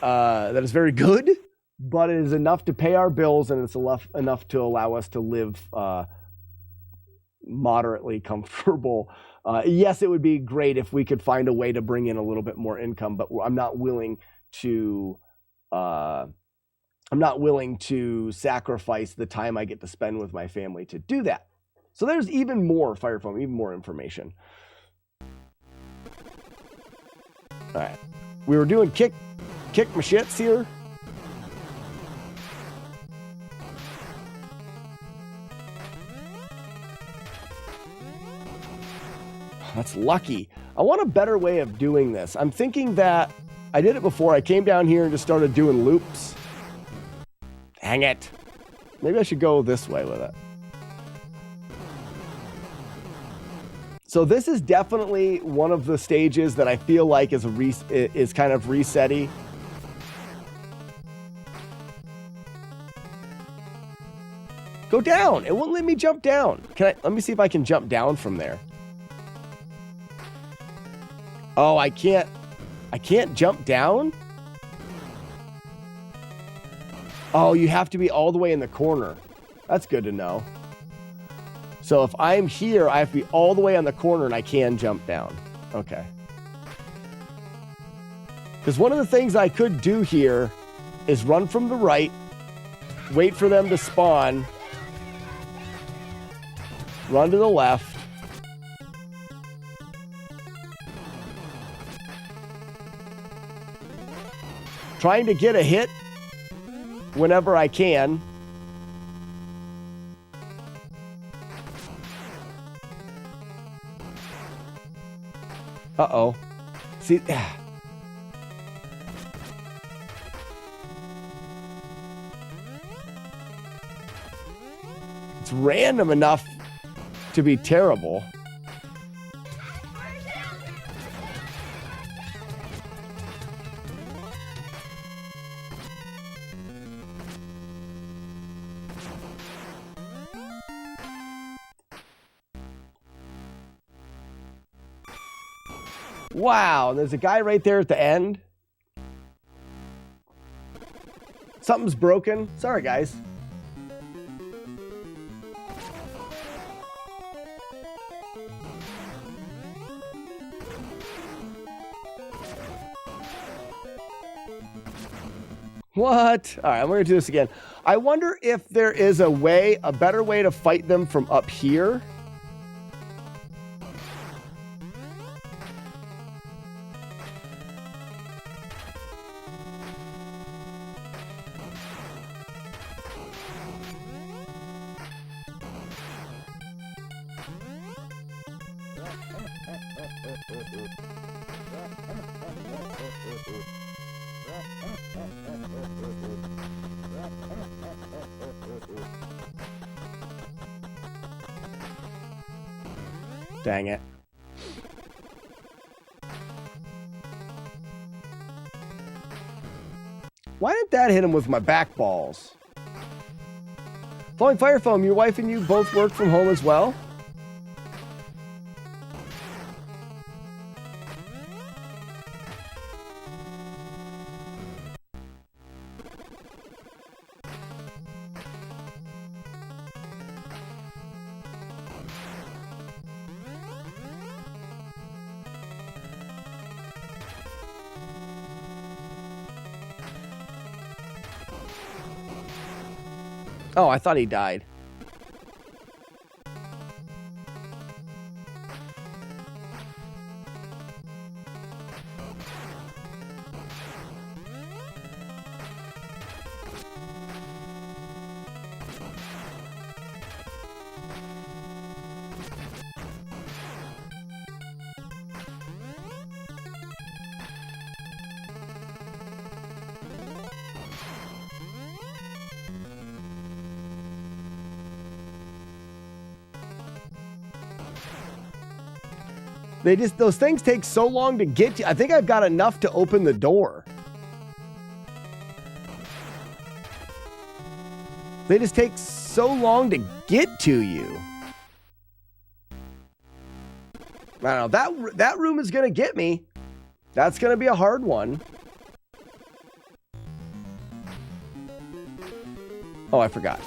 good, but it is enough to pay our bills, and it's enough to allow us to live moderately comfortable. Yes, it would be great if we could find a way to bring in a little bit more income, but I'm not willing to sacrifice the time I get to spend with my family to do that. So there's even more Fire Foam, even more information. All right, we were doing kick my shits here. That's lucky. I want a better way of doing this. I'm thinking that I did it before. I came down here and just started doing loops. Dang it. Maybe I should go this way with it. So this is definitely one of the stages that I feel like is kind of resetty. Go down. It won't let me jump down. Let me see if I can jump down from there. Oh, I can't jump down? Oh, you have to be all the way in the corner. That's good to know. So if I'm here, I have to be all the way on the corner and I can jump down. Okay. Because one of the things I could do here is run from the right, wait for them to spawn, run to the left, trying to get a hit whenever I can. Uh-oh. See, it's random enough to be terrible. Wow, there's a guy right there at the end. Something's broken. Sorry, guys. What? All right, I'm going to do this again. I wonder if there is a better way to fight them from up here. Dang it. Why didn't that hit him with my back balls? Flowing Fire Foam, your wife and you both work from home as well? Oh, I thought he died. Those things take so long to get to. I think I've got enough to open the door. They just take so long to get to you. I don't know. That room is going to get me. That's going to be a hard one. Oh, I forgot.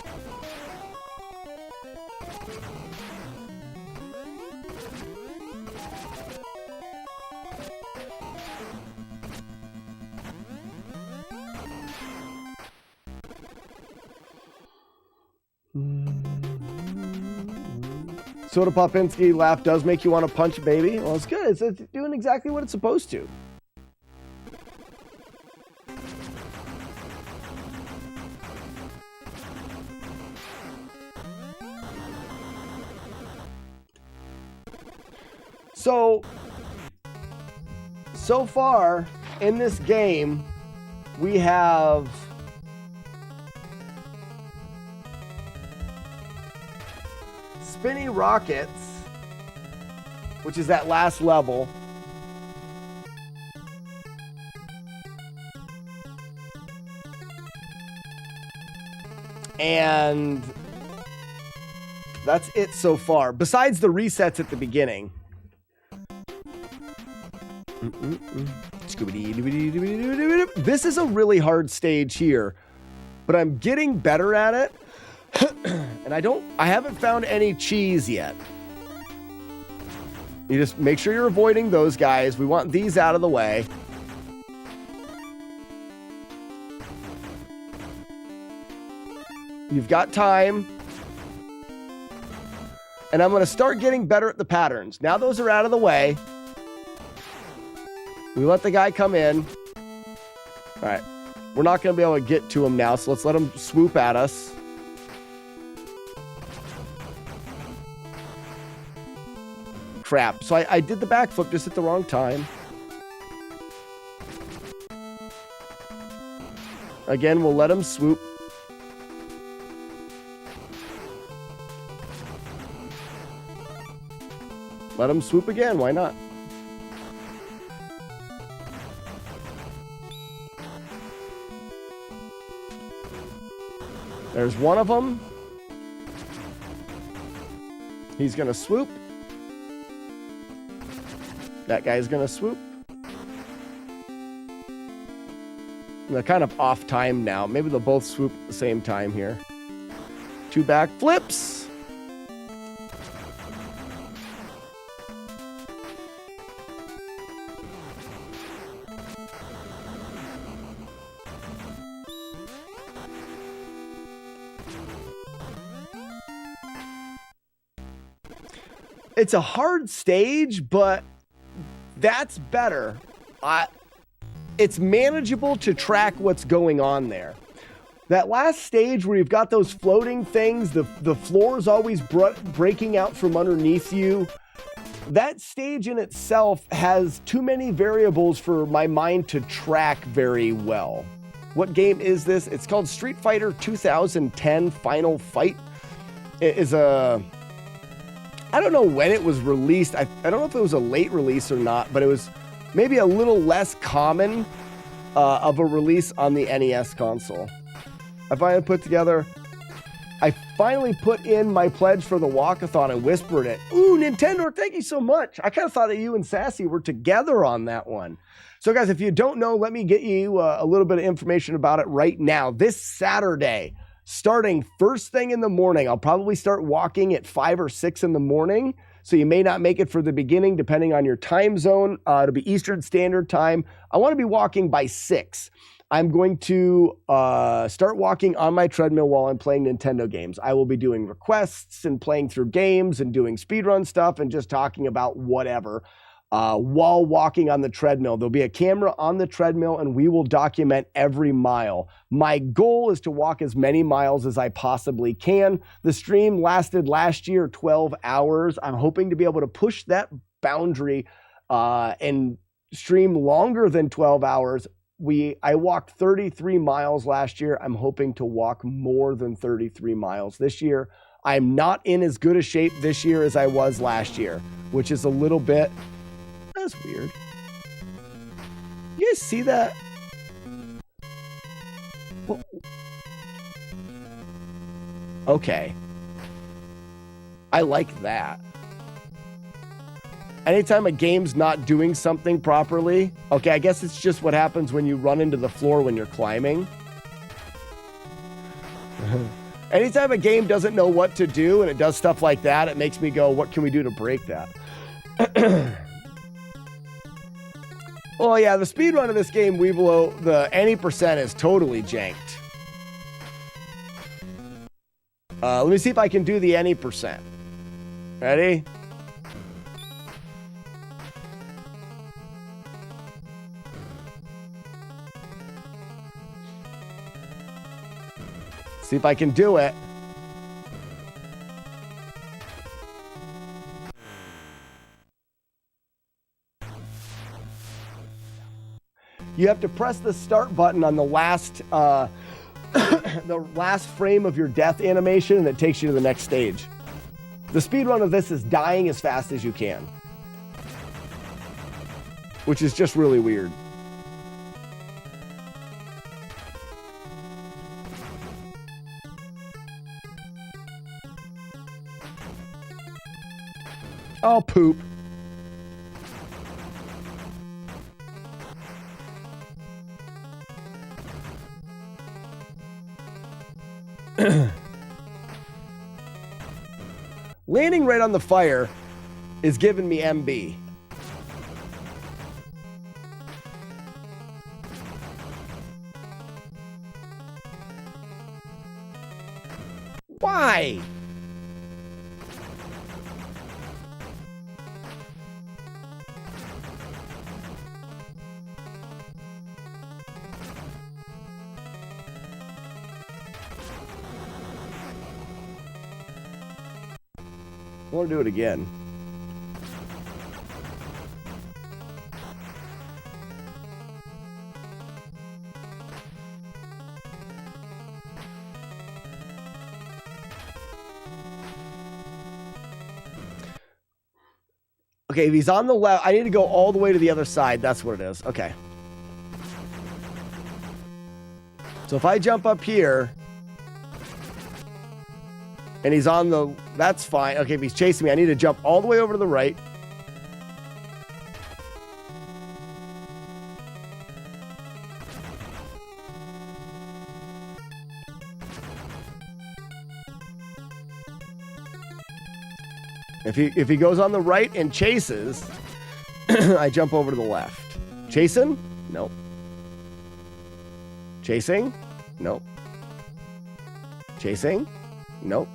Soda Popinski laugh does make you want to punch a baby. Well, it's good. It's doing exactly what it's supposed to. So far in this game, we have Spinny Rockets, which is that last level. And that's it so far, besides the resets at the beginning. This is a really hard stage here, but I'm getting better at it. And I haven't found any cheese yet. You just make sure you're avoiding those guys. We want these out of the way. You've got time. And I'm going to start getting better at the patterns. Now those are out of the way. We let the guy come in. All right. We're not going to be able to get to him now, so let's let him swoop at us. Crap. So I did the backflip just at the wrong time. Again, we'll let him swoop. Let him swoop again. Why not? There's one of them. He's going to swoop. That guy's going to swoop. They're kind of off time now. Maybe they'll both swoop at the same time here. 2 back flips. It's a hard stage, but that's better. It's manageable to track what's going on there. That last stage where you've got those floating things, the floor is always breaking out from underneath you. That stage in itself has too many variables for my mind to track very well. What game is this? It's called Street Fighter 2010 Final Fight. It is I don't know when it was released. I don't know if it was a late release or not, but it was maybe a little less common of a release on the NES console. I finally put in my pledge for the walkathon and whispered it. Ooh, Nintendo, thank you so much. I kind of thought that you and Sassy were together on that one. So guys, if you don't know, let me get you a little bit of information about it right now. This Saturday, starting first thing in the morning, I'll probably start walking at 5 or 6 in the morning. So you may not make it for the beginning, depending on your time zone. It'll be Eastern Standard Time. I want to be walking by 6. I'm going to start walking on my treadmill while I'm playing Nintendo games. I will be doing requests and playing through games and doing speedrun stuff and just talking about whatever while walking on the treadmill. There'll be a camera on the treadmill and we will document every mile. My goal is to walk as many miles as I possibly can. The stream lasted last year 12 hours. I'm hoping to be able to push that boundary and stream longer than 12 hours. I walked 33 miles last year. I'm hoping to walk more than 33 miles this year. I'm not in as good a shape this year as I was last year, which is a little bit, that's weird. You guys see that? Well, okay. I like that. Anytime a game's not doing something properly, okay, I guess it's just what happens when you run into the floor when you're climbing. Anytime a game doesn't know what to do and it does stuff like that, it makes me go, what can we do to break that? Oh yeah, the speedrun of this game, Weeblo, the any percent is totally janked. Let me see if I can do the any percent. Ready? See if I can do it. You have to press the start button on the last the last frame of your death animation and it takes you to the next stage. The speedrun of this is dying as fast as you can, which is just really weird. Oh, poop. Landing right on the fire is giving me MB. Why? I want to do it again. Okay, if he's on the left, I need to go all the way to the other side. That's what it is. Okay. So if I jump up here and he's on the, that's fine. Okay, if he's chasing me, I need to jump all the way over to the right. If he goes on the right and chases, I jump over to the left. Chasing? Nope. Chasing? Nope. Chasing? Nope.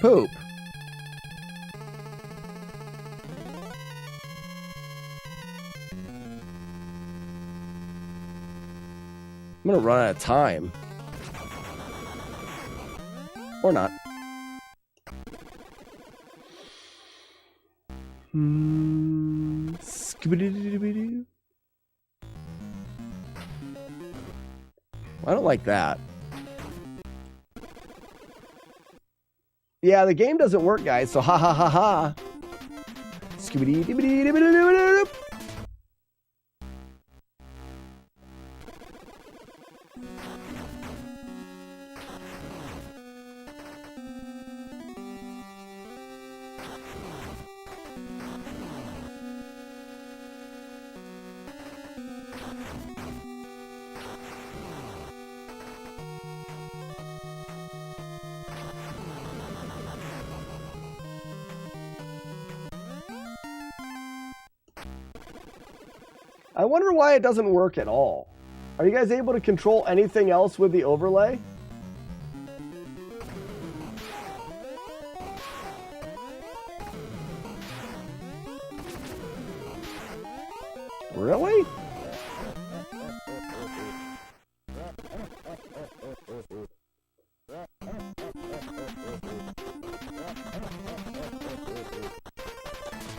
Poop. I'm gonna run out of time. Or not. Scooby-Doo. I don't like that. Yeah, the game doesn't work, guys, so ha ha ha ha. Scooby-Doo. I wonder why it doesn't work at all. Are you guys able to control anything else with the overlay? Really?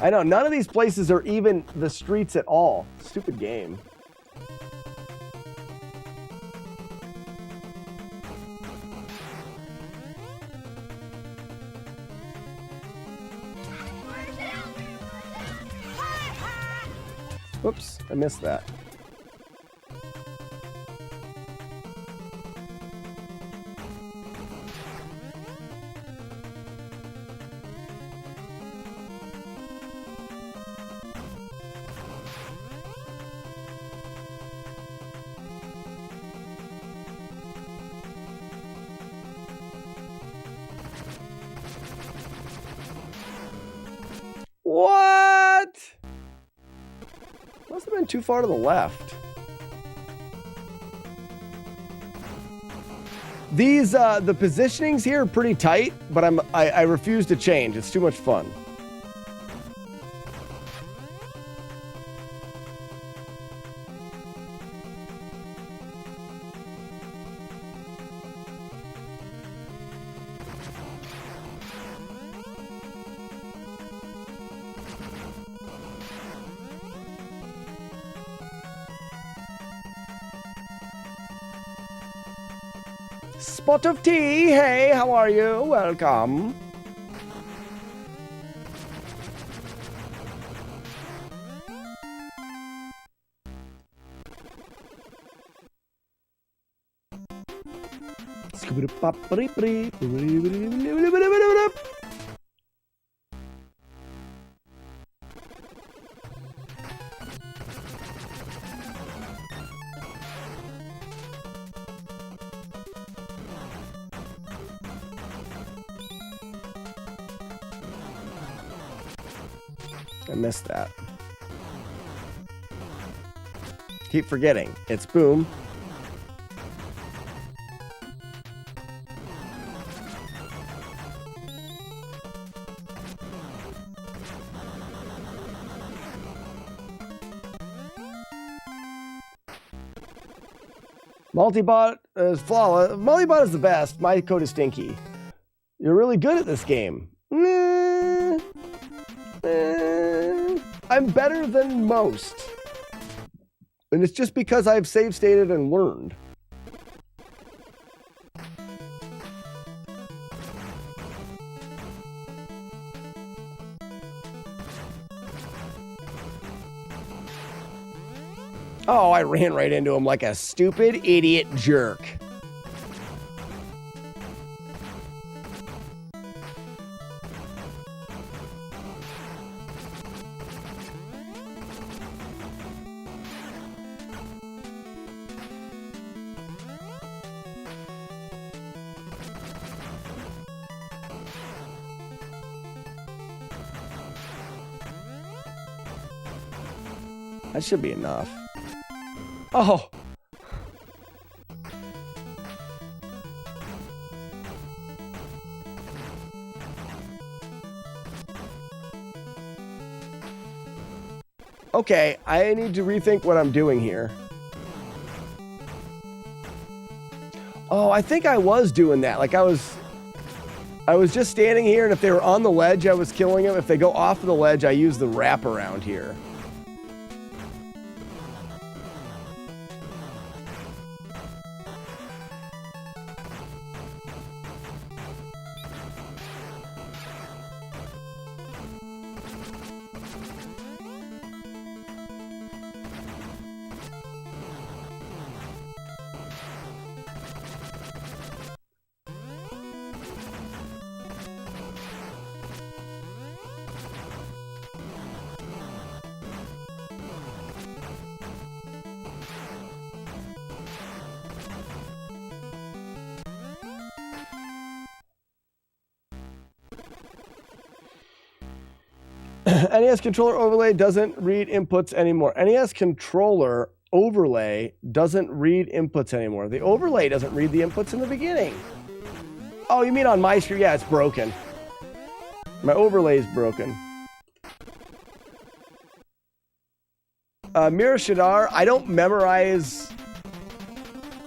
I know, none of these places are even the streets at all. Stupid game. Whoops, I missed that. What? Must have been too far to the left. These the positionings here are pretty tight, but I refuse to change. It's too much fun. Spot of tea. Hey, how are you? Welcome. I missed that. Keep forgetting. It's boom. Multibot is flawless. Multibot is the best. My code is stinky. You're really good at this game. I'm better than most. And it's just because I've save stated and learned. Oh, I ran right into him like a stupid idiot jerk. That should be enough. Oh! Okay, I need to rethink what I'm doing here. Oh, I think I was doing that. Like I was just standing here, and if they were on the ledge, I was killing them. If they go off of the ledge, I use the wraparound here. NES controller overlay doesn't read inputs anymore. NES controller overlay doesn't read inputs anymore. The overlay doesn't read the inputs in the beginning. Oh, you mean on my stream? Yeah, it's broken. My overlay is broken. Mira Shadar, I don't memorize.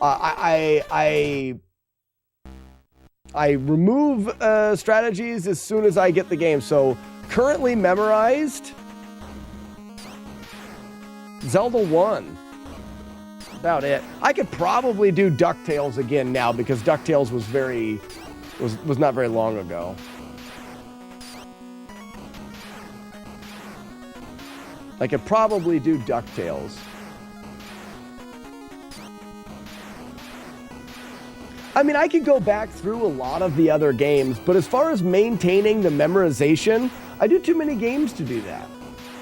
I remove strategies as soon as I get the game. So currently memorized Zelda 1. About it. I could probably do DuckTales again now because DuckTales was not very long ago. I could probably do DuckTales. I mean, I could go back through a lot of the other games, but as far as maintaining the memorization, I do too many games to do that.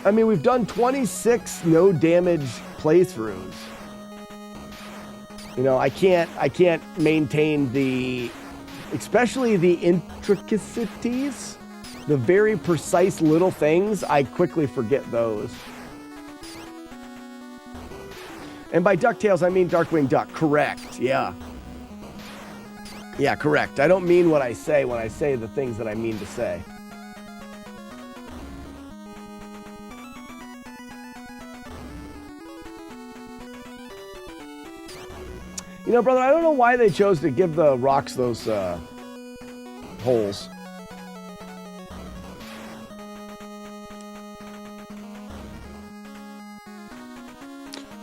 I mean, we've done 26 no damage playthroughs. You know, I can't maintain especially the intricacies, the very precise little things. I quickly forget those. And by DuckTales, I mean Darkwing Duck. Correct. Yeah. Yeah, correct. I don't mean what I say when I say the things that I mean to say. You know, brother, I don't know why they chose to give the rocks those holes.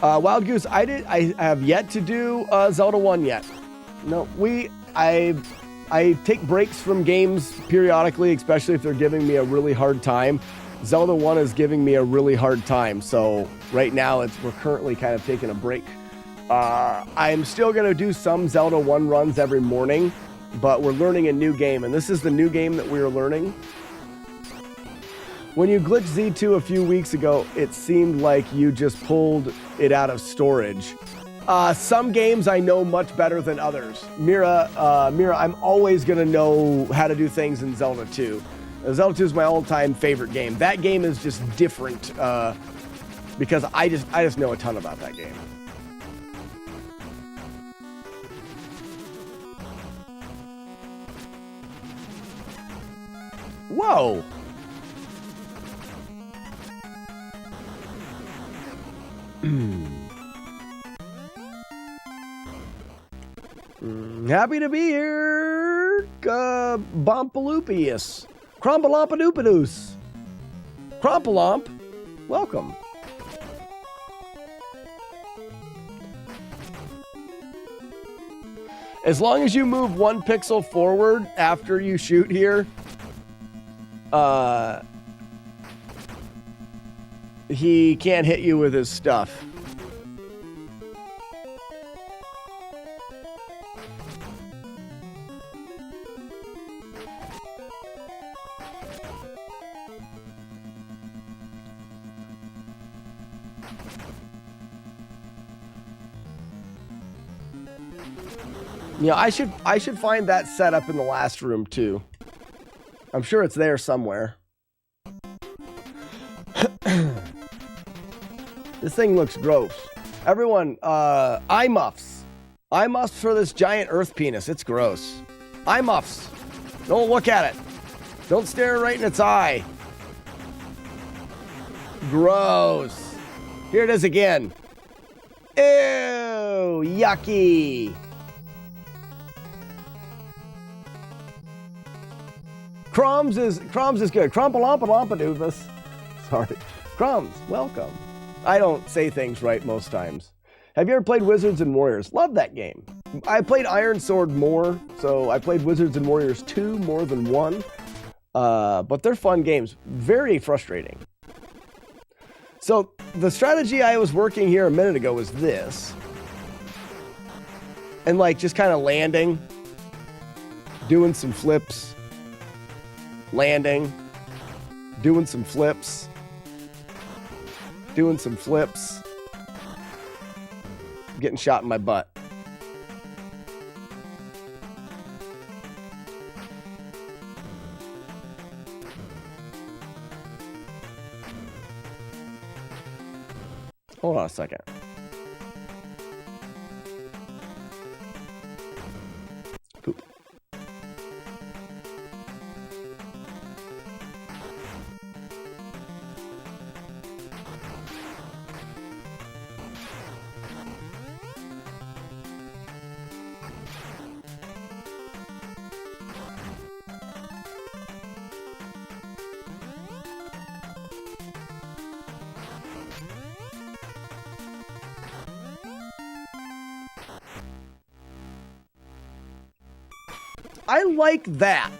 Wild Goose, I have yet to do Zelda 1 yet. No, I take breaks from games periodically, especially if they're giving me a really hard time. Zelda 1 is giving me a really hard time, so right now we're currently kind of taking a break. I'm still going to do some Zelda 1 runs every morning, but we're learning a new game, and this is the new game that we are learning. When you glitched Z2 a few weeks ago, it seemed like you just pulled it out of storage. Some games I know much better than others. Mira, I'm always going to know how to do things in Zelda 2. Zelda 2 is my all-time favorite game. That game is just different because I just know a ton about that game. Whoa! Happy to be here, Bompaloopius. Crombalompadoopadoos. Crompalomp, welcome. As long as you move 1 pixel forward after you shoot here, he can't hit you with his stuff. Yeah, I should find that setup in the last room too. I'm sure it's there somewhere. This thing looks gross. Everyone, eye muffs. Eye muffs for this giant earth penis. It's gross. Eye muffs. Don't look at it. Don't stare right in its eye. Gross. Here it is again. Ew, yucky. Crumbs is good. Crumpalompadoopas. Sorry. Crumbs, welcome. I don't say things right most times. Have you ever played Wizards and Warriors? Love that game. I played Iron Sword more, so I played Wizards and Warriors 2 more than 1. But they're fun games. Very frustrating. So the strategy I was working here a minute ago was this. And like just kind of landing, doing some flips, landing, doing some flips, doing some flips, getting shot in my butt. on a second. Poop. I like that.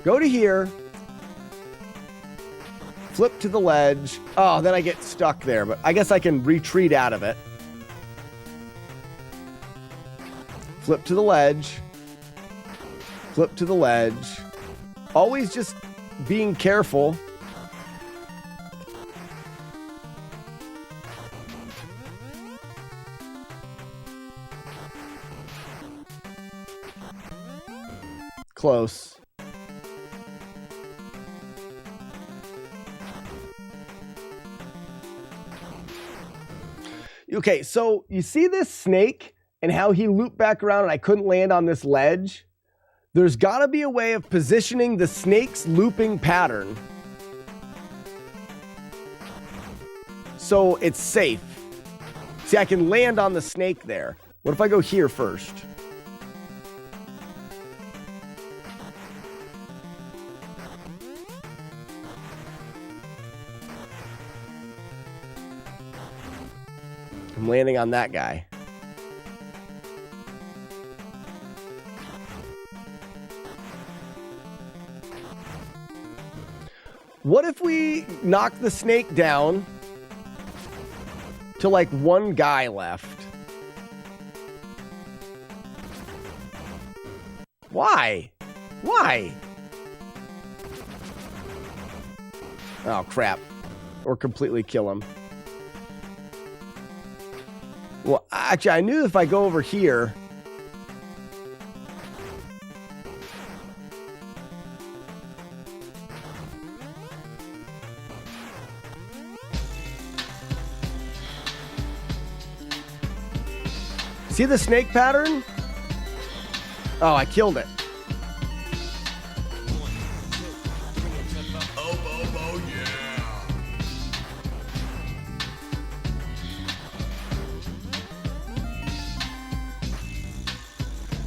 Go to here. Flip to the ledge. Oh, then I get stuck there, but I guess I can retreat out of it. Flip to the ledge. Flip to the ledge. Always just being careful. Close. Okay, so you see this snake and how he looped back around and I couldn't land on this ledge? There's got to be a way of positioning the snake's looping pattern so it's safe. See, I can land on the snake there. What if I go here first? I'm landing on that guy. What if we knock the snake down to like one guy left? Why? Why? Oh, crap. Or completely kill him. Well, actually, I knew if I go over here... See the snake pattern? Oh, I killed it.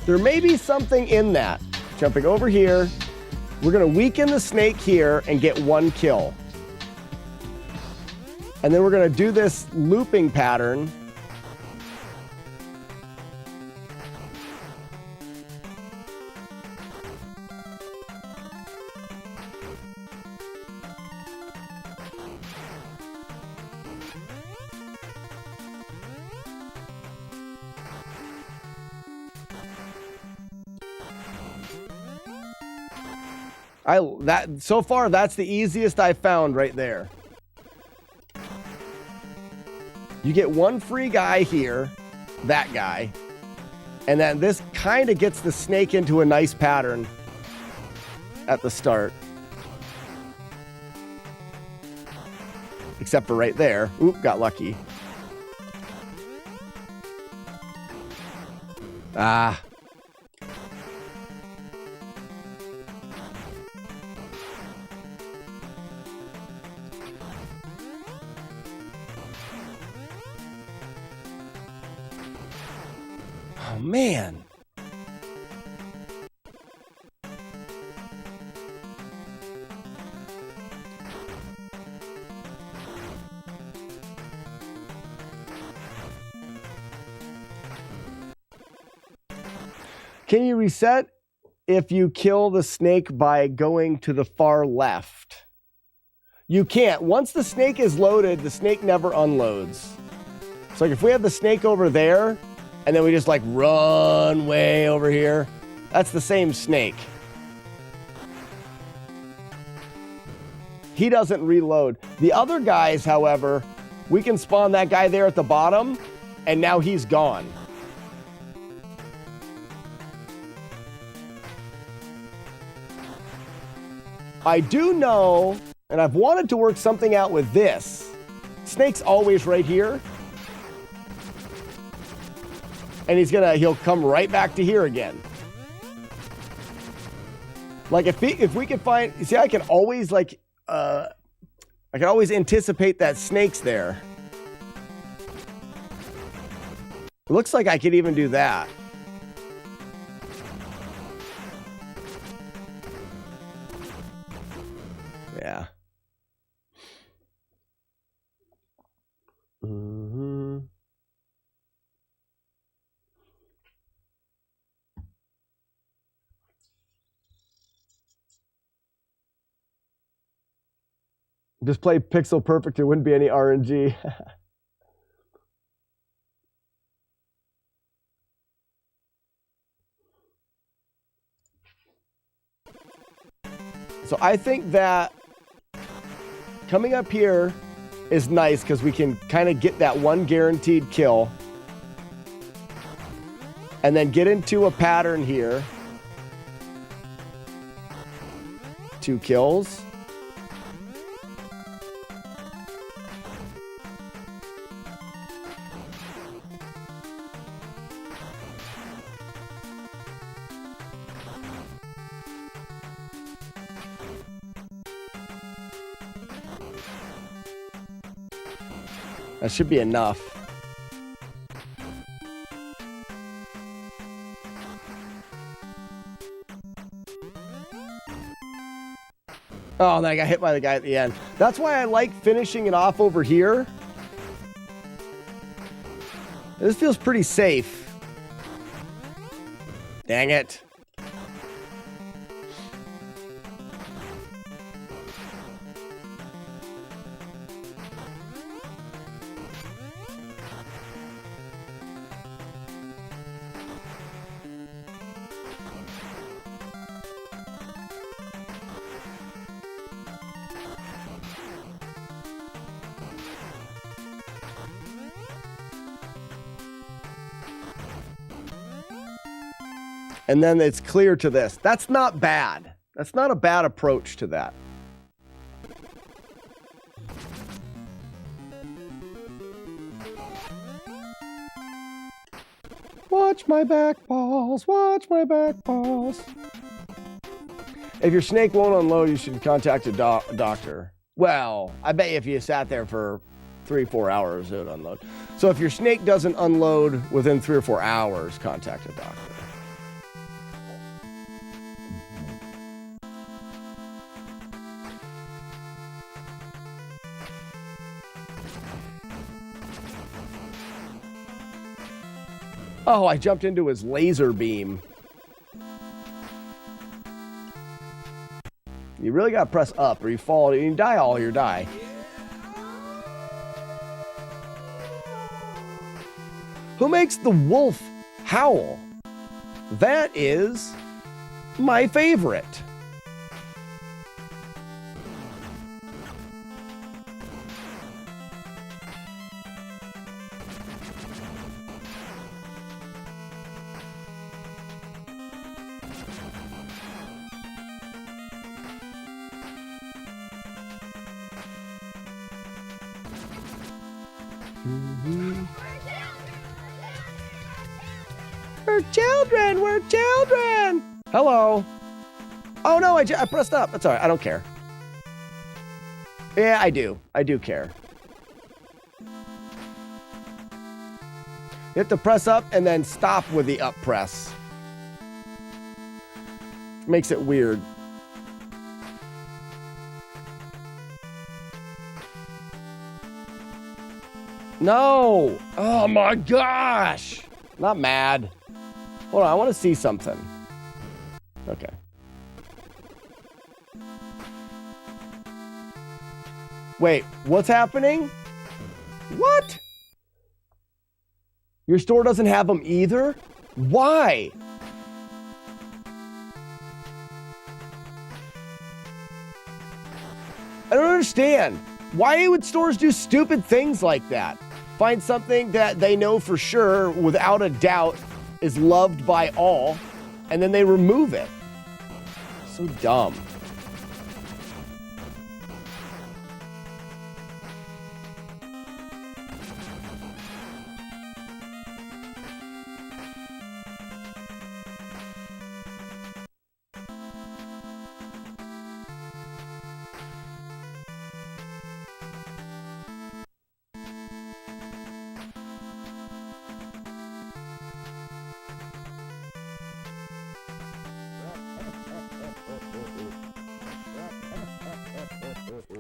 There may be something in that. Jumping over here. We're going to weaken the snake here and get one kill. And then we're going to do this looping pattern. So far, that's the easiest I found right there. You get one free guy here, that guy, and then this kind of gets the snake into a nice pattern at the start. Except for right there. Oop, got lucky. Ah. Oh, man. Can you reset if you kill the snake by going to the far left? You can't. Once the snake is loaded, the snake never unloads. So like if we have the snake over there, and then we just like run way over here, that's the same snake. He doesn't reload. The other guys, however, we can spawn that guy there at the bottom, and now he's gone. I do know, and I've wanted to work something out with this. snake's always right here. And he'll come right back to here again. Like if we could find, see, I can always like, I can always anticipate that snake's there. It looks like I could even do that. Yeah. Mm-hmm. Just play pixel perfect. There wouldn't be any RNG. So I think that coming up here is nice because we can kind of get that one guaranteed kill and then get into a pattern here. 2 kills. That should be enough. Oh, then I got hit by the guy at the end. That's why I like finishing it off over here. This feels pretty safe. Dang it. And then it's clear to this. That's not bad. That's not a bad approach to that. Watch my back balls. Watch my back balls. If your snake won't unload, you should contact a doctor. Well, I bet you if you sat there for 3-4 hours, it would unload. So if your snake doesn't unload within 3 or 4 hours, contact a doctor. Oh, I jumped into his laser beam. You really got to press up or you fall. You die all your die. Who makes the wolf howl? That is my favorite. We're children! We're children! Hello. Oh no, I pressed up. That's all right. I don't care. Yeah, I do. I do care. You have to press up and then stop with the up press. Makes it weird. No! Oh my gosh! Not mad. Hold on, I want to see something. Okay. Wait, what's happening? What? Your store doesn't have them either? Why? I don't understand. Why would stores do stupid things like that? Find something that they know for sure, without a doubt, is loved by all, and then they remove it. So dumb.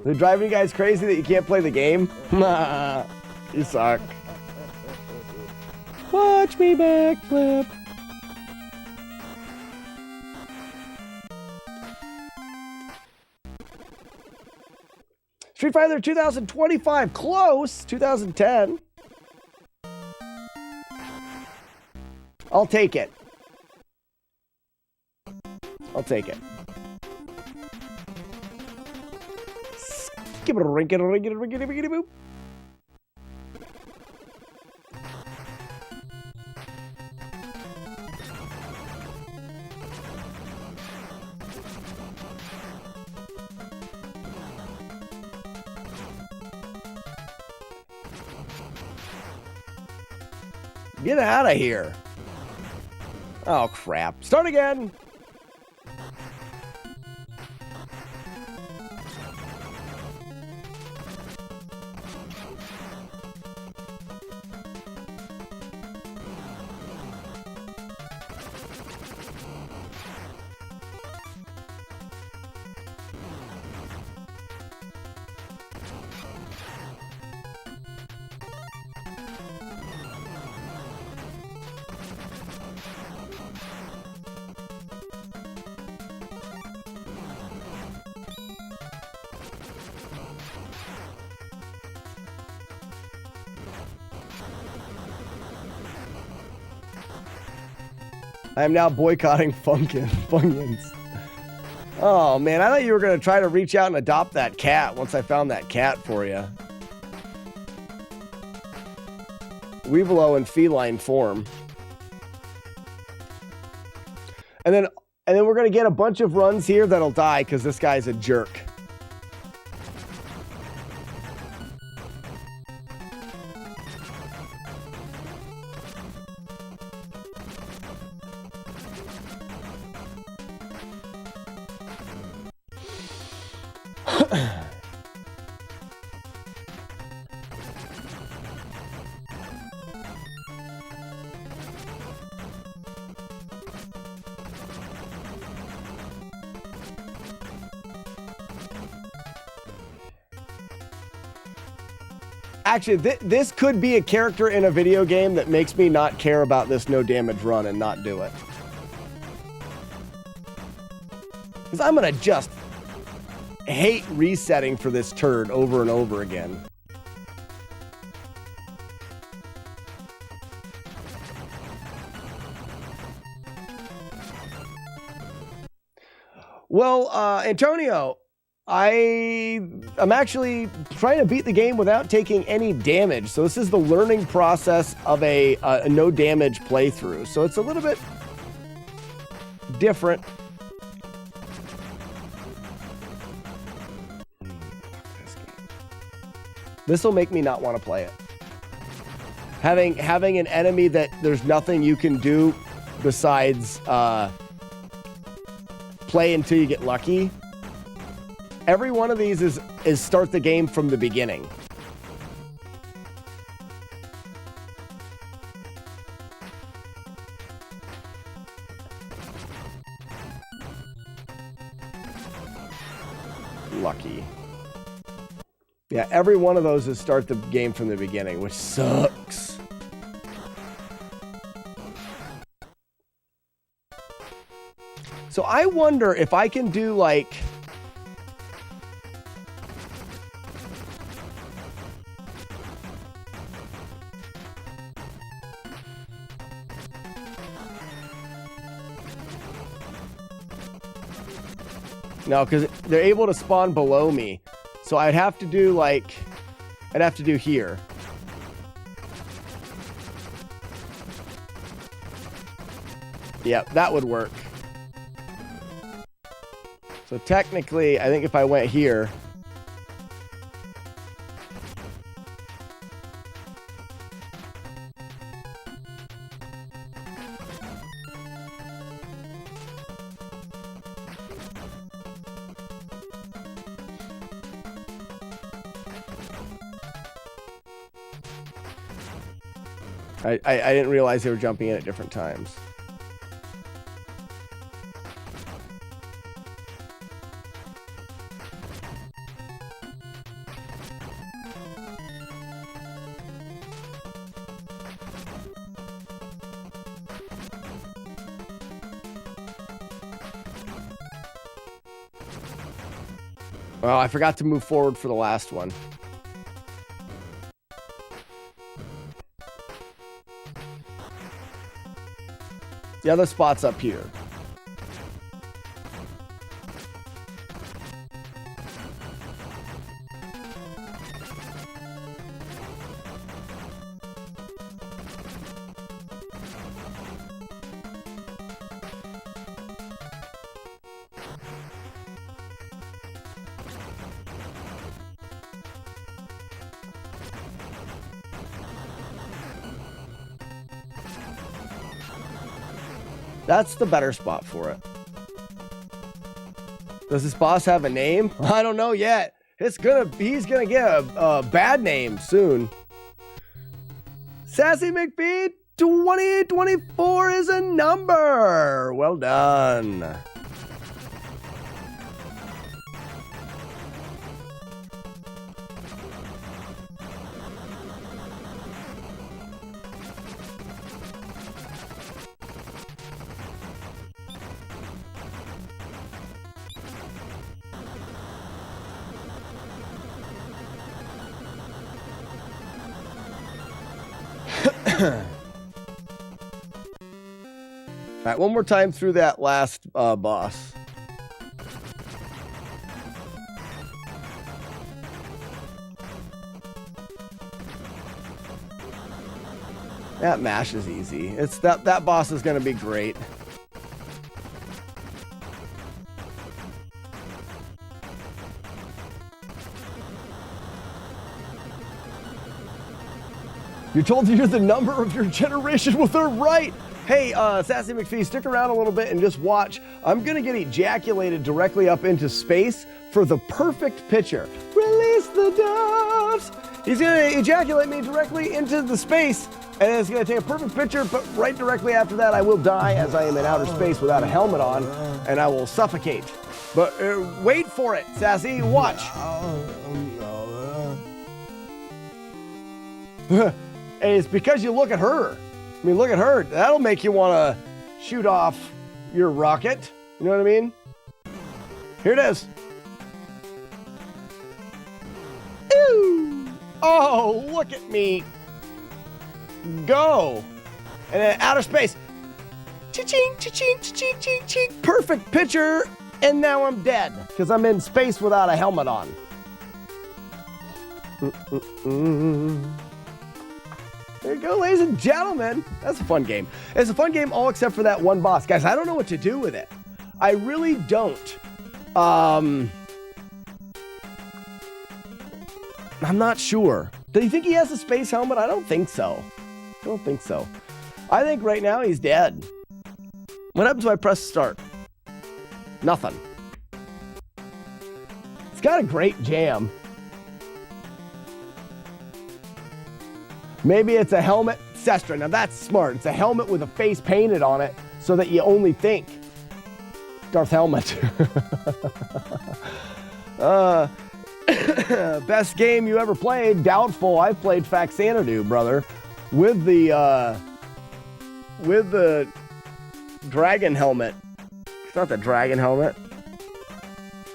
They're driving you guys crazy that you can't play the game? Nah, you suck. Watch me backflip. Street Fighter 2025, close. 2010. I'll take it. I'll take it. Skip it, rink it, rink it, rink it, rink it, boop. Get out of here. Oh, crap. Start again. I am now boycotting Funyuns. Oh, man. I thought you were going to try to reach out and adopt that cat once I found that cat for you. Weevilo in feline form. And then we're going to get a bunch of runs here that'll die because this guy's a jerk. Actually, this could be a character in a video game that makes me not care about this no damage run and not do it. Because I'm going to just hate resetting for this turd over and over again. Well, Antonio, I'm actually trying to beat the game without taking any damage. So this is the learning process of a no damage playthrough. So it's a little bit different. This will make me not want to play it. Having an enemy that there's nothing you can do besides play until you get lucky. Every one of these is start the game from the beginning. Lucky. Yeah, every one of those is start the game from the beginning, which sucks. So I wonder if I can do like... No, because they're able to spawn below me. So I'd have to do like... I'd have to do here. Yep, that would work. So technically, I think if I went here... I didn't realize they were jumping in at different times. Oh, I forgot to move forward for the last one. The other spot's up here. That's the better spot for it. Does this boss have a name? I don't know yet. He's gonna get a bad name soon. Sassy McPhee 2024 is a number. Well done. All right, one more time through that last boss. That mash is easy. It's that boss is going to be great. You're told you're the number of your generation. Well, they're right. Hey, Sassy McPhee, stick around a little bit and just watch. I'm going to get ejaculated directly up into space for the perfect picture. Release the doves. He's going to ejaculate me directly into the space, and it's going to take a perfect picture, but right directly after that, I will die as I am in outer space without a helmet on, and I will suffocate. But wait for it, Sassy. Watch. And it's because you look at her. I mean, look at her. That'll make you want to shoot off your rocket. You know what I mean? Here it is. Ew. Oh, look at me. Go. And then outer space. Cha-ching, cha-ching, cha-ching, ching, ching. Perfect picture. And now I'm dead because I'm in space without a helmet on. There you go, ladies and gentlemen. That's a fun game. It's a fun game all except for that one boss. Guys, I don't know what to do with it. I really don't. I'm not sure. Do you think he has a space helmet? I don't think so. I think right now he's dead. What happens when I press start? Nothing. It's got a great jam. Maybe it's a helmet. Sestra, now that's smart. It's a helmet with a face painted on it so that you only think. Darth Helmet. Best game you ever played? Doubtful. I've played Faxanadu, brother. With the dragon helmet. It's not the dragon helmet.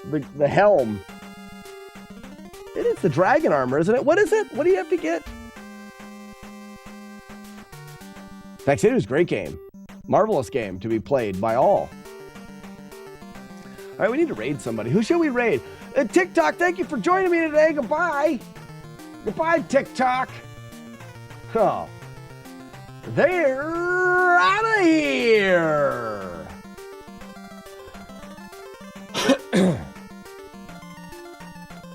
The helm. It is the dragon armor, isn't it? What is it? What do you have to get? Faxanadu is a great game. Marvelous game to be played by all. All right, we need to raid somebody. Who should we raid? TikTok, thank you for joining me today. Goodbye. Goodbye, TikTok. Oh. They're out of here.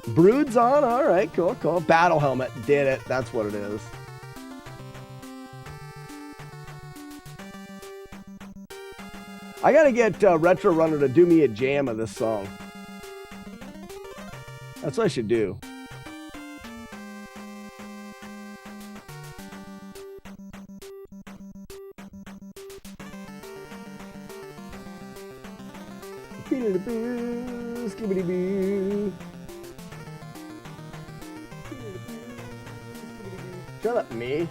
Brood's on. All right, cool. Battle helmet. Did it. That's what it is. I gotta get Retro Runner to do me a jam of this song. That's what I should do. Shut up, me.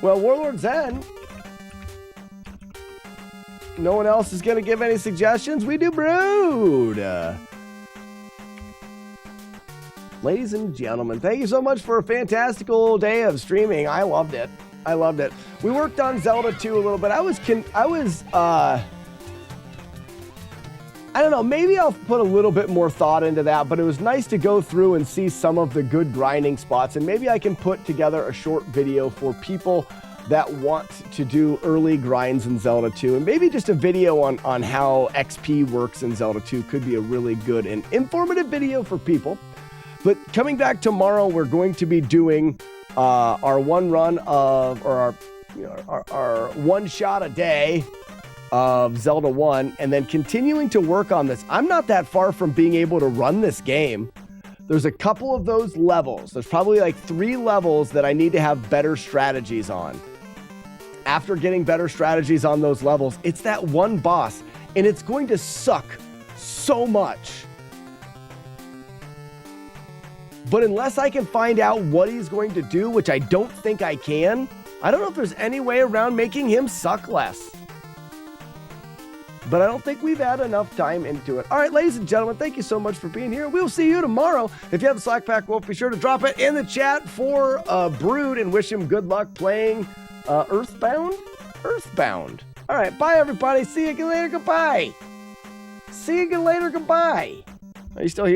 Well, Warlord Zen. No one else is going to give any suggestions. We do Brood. Ladies and gentlemen, thank you so much for a fantastical day of streaming. I loved it. I loved it. We worked on Zelda 2 a little bit. I don't know, maybe I'll put a little bit more thought into that, but it was nice to go through and see some of the good grinding spots, and maybe I can put together a short video for people that want to do early grinds in Zelda 2, and maybe just a video on how XP works in Zelda 2 could be a really good and informative video for people. But coming back tomorrow, we're going to be doing our one run of, or our one shot a day of Zelda 1, and then continuing to work on this. I'm not that far from being able to run this game. There's a couple of those levels. There's probably like 3 levels that I need to have better strategies on. After getting better strategies on those levels, it's that one boss, and it's going to suck so much. But unless I can find out what he's going to do, which I don't think I can, I don't know if there's any way around making him suck less. But I don't think we've had enough time into it. All right, ladies and gentlemen, thank you so much for being here. We'll see you tomorrow. If you have the Slack Pack Wolf, be sure to drop it in the chat for Brood and wish him good luck playing Earthbound? Earthbound. All right, bye, everybody. See you again later. Goodbye. See you again later. Goodbye. Are you still here?